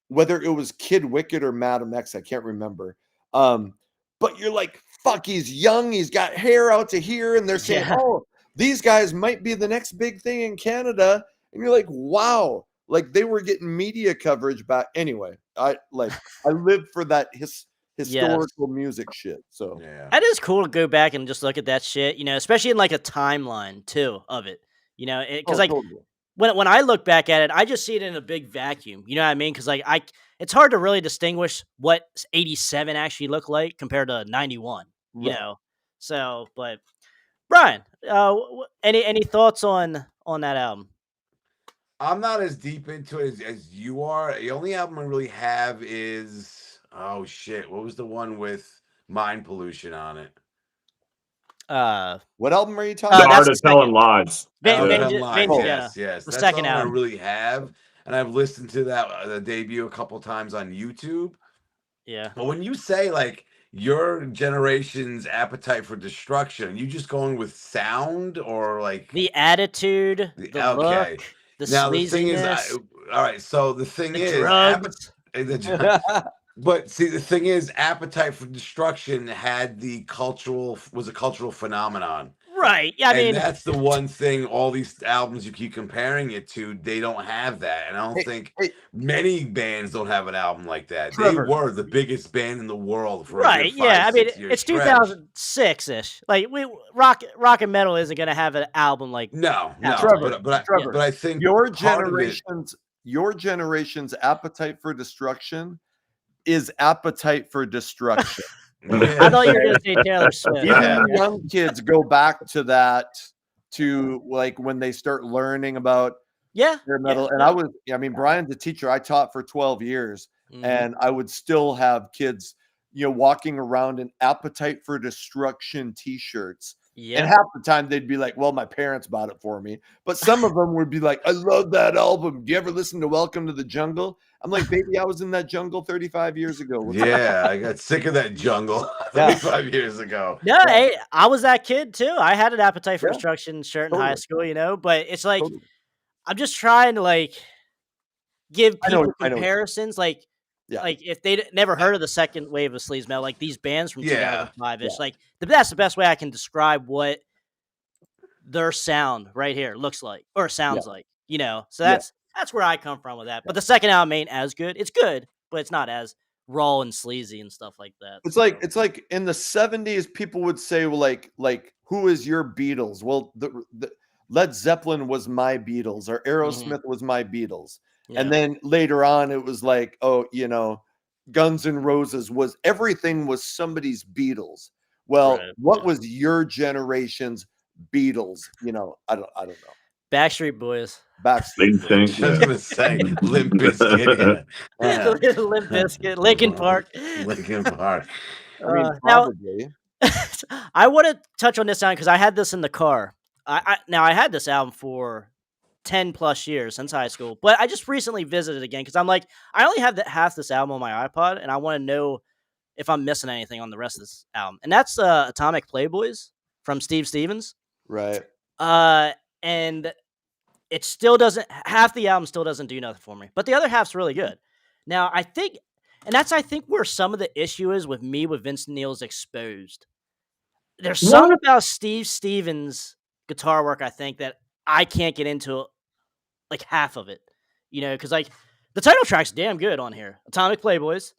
S3: whether it was Kid Wicked or Madam X, I can't remember. But you're like, fuck, he's young, he's got hair out to here, and they're saying, oh, these guys might be the next big thing in Canada. And you're like, wow, like they were getting media coverage back. Anyway, I live for that historical music shit. So
S4: Yeah.
S1: That is cool to go back and just look at that shit, you know, especially in like a timeline too of it, you know, because like
S3: totally.
S1: when I look back at it, I just see it in a big vacuum. You know what I mean? Because like it's hard to really distinguish what 87 actually looked like compared to 91. You
S3: Right.
S1: know, so but Brian, any thoughts on that album?
S4: I'm not as deep into it as you are. The only album I really have is oh shit, what was the one with Mind Pollution on it?
S3: What album are you talking
S5: The
S3: about?
S5: Art
S1: That's
S5: of
S1: the
S5: Telling
S1: second.
S5: Lies.
S4: Yes.
S1: The
S4: That's the
S1: second
S4: one I
S1: album.
S4: really have, and I've listened to that the debut a couple times on YouTube.
S1: Yeah.
S4: But when you say like your generation's appetite for destruction, are you just going with sound or like
S1: The attitude, the look, the
S4: now the thing is,
S1: sleaziness,
S4: all right. So the thing
S1: the
S4: is,
S1: drugs.
S4: but see, the thing is, appetite for destruction was a cultural phenomenon.
S1: Right. Yeah, I mean,
S4: And that's the one thing, all these albums you keep comparing it to, they don't have that. And I don't think many bands don't have an album like that.
S3: Trevor.
S4: They were the biggest band in the world for
S1: right.
S4: a good 5,
S1: Yeah. I mean,
S4: 6 years
S1: it's
S4: stretch.
S1: 2006 ish. Like rock and metal isn't gonna have an album like
S4: No,
S3: Trevor,
S4: but I think
S3: your
S4: part of it,
S3: generation's appetite for destruction is appetite for destruction.
S1: I thought you were gonna say Taylor Swift.
S3: Even the young kids go back to that, to like when they start learning about
S1: Yeah.
S3: hair metal.
S1: Yeah,
S3: And I mean, Brian's a teacher. I taught for 12 years,
S1: Mhm.
S3: and I would still have kids, walking around in appetite for destruction t-shirts. And
S1: Yeah.
S3: half the time they'd be like, well, my parents bought it for me. But some of them would be like, I love that album. Do you ever listen to Welcome to the Jungle? I'm like, baby, I was in that jungle 35 years ago. What's up?
S4: Yeah, I got sick of that jungle
S3: Yeah.
S4: 35 years ago.
S1: No,
S3: Yeah.
S1: hey, I was that kid too. I had an Appetite for
S3: Yeah.
S1: Destruction shirt in high
S3: Totally.
S1: school, you know, but it's like
S3: Totally.
S1: I'm just trying to like give
S3: I know.
S1: people
S3: I know.
S1: comparisons, like
S3: Yeah.
S1: if they never heard of the second wave of sleaze metal, like these bands from
S4: Yeah.
S1: 2005ish,
S3: Yeah.
S1: like that's the best way I can describe what their sound right here looks like or sounds like, you know. So
S3: Yeah.
S1: that's where I come from with that. But the second album ain't as good. It's good, but it's not as raw and sleazy and stuff like that.
S3: It's
S1: so.
S3: like in the 70s, people would say, well, like who is your Beatles? Well, the Led Zeppelin was my Beatles, or Aerosmith was my Beatles.
S1: Yeah.
S3: And then later on, it was like, oh, you know, Guns N' Roses was everything was somebody's Beatles. Well,
S1: Right,
S3: what
S1: yeah.
S3: was your generation's Beatles? You know, I don't know.
S1: Backstreet Boys.
S3: Backstreet
S5: Big thing.
S3: Boys.
S4: I was gonna say Limp Bizkit. Yeah.
S1: Limp Bizkit, Linkin Park.
S4: Linkin Park.
S3: I mean,
S1: Now,
S3: probably.
S1: I want to touch on this sound because I had this in the car. I had this album for 10 plus years since high school, but I just recently visited again because I'm like, I only have half this album on my iPod, and I want to know if I'm missing anything on the rest of this album. And that's Atomic Playboys from Steve Stevens.
S3: Right.
S1: And it still doesn't, half the album still doesn't do nothing for me, but the other half's really good. Now, I think where some of the issue is with me with Vince Neil's Exposed. There's something about Steve Stevens' guitar work, I think, that I can't get into like half of it, you know, because like the title track's damn good on here. Atomic Playboys.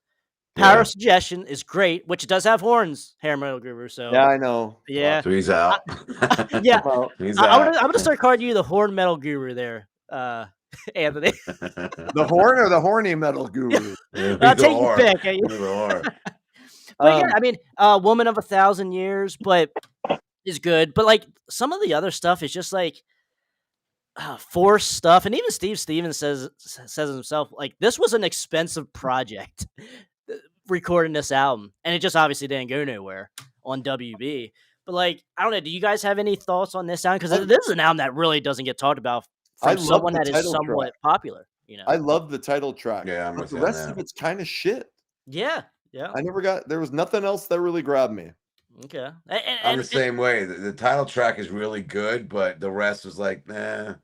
S1: Power of Suggestion is great, which does have horns, Hair Metal Guru. So
S3: Yeah, I know.
S1: yeah,
S4: So he's out.
S1: yeah.
S3: Well,
S4: He's
S1: I'm
S4: out.
S1: gonna start calling you the Horn Metal Guru there, Anthony.
S3: the horn or the horny metal guru?
S1: I'll take your pick. But yeah, I mean, Woman of 1,000 Years, but is good. But like some of the other stuff is just like forced stuff, and even Steve Stevens says himself, like this was an expensive project recording this album, and it just obviously didn't go nowhere on WB. But like, I don't know. Do you guys have any thoughts on this sound? Because this is an album that really doesn't get talked about from someone that is somewhat popular. You know,
S3: I love the title track.
S4: Yeah, I'm
S3: but
S4: with
S3: the
S4: you on
S3: rest
S4: that.
S3: of it's kind of shit.
S1: yeah.
S3: There was nothing else that really grabbed me.
S1: Okay,
S4: I'm the same way. The title track is really good, but the rest was like, nah.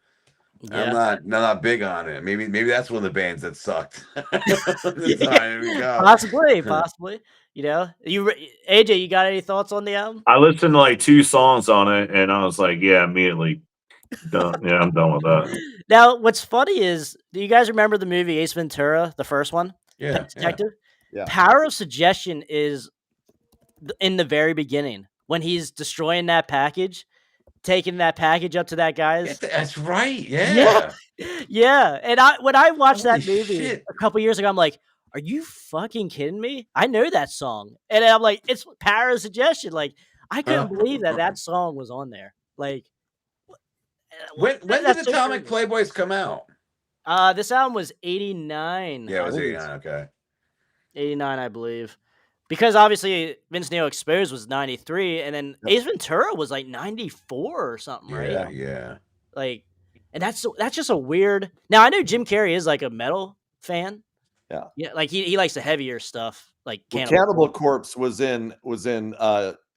S1: Yeah.
S4: I'm not big on it. Maybe that's one of the bands that sucked. Here we go.
S1: Possibly. You know, AJ, you got any thoughts on the album?
S5: I listened to like 2 songs on it, and I was like, yeah, immediately done. Yeah, I'm done with that.
S1: Now, what's funny is, do you guys remember the movie Ace Ventura, the first one?
S4: Yeah,
S1: Pet Detective?
S3: Yeah.
S1: Power of Suggestion is in the very beginning when he's destroying that package, taking that package up to that guy's.
S4: That's right. Yeah.
S1: Yeah. And when I watched
S4: Holy
S1: that movie
S4: shit.
S1: a couple years ago, I'm like, are you fucking kidding me? I know that song. And I'm like, it's Power of Suggestion. Like, I couldn't believe that song was on there. Like,
S4: When did Atomic Playboys come out?
S1: This album was 89.
S4: Yeah, it was 89. Okay.
S1: 89, I believe. Because obviously Vince Neil Exposed was 93, and then Ace Ventura was like 94 or something, right?
S4: Yeah.
S1: Like, and that's just a weird. Now I know Jim Carrey is like a metal fan. Yeah, like he likes the heavier stuff, like
S3: Cannibal Corpse was in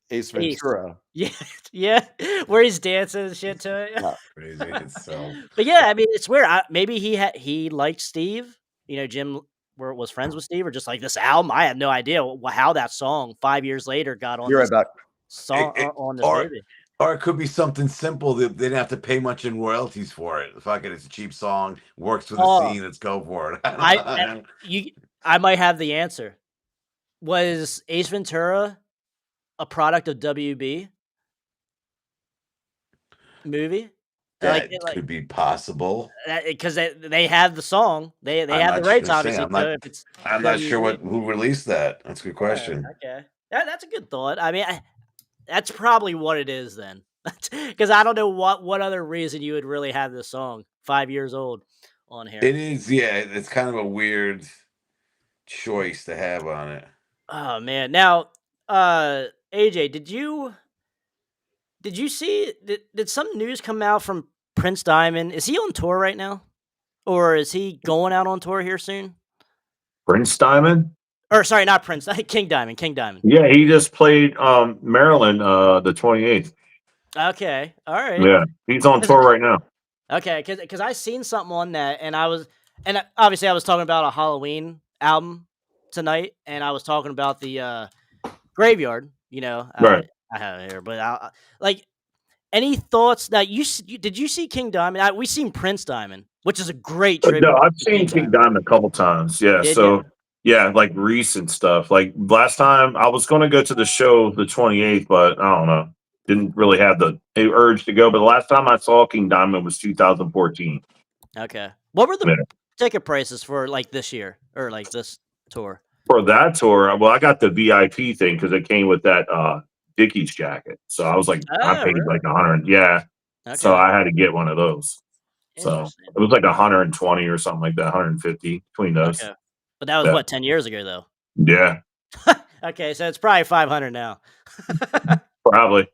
S3: Ace Ventura.
S1: Yeah, where he's dancing and shit to it.
S4: Crazy. It's so.
S1: But yeah, I mean, it's weird. Maybe he liked Steve. You know, Jim was friends with Steve, or just like this album. I have no idea how that song 5 years later got on.
S3: You're right
S1: song on this movie.
S4: Or it could be something simple that they didn't have to pay much in royalties for it. Fuck it, it's a cheap song, works for the scene. Let's go for it.
S1: I might have the answer. Was Ace Ventura a product of WB movie?
S4: That could be possible.
S1: Because they have the song. They have the rights, obviously.
S4: I'm not sure who released that. That's a good question.
S1: Okay. That's a good thought. I mean, that's probably what it is then. Because I don't know what other reason you would really have this song 5 years old on here.
S4: It is, yeah. It's kind of a weird choice to have on it.
S1: Oh man. Now, AJ, did you Did you see? Did some news come out from Prince Diamond? Is he on tour right now, or is he going out on tour here soon?
S5: Prince Diamond.
S1: Or sorry, not Prince. King Diamond. King Diamond.
S5: Yeah, he just played Maryland the 28th.
S1: Okay, all right.
S5: Yeah, he's on
S1: 'Cause
S5: tour right now.
S1: Okay, because I seen something on that, and obviously I was talking about a Halloween album tonight, and I was talking about the Graveyard.
S5: Right.
S1: I have it here, but like any thoughts that did you see King Diamond? We seen Prince Diamond, which is a great
S5: No,
S1: tribute
S5: I've
S1: to King
S5: seen King
S1: Diamond.
S5: Diamond a couple times. Yeah,
S1: Did you?
S5: so yeah, like recent stuff. Like last time, I was going to go to the show the 28th, but I don't know, didn't really have the urge to go. But the last time I saw King Diamond was 2014.
S1: Okay. What were the
S5: Yeah.
S1: ticket prices for like this year or like this tour?
S5: For that tour, well, I got the VIP thing because it came with that Dickies jacket. So I was like, I
S1: Oh,
S5: paid
S1: really?
S5: like 100. Yeah, so
S1: Okay.
S5: I had to get one of those. So
S1: Interesting.
S5: it was like 120 or something like that, 150 between those.
S1: Okay. But that was
S5: Yeah,
S1: what, 10 years ago though.
S5: yeah,
S1: Okay, so it's probably 500 now.
S5: probably.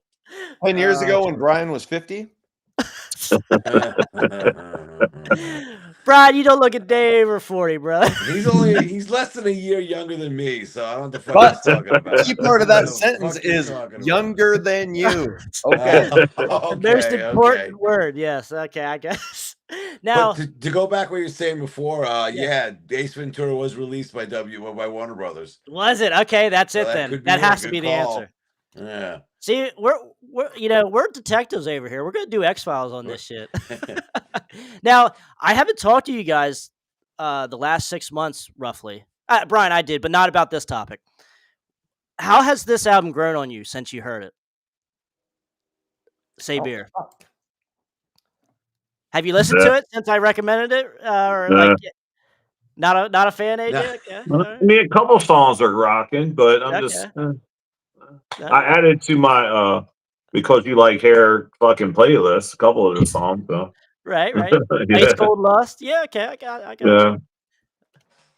S3: 10 years ago when
S1: Uh,
S3: Brian was 50?
S1: Brian, you don't look a day over 40, bro.
S4: he's less than a year younger than me, so I don't know what the fuck
S3: But
S4: he's talking about.
S3: key part of that
S4: What the
S3: sentence
S4: fuck you
S3: is
S4: talking about?
S3: younger than you. Okay.
S1: The most
S4: Okay,
S1: important
S4: okay.
S1: word. Yes. Okay, I guess.
S4: But
S1: Now,
S4: to go back what you were saying before,
S1: yeah.
S4: yeah, Ace Ventura was released by Warner Brothers.
S1: Was it? Okay, that's
S4: So
S1: it
S4: that
S1: then.
S4: could be
S1: That
S4: it.
S1: has to
S4: Good
S1: be the
S4: call.
S1: answer.
S4: Yeah.
S1: See, we're detectives over here. We're gonna do X-Files on this shit. Now, I haven't talked to you guys the last 6 months, roughly. Brian, I did, but not about this topic. How has this album grown on you since you heard it? Say
S3: Oh,
S1: beer.
S3: fuck.
S1: Have you listened
S5: Yeah.
S1: to it since I recommended it, or
S5: Uh,
S1: not a fan, AJ?
S4: Nah.
S1: Okay,
S5: I
S1: all right.
S5: mean, a couple songs are rocking, but I'm just
S1: Okay.
S5: I added to my because you like hair fucking playlist a couple of the songs. So
S1: Right, right. Ice
S5: yeah,
S1: Cold Lust. Yeah, okay, I got
S5: yeah.
S1: you.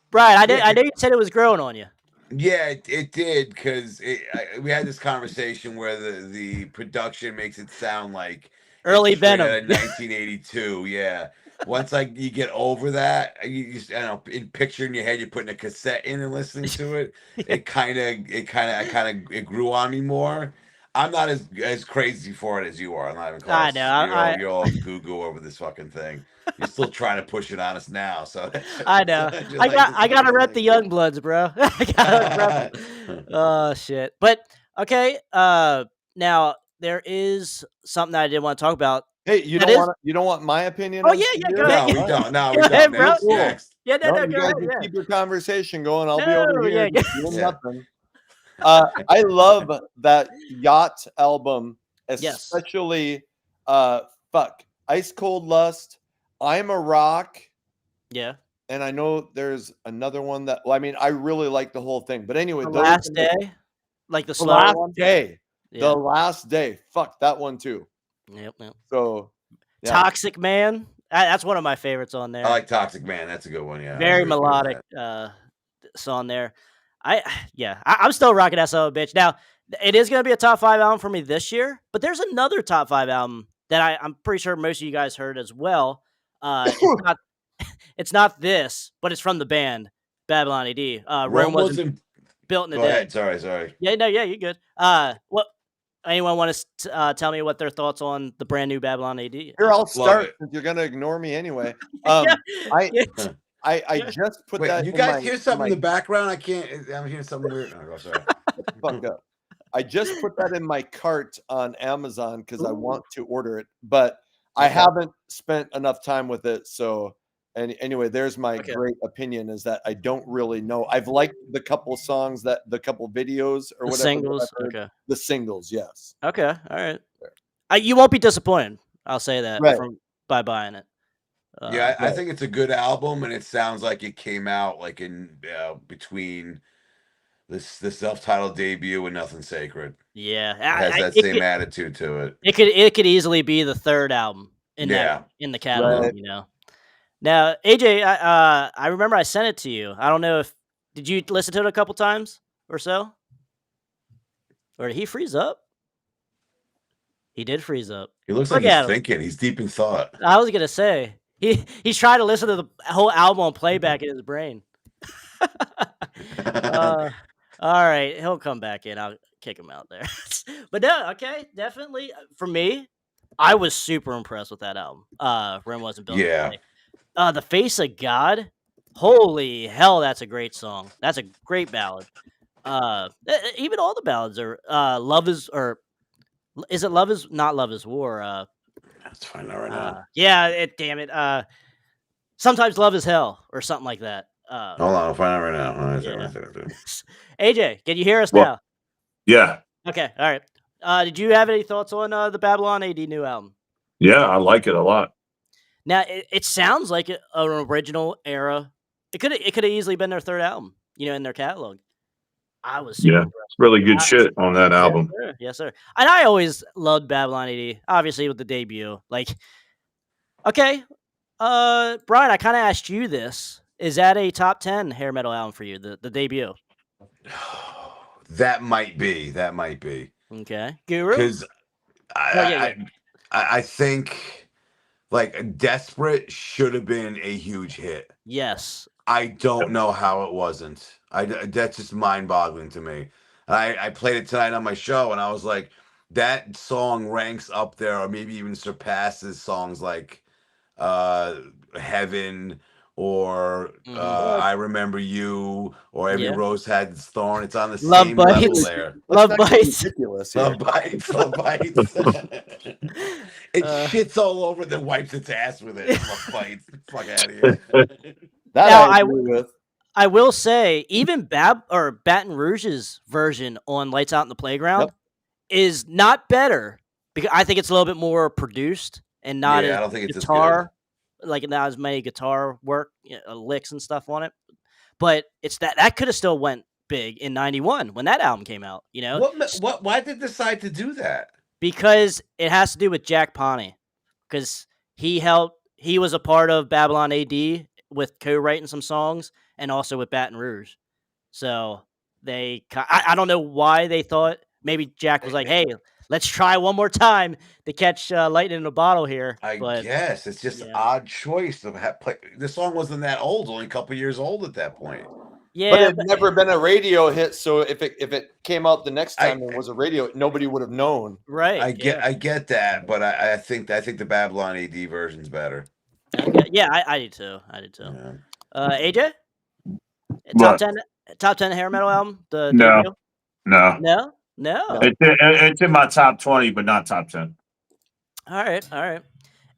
S1: Brian,
S4: Yeah,
S1: I know you said it was growing on you.
S4: yeah, it did because we had this conversation where the production makes it sound like it's
S1: Early
S4: straight
S1: Venom.
S4: out of 1982. Yeah. Once you get over that, I don't know, in picture in your head, you're putting a cassette in and listening to it. It grew on me more. I'm not as crazy for it as you are. I'm not even
S1: I know.
S4: close. You're all goo goo over this fucking thing. You're still trying to push it on us now. So
S1: I know.
S4: you like this
S1: I gotta
S4: fucking
S1: rep the
S4: thing.
S1: young bloods, bro. I gotta rep 'em. Oh shit. But okay. Now there is something that I did want to talk about.
S3: Hey, you
S1: That
S3: don't
S1: is.
S3: want my opinion
S1: Oh
S3: on
S1: yeah,
S3: some
S1: yeah. Go
S3: beer?
S1: ahead.
S4: No, we
S3: All right.
S4: don't. No,
S1: Go
S4: we don't.
S1: ahead, bro.
S3: Cool,
S4: Next,
S3: cool.
S4: next.
S1: Yeah,
S3: No,
S1: no.
S3: you
S1: Go
S3: guys
S1: ahead.
S3: just
S1: Yeah.
S3: keep your conversation going. I'll be over
S1: No,
S3: here
S1: yeah.
S3: just doing
S4: Yeah.
S3: nothing. I love that Yacht album,
S1: Yes.
S3: especially fuck, Ice Cold Lust, I'm a Rock,
S1: Yeah.
S3: and I know there's another one that I mean, I really like the whole thing. But anyway,
S1: The
S3: those
S1: last
S3: are
S1: day, like the
S3: the
S1: slower
S3: last
S1: one.
S3: day.
S1: Yeah.
S3: The last day. Fuck that one too.
S1: Yep.
S3: So yeah.
S1: Toxic Man. That's one of my favorites on
S4: I
S1: there.
S4: like Toxic Man. That's a good one. Yeah, I
S1: Very
S4: agree with
S1: melodic
S4: that.
S1: song there. I'm still rocking that son of a bitch. Now it is gonna be a top 5 album for me this year, but there's another top 5 album that I'm pretty sure most of you guys heard as well. It's not this, but it's from the band Babylon AD. Rome
S4: Rome
S1: wasn't
S4: wasn't.
S1: built in a
S4: Go
S1: day.
S4: ahead. Sorry.
S1: Yeah, no, yeah, you're good. What anyone want to tell me what their thoughts on the brand new Babylon AD?
S3: Here I'll start
S4: it.
S3: since you're gonna ignore me anyway.
S1: Yeah,
S3: I
S1: yeah.
S3: I
S1: Yeah.
S3: just put
S4: Wait,
S3: that
S4: you
S3: in
S4: guys
S3: my
S4: hear something in
S3: my
S4: the background? I can't. I'm hearing something weird. Oh, sorry.
S3: fuck up. I just put that in my cart on Amazon because I want to order it, but I
S4: Okay.
S3: haven't spent enough time with it. So, and anyway, there's my
S1: Okay.
S3: great opinion is that I don't really know. I've liked the couple songs the couple videos or
S1: The
S3: whatever.
S1: singles.
S3: That I've heard.
S1: Okay.
S3: The singles, yes.
S1: Okay. All right. You won't be disappointed. I'll say that
S3: Right.
S1: by buying it.
S4: Yeah, I
S3: Right.
S4: think it's a good album, and it sounds like it came out like in between the self-titled debut and Nothing Sacred.
S1: Yeah.
S4: It has that
S1: It
S4: same attitude to it.
S1: it could easily be the third album in
S4: Yeah.
S1: the catalog.
S3: Right.
S1: You know. Now, AJ, I remember I sent it to you. I don't know if did you listen to it a couple times or so, or did he freeze up? He did freeze up.
S4: He looks like
S1: Look
S4: he's
S1: at him.
S4: thinking. He's deep in thought.
S1: I was gonna say he's trying to listen to the whole album on playback in his brain. All right, he'll come back in. I'll kick him out there. But no, okay, definitely for me, I was super impressed with that album. Rome wasn't built.
S4: Yeah.
S1: The Face of God. Holy hell, that's a great song. That's a great ballad. Even all the ballads are. Love is or is it Love is not Love is War?
S4: Let's find out right now.
S1: Yeah, damn it. Sometimes Love is Hell or something like that.
S4: Hold on, I'll find out right now. All right,
S1: yeah. AJ, can you hear us
S5: Well-
S1: now?
S5: Yeah.
S1: Okay, all right. Did you have any thoughts on the Babylon AD new album?
S5: Yeah, I like it a lot.
S1: Now it sounds like an original era. It could have easily been their third album, in their catalog. I was super
S5: Yeah.
S1: impressed.
S5: Really good shit on that album.
S1: Yes, sir. And I always loved Babylon AD, obviously with the debut. Like, okay, Brian, I kind of asked you this. Is that a top 10 hair metal album for you, the debut?
S4: That might be.
S1: Okay. Guru?
S4: Because I think like Desperate should have been a huge hit.
S1: Yes.
S4: I don't know how it wasn't. That's just mind-boggling to me. I played it tonight on my show, and I was like, that song ranks up there, or maybe even surpasses songs like Heaven or I Remember You or Every Rose Had Its Thorn. It's on the
S1: Love
S4: same
S1: Bites.
S4: level there.
S1: Love Bites.
S3: Ridiculous. Here.
S4: Love Bites. It shits all over, then wipes its ass with it. Love Bites. Fuck out of here.
S3: That
S1: Now,
S3: I agree with.
S1: I will say, even Baton Rouge's version on Lights Out in the Playground is not better because I think it's a little bit more produced and not
S4: I
S1: as
S4: don't think it's
S1: guitar, like not as many guitar work, licks and stuff on it. But it's that could have still went big in '91 when that album came out.
S4: What? Why did they decide to do that?
S1: Because it has to do with Jack Pawnee, because he was a part of Babylon AD with co-writing some songs and also with Baton Rouge. So I don't know why they thought, maybe Jack was like, hey, let's try one more time to catch lightning in a bottle here.
S4: I guess it's just an odd choice of the song wasn't that old, only a couple years old at that point.
S1: Yeah,
S3: but it had never been a radio hit, so if it came out the next time and was a radio, nobody would have known.
S1: Right.
S4: I get that, but I think the Babylon AD version's better.
S1: Okay. Yeah, I did too.
S4: Yeah.
S1: AJ?
S5: What?
S1: Top 10 hair metal album? The
S5: No.
S1: debut?
S5: No.
S1: No.
S5: It's in my top 20, but not top 10.
S1: All right.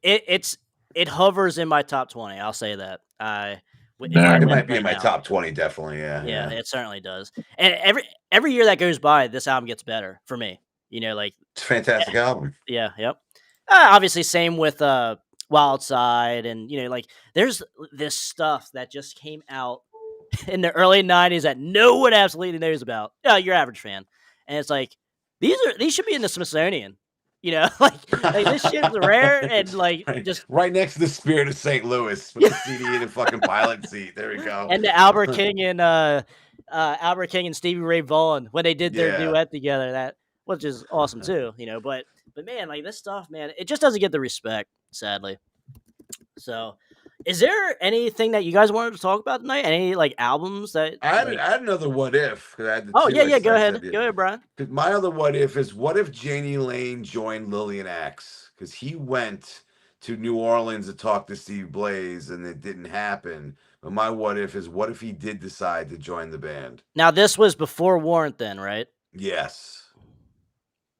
S1: It hovers in my top 20. I'll say that.
S4: It might be in my top 20, definitely.
S1: Yeah, it certainly does. And every year that goes by, this album gets better for me. Like
S4: it's a fantastic album.
S1: Yeah, yep. Obviously, same with Wild Side, and like there's this stuff that just came out in the early '90s that no one absolutely knows about. Your average fan, and it's like these should be in the Smithsonian. Like this shit's rare and just
S4: right next to the Spirit of St. Louis with the CD in the fucking pilot seat. There we go.
S1: And the Albert King and Stevie Ray Vaughan when they did their duet together, which is awesome too. But man, like this stuff, man, it just doesn't get the respect, sadly. So, is there anything that you guys wanted to talk about tonight? Any albums that
S4: I had another what if?
S1: Go ahead, Brian.
S4: My other what if is, what if Janie Lane joined Lillian Axe? Because he went to New Orleans to talk to Steve Blaze and it didn't happen. But my what if is, what if he did decide to join the band?
S1: Now this was before Warrant, then, right?
S4: Yes,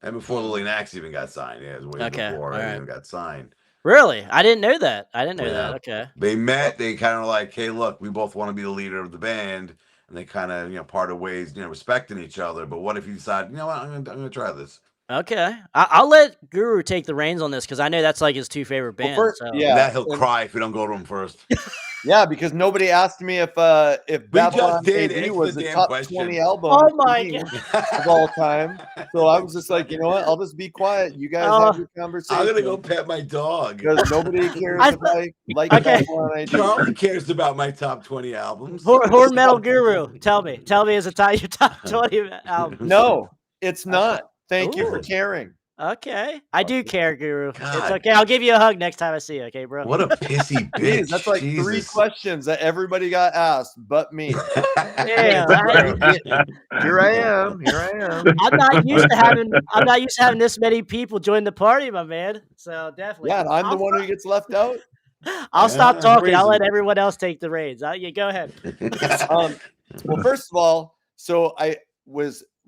S4: and before Lillian Axe even got signed. Yeah, it was way before I even got signed.
S1: Really? I didn't know that. That. Okay.
S4: They met. They kind of like, hey, look, we both want to be the leader of the band, and they kind of, parted ways, respecting each other. But what if you decide, you know what, I'm gonna try this.
S1: Okay, I'll let Guru take the reins on this because I know that's his two favorite bands.
S4: That he'll cry if we don't go to him first.
S3: Yeah, because nobody asked me if Babylon AD was the top 20 album of all time. So I was just like, you know what? I'll just be quiet. You guys have your conversation.
S4: I'm gonna go pet my dog
S3: because nobody cares if I like Babylon AD.
S4: Charlie cares about my top 20 albums.
S1: Horn Metal Guru, tell me, is it your top 20 album?
S3: No, it's not. Thank you for caring.
S1: Okay. I do care, Guru. It's
S4: God.
S1: okay. I'll give you a hug next time I see you, okay, bro?
S4: What a pissy
S3: Jeez,
S4: bitch.
S3: that's like 3
S4: Jesus.
S3: questions that everybody got asked, but me.
S1: Damn.
S3: Here I am. Here I am.
S1: I'm not used to having this many people join the party, my man. So definitely.
S3: Yeah, and I'm the one who gets left out.
S1: I'll stop
S4: Yeah,
S1: talking. I'll
S3: crazy.
S1: let everyone else take the reins. You go ahead.
S3: Well, first of all, so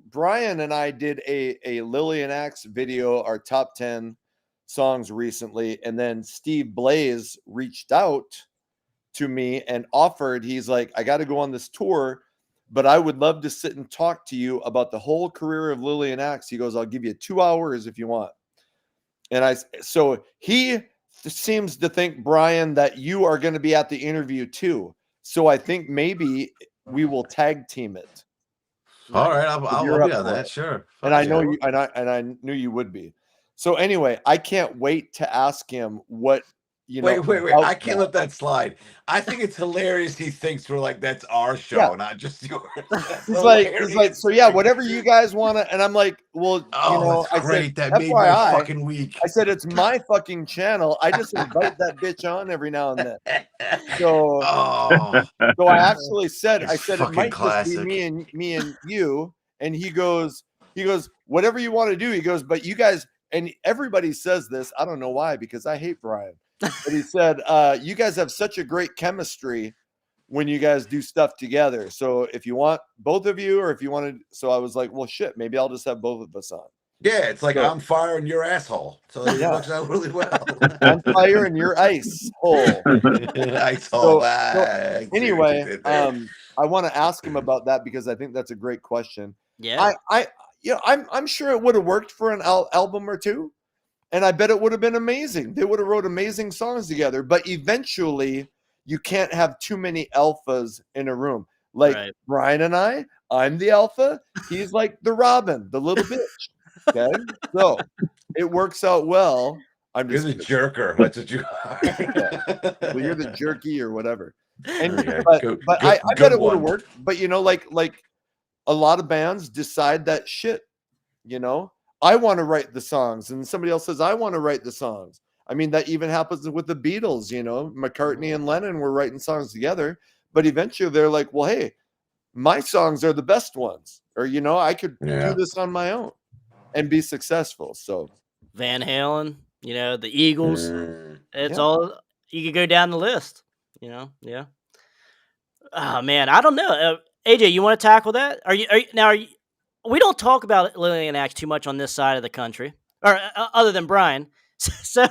S3: Brian and I did a Lillian Axe video, our top 10 songs recently, and then Steve Blaze reached out to me and offered, he's like, I got to go on this tour, but I would love to sit and talk to you about the whole career of Lillian Axe. He goes, I'll give you 2 hours if you want. And so he seems to think, Brian, that you are going to be at the interview too. So I think maybe we will tag team it.
S4: All right, I'll be on that. Sure.
S3: And I know you, and I knew you would be. So anyway, I can't wait to ask him what,
S4: wait. I can't let that slide. I think it's hilarious. He thinks we're like, that's our show, not just yours.
S3: He's like, so yeah, whatever you guys want to. And I'm like, well,
S4: that's great. That made
S3: FYI,
S4: my fucking week.
S3: I said, it's my fucking channel. I just invite that bitch on every now and then. So, so I actually said, it might just be me and you. And he goes, whatever you want to do. He goes, but you guys, and everybody says this. I don't know why, because I hate Brian. But he said, you guys have such a great chemistry when you guys do stuff together. So if you want both of you, or if you wanted, so I was like, well, shit, maybe I'll just have both of us on.
S4: Yeah, it's like I'm fire and you're asshole. So it works out really well.
S3: I'm fire and you're ice hole.
S4: Ice hole.
S3: So anyway, I want to ask him about that because I think that's a great question.
S1: Yeah.
S3: I'm sure it would have worked for an album or two. And I bet it would have been amazing. They would have wrote amazing songs together. But eventually, you can't have too many alphas in a room. Like Brian and I'm the alpha. He's like the Robin, the little bitch. Okay, so it works out well.
S4: You're the jerker. That's what you are.
S3: Well, you're the jerky or whatever. And
S4: Okay,
S3: but I bet it would have worked. But like a lot of bands decide that shit. I want to write the songs, and somebody else says I want to write the songs. I mean, that even happens with the Beatles. McCartney and Lennon were writing songs together, but eventually they're like, well, hey, my songs are the best ones, or I could do this on my own and be successful. So
S1: Van Halen, the Eagles, it's all, you could go down the list, yeah. Oh man, I don't know. AJ, you want to tackle that? We don't talk about Lillian Axe too much on this side of the country, or other than Brian. So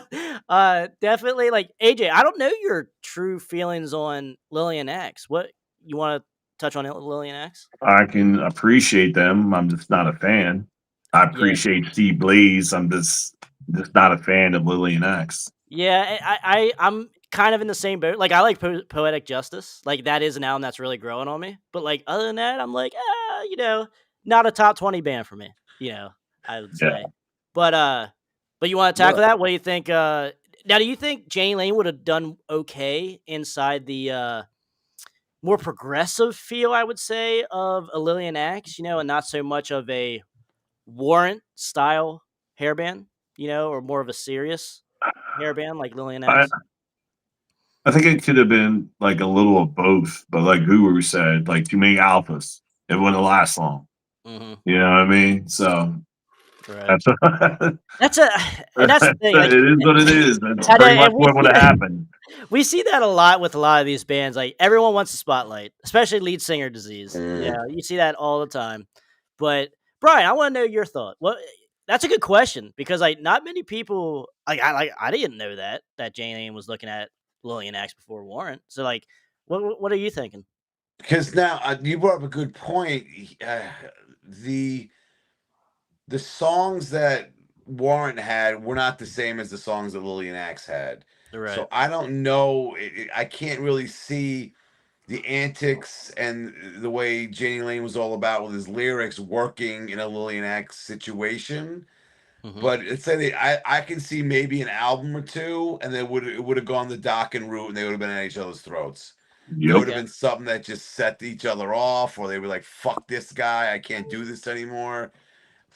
S1: definitely, like, AJ, I don't know your true feelings on Lillian Axe. What you want to touch on Lillian Axe?
S5: I can appreciate them. I'm just not a fan. I appreciate Steve Blaze. I'm just not a fan of Lillian Axe.
S1: Yeah, I'm kind of in the same boat. Like, I like Poetic Justice. Like, that is an album that's really growing on me. But like, other than that, I'm like, not a top 20 band for me. I would say. But you want to tackle that? What do you think? Now, do you think Jane Lane would have done okay inside the more progressive feel, I would say, of a Lillian Axe, and not so much of a Warrant style hairband, or more of a serious hairband like Lillian Axe?
S5: I think it could have been like a little of both, but like Guru said, like too many alphas, it wouldn't last long.
S1: Mm-hmm.
S5: You know what I mean? So
S1: that's the thing. Like,
S5: it is what it is. That's pretty much what would have happened.
S1: We see that a lot with a lot of these bands. Like, everyone wants the spotlight, especially lead singer disease. Yeah, you see that all the time. But Brian, I want to know your thought. That's a good question, because like not many people I didn't know that Jane Lane was looking at Lillian Axe before Warrant. So like, what are you thinking?
S4: Because now you brought up a good point. The songs that Warrant had were not the same as the songs that Lillian Axe had.
S1: Right.
S4: So I don't know. I can't really see the antics and the way Janie Lane was all about with his lyrics working in a Lillian Axe situation. Mm-hmm. But let's say I can see maybe an album or two, and it would have gone the Dokken route, and they would have been at each other's throats. Yep. It would have been something that just set each other off, or they were like, "Fuck this guy, I can't do this anymore."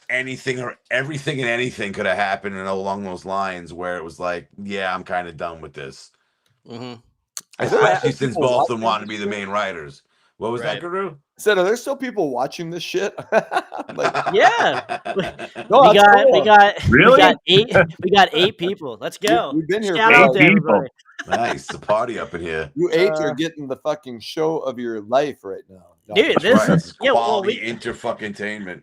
S4: anything or everything and anything could have happened along those lines where it was like, yeah, I'm kind of done with this.
S1: Mm-hmm.
S4: Especially since
S3: people
S4: both of them
S3: watching
S4: want to
S3: this
S4: be the
S3: shit?
S4: main writers. What was that,
S1: Right.
S4: Guru?
S3: I said, are there still people watching this shit? Like,
S1: Yeah.
S3: no,
S1: we
S3: that's
S1: got
S3: cool.
S1: we
S5: Really?
S1: got 8 people. Let's go.
S3: We've been here
S1: Shout
S3: for
S1: out
S3: like
S1: to
S5: 8
S1: everybody.
S5: people.
S4: Nice, the party up in here.
S3: you 8 are getting the fucking show of your life right now. No,
S1: Dude,
S4: That's
S1: this
S4: right. This is
S1: yeah, well,
S4: quality inter-fucking-tainment.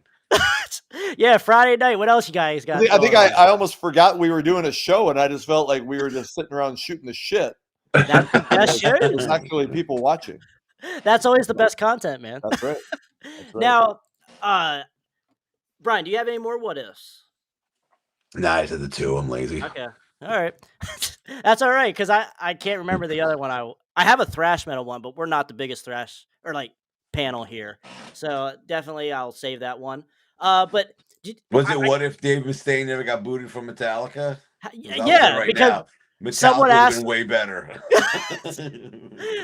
S1: yeah, Friday night. What else you guys got?
S3: I think
S1: going on?
S3: I almost forgot we were doing a show, and I just felt like we were just sitting around shooting the shit.
S1: That's the best
S3: There's
S1: shows.
S3: actually people watching.
S1: That's always the best content, man.
S3: That's right. That's right.
S1: Now, Brian, do you have any more what ifs?
S4: Nah, I said the two. I'm lazy.
S1: Okay. All right. That's all right, because I can't remember the other one. I have a thrash metal one, but we're not the biggest thrash or like panel here. So definitely I'll save that one. But
S4: Was it what if Dave Mustaine never got booted from Metallica?
S1: yeah, because
S4: now, Metallica
S1: someone
S4: would have
S1: asked
S4: been way better.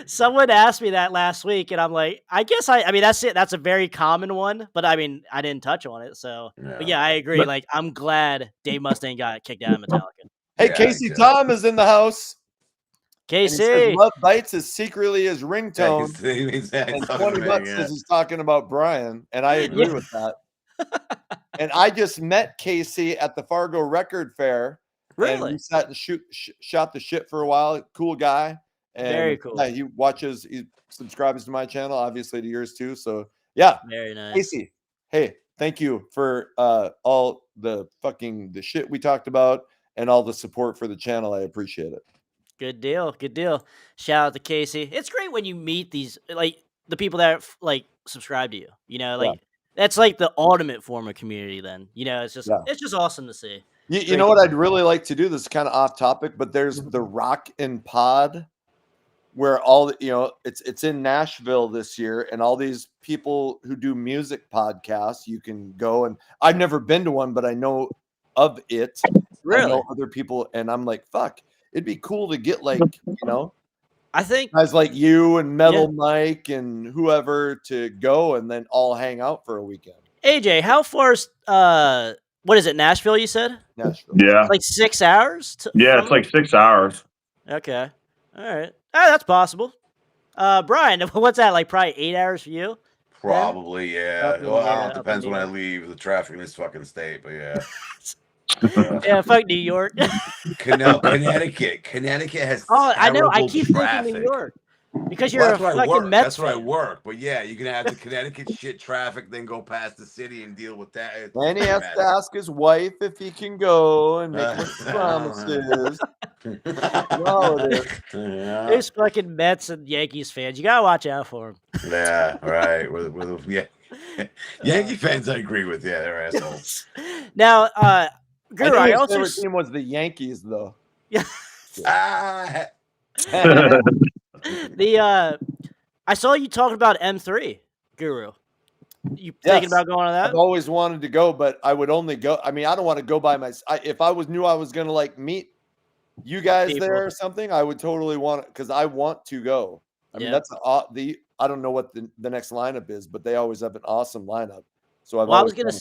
S1: someone asked me that last week, and I'm like, I guess I mean that's it. That's a very common one, but I mean I didn't touch on it. So, but yeah, I agree.
S5: But-
S1: Like I'm glad Dave Mustaine got kicked out of Metallica.
S3: Hey,
S4: Yeah,
S3: Casey
S4: exactly.
S3: Tom is in the house. And he says
S1: KC,
S3: Love Bites is secretly his ringtone.
S4: Yeah,
S3: And 20 bucks is he's talking about Brian. And I agree with that. And I just met Casey at the Fargo Record Fair. And
S1: really?
S3: we sat and shot the shit for a while. Cool guy. And
S1: Very cool.
S3: yeah, he subscribes to my channel, obviously to yours too. So yeah,
S1: Very nice.
S3: Casey, hey, thank you for all the shit we talked about and all the support for the channel. I appreciate it.
S1: Good deal. Good deal. Shout out to Casey. It's great when you meet these like the people that like subscribe to you. You know, like that's like the ultimate form of community. Then it's just awesome to see.
S3: You know what I'd really like to do? This is kind of off topic, but there's the Rock and Pod, where it's in Nashville this year, and all these people who do music podcasts, you can go, and I've never been to one, but I know of it.
S1: Really?
S3: I know other people, and I'm like, fuck, it'd be cool to get like,
S1: I think
S3: guys like you and Metal Mike and whoever to go and then all hang out for a weekend.
S1: AJ, how far is what is it, Nashville, you said?
S3: Nashville.
S5: Yeah.
S1: Like 6 hours?
S5: Yeah, it's like 6 hours.
S1: Okay. All right. That's possible. Brian, what's that? Like probably 8 hours for you?
S4: Probably, yeah.
S1: Up in-
S4: Well, I
S1: yeah,
S4: don't know.
S1: up in
S4: Depends
S1: New
S4: when I
S1: York.
S4: leave the traffic in this fucking state, but yeah.
S1: Yeah, fuck New York.
S4: Connecticut. Connecticut has
S1: I know. I
S4: terrible
S1: keep
S4: traffic.
S1: thinking New York. Because
S4: Well,
S1: you're
S4: that's where
S1: a
S4: I
S1: fucking
S4: work.
S1: Mets
S4: That's where I
S1: fan.
S4: work. But yeah, you can have the Connecticut shit traffic, then go past the city and deal with that. It's
S3: And he has
S4: mess.
S3: to ask his wife if he can go and make his
S4: I
S3: promises.
S4: Yeah.
S1: There's fucking Mets and Yankees fans. You gotta watch out for them.
S4: Yeah, right. Yankee fans, I agree with. Yeah, they're assholes.
S1: Now, Guru, I
S3: his
S1: also
S3: favorite team was the Yankees, though.
S4: Ah,
S1: I saw you talking about M3, Guru. You thinking about going to that?
S3: I've always wanted to go, but I would only go. I mean, I don't want to go by myself. If I knew I was going to like meet you guys there or something, I would totally want it because I want to go. I mean, that's I don't know what the next lineup is, but they always have an awesome lineup. So
S1: I was gonna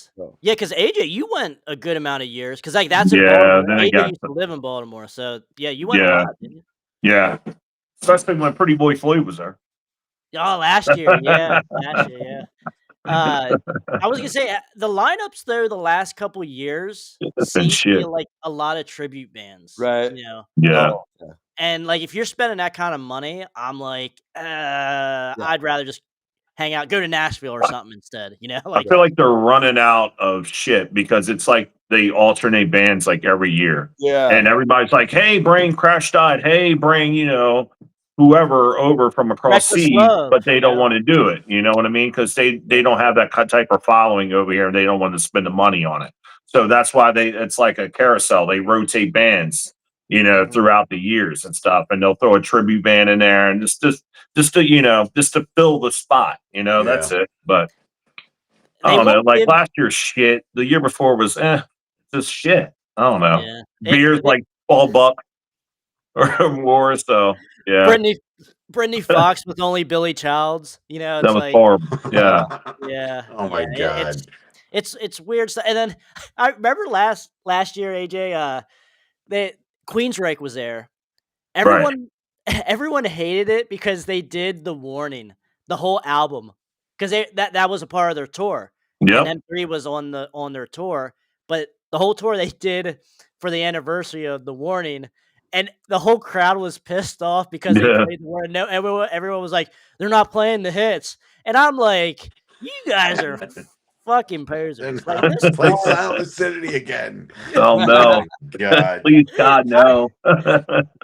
S1: yeah, because AJ, you went a good amount of years because like that's in
S5: Yeah,
S1: Baltimore.
S5: then I
S1: AJ
S5: got
S1: used to live in Baltimore, so yeah, you went a
S5: Yeah.
S1: lot, didn't you?
S5: Yeah. Especially when Pretty Boy Floyd was there.
S1: Oh, last year, yeah. I was gonna say the lineups though the last couple years
S5: It's been
S1: seem to be
S5: shit.
S1: like a lot of tribute bands,
S3: Right.
S1: You know,
S5: Yeah.
S1: and like if you're spending that kind of money, I'm like, I'd rather just hang out, go to Nashville or something instead. You know,
S5: I
S1: like
S5: feel like they're running out of shit because it's like they alternate bands like every year.
S3: Yeah.
S5: And everybody's like, hey, bring Crash Died. Hey, bring, whoever over from across
S1: Reckless
S5: seas,
S1: Love,
S5: but they don't
S1: yeah.
S5: want to do it. You know what I mean? Because they don't have that type of following over here and they don't want to spend the money on it. So that's why it's like a carousel. They rotate bands, throughout the years and stuff. And they'll throw a tribute band in there and just to fill the spot, that's it. But I don't know. Like last year's shit. The year before was just shit. I don't know.
S1: Yeah.
S5: Beers like $12 or more. So yeah.
S1: Brittany Fox with only Billy Childs.
S5: That was
S1: like
S5: horrible. Yeah.
S1: yeah.
S4: Oh my god.
S1: it's weird stuff. And then I remember last year, AJ, they Queensryche was there.
S5: Right.
S1: Everyone everyone hated it because they did The Warning, the whole album, because that was a part of their tour, and
S5: Yep.
S1: M3 was on their tour, but the whole tour they did for the anniversary of The Warning, and the whole crowd was pissed off because they
S5: Yeah.
S1: played The Warning. No, everyone was like, "They're not playing the hits," and I'm like, "You guys are fucking
S4: Then
S1: posers." Like, this
S4: play
S1: song
S4: Silent Lucidity again.
S5: Oh no.
S4: God.
S5: Please God no.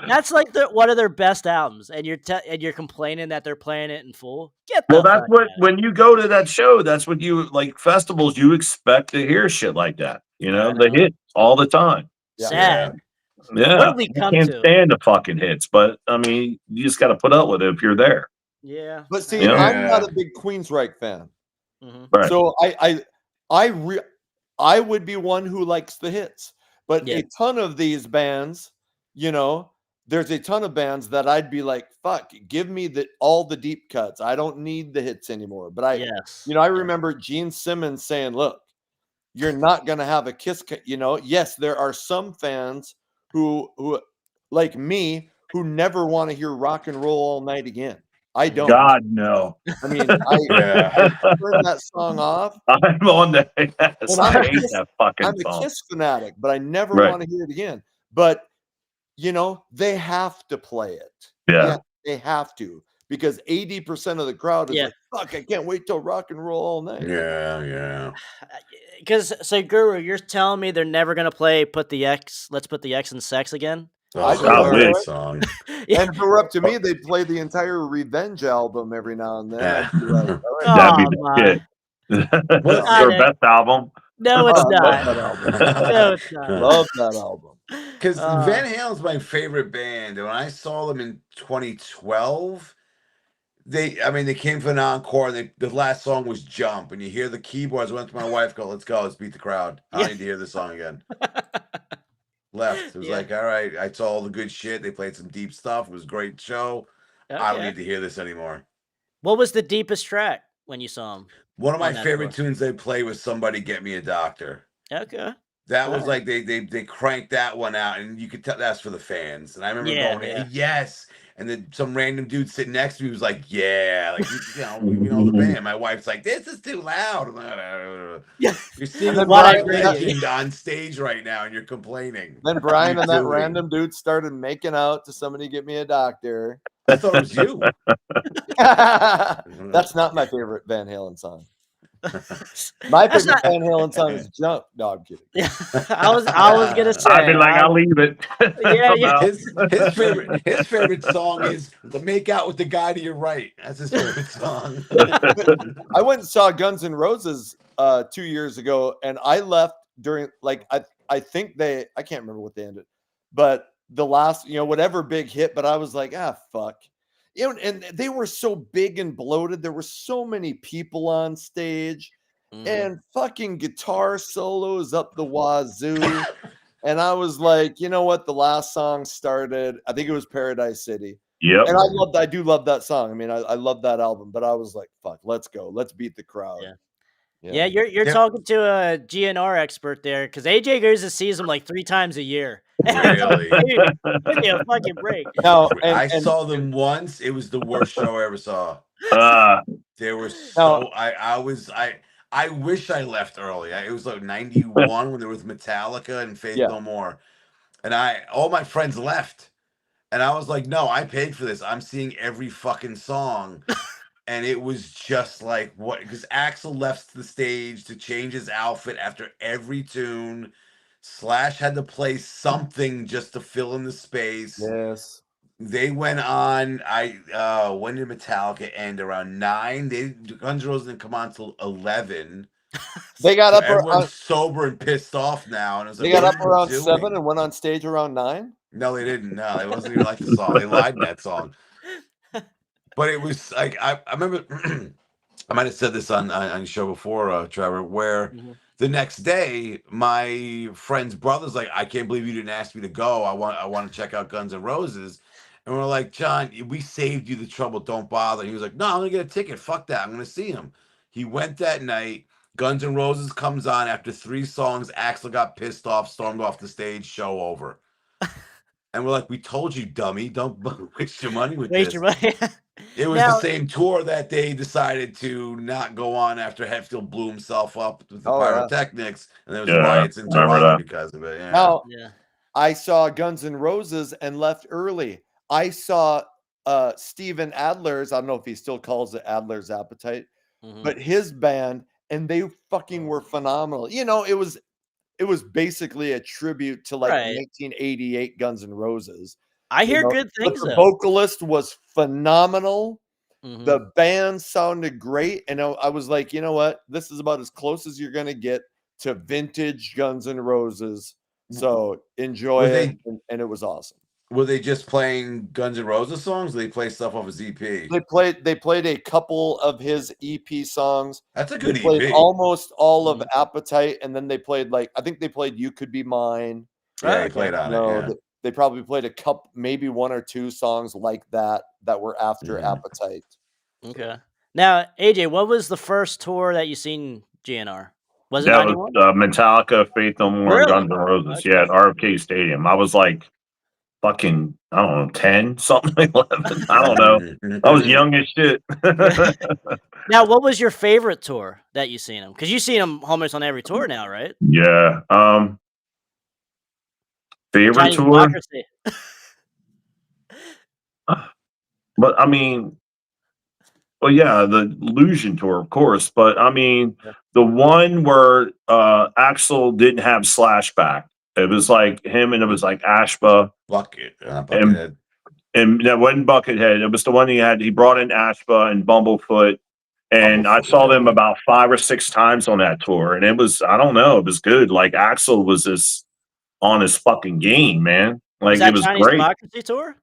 S1: That's like one of their best albums, and you're complaining that they're playing it in full. Get
S5: Well,
S1: the
S5: that's
S1: fuck
S5: what
S1: out!
S5: when you go to that show, that's what you like festivals. You expect to hear shit like that. You
S1: I
S5: know, the
S1: know.
S5: hit all the time.
S3: Yeah.
S4: Yeah.
S1: Sad. What
S5: Yeah,
S1: did we
S5: I
S1: come
S5: can't
S1: to?
S5: stand the fucking hits, but I mean, you just got to put up with it if you're there.
S1: Yeah,
S3: But
S1: I
S3: see,
S5: You know,
S1: agree.
S3: I'm not
S4: Yeah.
S3: a big Queensryche fan.
S1: Mhm.
S5: right?
S3: So I would be one who likes the hits. But
S1: Yeah.
S3: a ton of these bands, you know, there's a ton of bands that I'd be like, fuck, give me all the deep cuts. I don't need the hits anymore. But
S1: Yes.
S3: I
S1: Yeah.
S3: remember Gene Simmons saying, look, you're not gonna have a Kiss yes, there are some fans who like me who never want to hear rock and roll all night again. I
S1: Mhm.
S3: don't.
S5: God no.
S3: I mean, I
S4: Yeah.
S3: turn that song off,
S5: I'm on the yes.
S3: and
S5: I hate that
S3: I'm
S5: fucking
S3: a
S5: song.
S3: Kiss fanatic, but I never
S5: Right?
S3: want to hear it again. But they have to play it.
S5: Yeah.
S3: Yeah, they have to because 80% of the crowd is
S1: Yeah.
S3: like, "Fuck, I can't wait till rock and roll all night."
S4: Yeah. Yeah.
S1: Because so Guru, you're telling me they're never gonna play Let's Put the X in Sex again?
S4: Oh,
S3: I
S4: it's
S3: think
S4: a
S5: I
S3: they'll
S5: wish.
S3: do
S4: great
S3: it.
S4: song.
S1: Yeah.
S3: And if it were up to me, they'd play the entire Revenge album every now and then. I'd be like,
S4: Yeah.
S3: "All right,
S5: That'd be
S1: Oh
S5: the
S1: my.
S5: shit. This
S4: What?
S5: is their best album.
S1: No,
S3: oh,
S1: it's
S3: I love
S1: not.
S3: that album.
S1: No, it's not.
S3: Love that album."
S4: Because
S1: Uh,
S4: Van Halen's my favorite band. And when I saw them in 2012, they came for an encore. The last song was Jump. And you hear the keyboards. I went to my wife, let's go. Let's beat the crowd. I
S1: yeah.
S4: don't need to hear this song again. Left. It was
S1: Yeah.
S4: like, all right, I saw all the good shit. They played some deep stuff. It was a great show. I don't
S1: Okay.
S4: need to hear this anymore.
S1: What was the deepest track when you saw him
S4: One of my
S1: on that
S4: favorite
S1: tour?
S4: tunes they play was Somebody Get Me a Doctor.
S1: Okay.
S4: That was
S1: Alright.
S4: like they cranked that one out, and you could tell that's for the fans. And I remember
S1: Yeah,
S4: going,
S1: yeah.
S4: yes. And then some random dude sitting next to me was like, yeah, like we know the band. My wife's like, this is too loud.
S1: Yeah.
S4: You're seeing
S3: And
S4: a
S3: then
S1: Why'd I
S3: Brian,
S1: bring you?
S4: legend on stage right now, and you're complaining.
S3: then
S4: What are
S3: Brian
S4: you
S3: and that
S4: doing?
S3: random dude started making out to Somebody Get Me a Doctor.
S4: I thought it was you.
S3: That's not my favorite Van Halen song. My
S1: That's
S3: favorite
S1: not.
S3: Van Halen song is Jump. No, I'm kidding.
S1: Yeah. I was gonna say.
S5: I'd be like, I'll leave it.
S1: Yeah,
S5: I'm
S1: yeah.
S5: out.
S4: His favorite song is "The Make Out with the Guy to Your Right." That's his favorite song.
S3: I went and saw Guns N' Roses 2 years ago, and I left during I think I can't remember what they ended, but the last whatever big hit. But I was like, fuck, and they were so big and bloated. There were so many people on stage,
S1: Mhm.
S3: and fucking guitar solos up the wazoo. And I was like, you know what? The last song started. I think it was Paradise City.
S5: Yep.
S3: And I do love that song. I mean, I love that album, but I was like, fuck, let's go. Let's beat the crowd.
S1: Yeah. Yeah, you're
S4: Yep.
S1: talking to a GNR expert there because AJ goes and sees him like 3 times a year.
S4: Really?
S1: Dude, give me a fucking break.
S3: Now,
S4: I saw them once. It was the worst show I ever saw.
S5: Uh,
S4: They were so I wish I left early. It was like 91 when there was Metallica and Faith
S3: Yeah.
S4: No More. And all my friends left. And I was like, no, I paid for this. I'm seeing every fucking song. And it was just like what, because Axl left the stage to change his outfit after every tune. Slash had to play something just to fill in the space.
S3: yes.
S4: They went on. When did Metallica end? Around 9. Guns N' Roses didn't come on till 11.
S3: They got
S4: So
S3: up
S4: everyone's sober and pissed off now. And I was like,
S3: they got
S4: what
S3: up
S4: are
S3: around
S4: you
S3: 7
S4: doing?
S3: and went on stage around 9.
S4: No, they didn't. No, it wasn't even like the song. They lied in that song. But it was like I remember I might have said this on your show before, Trevor, where
S1: Mhm.
S4: the next day my friend's brother's like, I can't believe you didn't ask me to go. I want to check out Guns N' Roses. And we're like, John, we saved you the trouble. Don't bother. He was like, no, I'm gonna get a ticket. Fuck that. I'm gonna see him. He went that night, Guns N' Roses comes on after 3 songs. Axl got pissed off, stormed off the stage. Show over. And we're like, we told you, dummy, don't waste your money with
S1: Waste
S4: this.
S1: your money.
S4: It was
S1: Now-
S4: the same tour that they decided to not go on after Hetfield blew himself up with the
S3: Oh, yeah.
S4: pyrotechnics, and there was
S5: Yeah,
S4: riots in
S5: remember
S4: Toronto
S5: that.
S4: because of it. Yeah.
S3: Now,
S1: Yeah.
S3: I saw Guns N' Roses and left early. I saw Steven Adler's, I don't know if he still calls it Adler's Appetite,
S1: Mhm.
S3: but his band, and they fucking were phenomenal. You know, it was basically a tribute to like
S1: Right.
S3: 1988 Guns N' Roses.
S1: I
S3: You
S1: hear
S3: know,
S1: good
S3: but
S1: things
S3: the
S1: though.
S3: vocalist was phenomenal.
S1: Mhm.
S3: The band sounded great, and I was like, you know what? This is about as close as you're gonna get to vintage Guns N' Roses. So enjoy
S4: Were
S3: it,
S4: they-
S3: and it was awesome.
S4: Were they just playing Guns N' Roses songs? Or they play stuff off his EP.
S3: They played a couple of his EP songs.
S4: That's a
S3: They
S4: good
S3: played
S4: EP.
S3: almost all of
S1: Mhm.
S3: Appetite, and then they played I think they played You Could Be Mine.
S4: Yeah, he
S1: Okay.
S4: played on
S3: No,
S4: it. Yeah.
S3: they probably played a couple, maybe 1 or 2 songs like that were after
S4: Mhm.
S3: Appetite.
S1: Okay. Now, AJ, what was the first tour that you seen GNR? Was it
S5: That
S1: 91?
S5: was Metallica, Faith No More,
S1: Really?
S5: and Guns N' Roses.
S1: Okay.
S5: Yeah, at RFK Stadium. I was like fucking, I don't know, 10, something like 11. I don't know. I was young as shit.
S1: Now, what was your favorite tour that you seen him? Because you seen him almost on every tour now, right?
S5: Yeah. Favorite
S1: Chinese
S5: tour?
S1: Democracy.
S5: But I mean, well, yeah, the Illusion tour, of course. But I mean,
S1: Yeah.
S5: the one where Axel didn't have Slashback. It was like him, and it was like Ashba,
S4: Bucket. Buckethead.
S5: and that wasn't Buckethead. It was the one he had. He brought in Ashba and Bumblefoot, and I
S4: Bumblefoot,
S5: saw
S4: yeah.
S5: them about 5 or 6 times on that tour, and it was, I don't know, it was good. Like Axel was just on his fucking game, man. Like
S1: Was that
S5: it was
S1: Chinese
S5: great.
S1: Democracy tour?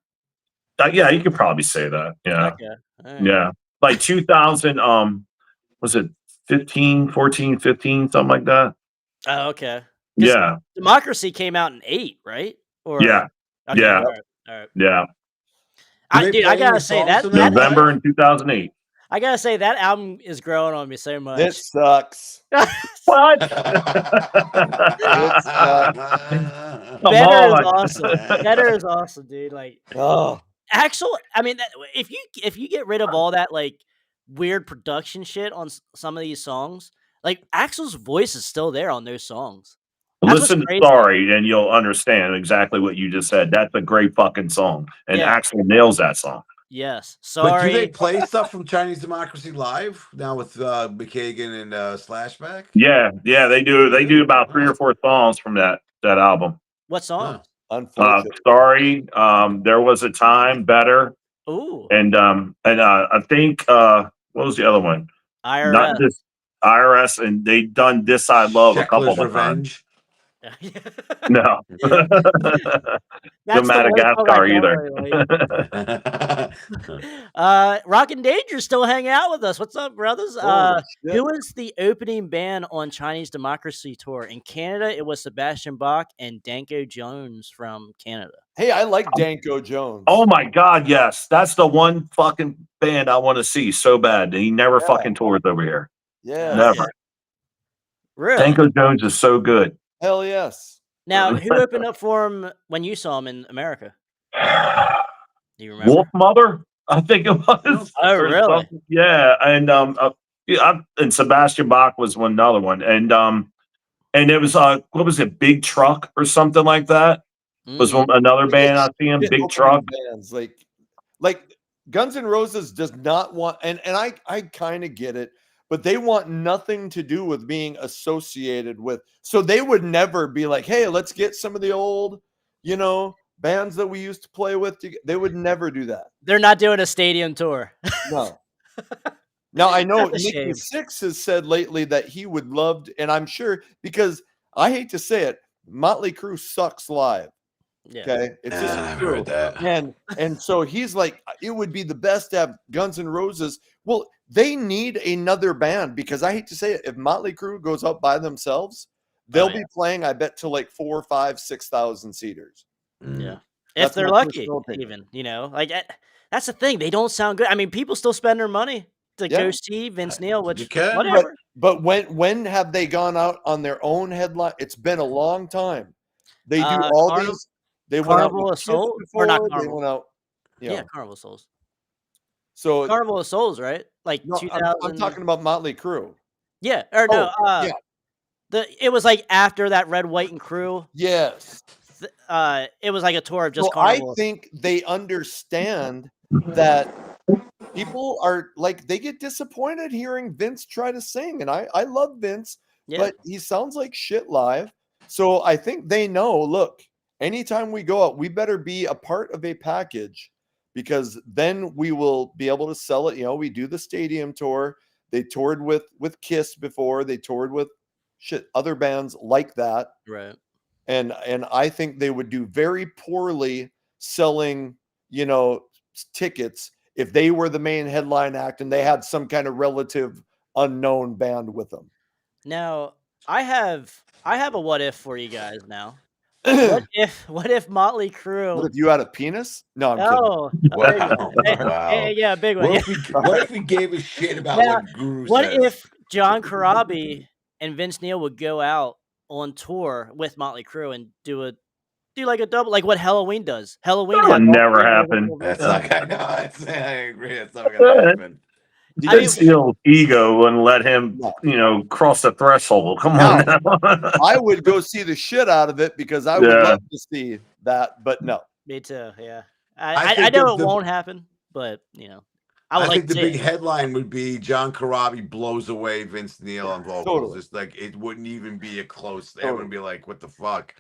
S5: Yeah, you could probably say that. Yeah.
S1: Okay. All right.
S5: Yeah. Like 2000, was it 15, 14, 15, something like that?
S1: Oh, okay. 'Cause
S5: Yeah.
S1: Democracy came out in 8, right? Or
S5: Yeah.
S1: Okay.
S5: Yeah.
S1: All right. All right.
S5: Yeah.
S4: Do they
S1: Dude, I
S4: play
S1: gotta
S4: any
S1: say
S4: songs
S1: that
S4: from that
S5: November
S4: live?
S5: in 2008.
S1: I gotta say that album is growing on me so much.
S3: It sucks.
S5: What? Come
S1: Better is
S5: on.
S1: awesome. Better is awesome, dude. Like
S3: Oh,
S1: actual, I mean, if you get rid of all that like weird production shit on some of these songs, like Axel's voice is still there on those songs. That's what's
S5: Listen to
S1: crazy.
S5: Sorry, and you'll understand exactly what you just said. That's a great fucking song. And
S1: Yeah.
S5: Axel nails that song.
S1: Yes.
S4: But do they
S1: Sorry.
S4: play stuff from Chinese Democracy live now with McKagan and Slashback?
S5: Yeah, yeah, they do. They do about 3 or 4 songs from that album.
S1: What song?
S3: unfortunately.
S5: Sorry, There Was a Time, Better,
S1: Ooh.
S5: and I think what was the other one?
S1: IRS.
S5: Not just IRS, and they done This I Love a couple
S4: Sheckler's
S5: of times.
S4: Revenge.
S5: No.
S1: That's
S5: No
S1: the one song I
S5: Madagascar
S1: don't
S5: either.
S1: really like. Rock and Danger still hanging out with us. What's up, brothers?
S3: Holy shit.
S1: Who was the opening band on Chinese Democracy tour? In Canada, it was Sebastian Bach and Danko Jones from Canada.
S3: Hey, I like Danko Jones.
S5: Oh my God, yes. That's the one fucking band I want to see so bad. He never
S3: Yeah.
S5: fucking tours over here.
S3: Yeah.
S5: Never.
S1: Really?
S5: Danko Jones is so good.
S3: Hell yes.
S1: Now, who opened up for him when you saw him in America? Do you remember?
S5: Wolf Mother, I think it was.
S1: Oh,
S5: Or
S1: really?
S5: something. Yeah, and and Sebastian Bach was another one, and it was what was it, Big Truck or something like that? Was
S1: Mm.
S5: another band I see him,
S3: Shit
S5: Big
S3: opening
S5: Truck.
S3: bands like Guns N' Roses does not want, and I kind of get it, but they want nothing to do with being associated with. So they would never be like, hey, let's get some of the old, bands that we used to play with. They would never do that.
S1: They're not doing a stadium tour.
S3: No. Now I know
S1: That's a
S3: Nikki
S1: shame.
S3: Sixx has said lately that he would love to, and I'm sure, because I hate to say it, Motley Crue sucks live.
S1: Yeah.
S3: Okay, it's just
S4: I've
S3: true.
S4: heard that.
S3: And so he's like, it would be the best to have Guns N' Roses. Well, they need another band, because I hate to say it, if Motley Crue goes out by themselves, they'll
S1: yeah.
S3: be playing, I bet, to like 4, 5, 6,000 seaters.
S1: Yeah.
S3: That's
S1: If they're
S3: my
S1: lucky,
S3: personal opinion.
S1: even, like that's the thing. They don't sound good. I mean, people still spend their money to
S3: Yeah.
S1: go see Vince Neil, which
S4: You can.
S1: whatever.
S3: But when have they gone out on their own headline? It's been a long time. They do all these. They went out
S1: Carnival
S3: with
S1: of
S3: Kiss
S1: Souls, or not
S3: before. They
S1: Carnival?
S3: went out.
S1: Yeah, Carnival of Souls.
S3: So
S1: Carnival of Souls, right? Like
S3: no,
S1: 2000.
S3: I'm talking about Motley Crue.
S1: Yeah, or no,
S3: yeah.
S1: it was like after that Red, White, and Crew.
S3: Yes.
S1: It was like a tour of just
S3: So I
S1: Carnival.
S3: think they understand that people are like, they get disappointed hearing Vince try to sing. And I love Vince, but he sounds like shit live. So I think they know, look, anytime we go out, we better be a part of a package, because then we will be able to sell it. You know, we do the stadium tour. They toured with Kiss before. They toured with other bands like that.
S1: Right.
S3: And I think they would do very poorly selling, you know, tickets if they were the main headline act and they had some kind of relative unknown band with them.
S1: Now, I have a what if for you guys now. What if Motley Crue?
S3: What if you had a penis? No, I'm kidding.
S1: Oh,
S4: Wow.
S1: yeah, big one.
S4: What if we gave a shit about
S1: Now,
S4: what Guru
S1: what
S4: says?
S1: if John Corabi and Vince Neil would go out on tour with Motley Crue and do like a double, like what Halloween does? Halloween
S5: That would
S1: had all
S5: never
S1: three
S5: happen.
S1: original
S4: That's
S1: Vince.
S4: not gonna. I agree. It's not gonna happen.
S1: I mean,
S5: Steel's ego wouldn't let him, cross the threshold. Come on now.
S3: I would go see the shit out of it because I would love to see that, but no.
S1: Me too. Yeah, I know it won't happen, but
S4: I think the big headline would be John Corabi blows away Vince Neil on vocals.
S3: Totally.
S4: Just like it wouldn't even be a close. Everyone would be like, "What the fuck?"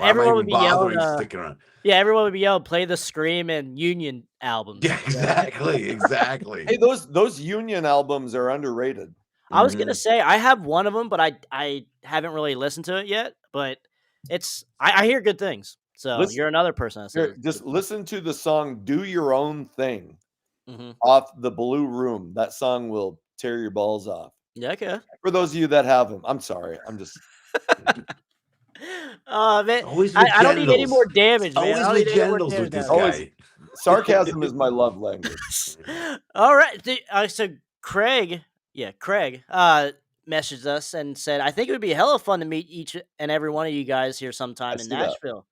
S1: Everyone would be
S4: bothering
S1: yelling.
S4: Sticking around.
S1: Yeah, everyone would be yelling, "Play the Scream and Union albums."
S4: Yeah, exactly.
S3: Hey, those Union albums are underrated.
S1: I was gonna say I have one of them, but I haven't really listened to it yet. But I hear good things. So you're another person that says
S3: just listen to the song "Do Your Own Thing"
S1: Mm-hmm.
S3: off the Blue Room. That song will tear your balls off.
S1: Yeah, okay.
S3: For those of you that have them, I'm sorry. I'm just.
S1: Oh man, I don't need any more damage, man.
S4: Always the genitals with this guy.
S3: Sarcasm is my love language.
S1: All right, so Craig, messaged us and said, "I think it would be hella fun to meet each and every one of you guys here sometime in Nashville.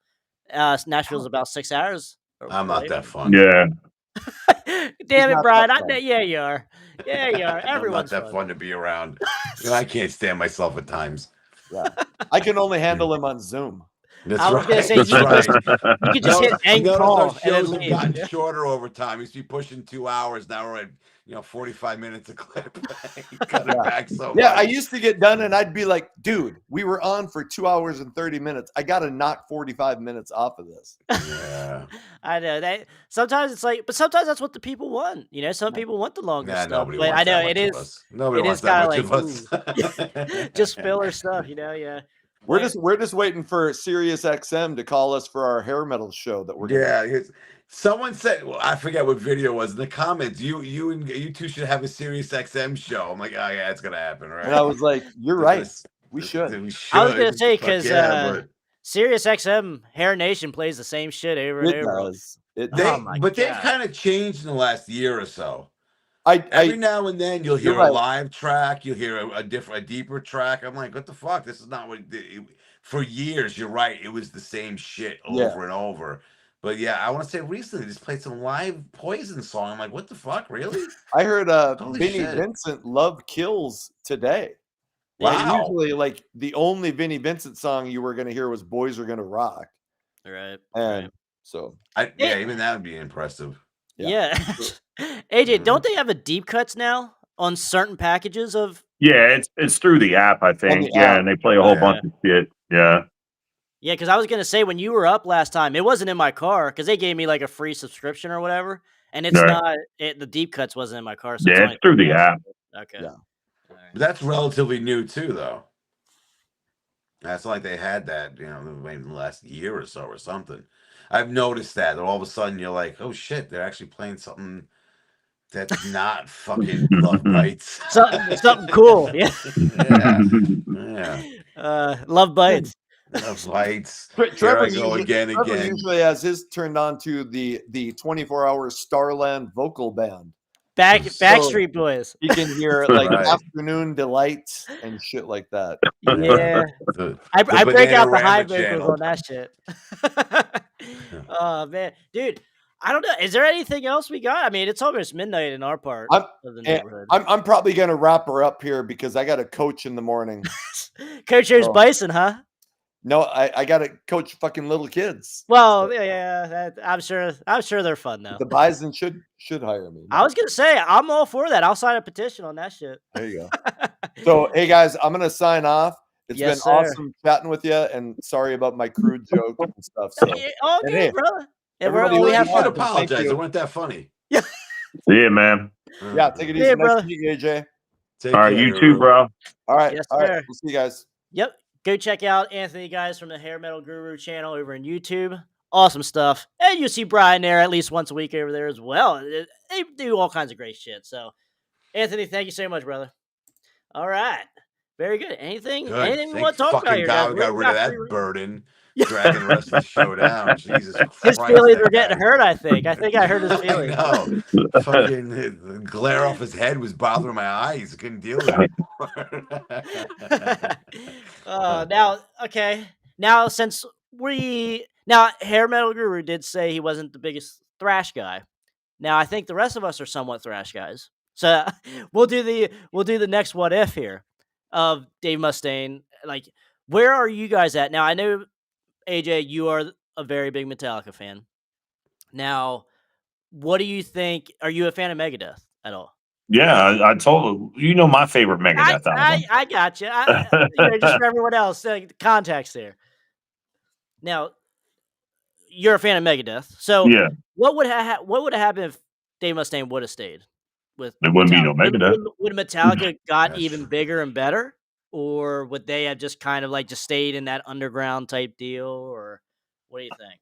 S1: Nashville's about 6 hours.
S4: I'm not that fun.
S5: Yeah.
S1: Damn it, Brian. Yeah, you are. Yeah, you are. Everyone's
S4: not that fun to be around. I can't stand myself at times.
S3: Yeah, I can only handle him on Zoom.
S4: That's
S1: I was gonna say you could just hit end call
S4: our shows
S1: and then
S4: have gotten shorter over time. We used to be pushing 2 hours. Now we're at 45 minutes a clip. Cut it back so much.
S3: I used to get done and I'd be like, dude, we were on for 2 hours and 30 minutes. I got to knock 45 minutes off of this.
S4: Yeah.
S1: I know that sometimes it's like, but sometimes that's what the people want. Some people want the longer stuff. But I know it is.
S4: Nobody wants that much of us.
S1: Just filler stuff, Yeah.
S3: We're just waiting for Sirius XM to call us for our hair metal show that we're
S4: Someone said, well, I forget what video it was in the comments. You two should have a Sirius XM show. I'm like, oh yeah, it's gonna happen, right?
S3: And I was like, you're right. We should.
S1: I was gonna say because Sirius XM Hair Nation plays the same shit over and over.
S4: But they've kind of changed in the last year or so. Every now and then you'll hear a live track, you'll hear a deeper track. I'm like, what the fuck? This is not what. For years, you're right. It was the same shit over and over. But yeah, I want to say recently, they just played some live Poison song. I'm like, what the fuck, really?
S3: I heard Vinnie Vincent "Love Kills" today.
S4: Wow.
S3: And usually, like the only Vinnie Vincent song you were going to hear was "Boys Are Gonna Rock."
S1: Right.
S3: And so,
S4: even that would be impressive.
S1: Yeah. AJ, don't they have a deep cuts now on certain packages of?
S5: Yeah, it's through the app, I think. And they play a whole bunch of shit. Yeah.
S1: Yeah, because I was gonna say when you were up last time, it wasn't in my car because they gave me like a free subscription or whatever, and it's not. The deep cuts wasn't in my car. So
S5: it's through the app.
S1: Okay.
S3: Yeah.
S4: But that's relatively new too, though. That's like they had that, maybe in the last year or so or something. I've noticed that all of a sudden you're like, oh shit, they're actually playing something that's not fucking Love Bites.
S1: something cool. Yeah. Love Bites.
S4: Love Bites.
S3: Trevor
S4: again.
S3: usually has his turned on to the 24-hour Starland vocal band.
S1: Backstreet Boys.
S3: You can hear like
S4: Right.
S3: Afternoon Delight and shit like that.
S1: Yeah.
S4: The
S1: I break out the high
S4: Bananarama
S1: vocals
S4: channel.
S1: on that shit. Oh man, dude, I don't know. Is there anything else we got? I mean, it's almost midnight in our part of the neighborhood.
S3: I'm probably gonna wrap her up here because I got to coach in the morning.
S1: Coach Joe's Bison, huh?
S3: No, I got to coach fucking little kids.
S1: Well, yeah, I'm sure they're fun though.
S3: The Bison should hire me.
S1: I was gonna say I'm all for that. I'll sign a petition on that shit.
S3: There you go. So, hey guys, I'm gonna sign off. It's
S1: Yes,
S3: been
S1: sir.
S3: awesome chatting with you, and sorry about my crude jokes and stuff. So,
S1: All
S3: and
S1: good,
S3: hey,
S1: brother. And
S3: everybody
S1: we
S3: who
S1: have
S4: You should
S3: fun.
S4: apologize.
S3: Thank you.
S4: They weren't that funny.
S5: Yeah, man.
S3: Yeah, take it easy.
S1: Yeah,
S3: Nice
S1: brother.
S3: to meet you, AJ.
S4: Take
S5: All right,
S4: care,
S5: you
S4: Guru.
S5: too, bro.
S3: All right.
S1: Yes,
S3: All right.
S1: sir.
S3: We'll see you guys.
S1: Yep. Go check out Anthony, guys, from the Hair Metal Guru channel over on YouTube. Awesome stuff. And you'll see Brian there at least once a week over there as well. They do all kinds of great shit. So, Anthony, thank you so much, brother. All right. Very good. Anything
S4: Good.
S1: we
S4: Thank
S1: want to talk about
S4: fucking
S1: here,
S4: God
S1: guys?
S4: we got rid of that burden, dragging the rest of the show down. Jesus
S1: His
S4: Christ,
S1: feelings
S4: that
S1: were getting
S4: guy.
S1: hurt, I think. I heard his
S4: I
S1: feelings.
S4: know. Fucking the glare off his head was bothering my eyes. I couldn't deal with it anymore.
S1: Now, okay. Now, Hair Metal Guru did say he wasn't the biggest thrash guy. Now, I think the rest of us are somewhat thrash guys. So we'll do the next what if here of Dave Mustaine. Like, where are you guys at now? I know, AJ, you are a very big Metallica fan. Now, what do you think? Are you a fan of Megadeth at all?
S5: Yeah, I told you know my favorite Megadeth album.
S1: I got you. Just for everyone else, context there. Now, you're a fan of Megadeth, so
S5: Yeah,
S1: what would have happened if Dave Mustaine would have stayed with
S5: there wouldn't be
S1: Metallica?
S5: no Megadeth.
S1: Would Metallica got
S4: Yes.
S1: even bigger and better, or would they have just kind of like just stayed in that underground type deal, or what do you think?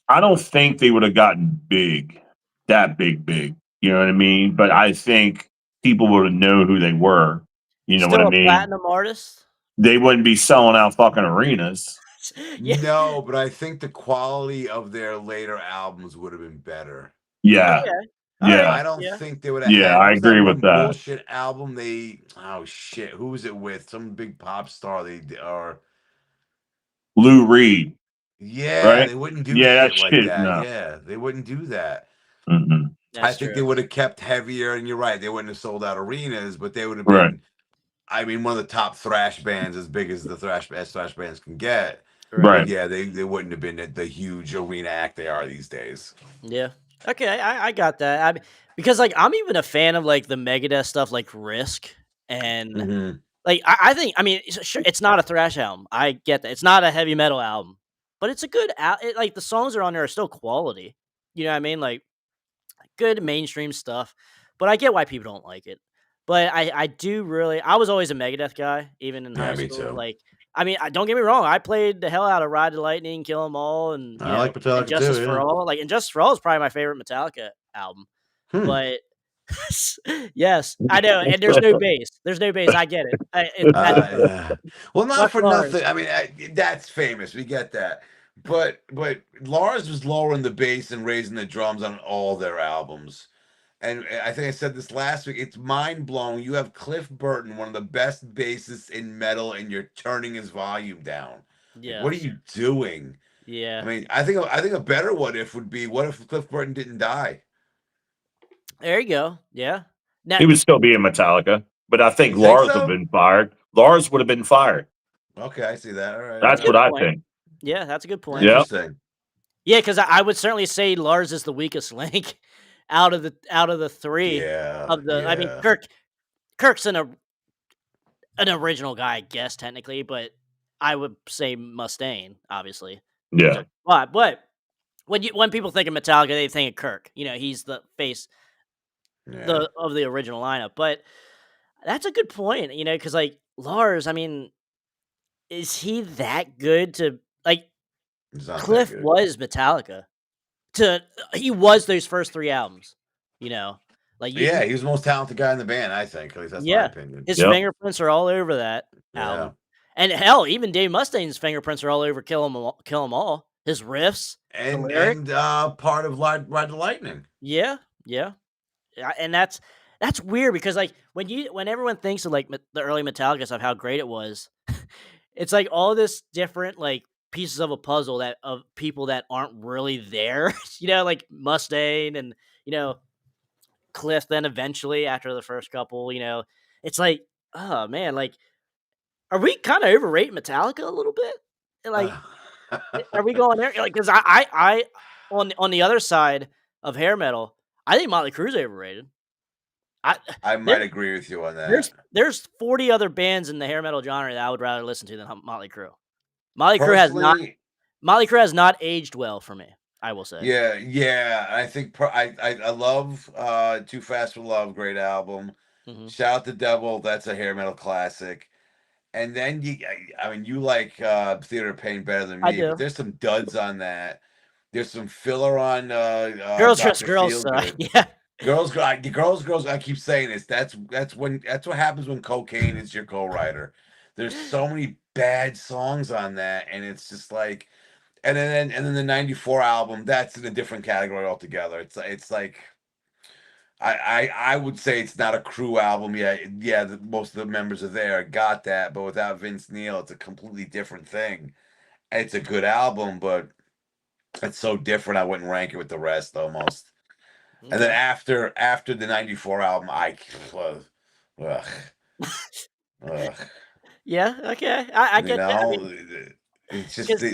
S5: I don't think they would have gotten that big. You know what I mean? But I think people would have known who they were. You know
S1: Still
S5: what I
S1: a
S5: mean?
S1: platinum artist?
S5: They wouldn't be selling out fucking arenas.
S1: Yeah.
S4: No, but I think the quality of their later albums would have been better.
S5: Yeah,
S1: Okay.
S5: yeah.
S1: Alright.
S4: I don't
S1: Yeah.
S4: think they would have
S5: Yeah,
S4: had.
S5: I
S4: was
S5: agree
S4: that
S5: with
S4: one
S5: that.
S4: bullshit album. Oh shit, who was it with? Some big pop star.
S5: Lou Reed,
S4: Yeah,
S5: right?
S4: they wouldn't do
S5: Yeah,
S4: shit
S5: that
S4: like
S5: shit.
S4: that.
S5: No.
S4: Yeah, they wouldn't do that.
S5: Mm-mm.
S4: I
S1: That's
S4: think
S1: true.
S4: they would have kept heavier, and you're right. They wouldn't have sold out arenas, but they would have
S5: Right.
S4: been. I mean, one of the top thrash bands, as big as the thrash bands can get.
S5: Right.
S4: But yeah, they wouldn't have been the huge arena act they are these days.
S1: Yeah. Okay, I got that. Because like I'm even a fan of like the Megadeth stuff, like Risk, and
S4: Mhm.
S1: like I think it's not a thrash album. I get that. It's not a heavy metal album, but it's a good like the songs are on there are still quality. You know what I mean? Like good mainstream stuff. But I get why people don't like it. But I do really. I was always a Megadeth guy, even in
S4: Yeah,
S1: high
S4: me
S1: school.
S4: too.
S1: Like don't get me wrong. I played the hell out of Ride the Lightning, Kill 'Em All, and
S4: I like Metallica
S1: Injustice
S4: too,
S1: for
S4: yeah.
S1: All. Like Injustice for All is probably my favorite Metallica album.
S4: Hmm.
S1: But yes, I know. And there's no bass. There's no bass. I get it.
S4: Yeah. Well, not
S1: Fuck
S4: for
S1: Lars.
S4: nothing. I mean, that's famous. We get that. But Lars was lowering the bass and raising the drums on all their albums. And I think I said this last week. It's mind blowing. You have Cliff Burton, one of the best bassists in metal, and you're turning his volume down. Like, what are you doing?
S1: Yeah.
S4: I mean, I think a better what if would be what if Cliff Burton didn't die?
S1: There you go. Yeah. Now,
S5: He would still be in Metallica, but I think
S4: You think
S5: Lars would
S4: so?
S5: have been fired. Lars would have been fired.
S4: Okay, I see that. All right.
S5: That's
S4: all
S5: what I
S1: point.
S5: think.
S1: Yeah, that's a good point.
S5: Yeah.
S4: Interesting.
S1: Yeah, because I would certainly say Lars is the weakest link out of the three.
S4: Yeah.
S1: I mean,
S4: yeah.
S1: Kirk's an original guy, I guess technically, but I would say Mustaine, obviously.
S5: Yeah.
S1: But when people think of Metallica, they think of Kirk. You know, he's the face
S4: Yeah.
S1: of the original lineup. But that's a good point. You know, because like Lars, I mean, is he that good to like?
S4: It's not that
S1: Cliff
S4: good.
S1: was Metallica. He was those first three albums. You know, like
S4: Yeah, he was the most talented guy in the band, I think. At least that's my
S1: Yeah.
S4: opinion.
S1: his
S5: Yep.
S1: fingerprints are all over that
S4: Yeah.
S1: album. And hell, even Dave Mustaine's fingerprints are all over Kill 'Em All. His riffs, the
S4: and
S1: lyrics.
S4: part of Ride the Lightning.
S1: Yeah, yeah. And that's weird because like when everyone thinks of like the early Metallica stuff, how great it was, it's like all this different like pieces of a puzzle that of people that aren't really there, like Mustaine and you know Cliff. Then eventually after the first couple, it's like, oh man, like are we kind of overrating Metallica a little bit? And, like, are we going there? Like, because I on the other side of hair metal, I think Motley Crue's overrated. I
S4: I
S1: there
S4: might agree with you on that.
S1: there's 40 other bands in the hair metal genre that I would rather listen to than Motley Crue. Motley Crue has not
S4: Personally,
S1: Motley Crue has not aged well for me, I will say.
S4: yeah. I think I love Too Fast for Love, great album.
S1: Mhm.
S4: Shout out the Devil, that's a hair metal classic. And then I mean, you like Theater of Pain better than
S1: I
S4: me, but
S1: do.
S4: there's some duds on that. There's some filler on
S1: Girls Just
S4: Dr.
S1: Girls suck.
S4: Feelgood.
S1: Yeah.
S4: Girls. I keep saying this. That's what happens when cocaine is your co-writer. There's so many bad songs on that, and it's just like, and then the '94 album. That's in a different category altogether. It's like I would say it's not a Crew album. Yeah. Most of the members are there. Got that, but without Vince Neil, it's a completely different thing. And it's a good album, but it's so different. I wouldn't rank it with the rest almost. And then
S1: Okay.
S4: after the '94 album, ugh, ugh, ugh,
S1: Yeah, okay. I
S4: you
S1: get that. I
S4: know,
S1: mean,
S4: it's just
S1: because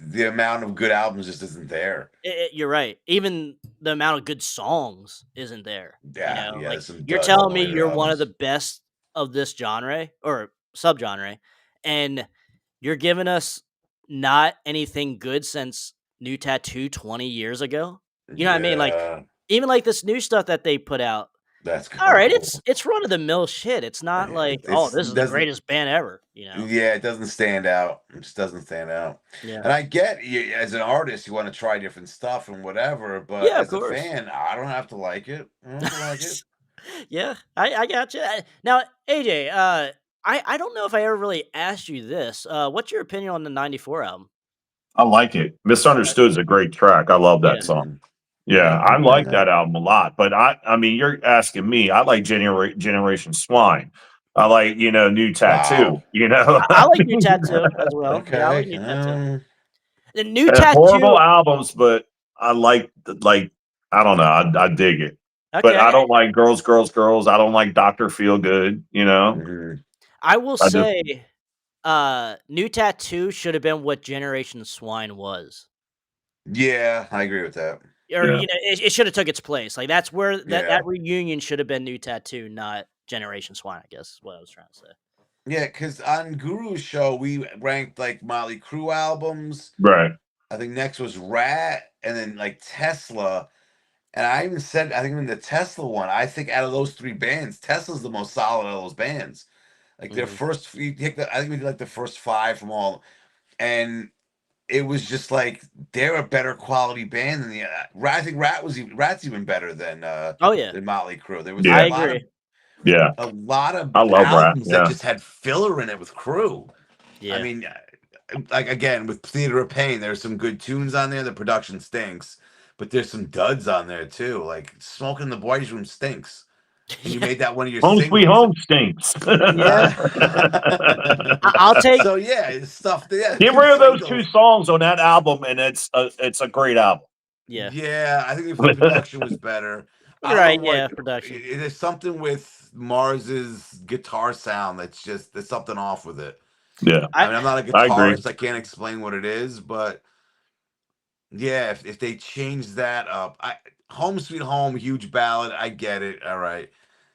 S4: the amount of good albums just isn't there.
S1: you're right. Even the amount of good songs isn't there.
S4: Yeah,
S1: Like
S4: there's some
S1: you're
S4: duds on
S1: telling
S4: the
S1: me
S4: later
S1: you're one of the
S4: albums.
S1: best of this genre or subgenre, and you're giving us not anything good since New Tattoo 20 years ago. You know what I mean? Like
S4: Yeah,
S1: even like this new stuff that they put out.
S4: that's
S1: All right,
S4: horrible.
S1: it's run of the mill shit. It's not like, oh,
S4: It's
S1: this is the
S4: doesn't.
S1: greatest band ever.
S4: Yeah, it doesn't stand out. It just doesn't stand out.
S1: Yeah.
S4: And I get you as an artist, you want to try different stuff and whatever, but
S1: Yeah, of
S4: as a
S1: course.
S4: fan, I don't have to like it. I don't have to like it.
S1: Yeah, I got you. Now, AJ, I don't know if I ever really asked you this. What's your opinion on the '94 album?
S5: I like it.
S1: Okay.
S5: Misunderstood is a great track. I love that
S1: Yeah.
S5: song.
S4: Mhm.
S5: Yeah,
S4: I
S5: I
S4: agree on
S5: like
S4: that.
S5: that album a lot. But I mean, you're asking me. I like Generation Swine. I like, New Tattoo.
S4: Wow.
S1: I like New Tattoo as well. Yeah, I like
S4: Okay.
S1: New Tattoo. The New
S5: Horrible
S1: Tattoo.
S5: albums, but I like I don't know. I dig it. But I
S1: Okay,
S5: don't like Girls, Girls, Girls. I don't like Doctor Feel Good.
S4: Mhm.
S1: I will
S5: I just
S1: say, New Tattoo should have been what Generation Swine was.
S4: Yeah, I agree with that.
S1: Or
S5: yeah.
S1: it should have took its place. Like that's where that
S4: Yeah.
S1: reunion should have been New Tattoo, not Generation Swine. I guess is what I was trying to say.
S4: Yeah, because on Guru's show, we ranked like Motley Crue albums.
S5: Right.
S4: I think next was Rat, and then like Tesla. And I even said, I think even the Tesla one, I think out of those three bands, Tesla's the most solid of those bands. Like their
S1: Mhm.
S4: first, you take I think we did like the first five from all, and it was just like they're a better quality band than the. I think Rat's even better
S1: Oh yeah,
S4: than Motley Crue. There was
S1: I
S5: Yeah.
S1: agree.
S5: Yeah.
S4: a lot of
S5: I love Rat.
S4: albums that
S5: Yeah.
S4: just had filler in it with Crue. I
S1: Yeah,
S4: mean, like again with Theater of Pain, there's some good tunes on there. The production stinks, but there's some duds on there too. Like Smoking in the Boys Room stinks, and you
S1: yeah,
S4: made that one of your
S5: Home Sweet
S4: singles.
S5: Home stinks.
S1: yeah. I'll take.
S4: So it's stuff. Yeah,
S5: Get
S4: good
S5: rid of those two
S4: singles.
S5: songs on that album, and it's a great album.
S1: Yeah,
S4: Yeah, I think if the production was better. I
S1: you're
S4: don't know
S1: right.
S4: what
S1: Yeah, production.
S4: there's something with Mars's guitar sound there's something off with it.
S5: Yeah,
S4: I
S1: I
S4: mean, I'm not a
S5: I agree.
S4: guitarist. I can't explain what it is, but yeah, if they change that up, Home Sweet Home, huge ballad. I get it. All right.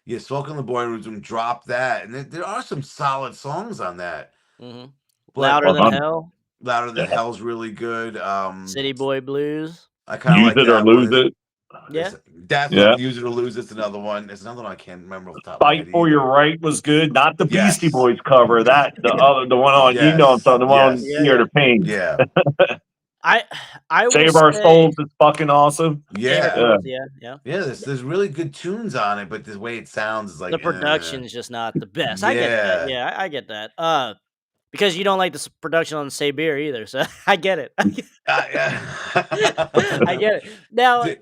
S4: Yeah, Smoking the Boy Room, drop that. And there are some solid songs on that.
S1: hmm
S4: But
S1: Louder than
S5: 100.
S1: Hell,
S4: Louder
S5: Yeah.
S4: Than Hell's really good.
S1: City Boy Blues.
S4: I kind of
S5: Use
S4: like
S5: it or
S4: that one.
S5: lose it.
S1: Yeah,
S4: That's
S5: Yeah.
S4: Use It or Lose It's another one. There's another one I can't remember off the top of my
S5: Fight
S4: head
S5: for
S4: either.
S5: Your Right was good. Not the Beastie
S4: Yes.
S5: Boys cover. The one on I'm
S4: Yes.
S5: talking, the one on
S4: Yes.
S1: yeah,
S5: Theater
S1: yeah.
S5: of Pain.
S4: Yeah.
S1: I I will
S5: Save Our
S1: say
S5: Souls is fucking awesome.
S1: Save Our
S4: Yeah.
S5: Yeah.
S1: Souls. Yeah, yeah.
S4: Yeah, there's really good tunes on it, but the way it sounds is
S1: The
S4: like
S1: production's just not the best. I get that.
S4: yeah.
S1: Yeah, I get that. because you don't like the production on Say Beer either. So I get it. I
S4: Yeah.
S1: get it. Now,
S4: See,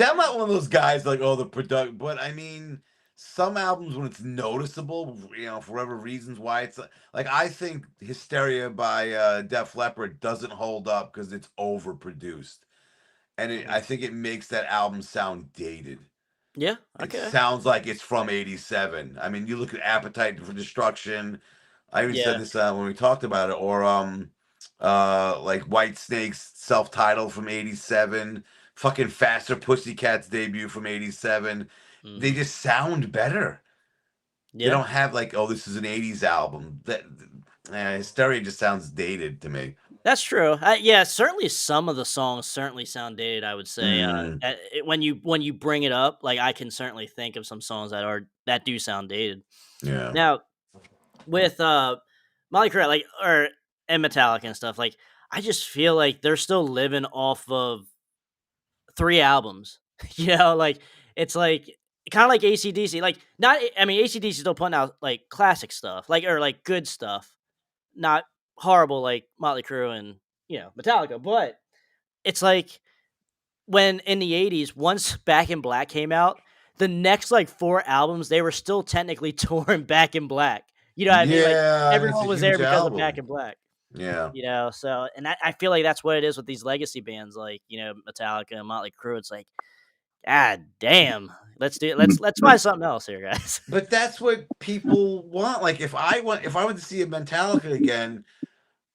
S4: I'm not one of those guys like, oh, the product, but I mean, some albums when it's noticeable, for whatever reasons why it's like I think Hysteria by Def Leppard doesn't hold up because it's overproduced, and I think it makes that album sound dated.
S1: yeah,
S4: It
S1: okay,
S4: sounds like it's from '87. I mean, you look at Appetite for Destruction. I even said
S1: yeah,
S4: this when we talked about it, or like White Snake's self-titled from '87, fucking Faster Pussycats debut from '87. They
S1: hmm,
S4: just sound better. They
S1: yeah.
S4: don't have like, oh, this is an '80s album. That Hysteria just sounds dated to me.
S1: That's true. Yeah, certainly some of the songs certainly sound dated. I would say
S4: Mm,
S1: when you bring it up, like I can certainly think of some songs that do sound dated.
S4: yeah.
S1: Now with Molly Crew, like or and Metallica and stuff, like I just feel like they're still living off of 3 albums. Like it's like kind of like ACDC. Like not, I mean, ACDC is still putting out like classic stuff, like or like good stuff, not horrible like Motley Crue and Metallica. But it's like when in the '80s, once Back in Black came out, the next like 4 albums they were still technically touring Back in Black. You know what I mean? Like
S4: Yeah, I mean, it's a
S1: everyone was there
S4: huge
S1: because of Back
S4: album.
S1: in Black.
S4: Yeah.
S1: So and I feel like that's what it is with these legacy bands like Metallica and Motley Crue. It's like, God damn, let's do it. Let's find something else here, guys.
S4: But that's what people want. Like if I went to see a Metallica again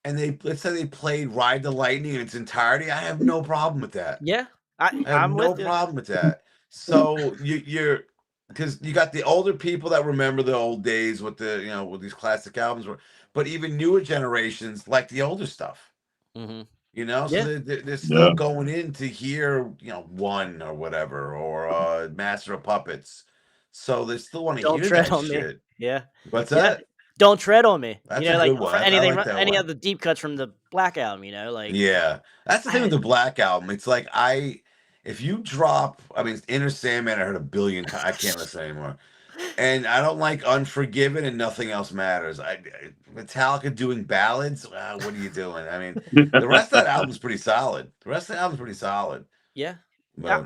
S4: and let's say they played Ride the Lightning in its entirety, I have no problem with that.
S1: Yeah,
S4: I have
S1: I'm
S4: no
S1: with you.
S4: problem with that. So you're because you got the older people that remember the old days with with these classic albums, but even newer generations like the older stuff.
S1: Hmm.
S4: So
S1: Yeah,
S4: they're still
S5: Yeah.
S4: going in to hear One or whatever or Master of Puppets. So they still want to
S1: don't
S4: hear
S1: tread
S4: that
S1: on me.
S4: shit.
S1: Yeah,
S4: What's
S1: yeah,
S4: that?
S1: don't tread on me.
S4: That's a
S1: Like
S4: good one.
S1: for
S4: I
S1: anything,
S4: like that
S1: any
S4: one.
S1: of the deep cuts from the Black Album. Like
S4: Yeah, that's the thing with
S1: I,
S4: the Black Album. It's like if you drop, I mean, Inner Sandman, I heard a billion times. I can't listen anymore, and I don't like Unforgiven and Nothing Else Matters. Metallica doing ballads. What are you doing? I mean, the rest of that album's pretty solid. The rest of the album's pretty solid,
S1: yeah, I,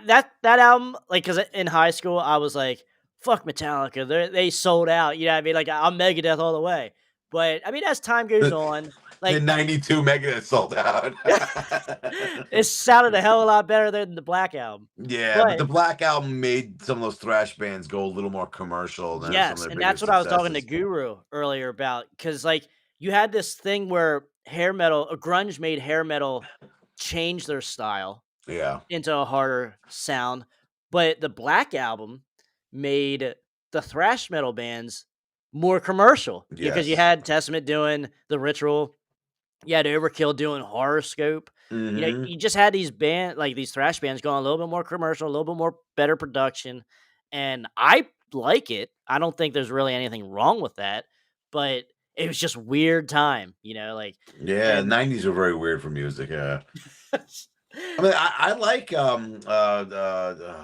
S4: but
S1: that album, like, cause in high school I was like, fuck Metallica, they sold out. You know what I mean? Like I'm Megadeth all the way. But I mean, as time goes
S4: the
S1: on,
S4: the
S1: like
S4: '92 Megadeth sold out.
S1: it sounded a hell of a lot better than the Black Album.
S4: Yeah, but
S1: But
S4: the Black Album made some of those thrash bands go a little more commercial than some of
S1: yes,
S4: their
S1: and
S4: bigger
S1: that's what I was talking to
S4: successes.
S1: Guru earlier about, because like you had this thing where hair metal, or grunge made hair metal change their style
S4: Yeah.
S1: into a harder sound, but the Black Album made the thrash metal bands more commercial. Because you
S4: Yes.
S1: had Testament doing the Ritual, you had Overkill doing Horoscope.
S4: Hmm.
S1: You just had these thrash bands going a little bit more commercial, a little bit more better production, and I like it. I don't think there's really anything wrong with that, but it was just weird time, like
S4: Yeah,
S1: and
S4: '90s were very weird for music. Yeah. I mean, I like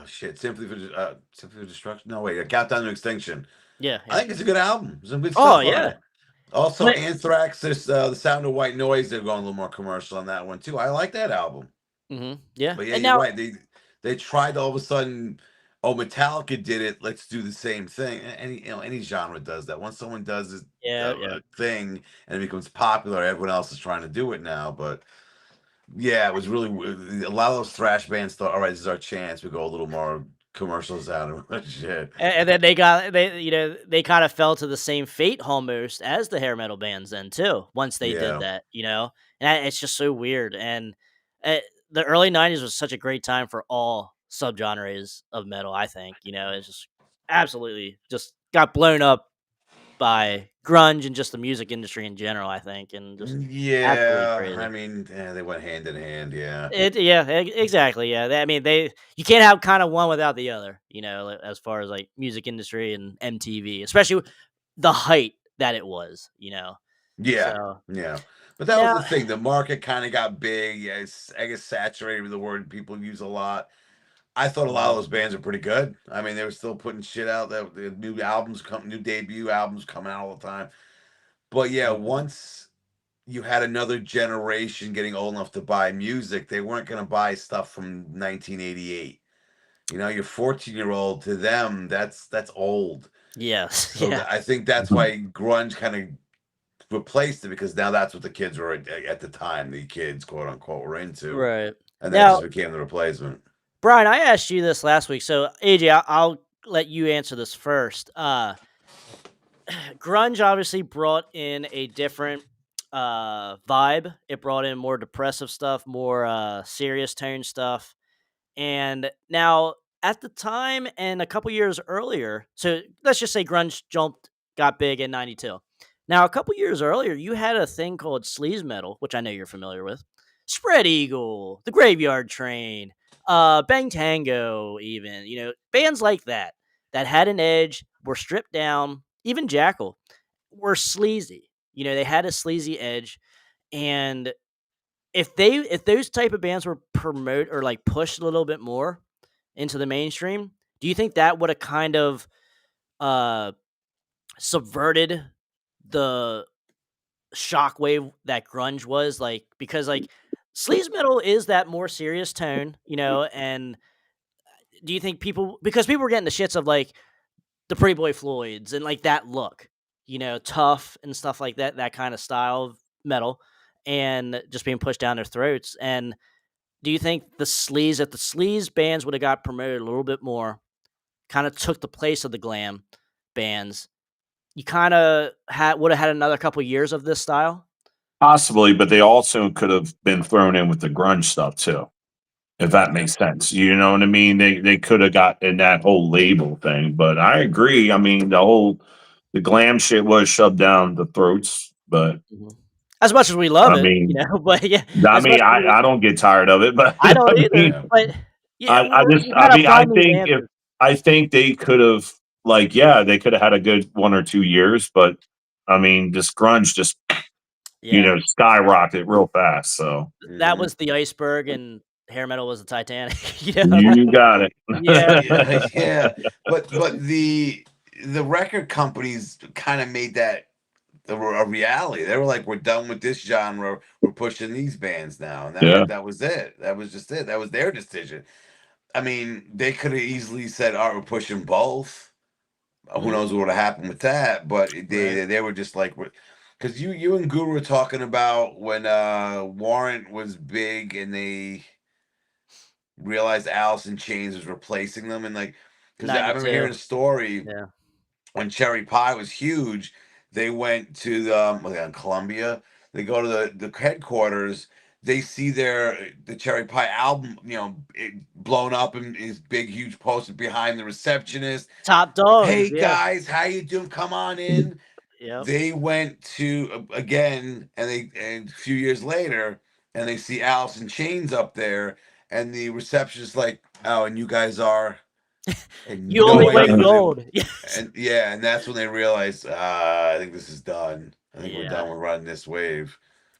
S4: shit, Simply for Destruction. No, wait, Countdown to Extinction.
S1: yeah,
S4: I
S1: yeah.
S4: think it's a good album. There's some good
S1: Oh
S4: stuff on
S1: yeah.
S4: it. Also,
S1: But
S4: Anthrax, this The Sound of White Noise. They're going a little more commercial on that one too. I like that album.
S1: yeah.
S4: But yeah,
S1: And
S4: you're
S1: now
S4: right. They tried to all of a sudden. Oh, Metallica did it. Let's do the same thing. Any genre does that. Once someone does this
S1: yeah, yeah.
S4: a thing and it becomes popular, everyone else is trying to do it now. But yeah, it was really a lot of those thrash bands thought, all right, this is our chance. We go a little more commercials out of shit.
S1: And then they kind of fell to the same fate almost as the hair metal bands then too. Once they did
S4: Yeah,
S1: that. And it's just so weird. And uh, the early '90s was such a great time for all subgenres of metal. I think it's just absolutely just got blown up by grunge and just the music industry in general. I think, and just absolutely
S4: yeah. I
S1: crazy.
S4: mean, they went hand in hand. Yeah,
S1: Exactly. Yeah, I mean, you can't have kind of one without the other. As far as like music industry and MTV, especially the height that it was.
S4: yeah,
S1: So
S4: yeah. But that was
S1: now,
S4: the thing. The market kind of got big. Yeah, I guess saturated with the word people use a lot. I thought a lot of
S1: Mhm.
S4: those bands are pretty good. I mean, they were still putting shit out. That the new albums come, new debut albums coming out all the time. But yeah, once you had another generation getting old enough to buy music, they weren't going to buy stuff from 1988. You know, your 14-year-old, to them, that's old.
S1: Yes.
S4: So
S1: Yeah.
S4: I think that's why grunge kind of replaced it, because now that's what the kids were at the time. The kids, quote unquote, were into,
S1: Right.
S4: and that
S1: Now,
S4: just became the replacement.
S1: Brian, I asked you this last week, so AJ, I'll let you answer this first. Grunge obviously brought in a different vibe. It brought in more depressive stuff, more serious tone stuff. And now at the time and a couple years earlier, so let's just say grunge got big in 92. Now, a couple years earlier, you had a thing called sleaze metal, which I know you're familiar with. Spread Eagle, The Graveyard Train, Bang Tango, even, bands like that had an edge, were stripped down, even Jackal were sleazy. They had a sleazy edge. And if those type of bands were promote or like pushed a little bit more into the mainstream, do you think that would have kind of uh subverted the shockwave that grunge was like? Because like sleaze metal is that more serious tone, and do you think because people were getting the shits of like the Pretty Boy Floyds and like that look, tough and stuff like that kind of style of metal, and just being pushed down their throats? And do you think if the sleaze bands would have got promoted a little bit more, kind of took the place of the glam bands, you kind of would have had another couple years of this style?
S5: Possibly, but they also could have been thrown in with the grunge stuff too, if that
S1: Okay.
S5: makes sense. You know what I mean? They could have got in that whole label thing. But I agree. I mean, the glam shit was shoved down the throats, but
S1: Mhm. As much as we love
S5: I
S1: it,
S5: mean,
S1: but yeah,
S5: I
S1: as
S5: mean,
S1: much as
S5: I don't get tired of it, but
S1: I don't
S5: I
S1: either.
S5: mean,
S4: Yeah.
S1: But yeah, we
S5: I
S1: gotta
S5: mean,
S1: find these answers.
S5: I think they could have, like, yeah, they could have had a good 1 or 2 years, but I mean, this grunge just,
S1: Yeah,
S5: skyrocketed real fast. So
S1: that
S4: Mhm.
S1: was the iceberg, and hair metal was the Titanic.
S5: you got it.
S1: Yeah.
S4: Yeah, yeah. But the record companies kind of made that a reality. They were like, we're done with this genre. We're pushing these bands now, and
S1: Yeah.
S4: that was it. That was just it. That was their decision. I mean, they could have easily said, "All right, we're pushing both." Who
S1: Mhm.
S4: knows what would have happened with that? But
S1: Right.
S4: they were just like, because you and Guru were talking about when Warrant was big and they realized Alice in Chains was replacing them, and like, because I remember hearing
S1: 92.
S4: a story
S1: Yeah.
S4: when Cherry Pie was huge. They went to the Columbia. They go to the headquarters. They see the Cherry Pie album, blown up in his big huge poster behind the receptionist.
S1: Top dogs.
S4: Hey
S1: Yeah.
S4: guys, how you doing? Come on in.
S1: Yep.
S4: They went to again, and a few years later, and they see Alice in Chains up there, and the receptionist like, oh, and you guys are, and
S1: You
S4: no
S1: only weigh
S4: idea who they were.
S1: gold. Yes.
S4: And yeah, and that's when they realized, I think this is done. I think we're
S1: Yeah.
S4: done with running this wave.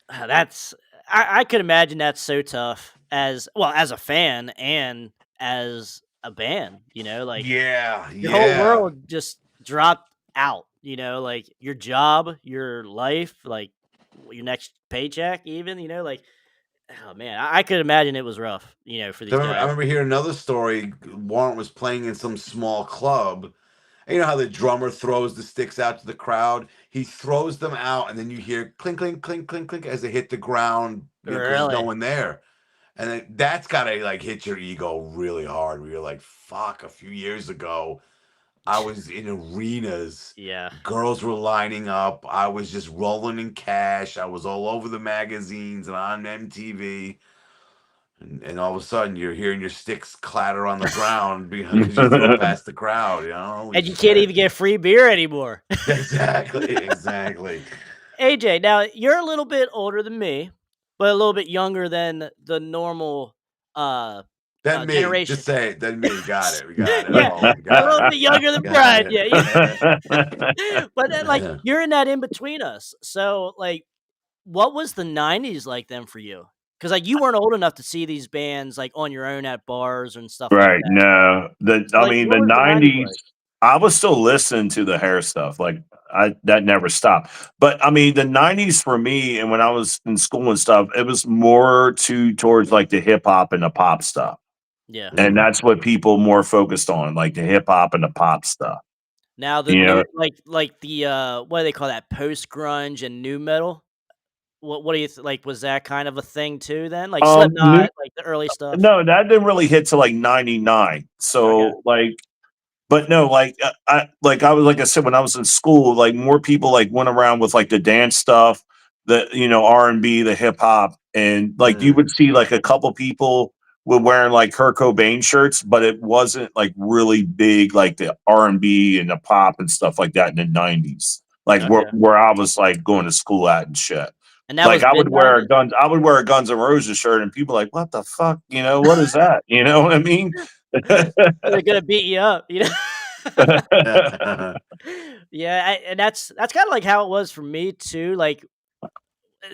S1: That's I could imagine that's so tough as a fan and as a band, like
S4: Yeah,
S1: your whole
S4: yeah.
S1: world just dropped out, like your job, your life, like your next paycheck even, like oh man, I could imagine it was rough, for these
S4: I
S1: guys.
S4: remember hearing another story. Warrant was playing in some small club. And you know how the drummer throws the sticks out to the crowd? He throws them out, and then you hear clink, clink, clink, clink, clink as they hit the ground, because there's no
S1: Really?
S4: one there. And that's gotta like hit your ego really hard. Where you're like, "Fuck!" A few years ago, I was in arenas.
S1: Yeah.
S4: Girls were lining up. I was just rolling in cash. I was all over the magazines and on MTV. And all of a sudden, you're hearing your sticks clatter on the ground because you throw past the crowd. Holy
S1: And you can't
S4: shit!
S1: even get free beer anymore.
S4: Exactly, exactly.
S1: AJ, now you're a little bit older than me, but a little bit younger than the normal uh,
S4: Then me,
S1: generation.
S4: just say it. Then me, got it. We got it. I'm
S1: Yeah,
S4: old.
S1: a
S4: Got
S1: little
S4: it.
S1: bit younger than
S4: Got
S1: Brian.
S4: it.
S1: Yeah, yeah. But then, like, you're in that in between us. So, like, what was the '90s like then for you? Because like you weren't old enough to see these bands like on your own at bars and stuff like
S5: Right.
S1: that.
S5: No.
S1: So, like, what
S5: The
S1: was the '90s
S5: '90s.
S1: like?
S5: I was still listening to the hair stuff. Like that never stopped. But I mean, the '90s for me, and when I was in school and stuff, it was more towards like the hip hop and the pop stuff,
S1: Yeah.
S5: and that's what people more focused on, like the hip hop and the pop stuff.
S1: Now the
S5: You
S1: new
S5: know,
S1: like the what do they call that? Post grunge and new metal. What do you like? Was that kind of a thing too? Then like
S5: new
S1: Slipknot, like the early stuff.
S5: no, that didn't really hit to like '99.
S1: Okay.
S5: So like but no, I was like I said when I was in school, like more people like went around with like the dance stuff, the R&B, the hip hop, and like you
S4: Mm.
S5: would see like a couple people were wearing like Kurt Cobain shirts, but it wasn't like really big like the R&B and the pop and stuff like that in the '90s. Like
S1: Okay.
S5: where I was like going to school at and shit.
S1: And that
S5: Like
S1: was mid '90s.
S5: I would wear a Guns N' Roses shirt and people like, what the fuck? What is that? You know what I mean?
S1: They're gonna beat you up, you know. Yeah, and that's kind of like how it was for me too. Like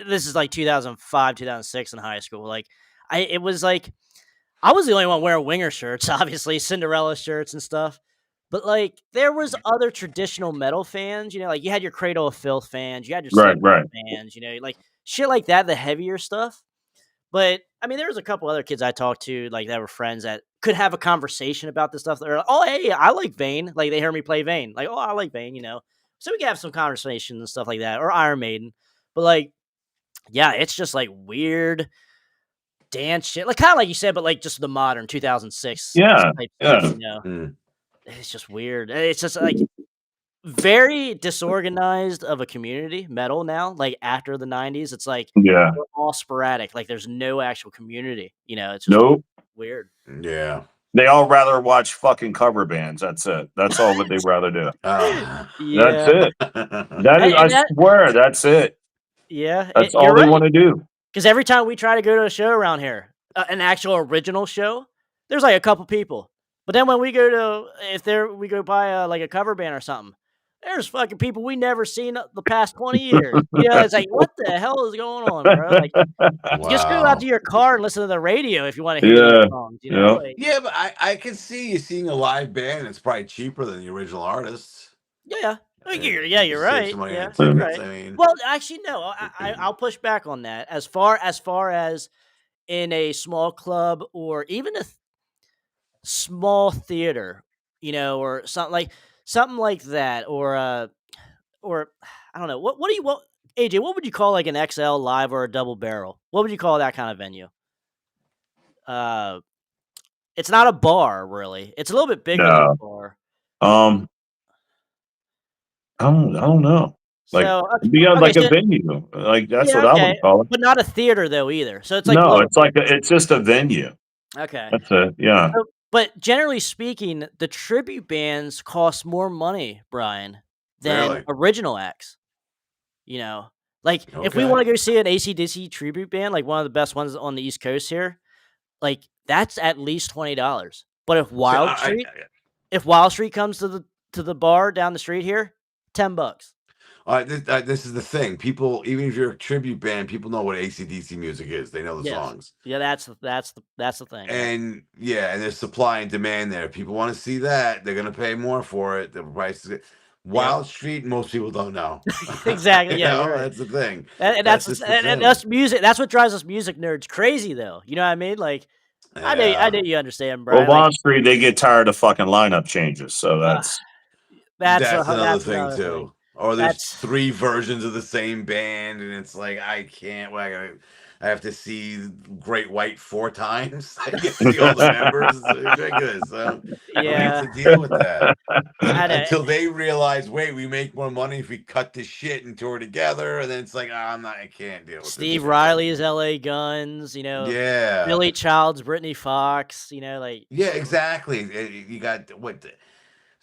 S1: this is like 2005, 2006 in high school. Like it was like I was the only one wearing winger shirts, obviously Cinderella shirts and stuff. But like there was other traditional metal fans, like you had your Cradle of Filth fans, you had your
S5: Right,
S1: Slipknot
S5: right.
S1: fans, like shit like that, the heavier stuff. But I mean, there was a couple other kids I talked to, like that were friends that could have a conversation about this stuff. They're like, "Oh, hey, I like Vane." Like they hear me play Vane, like, "Oh, I like Vane," So we can have some conversation and stuff like that, or Iron Maiden. But like, yeah, it's just like weird dance shit, like kind of like you said, but like just the modern 2006
S5: Yeah,
S1: type stuff.
S5: yeah,
S4: Mm.
S1: It's just weird. It's just like very disorganized of a community, metal now, like after the '90s, it's like
S5: yeah.
S1: we're all sporadic, like there's no actual community, it's just
S5: Nope.
S1: weird.
S4: Yeah.
S5: They all rather watch fucking cover bands. That's it. That's all what they rather do. That's
S1: Yeah,
S5: it. That is, I
S1: and that
S5: swear, that's it.
S1: yeah,
S5: That's
S1: you're
S5: all they
S1: right.
S5: want to do.
S1: Because every time we try to go to a show around here, an actual original show, there's like a couple people. But then when we go to, if there, we go by like a cover band or something, there's fucking people we never seen the past 20 years. It's like, what the hell is going on, bro? Like, just go out to
S4: Wow.
S1: your car and listen to the radio if you want to hear these
S5: Yeah,
S1: songs,
S5: yeah,
S1: Like,
S4: Yeah, but I can see you seeing a live band. It's probably cheaper than the original artists.
S1: yeah.
S4: You
S1: You're
S4: save
S1: right.
S4: some money
S1: Yeah,
S4: on
S1: you're
S4: tickets.
S1: right.
S4: I mean,
S1: Well, actually, no. I'll push back on that. As far as in a small club or even a small theater, or something like that, or I don't know. What do you want, AJ? What would you call like an XL live or a double barrel? What would you call that kind of venue? Uh, it's not a bar, really. It's a little bit bigger than a
S5: no.
S1: bar.
S5: Um, I don't know. Like,
S1: So
S5: because
S1: okay,
S5: like a
S1: so
S5: venue, like that's
S1: yeah,
S5: what I
S1: okay,
S5: would call it.
S1: but not a theater though either. So it's like a
S5: No,
S1: little
S5: it's
S1: bit.
S5: like it's just a venue.
S1: Okay.
S5: That's it. Yeah.
S1: So, but generally speaking, the tribute bands cost more money, Brian, than
S4: really?
S1: original acts. You know, like if we
S4: Okay.
S1: want to go see an AC/DC tribute band, like one of the best ones on the East Coast here, like that's at least $20. But
S4: See,
S1: if Wild Street comes to the bar down the street here, $10.
S4: this is the thing. People, even if you're a tribute band, people know what AC/DC music is. They know the
S1: Yes,
S4: songs.
S1: yeah, that's the thing. Yeah,
S4: And yeah, and there's supply and demand there. If people want to see that, they're gonna pay more for it. The price is
S1: yep,
S4: Wild Street, most people don't know.
S1: exactly. Yeah, you're right.
S4: That's the thing.
S1: And
S4: That's just the
S1: and
S4: thing.
S1: us music. That's what drives us music nerds crazy, though. You know what I mean? Like, I
S4: Yeah.
S1: know you understand,
S5: Well,
S1: Brian. Like,
S5: Wall Street, they get tired of fucking lineup changes, so
S1: uh,
S4: That's another
S1: that's
S4: thing
S1: another thing.
S4: too. Or there's
S1: That's
S4: three versions of the same band, and it's like I can't. I have to see Great White 4 times. I get to see all the members. It's ridiculous. Who wants
S1: yeah.
S4: to deal with that?
S1: I know.
S4: Until they realize, wait, we make more money if we cut this shit and tour together, and then it's like, I can't deal with this
S1: Steve
S4: shit
S1: Riley's
S4: anymore.
S1: L.A. Guns.
S4: Yeah,
S1: Billy Child's Brittany Fox. Like
S4: yeah, exactly. You got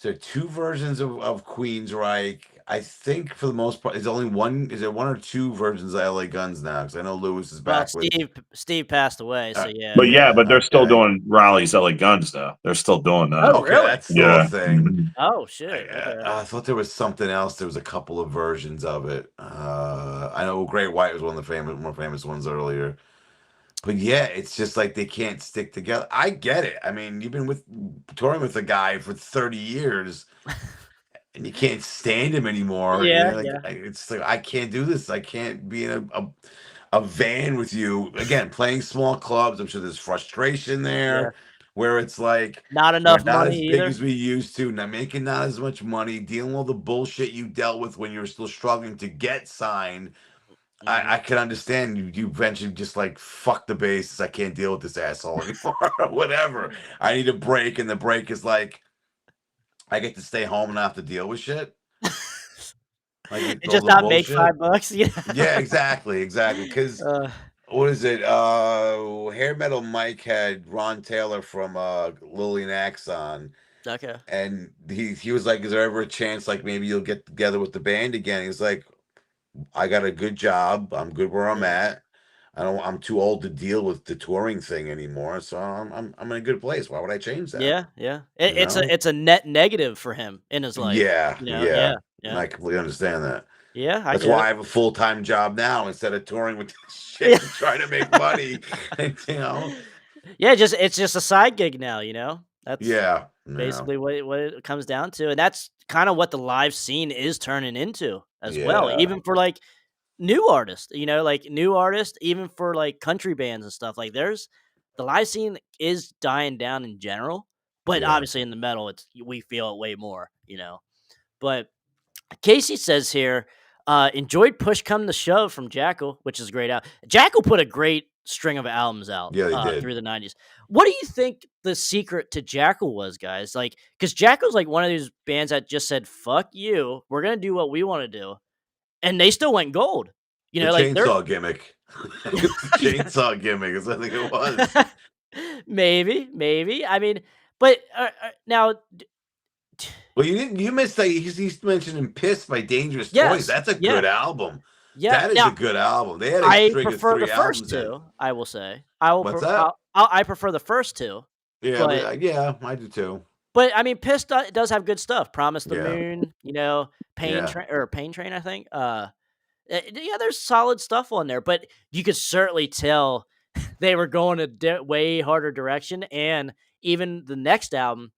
S4: so two versions of Queensryche. I think for the most part, is only one. Is there one or two versions of LA Guns now? Because I know Lewis is
S1: well,
S4: back with.
S1: Steve passed away, so yeah.
S5: but
S4: Yeah,
S5: they're still
S4: okay.
S5: doing rallies LA Guns though. They're still doing that.
S1: Oh,
S4: Okay,
S1: really?
S4: that's still a
S5: Yeah.
S4: thing.
S5: Mhm.
S1: Oh shit. Okay.
S4: I thought there was something else. There was a couple of versions of it. I know Great White was one of the more famous ones earlier. But yeah, it's just like they can't stick together. I get it. I mean, you've been touring with a guy for 30 years and you can't stand him anymore. And
S1: Yeah,
S4: you're like,
S1: yeah,
S4: it's like, I can't do this. I can't be in a van with you again, playing small clubs. I'm sure there's frustration
S1: yeah.
S4: there where it's like,
S1: Not
S4: we're
S1: enough
S4: not
S1: money
S4: as big
S1: either.
S4: as we used to, not making not as much money, dealing with all the bullshit you dealt with when you were still struggling to get signed. I
S1: Mhm.
S4: can understand you eventually just like fuck the bass. I can't deal with this asshole anymore. Or whatever. I need a break, and the break is like I get to stay home and not have to deal with shit. Like
S1: And
S4: all
S1: just
S4: the
S1: not make
S4: bullshit.
S1: $5, you know?
S4: Yeah, exactly. Because
S1: Uh,
S4: what is it? Hair Metal Mike had Ron Taylor from Lillian Axe on,
S1: okay.
S4: and he was like, "Is there ever a chance like maybe you'll get together with the band again?" He's like, I got a good job. I'm good where I'm
S1: Yeah.
S4: at. I'm too old to deal with the touring thing anymore. So I'm in a good place. Why would I change that?
S1: Yeah, yeah.
S4: You know?
S1: It's a net negative for him in his life,
S4: Yeah,
S1: you know? Yeah,
S4: yeah. And
S1: yeah.
S4: I completely understand that.
S1: Yeah, I
S4: That's
S1: get
S4: why
S1: it.
S4: I have a full-time job now instead of touring with this
S1: Yeah.
S4: shit and trying to make money. And, you know?
S1: Yeah, it's just a side gig now, you know? That's
S4: Yeah. Yeah.
S1: basically what it comes down to, and that's kinda what the live scene is turning into as well,
S4: Yeah.
S1: even for, like, new artists, you know, like, new artists, even for, like, country bands and stuff, like, there's the live scene is dying down in general, but
S4: Yeah.
S1: obviously in the metal, it's we feel it way more, you know? But Casey says here, enjoyed Push Come to Shove from Jackal, which is great out. Jackal put a great string of albums out
S4: Yeah, they did.
S1: through the 90s. What do you think the secret to Jackal was, guys? Like, because Jackal's like one of these bands that just said, fuck you, we're going to do what we want to do. And they still went gold. You
S4: The
S1: know, like they're.
S4: chainsaw gimmick. It was the chainsaw gimmick is I think it was.
S1: Maybe. I mean, but now,
S4: Well, you missed that he's mentioning "Pissed" by Dangerous Toys.
S1: yes,
S4: That's a
S1: yeah,
S4: good album.
S1: yeah.
S4: That is a
S1: Now,
S4: good album. They had a
S1: I
S4: string of
S1: prefer the
S4: 3
S1: first
S4: albums in.
S1: 2, I will say. I will
S4: What's
S1: pre
S4: that?
S1: I prefer the first 2,
S4: Yeah,
S1: but
S4: yeah, I do too.
S1: I mean, Piss does have good stuff. Promise the
S4: Yeah,
S1: Moon, you know,
S4: yeah,
S1: Pain Train, I think. Yeah, there's solid stuff on there, but you could certainly tell they were going a way harder direction, and even the next album,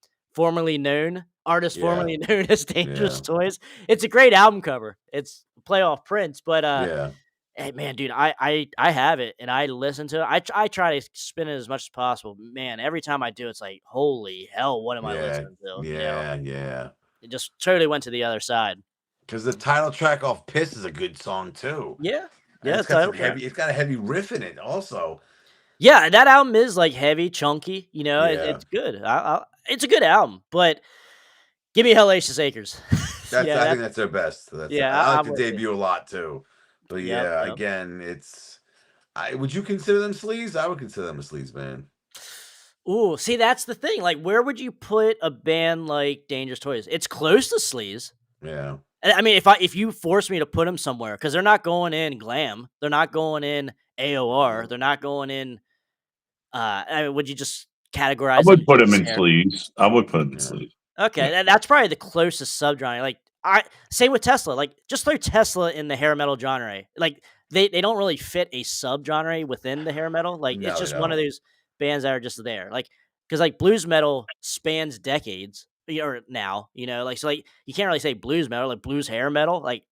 S1: artist
S4: yeah,
S1: formerly known as Dangerous
S4: yeah,
S1: Toys, it's a great album cover. It's playoff Prince, but,
S4: yeah,
S1: hey, man, dude, I have it and I listen to it. I try to spin it as much as possible. Man, every time I do, it's like, holy hell, what am I
S4: yeah,
S1: listening to? You know,
S4: yeah.
S1: it just totally went to the other side.
S4: Because the title track off "Piss" is a good song too,
S1: Yeah,
S4: and
S1: yeah,
S4: it's got
S1: title
S4: some
S1: track.
S4: heavy. It's got a heavy riff in it also.
S1: Yeah, that album is like heavy, chunky. You know,
S4: Yeah,
S1: it's good. It's a good album, but give me Hellacious Acres.
S4: that's
S1: Yeah,
S4: I think that's their best.
S1: yeah,
S4: I like
S1: I'm
S4: the
S1: with you.
S4: debut a lot too, but
S1: Yep,
S4: yeah,
S1: yep.
S4: again, it's. Would you consider them sleaze? I would consider them a sleaze band.
S1: Ooh, see, that's the thing. Like, where would you put a band like Dangerous Toys? It's close to sleaze.
S4: Yeah.
S1: And I mean, if you force me to put them somewhere, because they're not going in glam, they're not going in AOR, they're not going in. I mean, would you just
S5: I
S1: categorize them
S5: would put
S1: just
S5: him
S1: as
S5: in
S1: hair?
S5: sleeves. I would put him in
S4: Yeah.
S5: sleeves.
S1: Okay, that's probably the closest subgenre. Like same with Tesla. Like just throw Tesla in the hair metal genre. Like they don't really fit a subgenre within the hair metal. Like it's
S4: No, they
S1: just one of
S4: don't.
S1: those bands that are just there. Like because like blues metal spans decades. Or now, you know, like so like you can't really say blues metal, like blues hair metal. Like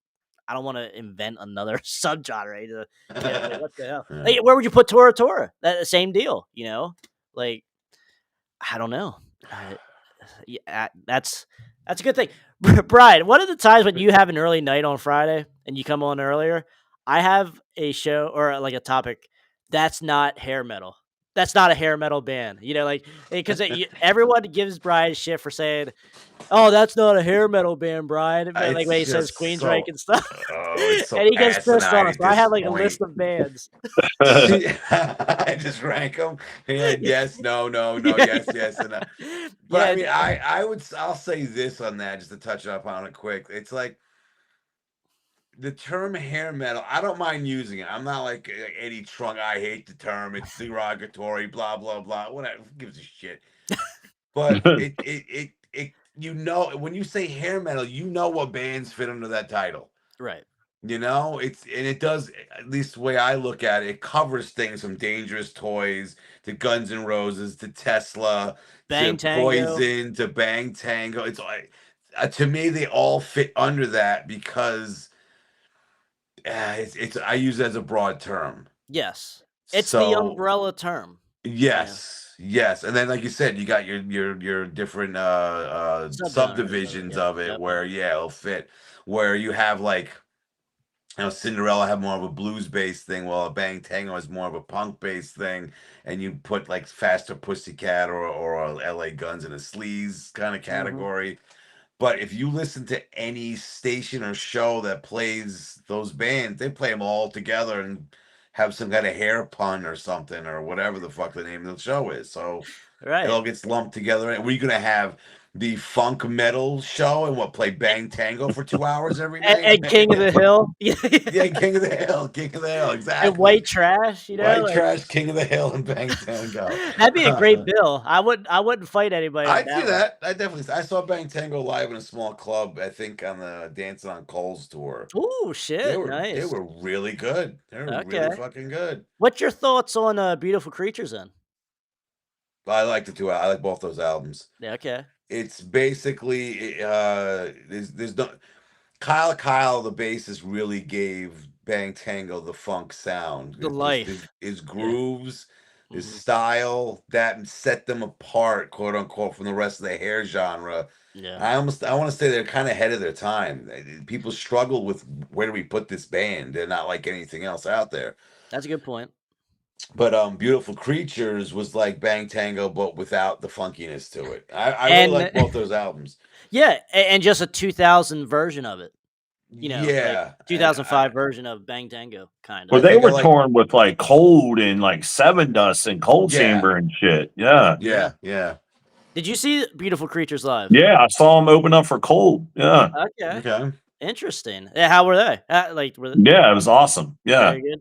S1: I don't want to invent another subgenre to, you know, like what the hell?
S4: Yeah.
S1: Like where would you put Tora Tora? That same deal, you know? Like I don't know. Yeah, that's a good thing. Brian, one of the times when you have an early night on Friday and you come on earlier, I have a show or like a topic that's not hair metal. That's not a hair metal band. You know, like because everyone gives Brian shit for saying, "Oh, that's not a hair metal band, Brian." But like when
S4: It's
S1: he says
S4: just
S1: Queensryche
S4: so.
S1: and stuff,
S4: Oh, it's so
S1: and he gets pissed
S4: asinine
S1: off.
S4: at
S1: So I
S4: this
S1: have like a
S4: point.
S1: list of bands.
S4: See, I just rank them. Yes, no, no, no,
S1: Yeah,
S4: yes, and but I
S1: yeah,
S4: mean, I'll say this on that just to touch up on it quick. It's like the term hair metal. I don't mind using it. I'm not like Eddie Trunk. I hate the term. It's derogatory. Blah blah blah. Whatever. Who gives a shit? But it. You know, when you say hair metal, you know what bands fit under that title.
S1: right.
S4: You know, it does, at least the way I look at it, it covers things from Dangerous Toys to Guns N' Roses to Tesla to
S1: Bang Tango.
S4: Poison to Bang Tango. It's like to me they all fit under that because it's I use it as a broad term.
S1: Yes. It's the
S4: So
S1: umbrella term. Yeah.
S4: yes, and then like you said, you got your different
S1: Subgenres of it.
S4: subdivisions
S1: Yep.
S4: of it
S1: Yep.
S4: where it'll fit. Where you have like Cinderella have more of a blues based thing, while a Bang Tango is more of a punk based thing, and you put like Faster Pussycat or a LA Guns in a sleaze kind of
S1: Mhm.
S4: category. But if you listen to any station or show that plays those bands, they play them all together and have some kind of hair pun or something or whatever the fuck the name of the show is. So it
S1: Right.
S4: all gets lumped together. And we're gonna have the funk metal show and play Bang Tango for 2 hours every night.
S1: And King of the Hill.
S4: Yeah, King of the Hill, King of the Hill,
S1: And
S4: exactly.
S1: White Trash,
S4: White
S1: like
S4: Trash, King of the Hill, and Bang Tango.
S1: that'd be a great bill. I wouldn't fight anybody with
S4: I'd see
S1: that one.
S4: that. I saw Bang Tango live in a small club. I think on the Dancing on Coals tour.
S1: Ooh,
S4: They
S1: shit,
S4: were they
S1: nice.
S4: were really good. They were really
S1: Okay.
S4: fucking good.
S1: What's your thoughts on, Beautiful Creatures then?
S4: I like the two. I like both those albums.
S1: Yeah, okay.
S4: It's basically there's no Kyle the bassist really gave Bang Tango the funk sound.
S1: The
S4: Just
S1: life.
S4: his
S1: Yeah.
S4: grooves, his
S1: Mhm.
S4: style that set them apart, quote unquote, from the rest of the hair genre.
S1: Yeah.
S4: I want to say they're kind of ahead of their time. People struggle with where do we put this band? They're not like anything else out there.
S1: That's a good point.
S4: But Beautiful Creatures was like Bang Tango, but without the funkiness to it. I really
S1: And
S4: like both those albums.
S1: yeah, and just a 2000 version of it, like
S4: Yeah, and
S1: 2005 version of Bang Tango,
S5: Well,
S4: I
S1: kinda.
S5: they
S4: think I
S5: were
S4: like
S5: touring with like Cold and like Seven Dust and Cold
S4: yeah,
S5: Chamber and shit. Yeah.
S1: Yeah.
S4: yeah.
S1: Did you see Beautiful Creatures live?
S5: Yeah. I saw them open up for Cold. Yeah.
S1: Okay.
S4: Okay.
S1: Interesting. Yeah, how were they? Like, were they
S5: Yeah. It was awesome. Yeah.
S1: very good?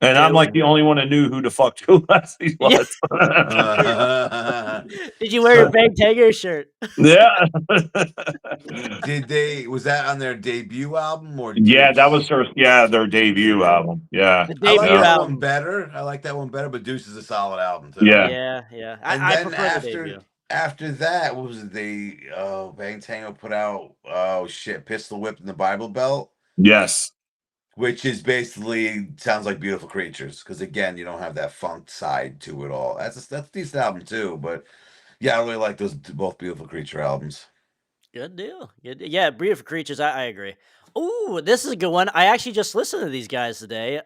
S5: And I'm
S1: Joe
S5: like the only one that knew who the fuck Joe Leslie
S1: Yeah.
S5: was.
S1: Did you wear your Bang Tango shirt?
S5: Yeah.
S4: Was that on their debut album or
S5: Yeah, that
S4: Deuce?
S5: was their debut
S4: Debut.
S5: album. Yeah.
S1: The
S4: I like
S1: debut
S5: Yeah.
S4: that one
S1: album.
S4: better. But Deuce is a solid album too.
S5: Yeah.
S1: Yeah, yeah.
S4: And
S1: I
S4: then
S1: prefer the debut.
S4: after that, what was it? Bang Tango put out Pistol Whip and the Bible Belt,
S5: Yes.
S4: which is basically sounds like Beautiful Creatures because again, you don't have that funk side to it all. That's a decent album too, but yeah, I really like those both Beautiful Creature albums.
S1: Good deal. Good. Yeah, Beautiful Creatures. I agree. Ooh, this is a good one. I actually just listened to these guys today.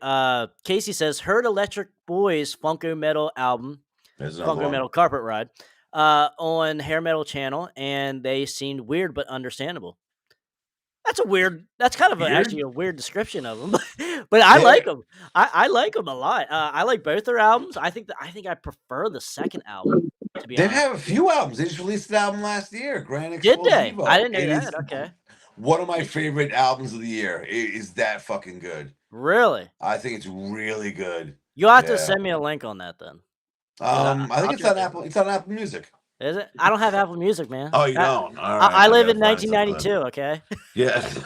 S1: Casey says heard Electric Boys Funko Metal album,
S4: There's another
S1: Funko
S4: one.
S1: Metal Carpet Ride, on Hair Metal Channel, and they seemed weird but understandable. That's a weird. That's kind of actually
S4: Weird.
S1: a weird description of them, but I like them. I like them a lot. I like both their albums. I think I prefer the second album, to be
S4: They
S1: honest.
S4: have a few albums. They just released an album last year, Grand
S1: Did they? I
S4: Explosivo.
S1: didn't know
S4: It is
S1: that. Okay,
S4: one of my
S1: interesting.
S4: favorite albums of the year. It is that fucking good.
S1: Really?
S4: I think it's really good.
S1: You'll have to
S4: Yeah.
S1: send me a link on that then. 'Cause
S4: I think
S1: I'll
S4: it's
S1: check
S4: on
S1: it out.
S4: Apple. It's on Apple Music.
S1: Is it? I don't have Apple Music, man.
S4: Oh, you don't? All right.
S1: I live
S4: gotta
S1: in
S4: find some clip.
S1: 1992, okay?
S4: Yes.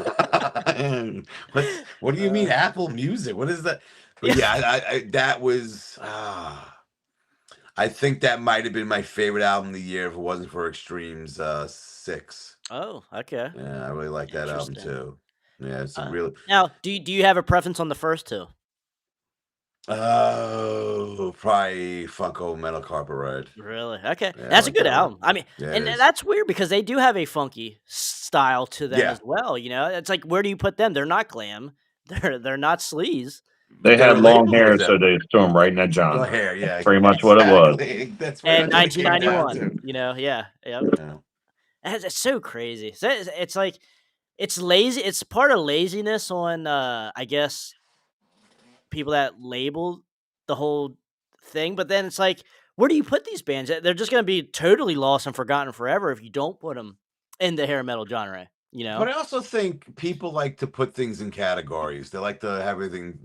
S4: What do you mean Apple Music? What is that? But yeah, that was I think that might have been my favorite album of the year if it wasn't for Extremes 6.
S1: Oh, okay.
S4: Yeah, I really like that album
S1: Interesting.
S4: too. Yeah, it's a real
S1: Now, do you have a preference on the first two?
S4: oh, probably Funko Metal Carpet Ride.
S1: Really? Okay.
S4: Yeah, I
S1: That's a
S4: like
S1: good
S4: that one.
S1: album. I mean,
S4: Yeah, it
S1: and
S4: is.
S1: that's weird because they do have a funky style to them
S4: Yeah.
S1: as well, It's like, where do you put them? They're not glam. They're not sleaze.
S5: They
S4: They
S5: had
S4: were
S5: long
S4: labeled
S5: hair,
S4: as
S5: so
S4: them.
S5: they threw them right in that
S4: The
S5: genre.
S4: hair, yeah.
S5: Pretty much what it was.
S4: Exactly. That's pretty
S1: And
S4: much what it came down
S1: 1991,
S4: to.
S1: yeah, yep.
S4: Yeah.
S1: It's so crazy. So it's like it's lazy. It's part of laziness on, I guess, people that label the whole thing. But then it's like, where do you put these bands? They're just going to be totally lost and forgotten forever if you don't put them in the hair metal genre.
S4: But I also think people like to put things in categories. They like to have everything,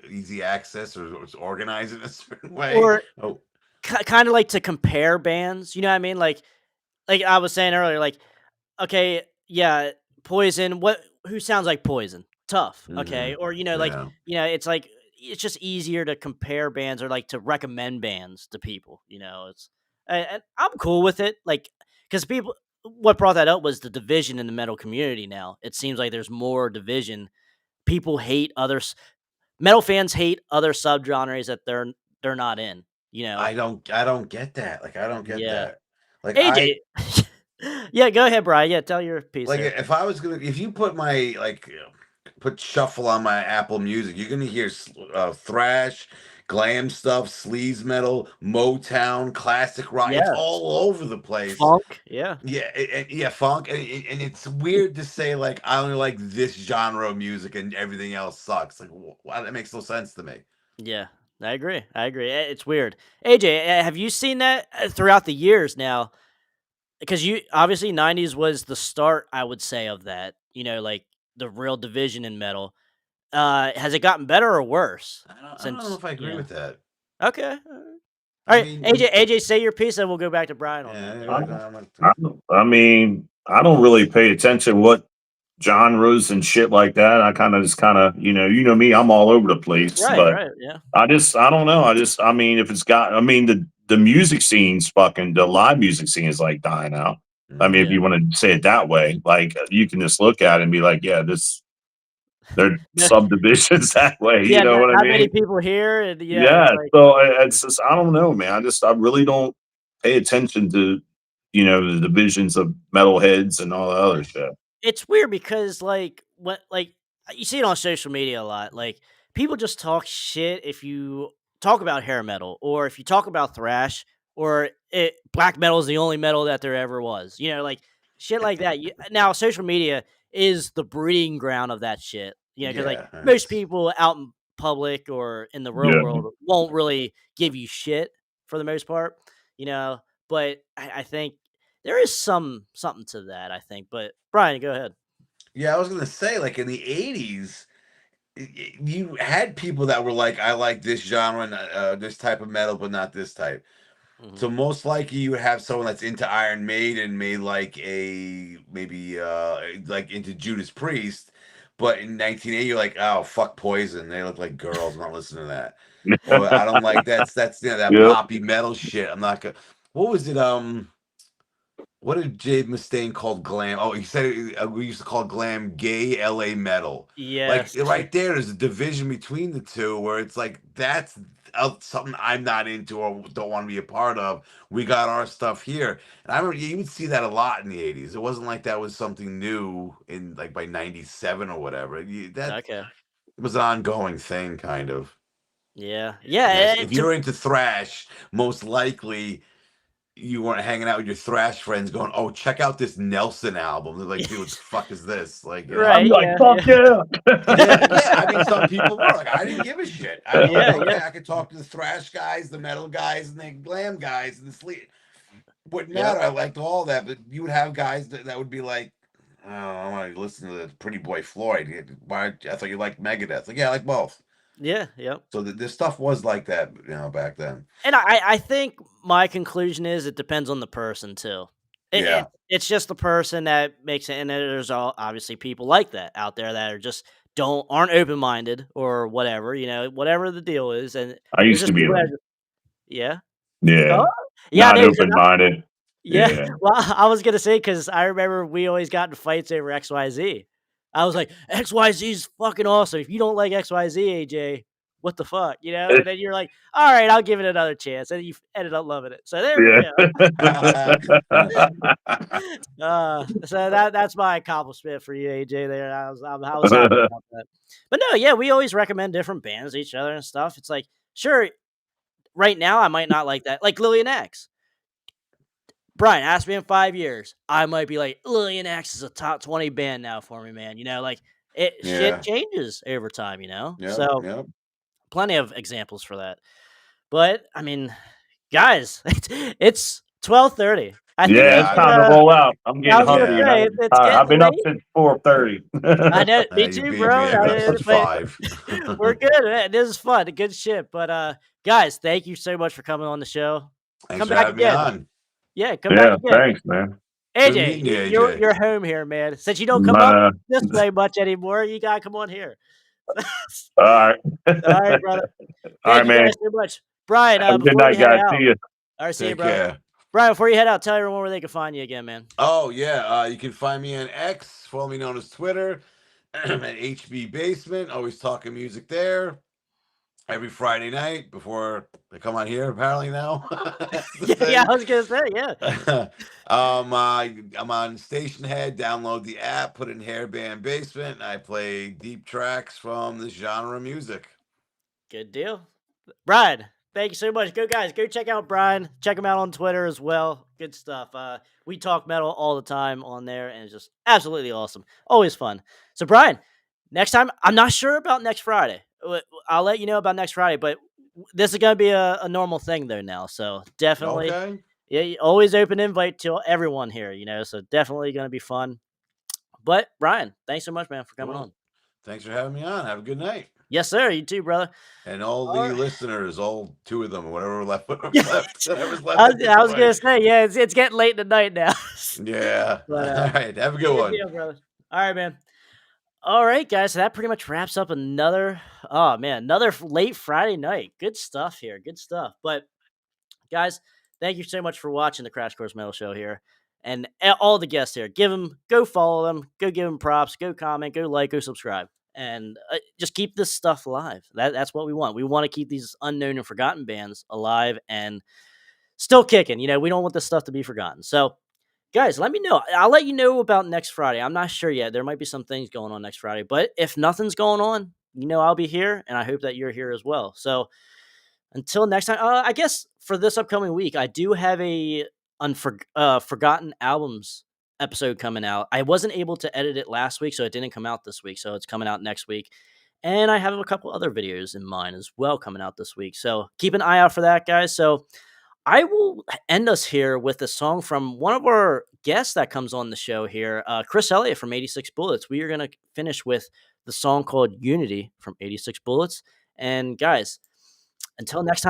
S4: easy access or it's organized in a certain way.
S1: Or
S4: Oh,
S1: kind of like to compare bands. You know what I mean? Like I was saying earlier, like, okay, yeah, Poison. Who sounds like Poison? tough,
S4: Mhm.
S1: okay? Or,
S4: Yeah.
S1: it's like it's just easier to compare bands or like to recommend bands to people, it's and I'm cool with it, like because people what brought that up was the division in the metal community now. It seems like there's more division. People hate others. Metal fans hate other subgenres that they're not in, you know.
S4: I don't get that. Like, I don't get
S1: Yeah.
S4: that. Like, I
S1: AJ. Yeah, go ahead, Brian. Yeah, tell your piece
S4: like
S1: there.
S4: if you put my put shuffle on my Apple Music, you're gonna hear thrash, glam stuff, sleaze metal, Motown, classic rock. It's
S1: Yes.
S4: all over the place.
S1: Funk, yeah.
S4: Yeah, yeah, funk, and it's weird to say like I only like this genre of music and everything else sucks. Like, wow, that makes no sense to me.
S1: Yeah, I agree. I agree. It's weird. AJ, have you seen that throughout the years now? Because you obviously '90s was the start, I would say, of that. Like the real division in metal. Has it gotten better or worse
S4: I don't know
S1: since?
S4: if I agree with that.
S1: Okay. All
S4: I
S1: right.
S4: mean,
S1: AJ, say your piece, and we'll go back to Brian on
S4: yeah,
S1: that.
S5: I,
S4: I'm not-
S5: I mean, I don't really pay attention to what genres and shit like that. I kind of just kind of, me, I'm all over the place.
S1: Right.
S5: But
S1: Right. Yeah.
S5: I don't know. I mean, if it's got, I mean, the music scene's fucking, the live music scene is like dying out. I mean, if
S1: Yeah.
S5: you want to say it that way, like you can just look at it and be like, yeah, they're
S1: No,
S5: subdivisions that way. You
S1: yeah.
S5: know
S1: Not,
S5: what I
S1: not many
S5: mean?
S1: people here, and yeah,
S5: Yeah.
S1: it's like
S5: So it's just, I don't know, man. I really don't pay attention to, the divisions of metalheads and all the other shit.
S1: it's weird because you see it on social media a lot. Like people just talk shit if you talk about hair metal or if you talk about thrash or black metal is the only metal that there ever was. Like shit like that. Now social media is the breeding ground of that shit. Because like
S4: yeah,
S1: most
S4: it's
S1: people out in public or in the real
S5: Yeah.
S1: world won't really give you shit for the most part. You know, but I think there is something to that, I think, but Brian, go ahead.
S4: yeah. I was gonna say like in the '80s, you had people that were like, I like this genre and this type of metal, but not this type.
S1: Mhm.
S4: So most likely you would have someone that's into Iron Maiden, may like maybe like into Judas Priest, but in 1980 you're like, oh fuck Poison, they look like girls, I'm not listening to that. Or I don't like that's that
S5: Yep.
S4: poppy metal shit. I'm not gonna. What was it? What did Dave Mustaine called glam? Oh, he said we used to call glam gay LA metal. Like
S1: Yes.
S4: right there's a division between the two where it's like that's something I'm not into or don't want to be a part of. We got our stuff here, and I remember you would see that a lot in the '80s. It wasn't like that was something new in like by '97 or whatever. That
S1: Okay.
S4: was an ongoing thing, kind of.
S1: Yeah.
S4: Yes,
S1: Yeah,
S4: if you're into thrash, most likely you weren't hanging out with your thrash friends going, "Oh, check out this Nelson album." They're like, "Dude, what the fuck is this?" Like,
S5: I'm
S1: right,
S5: like,
S1: yeah,
S5: fuck
S1: yeah.
S5: yeah.
S4: yeah, yeah. I mean, some people were like, I didn't give a shit. I was like,
S1: Yeah,
S4: okay,
S1: yeah.
S4: I could talk to the thrash guys, the metal guys, and the glam guys, and the sleep. Wouldn't
S1: Yep.
S4: matter. I liked all that, but you would have guys that would be like, "Oh, I want to listen to the Pretty Boy Floyd." Why? I thought you liked Megadeth. Like, yeah, I like both.
S1: Yeah, yep.
S4: So this stuff was like that, back then.
S1: And I think my conclusion is it depends on the person too.
S4: Yeah,
S1: It's just the person that makes it, and there's obviously people like that out there that are just aren't open minded or whatever, whatever the deal is, and
S5: I
S1: there's
S5: used to
S1: just
S5: be
S1: people that
S5: them.
S1: yeah. Oh,
S5: Yeah.
S1: yeah, I
S5: Not
S1: know.
S5: open minded.
S1: Yeah,
S5: Yeah.
S1: well, I was gonna say because I remember we always got in fights over XYZ. I was like, "XYZ is fucking awesome. If you don't like XYZ, AJ, what the fuck?" And then you're like, "All right, I'll give it another chance," and you ended up loving it. So there,
S5: Yeah.
S1: so that's my accomplishment for you, AJ. There, I was happy about that. But no, yeah, we always recommend different bands to each other and stuff. It's like, sure, right now I might not like that, like Lillian X. Brian, ask me in 5 years, I might be like, Lillian X is a top 20 band now for me, man. Like shit
S4: yeah,
S1: changes over time,
S4: yep,
S1: So
S4: yep.
S1: plenty of examples for that. But I mean, guys, it's 12:30. I think
S5: Yeah,
S1: we
S5: it's
S4: Yeah,
S1: should.
S5: time to roll out. I'm
S1: I
S5: getting
S1: was gonna
S5: hungry and
S4: yeah.
S1: say it's
S5: I've
S1: getting
S5: been up
S1: late.
S5: since 4:30.
S1: I know, me
S4: You
S1: too,
S4: beat
S1: bro.
S4: me. I've been up since
S1: But
S4: 5.
S1: we're good. Man. This is fun, good shit. But guys, thank you so much for coming on the show.
S4: Thanks
S1: Come
S4: for
S1: back
S4: having me
S1: again.
S4: on.
S1: Yeah, come back
S5: Yeah,
S1: again.
S5: thanks, man.
S4: Good
S1: AJ,
S4: meeting you,
S1: you're
S4: AJ.
S1: you're home here, man. Since you don't come
S5: But
S1: up this way much anymore, you gotta come on here.
S5: all right.
S1: All right, brother.
S5: All
S1: Thank
S5: right,
S1: you
S5: man.
S1: guys so much. Brian,
S5: Have a good
S1: before you
S5: night,
S1: head
S5: guys.
S1: out,
S5: See you.
S1: all right, see you,
S4: Take
S1: brother.
S4: care.
S1: Brian, before you head out, tell everyone where they can find you again, man.
S4: Oh yeah, you can find me on X, formerly known as Twitter, at HB Basement. Always talking music there. Every Friday night before they come on here. Apparently now, that's the
S1: Yeah,
S4: thing.
S1: I was gonna say, yeah.
S4: I'm on Station Head. Download the app, put in Hairband Basement, and I play deep tracks from this genre of music.
S1: Good deal. Brian, thank you so much. Go guys, go check out Brian. Check him out on Twitter as well. Good stuff. We talk metal all the time on there, and it's just absolutely awesome. Always fun. So Brian, next time, I'm not sure about next Friday. I'll let you know about next Friday, but this is gonna be a normal thing though now. So definitely,
S4: Okay.
S1: yeah, always open invite to everyone here. So definitely gonna be fun. But Brian, thanks so much, man, for coming
S4: Cool.
S1: on.
S4: Thanks for having me on. Have a good night.
S1: Yes, sir. You too, brother.
S4: And all
S1: All
S4: the
S1: right.
S4: listeners, all two of them, whatever left,
S1: Yeah.
S4: whatever's left
S1: I
S4: at
S1: was,
S4: this
S1: I was gonna
S4: point.
S1: say, yeah, it's getting late in the night now.
S4: Yeah.
S1: But
S4: All right. Have a good
S1: good
S4: one.
S1: deal, brother. All right, man. All right, guys. So that pretty much wraps up another late Friday night. Good stuff here. Good stuff. But guys, thank you so much for watching the Crash Course Metal Show here, and all the guests here. Go follow them, go give them props, go comment, go like, go subscribe, and just keep this stuff alive. That's what we want. We want to keep these unknown and forgotten bands alive and still kicking. We don't want this stuff to be forgotten. So, guys, let me know. I'll let you know about next Friday. I'm not sure yet. There might be some things going on next Friday, but if nothing's going on, I'll be here, and I hope that you're here as well. So, until next time, I guess for this upcoming week, I do have a forgotten albums episode coming out. I wasn't able to edit it last week, so it didn't come out this week. So it's coming out next week. And I have a couple other videos in mind as well coming out this week. So keep an eye out for that, guys. So I will end us here with a song from one of our guests that comes on the show here, Chris Elliott from 86 Bullets. We are going to finish with the song called Unity from 86 Bullets. And guys, until next time.